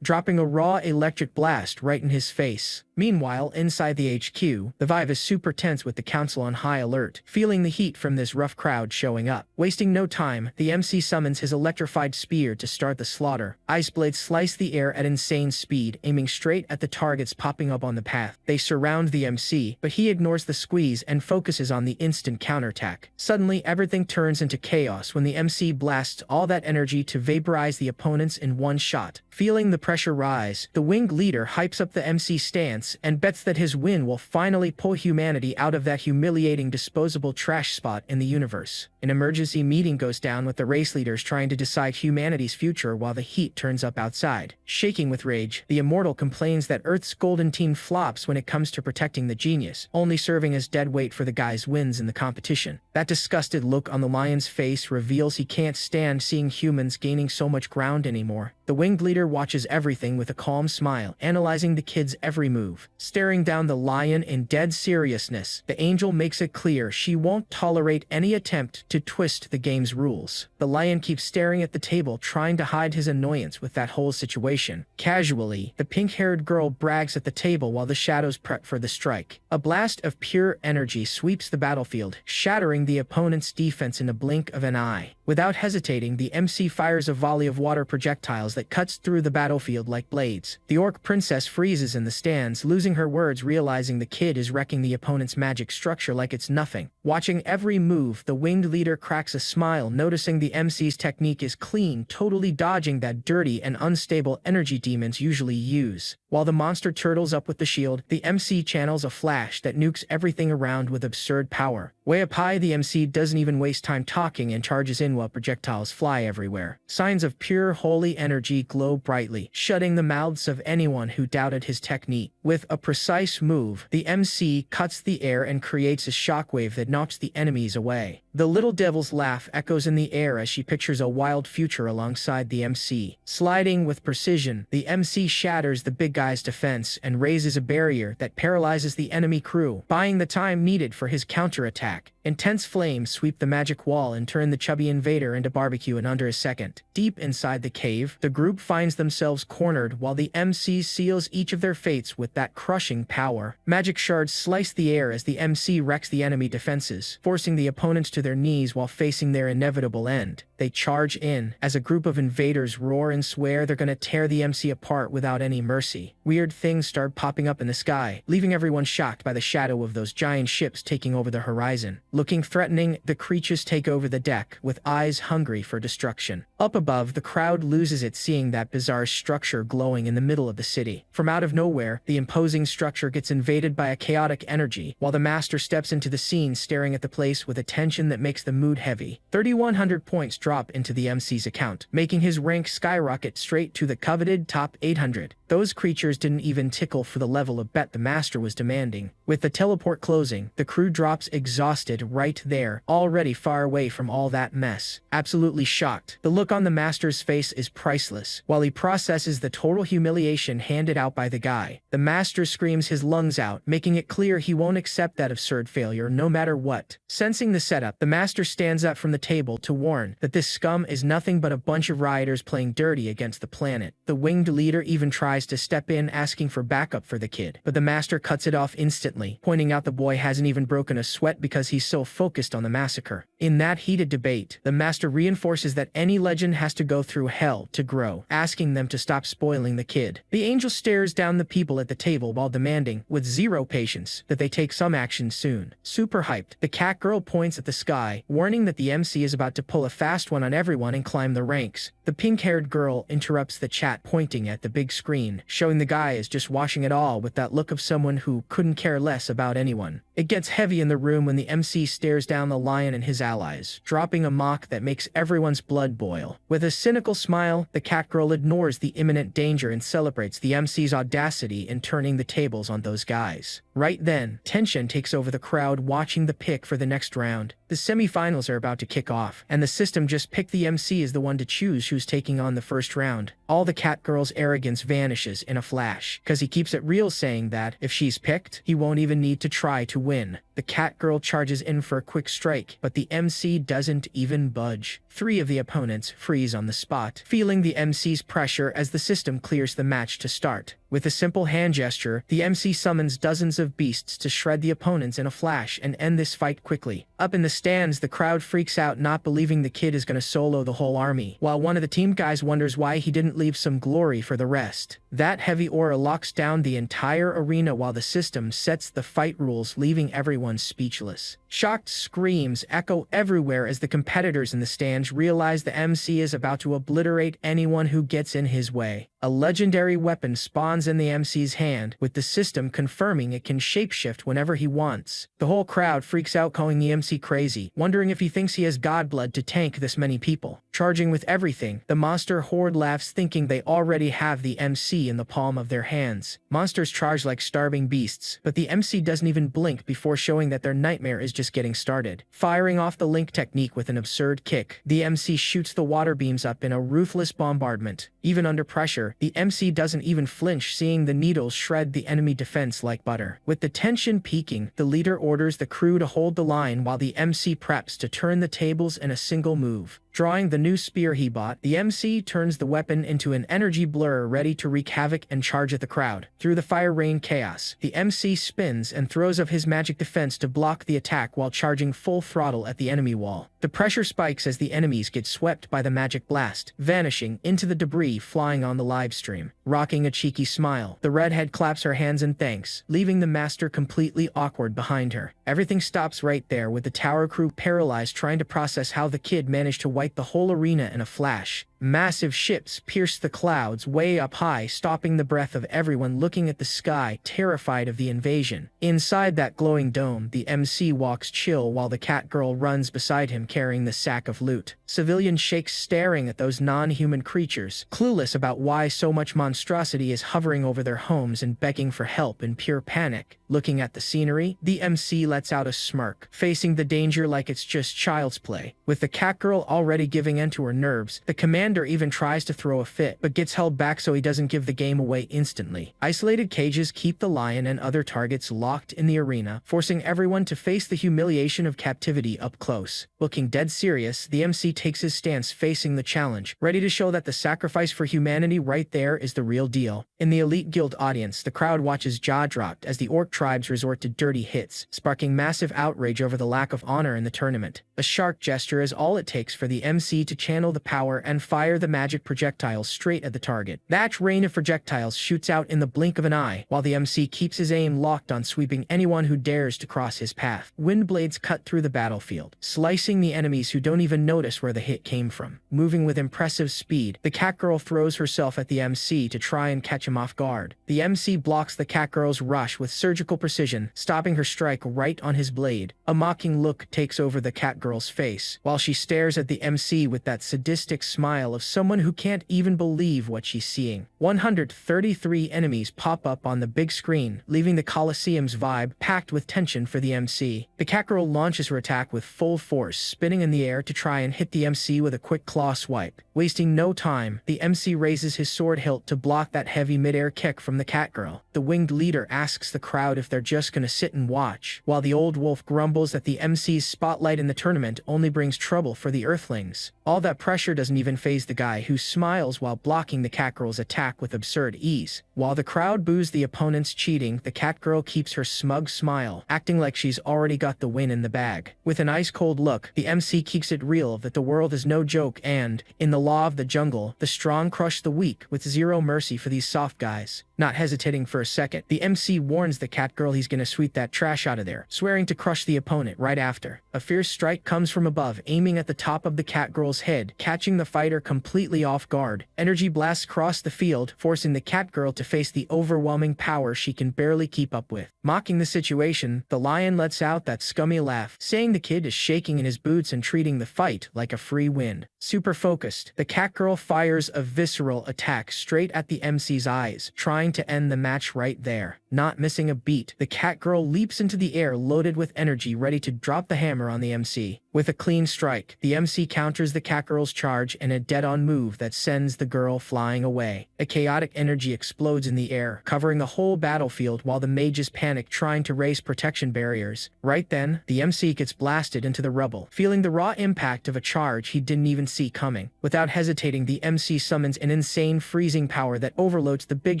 dropping a raw electric blast right in his face. Meanwhile, inside the HQ, the vibe is super tense with the council on high alert, feeling the heat from this rough crowd showing up. Wasting no time, the MC summons his electrified spear to start the slaughter. Ice blades slice the air at insane speed, aiming straight at the targets popping up on the path. They surround the MC, but he ignores the squeeze and focuses on the instant counterattack. Suddenly, everything turns into chaos when the MC blasts all that energy to vaporize the opponents in one shot. Feeling the pressure rise, the winged leader hypes up the MC stance and bets that his win will finally pull humanity out of that humiliating disposable trash spot in the universe. An emergency meeting goes down with the race leaders trying to decide humanity's future while the heat turns up outside. Shaking with rage, the immortal complains that Earth's golden team flops when it comes to protecting the genius, only serving as dead weight for the guy's wins in the competition. That disgusted look on the lion's face reveals he can't stand seeing humans gaining so much ground anymore. The winged leader watches everything with a calm smile, analyzing the kid's every move. Staring down the lion in dead seriousness, the angel makes it clear she won't tolerate any attempt to twist the game's rules. The lion keeps staring at the table, trying to hide his annoyance with that whole situation. Casually, the pink-haired girl brags at the table while the shadows prep for the strike. A blast of pure energy sweeps the battlefield, shattering the opponent's defense in a blink of an eye. Without hesitating, the MC fires a volley of water projectiles that cuts through the battlefield like blades. The orc princess freezes in the stands, losing her words, realizing the kid is wrecking the opponent's magic structure like it's nothing. Watching every move, the winged leader cracks a smile, noticing the MC's technique is clean, totally dodging that dirty and unstable energy demons usually use. While the monster turtles up with the shield, the MC channels a flash that nukes everything around with absurd power. Way up high, the MC doesn't even waste time talking and charges in while projectiles fly everywhere. Signs of pure holy energy glow brightly, shutting the mouths of anyone who doubted his technique. With a precise move, the MC cuts the air and creates a shockwave that knocks the enemies away. The little devil's laugh echoes in the air as she pictures a wild future alongside the MC. Sliding with precision, the MC shatters the big guy's defense and raises a barrier that paralyzes the enemy crew, buying the time needed for his counterattack. Intense flames sweep the magic wall and turn the chubby invader into barbecue in under a second. Deep inside the cave, the group finds themselves cornered while the MC seals each of their fates with that crushing power. Magic shards slice the air as the MC wrecks the enemy defenses, forcing the opponents to their knees while facing their inevitable end. They charge in as a group of invaders roar and swear they're gonna tear the MC apart without any mercy. Weird things start popping up in the sky, leaving everyone shocked by the shadow of those giant ships taking over the horizon. Looking threatening, the creatures take over the deck, with eyes hungry for destruction. Up above, the crowd loses it seeing that bizarre structure glowing in the middle of the city. From out of nowhere, the imposing structure gets invaded by a chaotic energy, while the master steps into the scene staring at the place with a tension that makes the mood heavy. 3,100 points drop into the MC's account, making his rank skyrocket straight to the coveted top 800. Those creatures didn't even tickle for the level of bet the master was demanding. With the teleport closing, the crew drops exhausted right there, already far away from all that mess. Absolutely shocked, the look on the master's face is priceless. While he processes the total humiliation handed out by the guy, the master screams his lungs out, making it clear he won't accept that absurd failure no matter what. Sensing the setup, the master stands up from the table to warn that this scum is nothing but a bunch of rioters playing dirty against the planet. The winged leader even tries to step in asking for backup for the kid, but the master cuts it off instantly, pointing out the boy hasn't even broken a sweat because he's so focused on the massacre. In that heated debate, the master reinforces that any legend has to go through hell to grow, asking them to stop spoiling the kid. The angel stares down the people at the table while demanding, with zero patience, that they take some action soon. Super hyped, the cat girl points at the sky, warning that the MC is about to pull a fast one on everyone and climb the ranks. The pink-haired girl interrupts the chat, pointing at the big screen, showing the guy is just watching it all with that look of someone who couldn't care less about anyone. It gets heavy in the room when the MC stares down the lion and his allies, dropping a mock that makes everyone's blood boil. With a cynical smile, the cat girl ignores the imminent danger and celebrates the MC's audacity in turning the tables on those guys. Right then, tension takes over the crowd watching the pick for the next round. The semifinals are about to kick off, and the system just picked the MC as the one to choose who's taking on the first round. All the cat girl's arrogance vanishes in a flash, cause he keeps it real saying that if she's picked, he won't even need to try to win. The cat girl charges in for a quick strike, but the MC doesn't even budge. 3 of the opponents freeze on the spot, feeling the MC's pressure as the system clears the match to start. With a simple hand gesture, the MC summons dozens of beasts to shred the opponents in a flash and end this fight quickly. Up in the stands, the crowd freaks out, not believing the kid is gonna solo the whole army, while one of the team guys wonders why he didn't leave some glory for the rest. That heavy aura locks down the entire arena while the system sets the fight rules, leaving everyone speechless. Shocked screams echo everywhere as the competitors in the stands realize the MC is about to obliterate anyone who gets in his way. A legendary weapon spawns in the MC's hand, with the system confirming it can shapeshift whenever he wants. The whole crowd freaks out, calling the MC crazy, wondering if he thinks he has god blood to tank this many people. Charging with everything, the monster horde laughs, thinking they already have the MC in the palm of their hands. Monsters charge like starving beasts, but the MC doesn't even blink before showing that their nightmare is just getting started. Firing off the link technique with an absurd kick, the MC shoots the water beams up in a ruthless bombardment. Even under pressure, the MC doesn't even flinch, seeing the needles shred the enemy defense like butter. With the tension peaking, the leader orders the crew to hold the line while the MC preps to turn the tables in a single move. Drawing the new spear he bought, the MC turns the weapon into an energy blur, ready to wreak havoc and charge at the crowd. Through the fire rain chaos, the MC spins and throws of his magic defense to block the attack while charging full throttle at the enemy wall. The pressure spikes as the enemies get swept by the magic blast, vanishing into the debris flying on the live stream. Rocking a cheeky smile, the redhead claps her hands in thanks, leaving the master completely awkward behind her. Everything stops right there, with the tower crew paralyzed, trying to process how the kid managed to wipe the whole arena in a flash. Massive ships pierce the clouds way up high, stopping the breath of everyone looking at the sky, terrified of the invasion. Inside that glowing dome, the MC walks chill while the cat girl runs beside him carrying the sack of loot. Civilians shake, staring at those non-human creatures, clueless about why so much monstrosity is hovering over their homes and begging for help in pure panic. Looking at the scenery, the MC lets out a smirk, facing the danger like it's just child's play. With the cat girl already giving in to her nerves, the commander even tries to throw a fit, but gets held back so he doesn't give the game away instantly. Isolated cages keep the lion and other targets locked in the arena, forcing everyone to face the humiliation of captivity up close. Looking dead serious, the MC takes his stance, facing the challenge, ready to show that the sacrifice for humanity right there is the real deal. In the elite guild audience, the crowd watches jaw-dropped as the orc tribes resort to dirty hits, sparking massive outrage over the lack of honor in the tournament. A shark gesture is all it takes for the MC to channel the power and fire the magic projectiles straight at the target. That rain of projectiles shoots out in the blink of an eye, while the MC keeps his aim locked on sweeping anyone who dares to cross his path. Wind blades cut through the battlefield, slicing the enemies who don't even notice where the hit came from. Moving with impressive speed, the catgirl throws herself at the MC to try and catch him off guard. The MC blocks the catgirl's rush with surgical precision, stopping her strike right on his blade. A mocking look takes over the catgirl's face, while she stares at the MC with that sadistic smile of someone who can't even believe what she's seeing. 133 enemies pop up on the big screen, leaving the Colosseum's vibe packed with tension for the MC. The catgirl launches her attack with full force, spinning in the air to try and hit the MC with a quick claw swipe. Wasting no time, the MC raises his sword hilt to block that heavy mid-air kick from the catgirl. The winged leader asks the crowd if they're just gonna sit and watch, while the old wolf grumbles that the MC's spotlight in the tournament only brings trouble for the earthlings. All that pressure doesn't even faze the guy, who smiles while blocking the catgirl's attack with absurd ease. While the crowd boos the opponent's cheating, the catgirl keeps her smug smile, acting like she's already got the win in the bag. With an ice-cold look, the MC keeps it real that the world is no joke and, in the law of the jungle, the strong crush the weak, with zero mercy for these soft guys. Not hesitating for a second, the MC warns the catgirl he's gonna sweep that trash out of there, swearing to crush the opponent right after. A fierce strike comes from above, aiming at the top of the catgirl's head, catching the fighter completely off guard. Energy blasts cross the field, forcing the catgirl to face the overwhelming power she can barely keep up with. Mocking the situation, the lion lets out that scummy laugh, saying the kid is shaking in his boots and treating the fight like a free win. Super focused, the catgirl fires a visceral attack straight at the MC's eyes, trying to end the match right there. Not missing a beat, the catgirl leaps into the air loaded with energy, ready to drop the hammer timer on the MC. With a clean strike, the MC counters the cat girl's charge in a dead-on move that sends the girl flying away. A chaotic energy explodes in the air, covering the whole battlefield while the mages panic trying to raise protection barriers. Right then, the MC gets blasted into the rubble, feeling the raw impact of a charge he didn't even see coming. Without hesitating, the MC summons an insane freezing power that overloads the big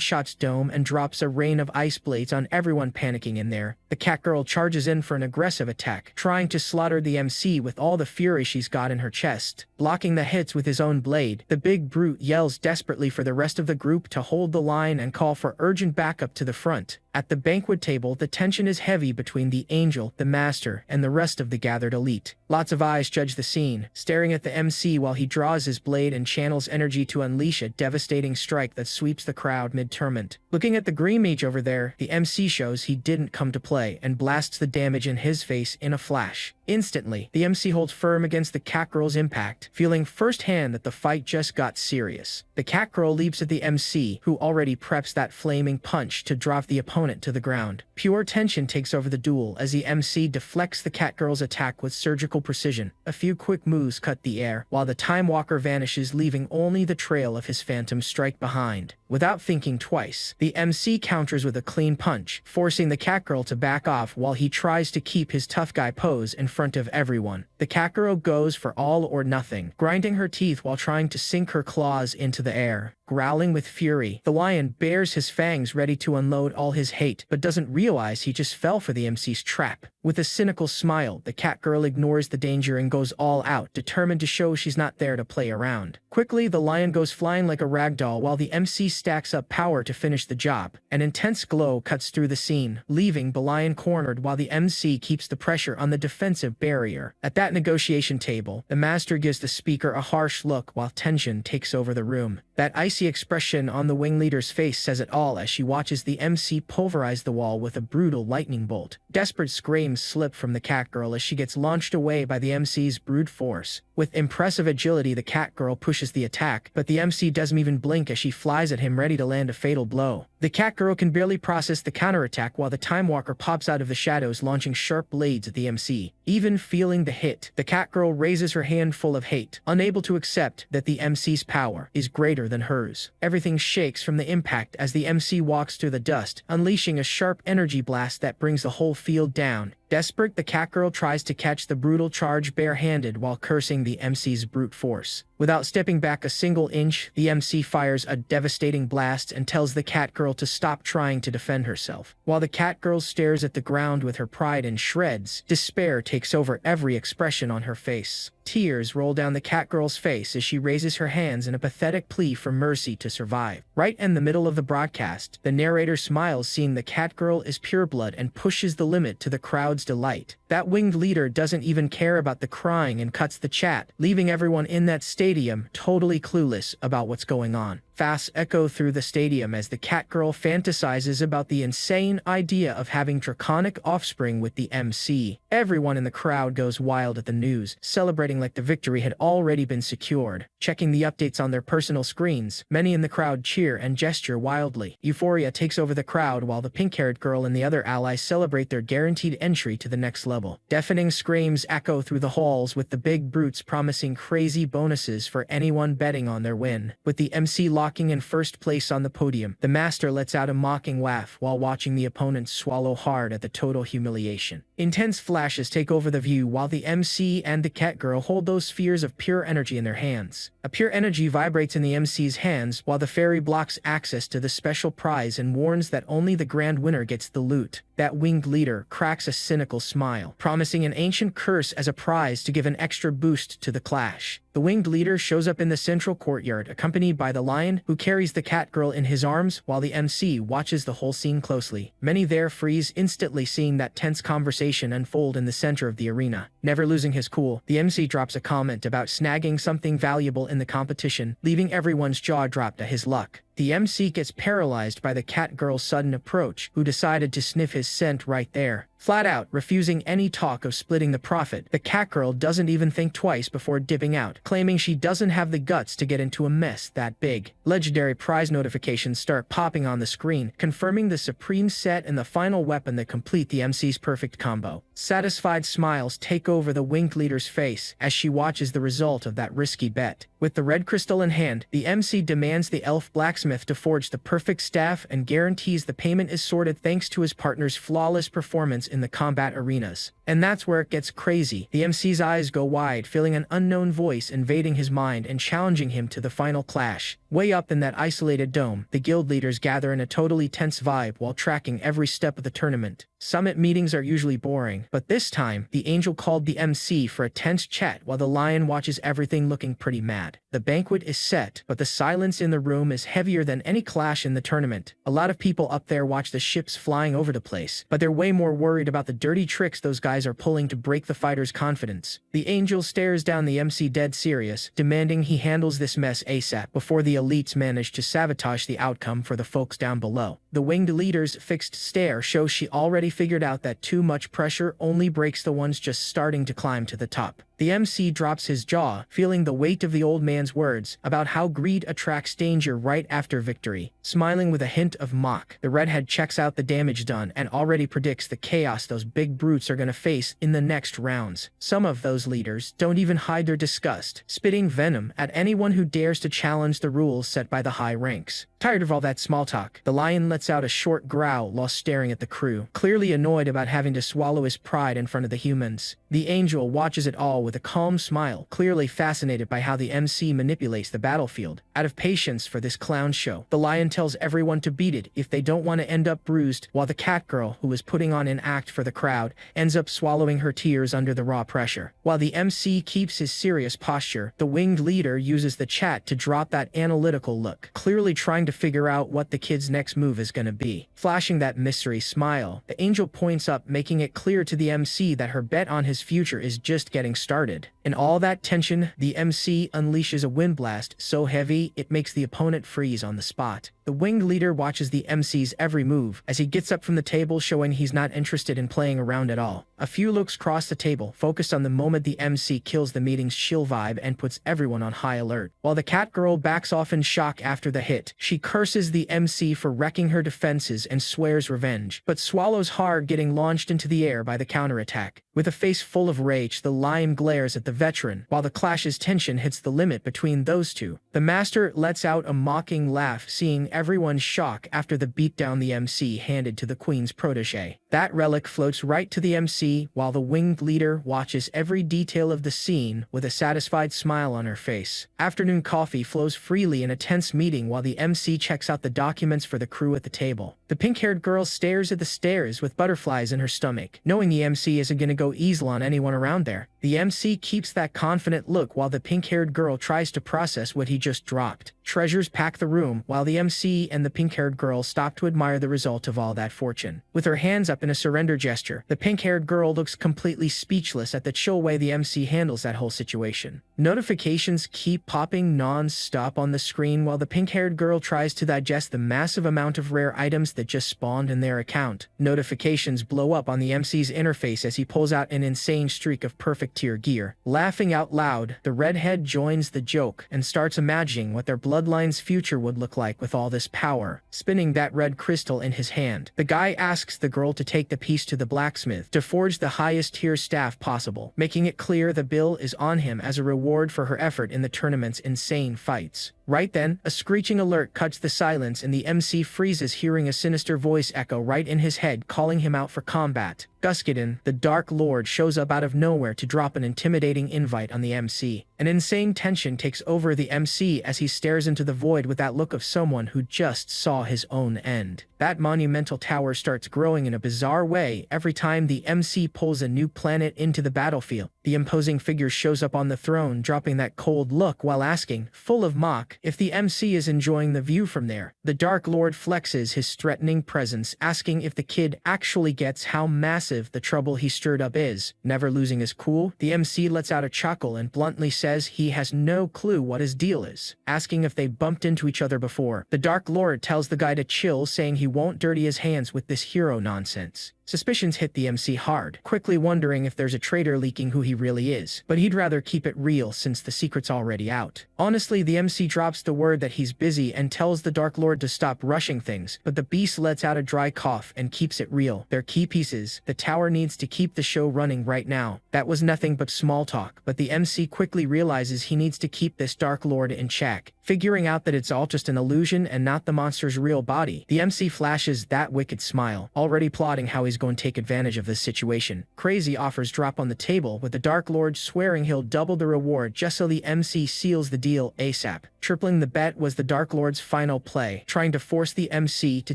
shot's dome and drops a rain of ice blades on everyone panicking in there. The cat girl charges in for an aggressive attack, trying to slaughter the MC with all the fury she's got in her chest. Blocking the hits with his own blade, the big brute yells desperately for the rest of the group to hold the line and call for urgent backup to the front. At the banquet table, the tension is heavy between the angel, the master, and the rest of the gathered elite. Lots of eyes judge the scene, staring at the MC while he draws his blade and channels energy to unleash a devastating strike that sweeps the crowd mid-tournament. Looking at the green mage over there, the MC shows he didn't come to play and blasts the damage in his face in a flash. Instantly, the MC holds firm against the cat girl's impact, feeling firsthand that the fight just got serious. The cat girl leaps at the MC, who already preps that flaming punch to drop the opponent to the ground. Pure tension takes over the duel as the MC deflects the cat girl's attack with surgical precision. A few quick moves cut the air, while the Time Walker vanishes, leaving only the trail of his phantom strike behind. Without thinking twice, the MC counters with a clean punch, forcing the cat girl to back off while he tries to keep his tough guy pose in front of everyone. The cat girl goes for all or nothing, grinding her teeth while trying to sink her claws into the air. Growling with fury, the lion bares his fangs ready to unload all his hate, but doesn't realize he just fell for the MC's trap. With a cynical smile, the cat girl ignores the danger and goes all out, determined to show she's not there to play around. Quickly, the lion goes flying like a ragdoll while the MC stacks up power to finish the job. An intense glow cuts through the scene, leaving the lion cornered while the MC keeps the pressure on the defensive barrier. At that negotiation table, the master gives the speaker a harsh look while tension takes over the room. That icy expression on the wing leader's face says it all as she watches the MC pulverize the wall with a brutal lightning bolt. Desperate screams slip from the cat girl as she gets launched away by the MC's brute force. With impressive agility, the cat girl pushes the attack, but the MC doesn't even blink as she flies at him ready to land a fatal blow. The cat girl can barely process the counterattack while the Time Walker pops out of the shadows, launching sharp blades at the MC. Even feeling the hit, the cat girl raises her hand full of hate, unable to accept that the MC's power is greater than hers. Everything shakes from the impact as the MC walks through the dust, unleashing a sharp energy blast that brings the whole field down. Desperate, the cat girl tries to catch the brutal charge barehanded while cursing the MC's brute force. Without stepping back a single inch, the MC fires a devastating blast and tells the cat girl to stop trying to defend herself. While the cat girl stares at the ground with her pride in shreds, despair takes over every expression on her face. Tears roll down the cat girl's face as she raises her hands in a pathetic plea for mercy to survive. Right in the middle of the broadcast, the narrator smiles, seeing the cat girl is pureblood and pushes the limit to the crowd's delight. That winged leader doesn't even care about the crying and cuts the chat, leaving everyone in that stadium totally clueless about what's going on. Fasts echo through the stadium as the cat girl fantasizes about the insane idea of having draconic offspring with the MC. Everyone in the crowd goes wild at the news, celebrating like the victory had already been secured. Checking the updates on their personal screens, many in the crowd cheer and gesture wildly. Euphoria takes over the crowd while the pink-haired girl and the other allies celebrate their guaranteed entry to the next level. Deafening screams echo through the halls, with the big brutes promising crazy bonuses for anyone betting on their win. With the MC locking in first place on the podium, the master lets out a mocking laugh while watching the opponents swallow hard at the total humiliation. Intense flashes take over the view while the MC and the cat girl hold those spheres of pure energy in their hands. A pure energy vibrates in the MC's hands while the fairy blocks access to the special prize and warns that only the grand winner gets the loot. That winged leader cracks a cynical smile, promising an ancient curse as a prize to give an extra boost to the clash. The winged leader shows up in the central courtyard, accompanied by the lion, who carries the cat girl in his arms while the MC watches the whole scene closely. Many there freeze instantly, seeing that tense conversation unfold in the center of the arena. Never losing his cool, the MC drops a comment about snagging something valuable in the competition, leaving everyone's jaw dropped at his luck. The MC gets paralyzed by the cat girl's sudden approach, who decided to sniff his scent right there. Flat out refusing any talk of splitting the profit, the cat girl doesn't even think twice before dipping out, claiming she doesn't have the guts to get into a mess that big. Legendary prize notifications start popping on the screen, confirming the supreme set and the final weapon that complete the MC's perfect combo. Satisfied smiles take over the winged leader's face as she watches the result of that risky bet. With the red crystal in hand, the MC demands the elf blacksmith to forge the perfect staff and guarantees the payment is sorted thanks to his partner's flawless performance in the combat arenas. And that's where it gets crazy. The MC's eyes go wide, feeling an unknown voice invading his mind and challenging him to the final clash. Way up in that isolated dome, the guild leaders gather in a totally tense vibe while tracking every step of the tournament. Summit meetings are usually boring, but this time, the angel called the MC for a tense chat while the lion watches everything looking pretty mad. The banquet is set, but the silence in the room is heavier than any clash in the tournament. A lot of people up there watch the ships flying over the place, but they're way more worried about the dirty tricks those guys are pulling to break the fighters' confidence. The angel stares down the MC dead serious, demanding he handles this mess ASAP before the elites manage to sabotage the outcome for the folks down below. The winged leader's fixed stare shows she already figured out that too much pressure only breaks the ones just starting to climb to the top. The MC drops his jaw, feeling the weight of the old man's words about how greed attracts danger right after victory. Smiling with a hint of mock, the redhead checks out the damage done and already predicts the chaos those big brutes are gonna face in the next rounds. Some of those leaders don't even hide their disgust, spitting venom at anyone who dares to challenge the rules set by the high ranks. Tired of all that small talk, the lion lets out a short growl while staring at the crew, clearly annoyed about having to swallow his pride in front of the humans. The angel watches it all with a calm smile, clearly fascinated by how the MC manipulates the battlefield. Out of patience for this clown show, the lion tells everyone to beat it if they don't want to end up bruised, while the cat girl, who is putting on an act for the crowd, ends up swallowing her tears under the raw pressure. While the MC keeps his serious posture, the winged leader uses the chat to drop that analytical look, clearly trying to figure out what the kid's next move is gonna be. Flashing that mystery smile, the angel points up, making it clear to the MC that her bet on his future is just getting started. In all that tension, the MC unleashes a wind blast so heavy it makes the opponent freeze on the spot. The winged leader watches the MC's every move as he gets up from the table, showing he's not interested in playing around at all. A few looks cross the table, focused on the moment the MC kills the meeting's chill vibe and puts everyone on high alert. While the cat girl backs off in shock after the hit, she curses the MC for wrecking her defenses and swears revenge, but swallows hard, getting launched into the air by the counterattack. With a face full of rage, the lion glares at the veteran, while the clash's tension hits the limit between those two. The master lets out a mocking laugh, seeing everyone's shock after the beatdown the MC handed to the queen's protege. That relic floats right to the MC, while the winged leader watches every detail of the scene with a satisfied smile on her face. Afternoon coffee flows freely in a tense meeting while the MC checks out the documents for the crew at the table. The pink-haired girl stares at the stairs with butterflies in her stomach, knowing the MC isn't gonna go easy on anyone around there. The MC keeps that confident look while the pink-haired girl tries to process what he just dropped. Treasures pack the room, while the MC and the pink-haired girl stop to admire the result of all that fortune. With her hands up in a surrender gesture, the pink-haired girl looks completely speechless at the chill way the MC handles that whole situation. Notifications keep popping non-stop on the screen while the pink-haired girl tries to digest the massive amount of rare items that just spawned in their account. Notifications blow up on the MC's interface as he pulls out an insane streak of perfect tier gear. Laughing out loud, the redhead joins the joke and starts imagining what their bloodline's future would look like with all this power. Spinning that red crystal in his hand, the guy asks the girl to take the piece to the blacksmith to forge the highest tier staff possible, making it clear the bill is on him as a reward for her effort in the tournament's insane fights. Right then, a screeching alert cuts the silence and the MC freezes, hearing a sinister voice echo right in his head, calling him out for combat. Guskidon, the Dark Lord, shows up out of nowhere to drop an intimidating invite on the MC. An insane tension takes over the MC as he stares into the void with that look of someone who just saw his own end. That monumental tower starts growing in a bizarre way every time the MC pulls a new planet into the battlefield. The imposing figure shows up on the throne, dropping that cold look while asking, full of mock, if the MC is enjoying the view from there. The Dark Lord flexes his threatening presence, asking if the kid actually gets how massive the trouble he stirred up is. Never losing his cool, the MC lets out a chuckle and bluntly says he has no clue what his deal is, asking if they bumped into each other before. The Dark Lord tells the guy to chill, saying he won't dirty his hands with this hero nonsense. Suspicions hit the MC hard, quickly wondering if there's a traitor leaking who he really is, but he'd rather keep it real since the secret's already out. Honestly, the MC drops the word that he's busy and tells the Dark Lord to stop rushing things, but the beast lets out a dry cough and keeps it real. They're key pieces. The tower needs to keep the show running right now. That was nothing but small talk, but the MC quickly realizes he needs to keep this Dark Lord in check. Figuring out that it's all just an illusion and not the monster's real body, the MC flashes that wicked smile, already plotting how he's going to take advantage of this situation. Crazy offers drop on the table, with the Dark Lord swearing he'll double the reward just so the MC seals the deal ASAP. Tripling the bet was the Dark Lord's final play, trying to force the MC to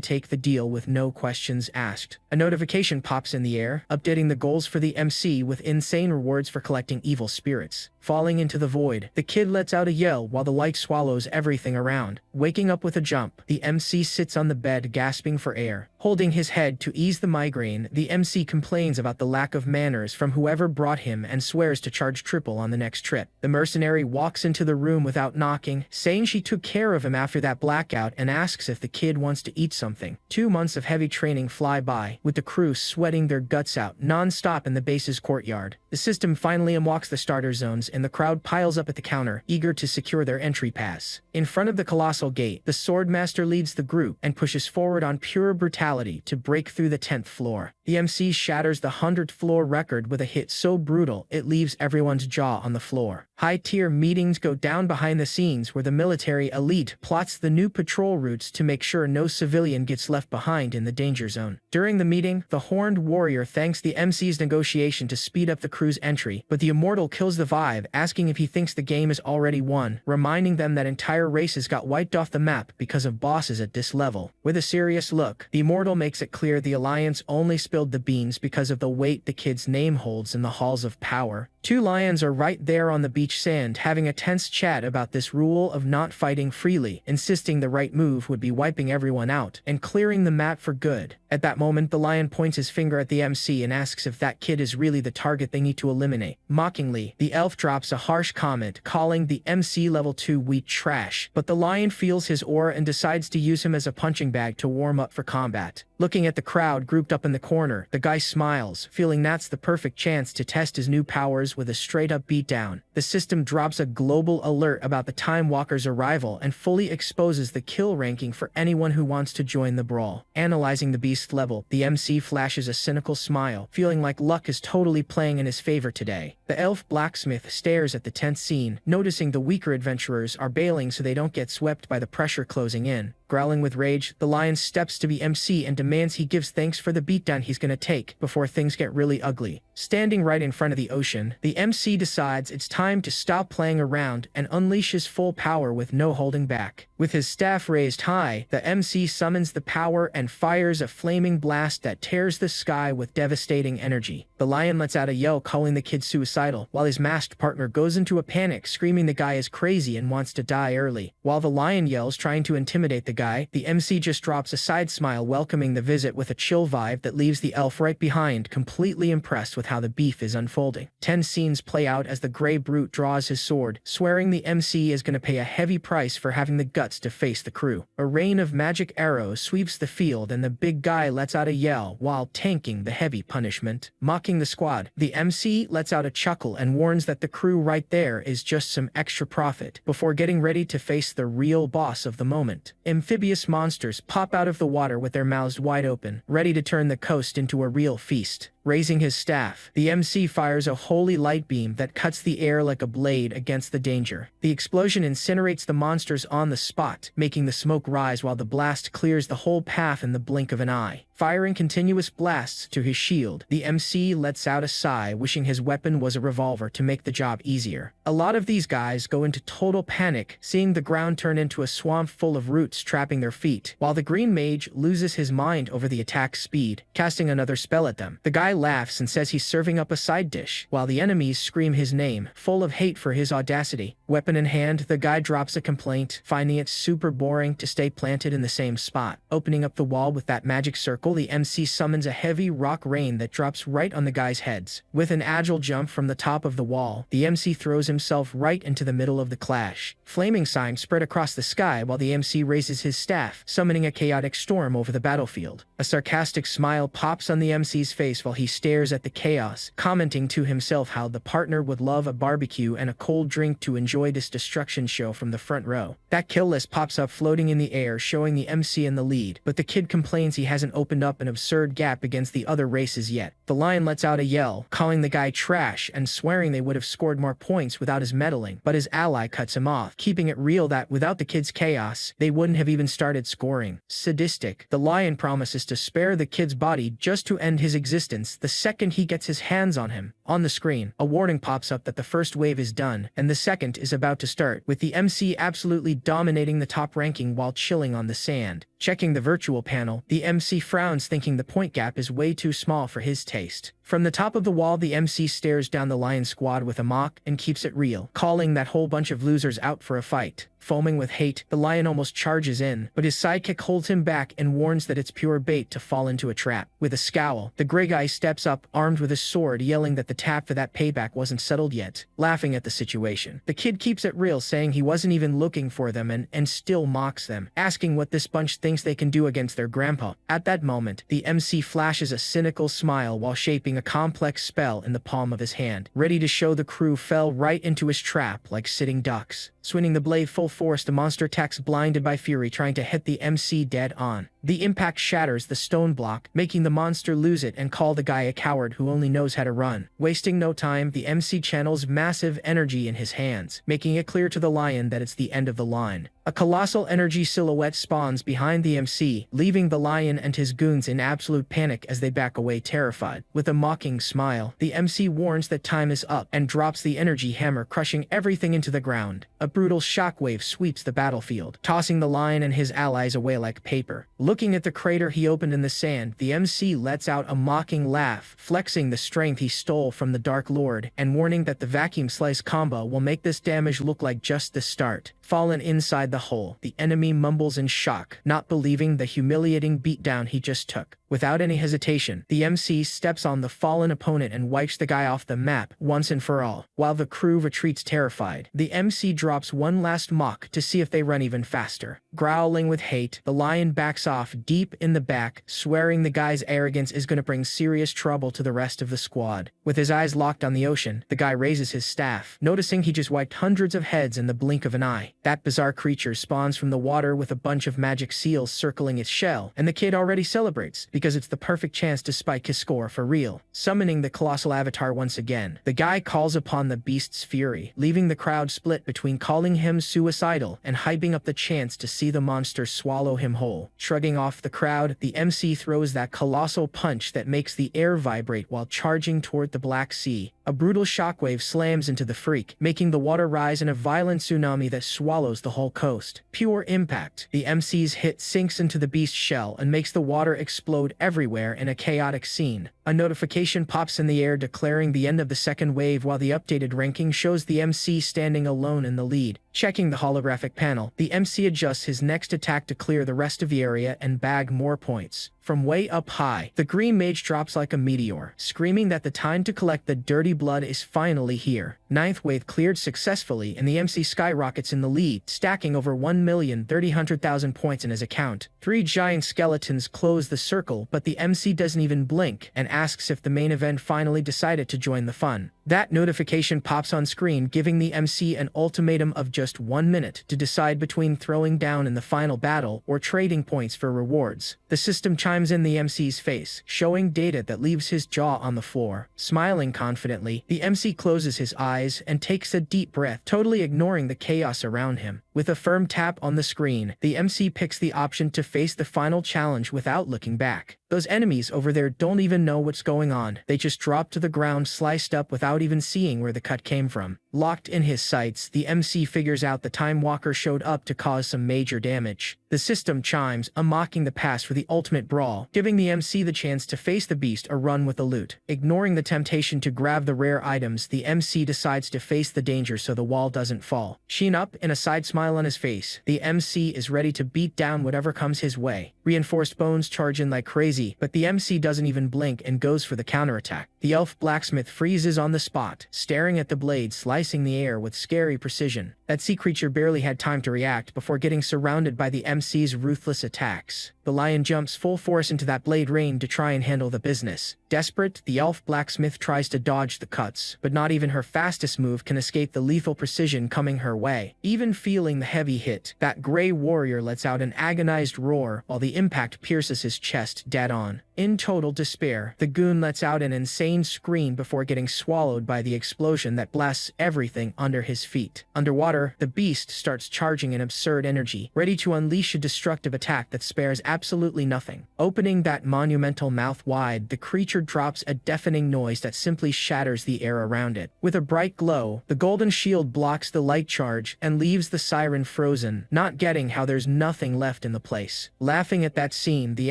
take the deal with no questions asked. A notification pops in the air, updating the goals for the MC with insane rewards for collecting evil spirits. Falling into the void, the kid lets out a yell while the light swallows everything around. Waking up with a jump, the MC sits on the bed gasping for air. Holding his head to ease the migraine, the MC complains about the lack of manners from whoever brought him and swears to charge triple on the next trip. The mercenary walks into the room without knocking, saying she took care of him after that blackout and asks if the kid wants to eat something. 2 months of heavy training fly by, with the crew sweating their guts out non-stop in the base's courtyard. The system finally unlocks the starter zones and the crowd piles up at the counter, eager to secure their entry pass. In front of the colossal gate, the Swordmaster leads the group and pushes forward on pure brutality to break through the 10th floor. The MC shatters the 100th floor record with a hit so brutal it leaves everyone's jaw on the floor. High-tier meetings go down behind the scenes where the military elite plots the new patrol routes to make sure no civilian gets left behind in the danger zone. During the meeting, the Horned Warrior thanks the MC's negotiation to speed up the crew's entry, but the Immortal kills the vibe, asking if he thinks the game is already won, reminding them that entire races got wiped off the map because of bosses at this level. With a serious look, the Immortal makes it clear the Alliance only spilled the beans because of the weight the kid's name holds in the halls of power. 2 lions are right there on the beach sand having a tense chat about this rule of not fighting freely, insisting the right move would be wiping everyone out and clearing the map for good. At that moment, the lion points his finger at the MC and asks if that kid is really the target they need to eliminate. Mockingly, the elf drops a harsh comment calling the MC level 2 wheat trash, but the lion feels his aura and decides to use him as a punching bag to warm up for combat. Looking at the crowd grouped up in the corner, the guy smiles, feeling that's the perfect chance to test his new powers with a straight-up beatdown. The system drops a global alert about the Time Walker's arrival and fully exposes the kill ranking for anyone who wants to join the brawl. Analyzing the beast level, the MC flashes a cynical smile, feeling like luck is totally playing in his favor today. The elf blacksmith stares at the tense scene, noticing the weaker adventurers are bailing so they don't get swept by the pressure closing in. Growling with rage, the lion steps to the MC and demands he gives thanks for the beatdown he's gonna take before things get really ugly. Standing right in front of the ocean, the MC decides it's time to stop playing around and unleashes full power with no holding back. With his staff raised high, the MC summons the power and fires a flaming blast that tears the sky with devastating energy. The lion lets out a yell calling the kid suicidal, while his masked partner goes into a panic screaming the guy is crazy and wants to die early. While the lion yells trying to intimidate the guy, the MC just drops a side smile welcoming the visit with a chill vibe that leaves the elf right behind, completely impressed with how the beef is unfolding. 10 scenes play out as the Grey Brute draws his sword, swearing the MC is going to pay a heavy price for having the guts to face the crew. A rain of magic arrows sweeps the field and the big guy lets out a yell while tanking the heavy punishment. Mocking the squad, the MC lets out a chuckle and warns that the crew right there is just some extra profit, before getting ready to face the real boss of the moment. Amphibious monsters pop out of the water with their mouths wide open, ready to turn the coast into a real feast. Raising his staff, the MC fires a holy light beam that cuts the air like a blade against the danger. The explosion incinerates the monsters on the spot, making the smoke rise while the blast clears the whole path in the blink of an eye. Firing continuous blasts to his shield, the MC lets out a sigh, wishing his weapon was a revolver to make the job easier. A lot of these guys go into total panic, seeing the ground turn into a swamp full of roots trapping their feet, while the green mage loses his mind over the attack speed, casting another spell at them. The guy guy laughs and says he's serving up a side dish, while the enemies scream his name, full of hate for his audacity. Weapon in hand, the guy drops a complaint, finding it super boring to stay planted in the same spot. Opening up the wall with that magic circle, the MC summons a heavy rock rain that drops right on the guy's heads. With an agile jump from the top of the wall, the MC throws himself right into the middle of the clash. Flaming signs spread across the sky while the MC raises his staff, summoning a chaotic storm over the battlefield. A sarcastic smile pops on the MC's face while he stares at the chaos, commenting to himself how the partner would love a barbecue and a cold drink to enjoy this destruction show from the front row. That kill list pops up floating in the air, showing the MC in the lead, but the kid complains he hasn't opened up an absurd gap against the other races yet. The lion lets out a yell, calling the guy trash and swearing they would have scored more points without his meddling, but his ally cuts him off, keeping it real that without the kid's chaos, they wouldn't have even started scoring. Sadistic, the lion promises to spare the kid's body just to end his existence the second he gets his hands on him. On the screen, a warning pops up that the first wave is done, and the second is about to start, with the MC absolutely dominating the top ranking while chilling on the sand. Checking the virtual panel, the MC frowns, thinking the point gap is way too small for his taste. From the top of the wall, the MC stares down the lion squad with a mock and keeps it real, calling that whole bunch of losers out for a fight. Foaming with hate, the lion almost charges in, but his sidekick holds him back and warns that it's pure bait to fall into a trap. With a scowl, the gray guy steps up, armed with a sword, yelling that the tap for that payback wasn't settled yet. Laughing at the situation, the kid keeps it real, saying he wasn't even looking for them and still mocks them, asking what this bunch thinks they can do against their grandpa. At that moment, the MC flashes a cynical smile while shaping a complex spell in the palm of his hand. Ready to show, the crew fell right into his trap like sitting ducks. Swinging the blade full force, the monster attacks, blinded by fury, trying to hit the MC dead on. The impact shatters the stone block, making the monster lose it and call the guy a coward who only knows how to run. Wasting no time, the MC channels massive energy in his hands, making it clear to the lion that it's the end of the line. A colossal energy silhouette spawns behind the MC, leaving the lion and his goons in absolute panic as they back away terrified. With a mocking smile, the MC warns that time is up and drops the energy hammer, crushing everything into the ground. A brutal shockwave sweeps the battlefield, tossing the lion and his allies away like paper. Looking at the crater he opened in the sand, the MC lets out a mocking laugh, flexing the strength he stole from the Dark Lord, and warning that the vacuum slice combo will make this damage look like just the start. Fallen inside the hole, the enemy mumbles in shock, not believing the humiliating beatdown he just took. Without any hesitation, the MC steps on the fallen opponent and wipes the guy off the map once and for all. While the crew retreats terrified, the MC drops one last mock to see if they run even faster. Growling with hate, the lion backs off deep in the back, swearing the guy's arrogance is going to bring serious trouble to the rest of the squad. With his eyes locked on the ocean, the guy raises his staff, noticing he just wiped hundreds of heads in the blink of an eye. That bizarre creature spawns from the water with a bunch of magic seals circling its shell, and the kid already celebrates, because it's the perfect chance to spike his score for real. Summoning the colossal avatar once again, the guy calls upon the beast's fury, leaving the crowd split between calling him suicidal and hyping up the chance to see the monster swallow him whole. Shrugging off the crowd, the MC throws that colossal punch that makes the air vibrate while charging toward the Black Sea. A brutal shockwave slams into the freak, making the water rise in a violent tsunami that swallows the whole coast. Pure impact. The MC's hit sinks into the beast's shell and makes the water explode everywhere in a chaotic scene. A notification pops in the air declaring the end of the second wave, while the updated ranking shows the MC standing alone in the lead. Checking the holographic panel, the MC adjusts his next attack to clear the rest of the area and bag more points. From way up high, the green mage drops like a meteor, screaming that the time to collect the dirty blood is finally here. Ninth wave cleared successfully, and the MC skyrockets in the lead, stacking over 1,300,000 points in his account. Three giant skeletons close the circle, but the MC doesn't even blink and asks if the main event finally decided to join the fun. That notification pops on screen, giving the MC an ultimatum of just 1 minute to decide between throwing down in the final battle or trading points for rewards. The system chimes in the MC's face, showing data that leaves his jaw on the floor. Smiling confidently, the MC closes his eyes and takes a deep breath, totally ignoring the chaos around him. With a firm tap on the screen, the MC picks the option to face the final challenge without looking back. Those enemies over there don't even know what's going on. They just drop to the ground, sliced up without even seeing where the cut came from. Locked in his sights, the MC figures out the Time Walker showed up to cause some major damage. The system chimes, mocking the past for the ultimate brawl, giving the MC the chance to face the beast or run with the loot. Ignoring the temptation to grab the rare items, the MC decides to face the danger so the wall doesn't fall. Sheen up in a side smile on his face, the MC is ready to beat down whatever comes his way. Reinforced bones charge in like crazy, but the MC doesn't even blink and goes for the counterattack. The elf blacksmith freezes on the spot, staring at the blade slicing the air with scary precision. That sea creature barely had time to react before getting surrounded by the MC's ruthless attacks. The lion jumps full force into that blade rain to try and handle the business. Desperate, the elf blacksmith tries to dodge the cuts, but not even her fastest move can escape the lethal precision coming her way. Even feeling the heavy hit, that gray warrior lets out an agonized roar while the impact pierces his chest dead on. In total despair, the goon lets out an insane scream before getting swallowed by the explosion that blasts everything under his feet. Underwater, the beast starts charging an absurd energy, ready to unleash a destructive attack that spares absolutely nothing. Opening that monumental mouth wide, the creature drops a deafening noise that simply shatters the air around it. With a bright glow, the golden shield blocks the light charge and leaves the siren frozen, not getting how there's nothing left in the place. Laughing at that scene, the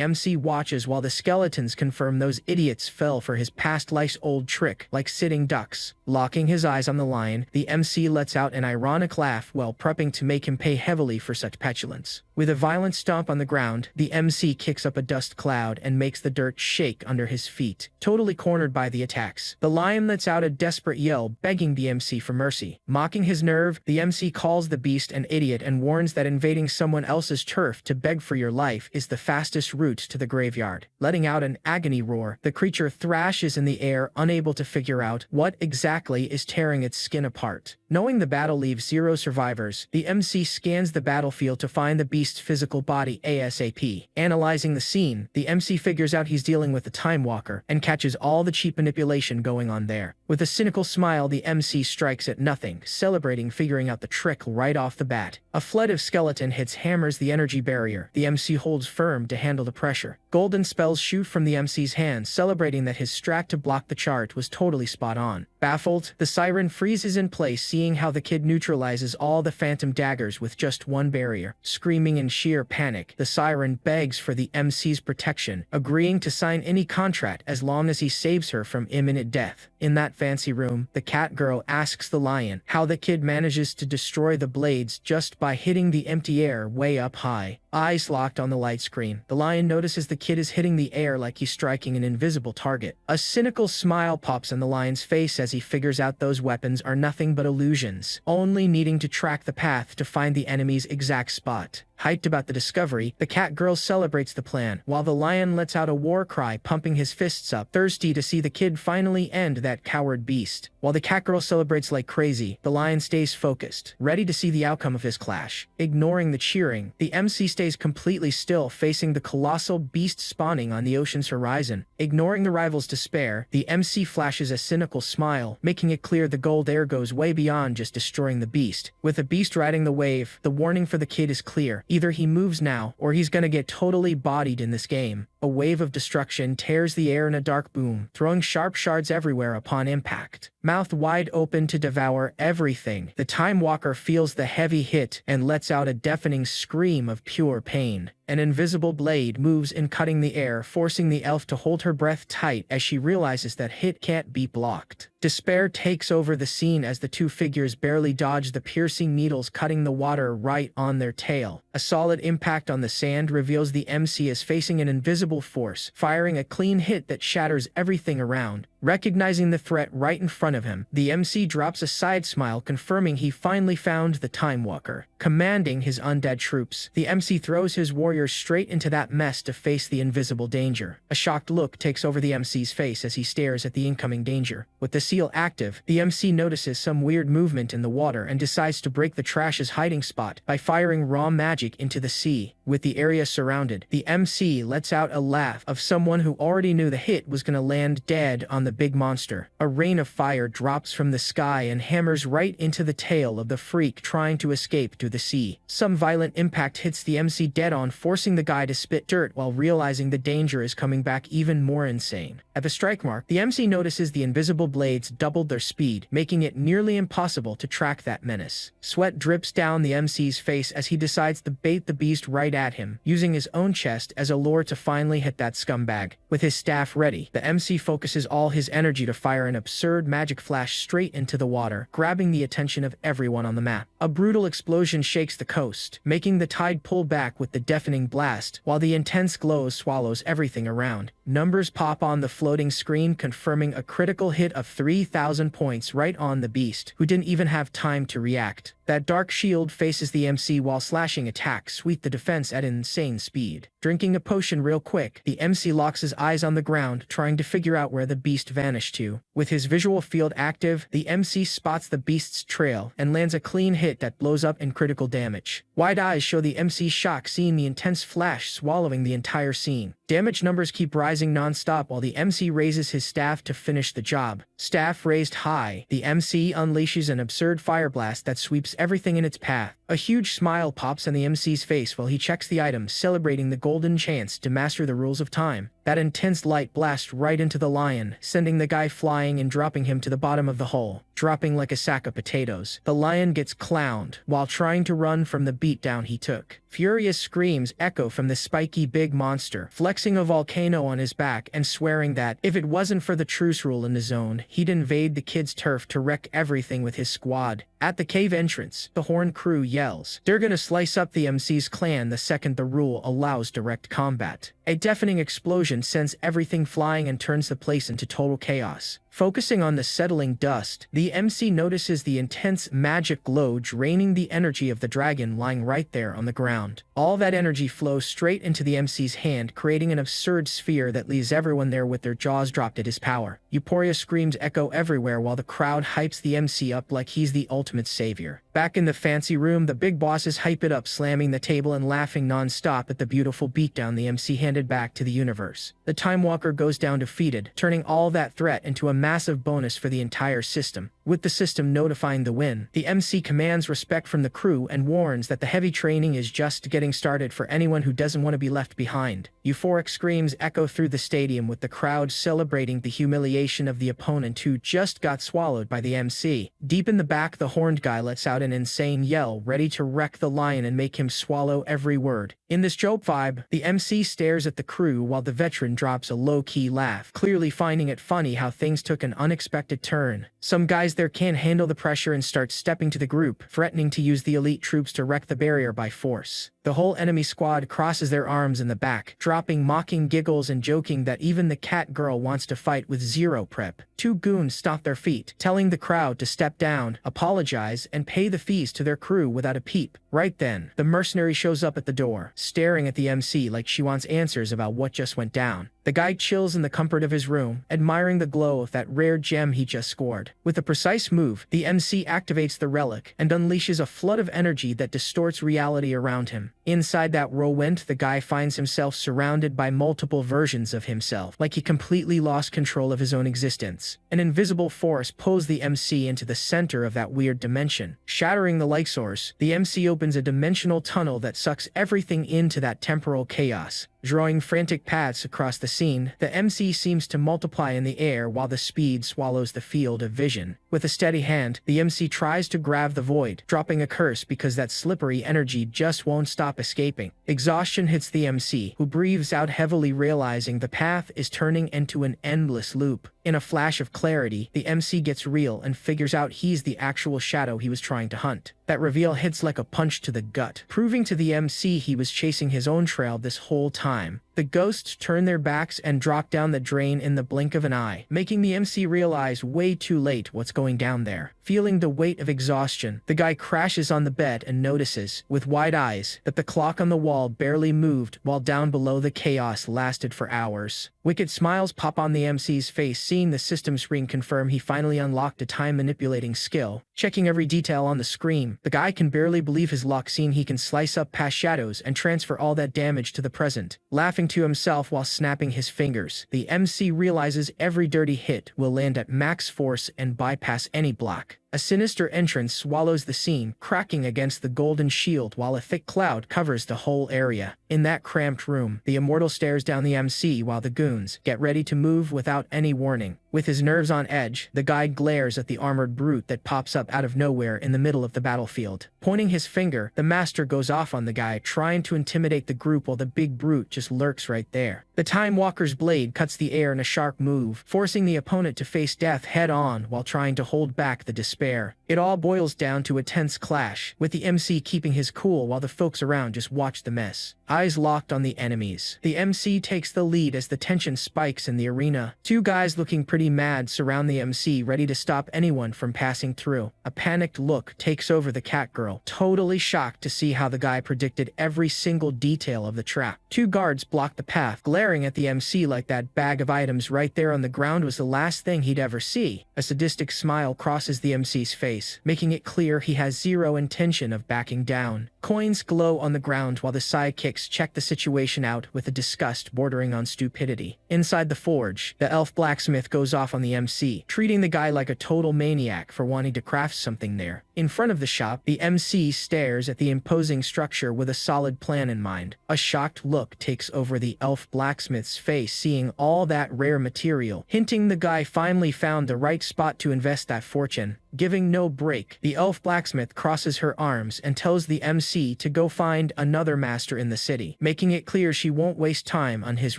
MC watches while the skeletons confirm those idiots fell for his past life's old trick, like sitting ducks. Locking his eyes on the lion, the MC lets out an ironic laugh while prepping to make him pay heavily for such petulance. With a violent stomp on the ground, the MC kicks up a dust cloud and makes the dirt shake under his feet. Totally cornered by the attacks, the lion lets out a desperate yell, begging the MC for mercy. Mocking his nerve, the MC calls the beast an idiot and warns that invading someone else's turf to beg for your life is the fastest route to the graveyard. Letting out an agony roar, the creature thrashes in the air, unable to figure out what exactly is tearing its skin apart. Knowing the battle leaves 0 survivors, the MC scans the battlefield to find the beast's physical body ASAP. Analyzing the scene, the MC figures out he's dealing with the Time Walker and catches all the cheap manipulation going on there. With a cynical smile, the MC strikes at nothing, celebrating figuring out the trick right off the bat. A flood of skeleton hits hammers the energy barrier. The MC holds firm to handle the pressure. Golden spells shoot from the MC's hands, celebrating that his strat to block the charge was totally spot on. Baffled, the siren freezes in place, seeing how the kid neutralizes all the phantom daggers with just one barrier. Screaming in sheer panic, the siren begs for the MC's protection, agreeing to sign any contract as long as he saves her from imminent death. In that fancy room, the cat girl asks the lion how the kid manages to destroy the blades just by hitting the empty air way up high. Eyes locked on the light screen, the lion notices the kid is hitting the air like he's striking an invisible target. A cynical smile pops on the lion's face as he figures out those weapons are nothing but illusions, only needing to track the path to find the enemy's exact spot. Hyped about the discovery, the cat girl celebrates the plan, while the lion lets out a war cry, pumping his fists up, thirsty to see the kid finally end that coward beast. While the cat girl celebrates like crazy, the lion stays focused, ready to see the outcome of his clash. Ignoring the cheering, the MC stays completely still, facing the colossal beast spawning on the ocean's horizon. Ignoring the rival's despair, the MC flashes a cynical smile, making it clear the goal there goes way beyond just destroying the beast. With the beast riding the wave, the warning for the kid is clear. Either he moves now, or he's gonna get totally bodied in this game. A wave of destruction tears the air in a dark boom, throwing sharp shards everywhere upon impact. Mouth wide open to devour everything, the Time Walker feels the heavy hit and lets out a deafening scream of pure pain. An invisible blade moves in, cutting the air, forcing the elf to hold her breath tight as she realizes that hit can't be blocked. Despair takes over the scene as the two figures barely dodge the piercing needles cutting the water right on their tail. A solid impact on the sand reveals the MC is facing an invisible force, firing a clean hit that shatters everything around. Recognizing the threat right in front of him, the MC drops a side smile, confirming he finally found the Time Walker. Commanding his undead troops, the MC throws his warriors straight into that mess to face the invisible danger. A shocked look takes over the MC's face as he stares at the incoming danger. With the seal active, the MC notices some weird movement in the water and decides to break the trash's hiding spot by firing raw magic magic into the sea. With the area surrounded, the MC lets out a laugh of someone who already knew the hit was gonna land dead on the big monster. A rain of fire drops from the sky and hammers right into the tail of the freak trying to escape to the sea. Some violent impact hits the MC dead on, forcing the guy to spit dirt while realizing the danger is coming back even more insane. At the strike mark, the MC notices the invisible blades doubled their speed, making it nearly impossible to track that menace. Sweat drips down the MC's face as he decides to bait the beast right at him, using his own chest as a lure to finally hit that scumbag. With his staff ready, the MC focuses all his energy to fire an absurd magic flash straight into the water, grabbing the attention of everyone on the map. A brutal explosion shakes the coast, making the tide pull back with the deafening blast, while the intense glow swallows everything around. Numbers pop on the floating screen, confirming a critical hit of 3,000 points right on the beast, who didn't even have time to react. That dark shield faces the MC while slashing attacks sweep the defense at insane speed. Drinking a potion real quick, the MC locks his eyes on the ground, trying to figure out where the beast vanished to. With his visual field active, the MC spots the beast's trail and lands a clean hit that blows up in critical damage. Wide eyes show the MC's shock seeing the intense flash swallowing the entire scene. Damage numbers keep rising non-stop while the MC raises his staff to finish the job. Staff raised high, the MC unleashes an absurd fire blast that sweeps everything in its path. A huge smile pops on the MC's face while he checks the item, celebrating the golden chance to master the rules of time. That intense light blasts right into the lion, sending the guy flying and dropping him to the bottom of the hole, dropping like a sack of potatoes. The lion gets clowned while trying to run from the beatdown he took. Furious screams echo from the spiky big monster, flexing a volcano on his back and swearing that, if it wasn't for the truce rule in the zone, he'd invade the kid's turf to wreck everything with his squad. At the cave entrance, the Horn crew yells, "They're gonna slice up the MC's clan the second the rule allows direct combat." A deafening explosion sends everything flying and turns the place into total chaos. Focusing on the settling dust, the MC notices the intense magic glow draining the energy of the dragon lying right there on the ground. All that energy flows straight into the MC's hand, creating an absurd sphere that leaves everyone there with their jaws dropped at his power. Euphoria screams echo everywhere while the crowd hypes the MC up like he's the ultimate savior. Back in the fancy room, the big bosses hype it up, slamming the table and laughing non-stop at the beautiful beatdown the MC handed back to the universe. The Time Walker goes down defeated, turning all that threat into a massive bonus for the entire system. With the system notifying the win, the MC commands respect from the crew and warns that the heavy training is just getting started for anyone who doesn't want to be left behind. Euphoric screams echo through the stadium, with the crowd celebrating the humiliation of the opponent who just got swallowed by the MC. Deep in the back, the horned guy lets out an insane yell, ready to wreck the lion and make him swallow every word. In this joke vibe, the MC stares at the crew while the veteran drops a low-key laugh, clearly finding it funny how things took an unexpected turn. Some guys there can't handle the pressure and start stepping to the group, threatening to use the elite troops to wreck the barrier by force. The whole enemy squad crosses their arms in the back, dropping mocking giggles and joking that even the cat girl wants to fight with zero prep. Two goons stomp their feet, telling the crowd to step down, apologize, and pay the fees to their crew without a peep. Right then, the mercenary shows up at the door, staring at the MC like she wants answers about what just went down. The guy chills in the comfort of his room, admiring the glow of that rare gem he just scored. With a precise move, the MC activates the relic and unleashes a flood of energy that distorts reality around him. Inside that whirlwind, the guy finds himself surrounded by multiple versions of himself, like he completely lost control of his own existence. An invisible force pulls the MC into the center of that weird dimension. Shattering the light source, the MC opens a dimensional tunnel that sucks everything into that temporal chaos. Drawing frantic paths across the scene, the MC seems to multiply in the air while the speed swallows the field of vision. With a steady hand, the MC tries to grab the void, dropping a curse because that slippery energy just won't stop escaping. Exhaustion hits the MC, who breathes out heavily, realizing the path is turning into an endless loop. In a flash of clarity, the MC gets real and figures out he's the actual shadow he was trying to hunt. That reveal hits like a punch to the gut, proving to the MC he was chasing his own trail this whole time. The ghosts turn their backs and drop down the drain in the blink of an eye, making the MC realize way too late what's going down there. Feeling the weight of exhaustion, the guy crashes on the bed and notices, with wide eyes, that the clock on the wall barely moved while down below the chaos lasted for hours. Wicked smiles pop on the MC's face, seeing the system screen confirm he finally unlocked a time-manipulating skill. Checking every detail on the screen, the guy can barely believe his luck, seeing he can slice up past shadows and transfer all that damage to the present. Laughing to himself while snapping his fingers, the MC realizes every dirty hit will land at max force and bypass any block. A sinister entrance swallows the scene, cracking against the golden shield while a thick cloud covers the whole area. In that cramped room, the immortal stares down the MC while the goons get ready to move without any warning. With his nerves on edge, the guy glares at the armored brute that pops up out of nowhere in the middle of the battlefield. Pointing his finger, the master goes off on the guy, trying to intimidate the group while the big brute just lurks right there. The Time Walker's blade cuts the air in a sharp move, forcing the opponent to face death head-on while trying to hold back the despair. It all boils down to a tense clash, with the MC keeping his cool while the folks around just watch the mess. Eyes locked on the enemies. The MC takes the lead as the tension spikes in the arena. Two guys looking pretty mad surround the MC, ready to stop anyone from passing through. A panicked look takes over the cat girl, totally shocked to see how the guy predicted every single detail of the trap. Two guards block the path, glaring at the MC like that bag of items right there on the ground was the last thing he'd ever see. A sadistic smile crosses the MC's face, making it clear he has zero intention of backing down. Coins glow on the ground while the sidekicks check the situation out with a disgust bordering on stupidity. Inside the forge, the elf blacksmith goes off on the MC, treating the guy like a total maniac for wanting to craft something there. In front of the shop, the MC stares at the imposing structure with a solid plan in mind. A shocked look takes over the elf blacksmith's face, seeing all that rare material, hinting the guy finally found the right spot to invest that fortune. Giving no break, the elf blacksmith crosses her arms and tells the MC to go find another master in the city, making it clear she won't waste time on his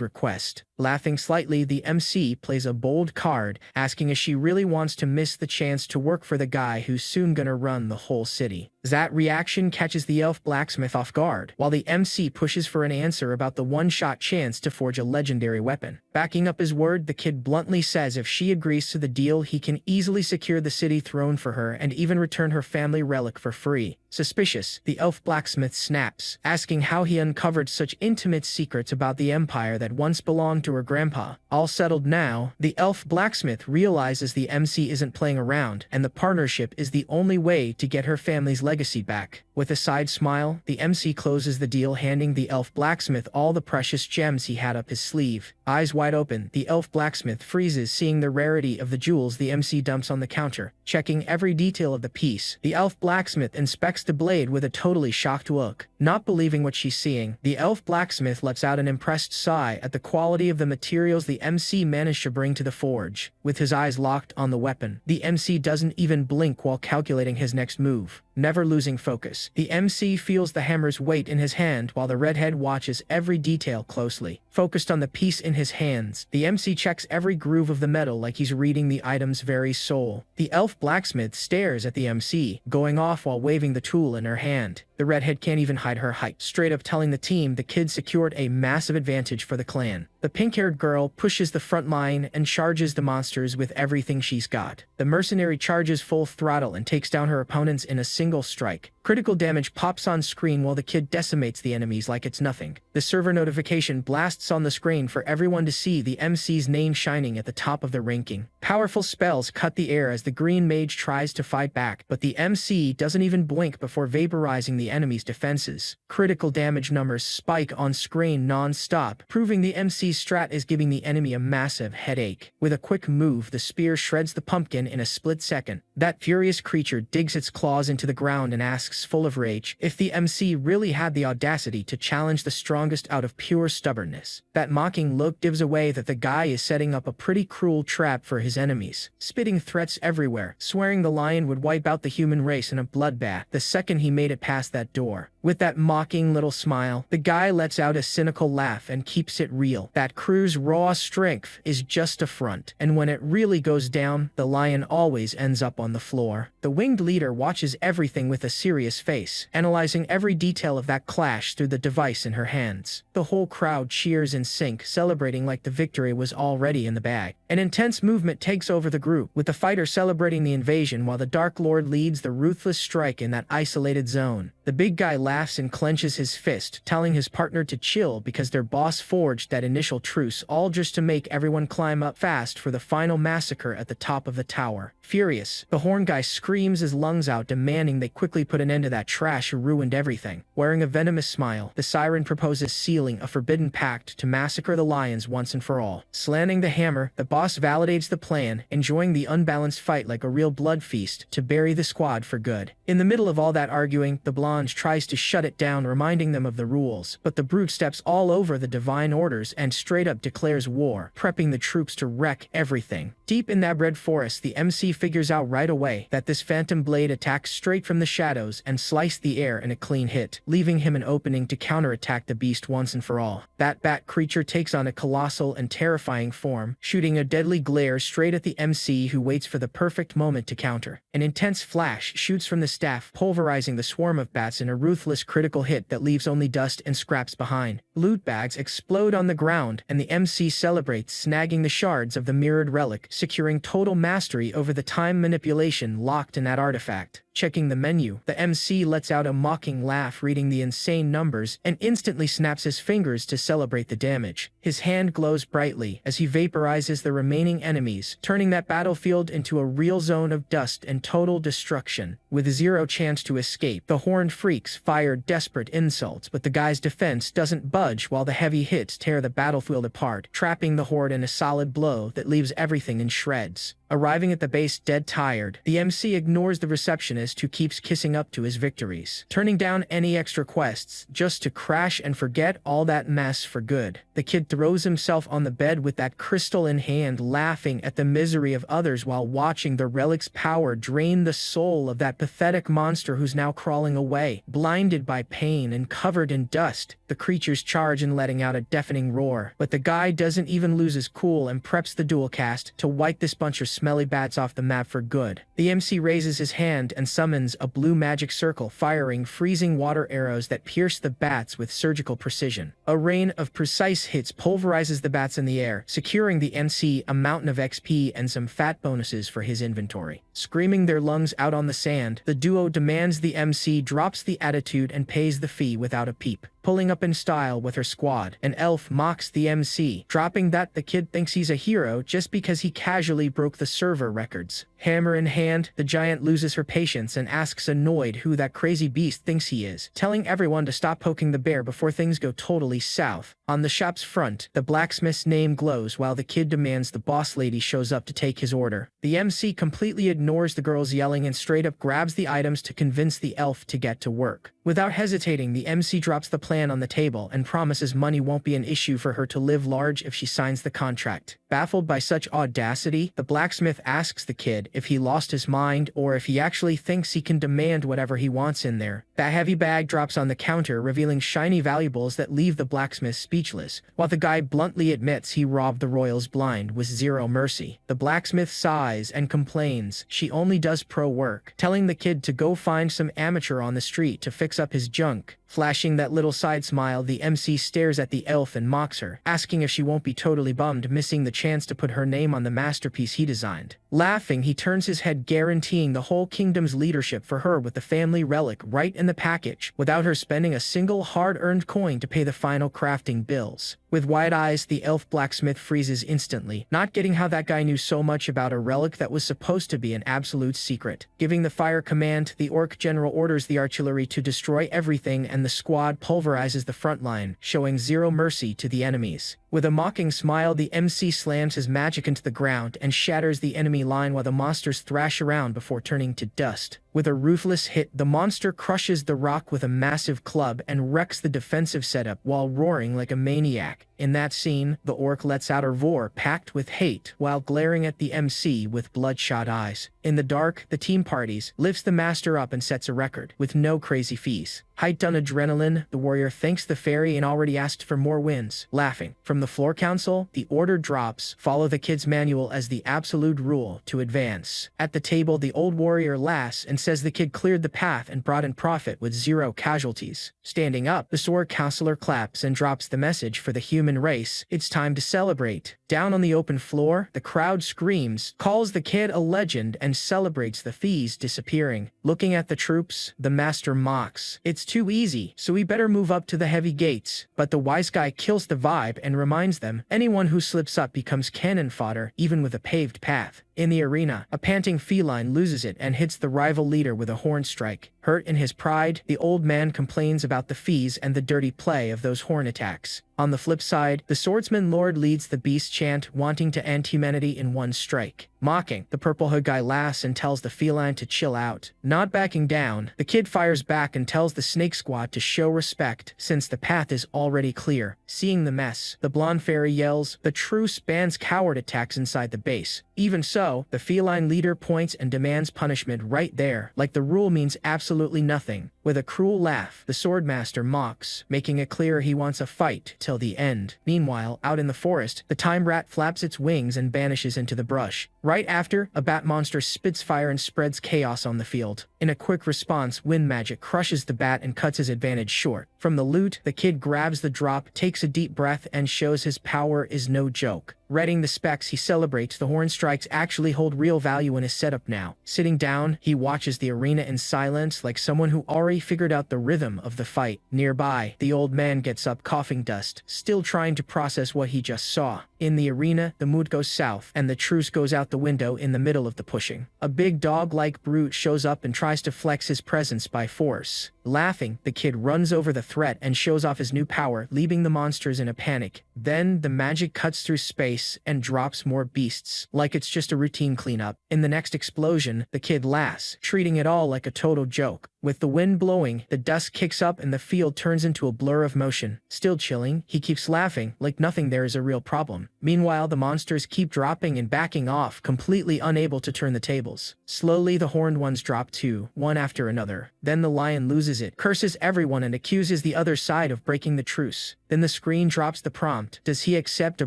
request. Laughing slightly, the MC plays a bold card, asking if she really wants to miss the chance to work for the guy who's soon gonna run the whole city. That reaction catches the elf blacksmith off guard, while the MC pushes for an answer about the one-shot chance to forge a legendary weapon. Backing up his word, the kid bluntly says if she agrees to the deal, he can easily secure the city throne for her and even return her family relic for free. Suspicious, the elf blacksmith snaps, asking how he uncovered such intimate secrets about the empire that once belonged to her grandpa. All settled now, the elf blacksmith realizes the MC isn't playing around, and the partnership is the only way to get her family's legacy back. With a side smile, the MC closes the deal, handing the elf blacksmith all the precious gems he had up his sleeve. Eyes wide open, the elf blacksmith freezes, seeing the rarity of the jewels the MC dumps on the counter. Checking every detail of the piece, the elf blacksmith inspects the blade with a totally shocked look. Not believing what she's seeing, the elf blacksmith lets out an impressed sigh at the quality of the materials the MC managed to bring to the forge. With his eyes locked on the weapon, the MC doesn't even blink while calculating his next move. Never losing focus, the MC feels the hammer's weight in his hand while the redhead watches every detail closely. Focused on the piece in his hands, the MC checks every groove of the metal like he's reading the item's very soul. The elf blacksmith stares at the MC, going off while waving the tool in her hand. The redhead can't even hide her height, straight up telling the team the kid secured a massive advantage for the clan. The pink-haired girl pushes the front line and charges the monsters with everything she's got. The mercenary charges full throttle and takes down her opponents in a single strike. Critical damage pops on screen while the kid decimates the enemies like it's nothing. The server notification blasts on the screen for everyone to see the MC's name shining at the top of the ranking. Powerful spells cut the air as the green mage tries to fight back, but the MC doesn't even blink before vaporizing the enemy's defenses. Critical damage numbers spike on screen non-stop, proving the MC's strat is giving the enemy a massive headache. With a quick move, the spear shreds the pumpkin in a split second. That furious creature digs its claws into the ground and asks, full of rage, if the MC really had the audacity to challenge the strongest out of pure stubbornness. That mocking look gives away that the guy is setting up a pretty cruel trap for his enemies, spitting threats everywhere, swearing the lion would wipe out the human race in a bloodbath the second he made it past that door. With that mocking little smile, the guy lets out a cynical laugh and keeps it real. That crew's raw strength is just a front, and when it really goes down, the lion always ends up on the floor. The winged leader watches everything with a serious face, analyzing every detail of that clash through the device in her hands. The whole crowd cheers in sync, celebrating like the victory was already in the bag. An intense movement takes over the group, with the fighter celebrating the invasion while the Dark Lord leads the ruthless strike in that isolated zone. The big guy laughs and clenches his fist, telling his partner to chill because their boss forged that initial truce all just to make everyone climb up fast for the final massacre at the top of the tower. Furious, the horn guy screams his lungs out, demanding they quickly put an end to that trash who ruined everything. Wearing a venomous smile, the siren proposes sealing a forbidden pact to massacre the lions once and for all. Slanting the hammer, the boss validates the plan, enjoying the unbalanced fight like a real blood feast to bury the squad for good. In the middle of all that arguing, the blonde tries to shut it down, reminding them of the rules, but the brute steps all over the divine orders and straight up declares war, prepping the troops to wreck everything. Deep in that red forest, the MC figures out right away that this phantom blade attacks straight from the shadows and sliced the air in a clean hit, leaving him an opening to counterattack the beast once and for all. That bat creature takes on a colossal and terrifying form, shooting a deadly glare straight at the MC, who waits for the perfect moment to counter. An intense flash shoots from the staff, pulverizing the swarm of bats in a ruthless critical hit that leaves only dust and scraps behind. Loot bags explode on the ground, and the MC celebrates, snagging the shards of the mirrored relic, securing total mastery over the time manipulation locked in that artifact. Checking the menu, the MC lets out a mocking laugh, reading the insane numbers, and instantly snaps his fingers to celebrate the damage. His hand glows brightly as he vaporizes the remaining enemies, turning that battlefield into a real zone of dust and total destruction. With zero chance to escape, the horned freaks fire desperate insults, but the guy's defense doesn't budge while the heavy hits tear the battlefield apart, trapping the horde in a solid blow that leaves everything in shreds. Arriving at the base dead tired, the MC ignores the receptionist who keeps kissing up to his victories, turning down any extra quests just to crash and forget all that mess for good. The kid throws himself on the bed with that crystal in hand, laughing at the misery of others while watching the relic's power drain the soul of that pathetic monster who's now crawling away. Blinded by pain and covered in dust, the creatures charge in, letting out a deafening roar. But the guy doesn't even lose his cool and preps the dual cast to wipe this bunch of smelly bats off the map for good. The MC raises his hand and summons a blue magic circle, firing freezing water arrows that pierce the bats with surgical precision. A rain of precise hits pulverizes the bats in the air, securing the MC a mountain of XP and some fat bonuses for his inventory. Screaming their lungs out on the sand, the duo demands the MC drops the attitude and pays the fee without a peep. Pulling up in style with her squad, an elf mocks the MC, dropping that the kid thinks he's a hero just because he casually broke the server records. Hammer in hand, the giant loses her patience and asks annoyed who that crazy beast thinks he is, telling everyone to stop poking the bear before things go totally south. On the shop's front, the blacksmith's name glows while the kid demands the boss lady shows up to take his order. The MC completely ignores the girls yelling and straight up grabs the items to convince the elf to get to work. Without hesitating, the MC drops the plan on the table and promises money won't be an issue for her to live large if she signs the contract. Baffled by such audacity, the blacksmith asks the kid if he lost his mind or if he actually thinks he can demand whatever he wants in there. That heavy bag drops on the counter, revealing shiny valuables that leave the blacksmith speechless, while the guy bluntly admits he robbed the royals blind with zero mercy. The blacksmith sighs and complains she only does pro work, telling the kid to go find some amateur on the street to fix up his junk. Flashing that little side smile, the MC stares at the elf and mocks her, asking if she won't be totally bummed missing the chance to put her name on the masterpiece he designed. Laughing, he turns his head, guaranteeing the whole kingdom's leadership for her with the family relic right in the package, without her spending a single hard-earned coin to pay the final crafting bills. With wide eyes, the elf blacksmith freezes instantly, not getting how that guy knew so much about a relic that was supposed to be an absolute secret. Giving the fire command, the orc general orders the artillery to destroy everything and the squad pulverizes the front line, showing zero mercy to the enemies. With a mocking smile, the MC slams his magic into the ground and shatters the enemy line while the monsters thrash around before turning to dust. With a ruthless hit, the monster crushes the rock with a massive club and wrecks the defensive setup while roaring like a maniac. In that scene, the orc lets out a roar packed with hate while glaring at the MC with bloodshot eyes. In the dark, the team parties, lifts the master up and sets a record, with no crazy fees. Hyped on adrenaline, the warrior thanks the fairy and already asked for more wins, laughing. From the floor council, the order drops, follow the kid's manual as the absolute rule to advance. At the table, the old warrior laughs and says the kid cleared the path and brought in profit with 0 casualties. Standing up, the sword counselor claps and drops the message for the human race: it's time to celebrate. Down on the open floor, the crowd screams, calls the kid a legend, and celebrates the fees disappearing. Looking at the troops, the master mocks. It's too easy, so we better move up to the heavy gates. But the wise guy kills the vibe and reminds them, anyone who slips up becomes cannon fodder, even with a paved path. In the arena, a panting feline loses it and hits the rival leader with a horn strike. Hurt in his pride, the old man complains about the fees and the dirty play of those horn attacks. On the flip side, the swordsman lord leads the beast chant, wanting to end humanity in one strike. Mocking, the purple hood guy laughs and tells the feline to chill out. Not backing down, the kid fires back and tells the snake squad to show respect since the path is already clear. Seeing the mess, the blonde fairy yells, the truce bans coward attacks inside the base. Even so, the feline leader points and demands punishment right there, like the rule means absolutely nothing. With a cruel laugh, the swordmaster mocks, making it clear he wants a fight till the end. Meanwhile, out in the forest, the time rat flaps its wings and vanishes into the brush. Right after, a bat monster spits fire and spreads chaos on the field. In a quick response, wind magic crushes the bat and cuts his advantage short. From the loot, the kid grabs the drop, takes a deep breath, and shows his power is no joke. Reading the specs, he celebrates the horn strikes actually hold real value in his setup now. Sitting down, he watches the arena in silence like someone who already figured out the rhythm of the fight. Nearby, the old man gets up coughing dust, still trying to process what he just saw. In the arena, the mood goes south, and the truce goes out the window in the middle of the pushing. A big dog-like brute shows up and tries to flex his presence by force. Laughing, the kid runs over the threat and shows off his new power, leaving the monsters in a panic. Then, the magic cuts through space and drops more beasts, like it's just a routine cleanup. In the next explosion, the kid laughs, treating it all like a total joke. With the wind blowing, the dust kicks up and the field turns into a blur of motion. Still chilling, he keeps laughing, like nothing there is a real problem. Meanwhile, the monsters keep dropping and backing off, completely unable to turn the tables. Slowly, the horned ones drop too, one after another. Then the lion loses it, curses everyone and accuses the other side of breaking the truce. Then the screen drops the prompt. Does he accept a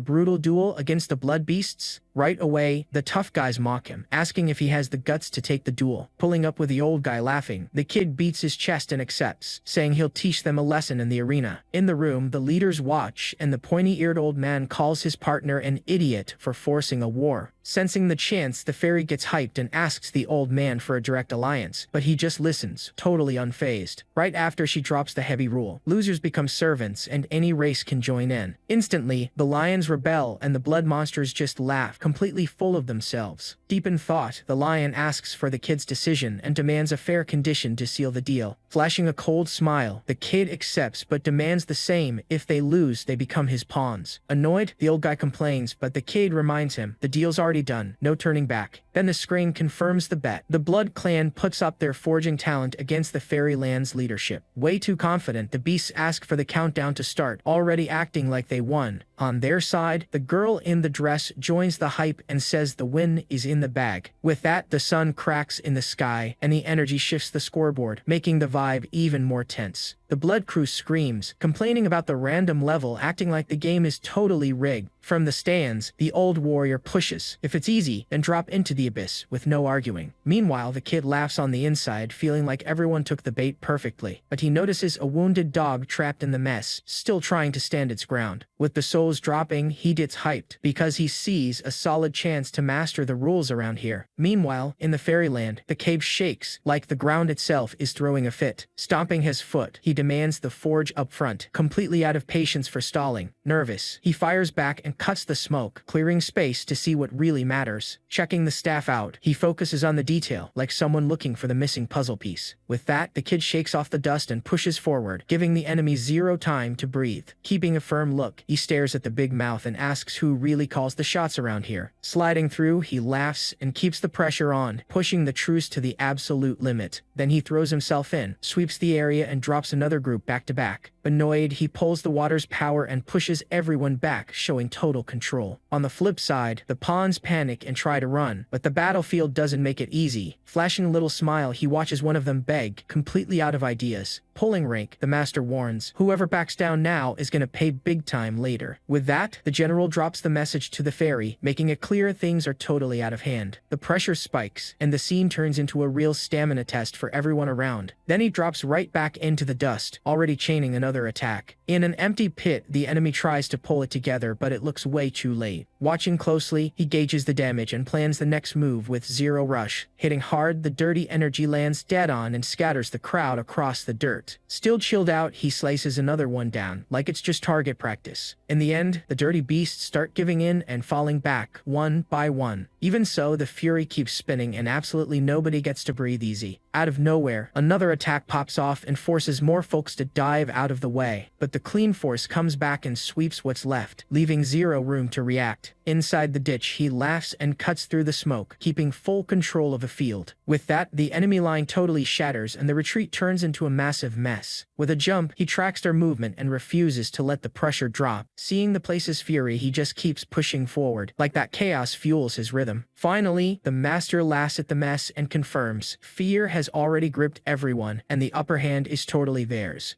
brutal duel against the blood beasts? Right away, the tough guys mock him, asking if he has the guts to take the duel. Pulling up with the old guy laughing, the kid beats his chest and accepts, saying he'll teach them a lesson in the arena. In the room, the leaders watch, and the pointy-eared old man calls his partner an idiot for forcing a war. Sensing the chance, the fairy gets hyped and asks the old man for a direct alliance, but he just listens, totally unfazed. Right after she drops the heavy rule, losers become servants and any race can join in. Instantly, the lions rebel and the blood monsters just laugh, completely full of themselves. Deep in thought, the lion asks for the kid's decision and demands a fair condition to seal the deal. Flashing a cold smile, the kid accepts but demands the same. If they lose, they become his pawns. Annoyed, the old guy complains, but the kid reminds him, the deal's already done, no turning back. Then the screen confirms the bet. The Blood Clan puts up their forging talent against the Fairyland's leadership. Way too confident, the beasts ask for the countdown to start, already acting like they won. On their side, the girl in the dress joins the hype and says the win is in the bag. With that, the sun cracks in the sky, and the energy shifts the scoreboard, making the vibe even more tense. The Blood Crew screams, complaining about the random level, acting like the game is totally rigged. From the stands, the old warrior pushes. If it's easy, then drop into the abyss, with no arguing. Meanwhile, the kid laughs on the inside, feeling like everyone took the bait perfectly. But he notices a wounded dog trapped in the mess, still trying to stand its ground. With the souls dropping, he gets hyped, because he sees a solid chance to master the rules around here. Meanwhile, in the fairyland, the cave shakes, like the ground itself is throwing a fit. Stomping his foot, he demands the forge up front, completely out of patience for stalling. Nervous, he fires back and cuts the smoke, clearing space to see what really matters. Checking the staff out, he focuses on the detail, like someone looking for the missing puzzle piece. With that, the kid shakes off the dust and pushes forward, giving the enemy zero time to breathe. Keeping a firm look, he stares at the big mouth and asks who really calls the shots around here. Sliding through, he laughs and keeps the pressure on, pushing the truce to the absolute limit. Then he throws himself in, sweeps the area and drops another group back to back. Annoyed, he pulls the water's power and pushes everyone back, showing total control. On the flip side, the pawns panic and try to run, but the battlefield doesn't make it easy. Flashing a little smile, he watches one of them beg, completely out of ideas. Pulling rank, the master warns, whoever backs down now is gonna pay big time later. With that, the general drops the message to the fairy, making it clear things are totally out of hand. The pressure spikes, and the scene turns into a real stamina test for everyone around. Then he drops right back into the dust, already chaining another attack. In an empty pit, the enemy tries to pull it together, but it looks way too late. Watching closely, he gauges the damage and plans the next move with zero rush. Hitting hard, the dirty energy lands dead on and scatters the crowd across the dirt. Still chilled out, he slices another one down, like it's just target practice. In the end, the dirty beasts start giving in and falling back, one by one. Even so, the fury keeps spinning and absolutely nobody gets to breathe easy. Out of nowhere, another attack pops off and forces more folks to dive out of the way. But the clean force comes back and sweeps what's left, leaving zero room to react. Inside the ditch, he laughs and cuts through the smoke, keeping full control of the field. With that, the enemy line totally shatters and the retreat turns into a massive mess. With a jump, he tracks their movement and refuses to let the pressure drop. Seeing the place's fury, he just keeps pushing forward, like that chaos fuels his rhythm. Finally, the master laughs at the mess and confirms fear has already gripped everyone and the upper hand is totally theirs.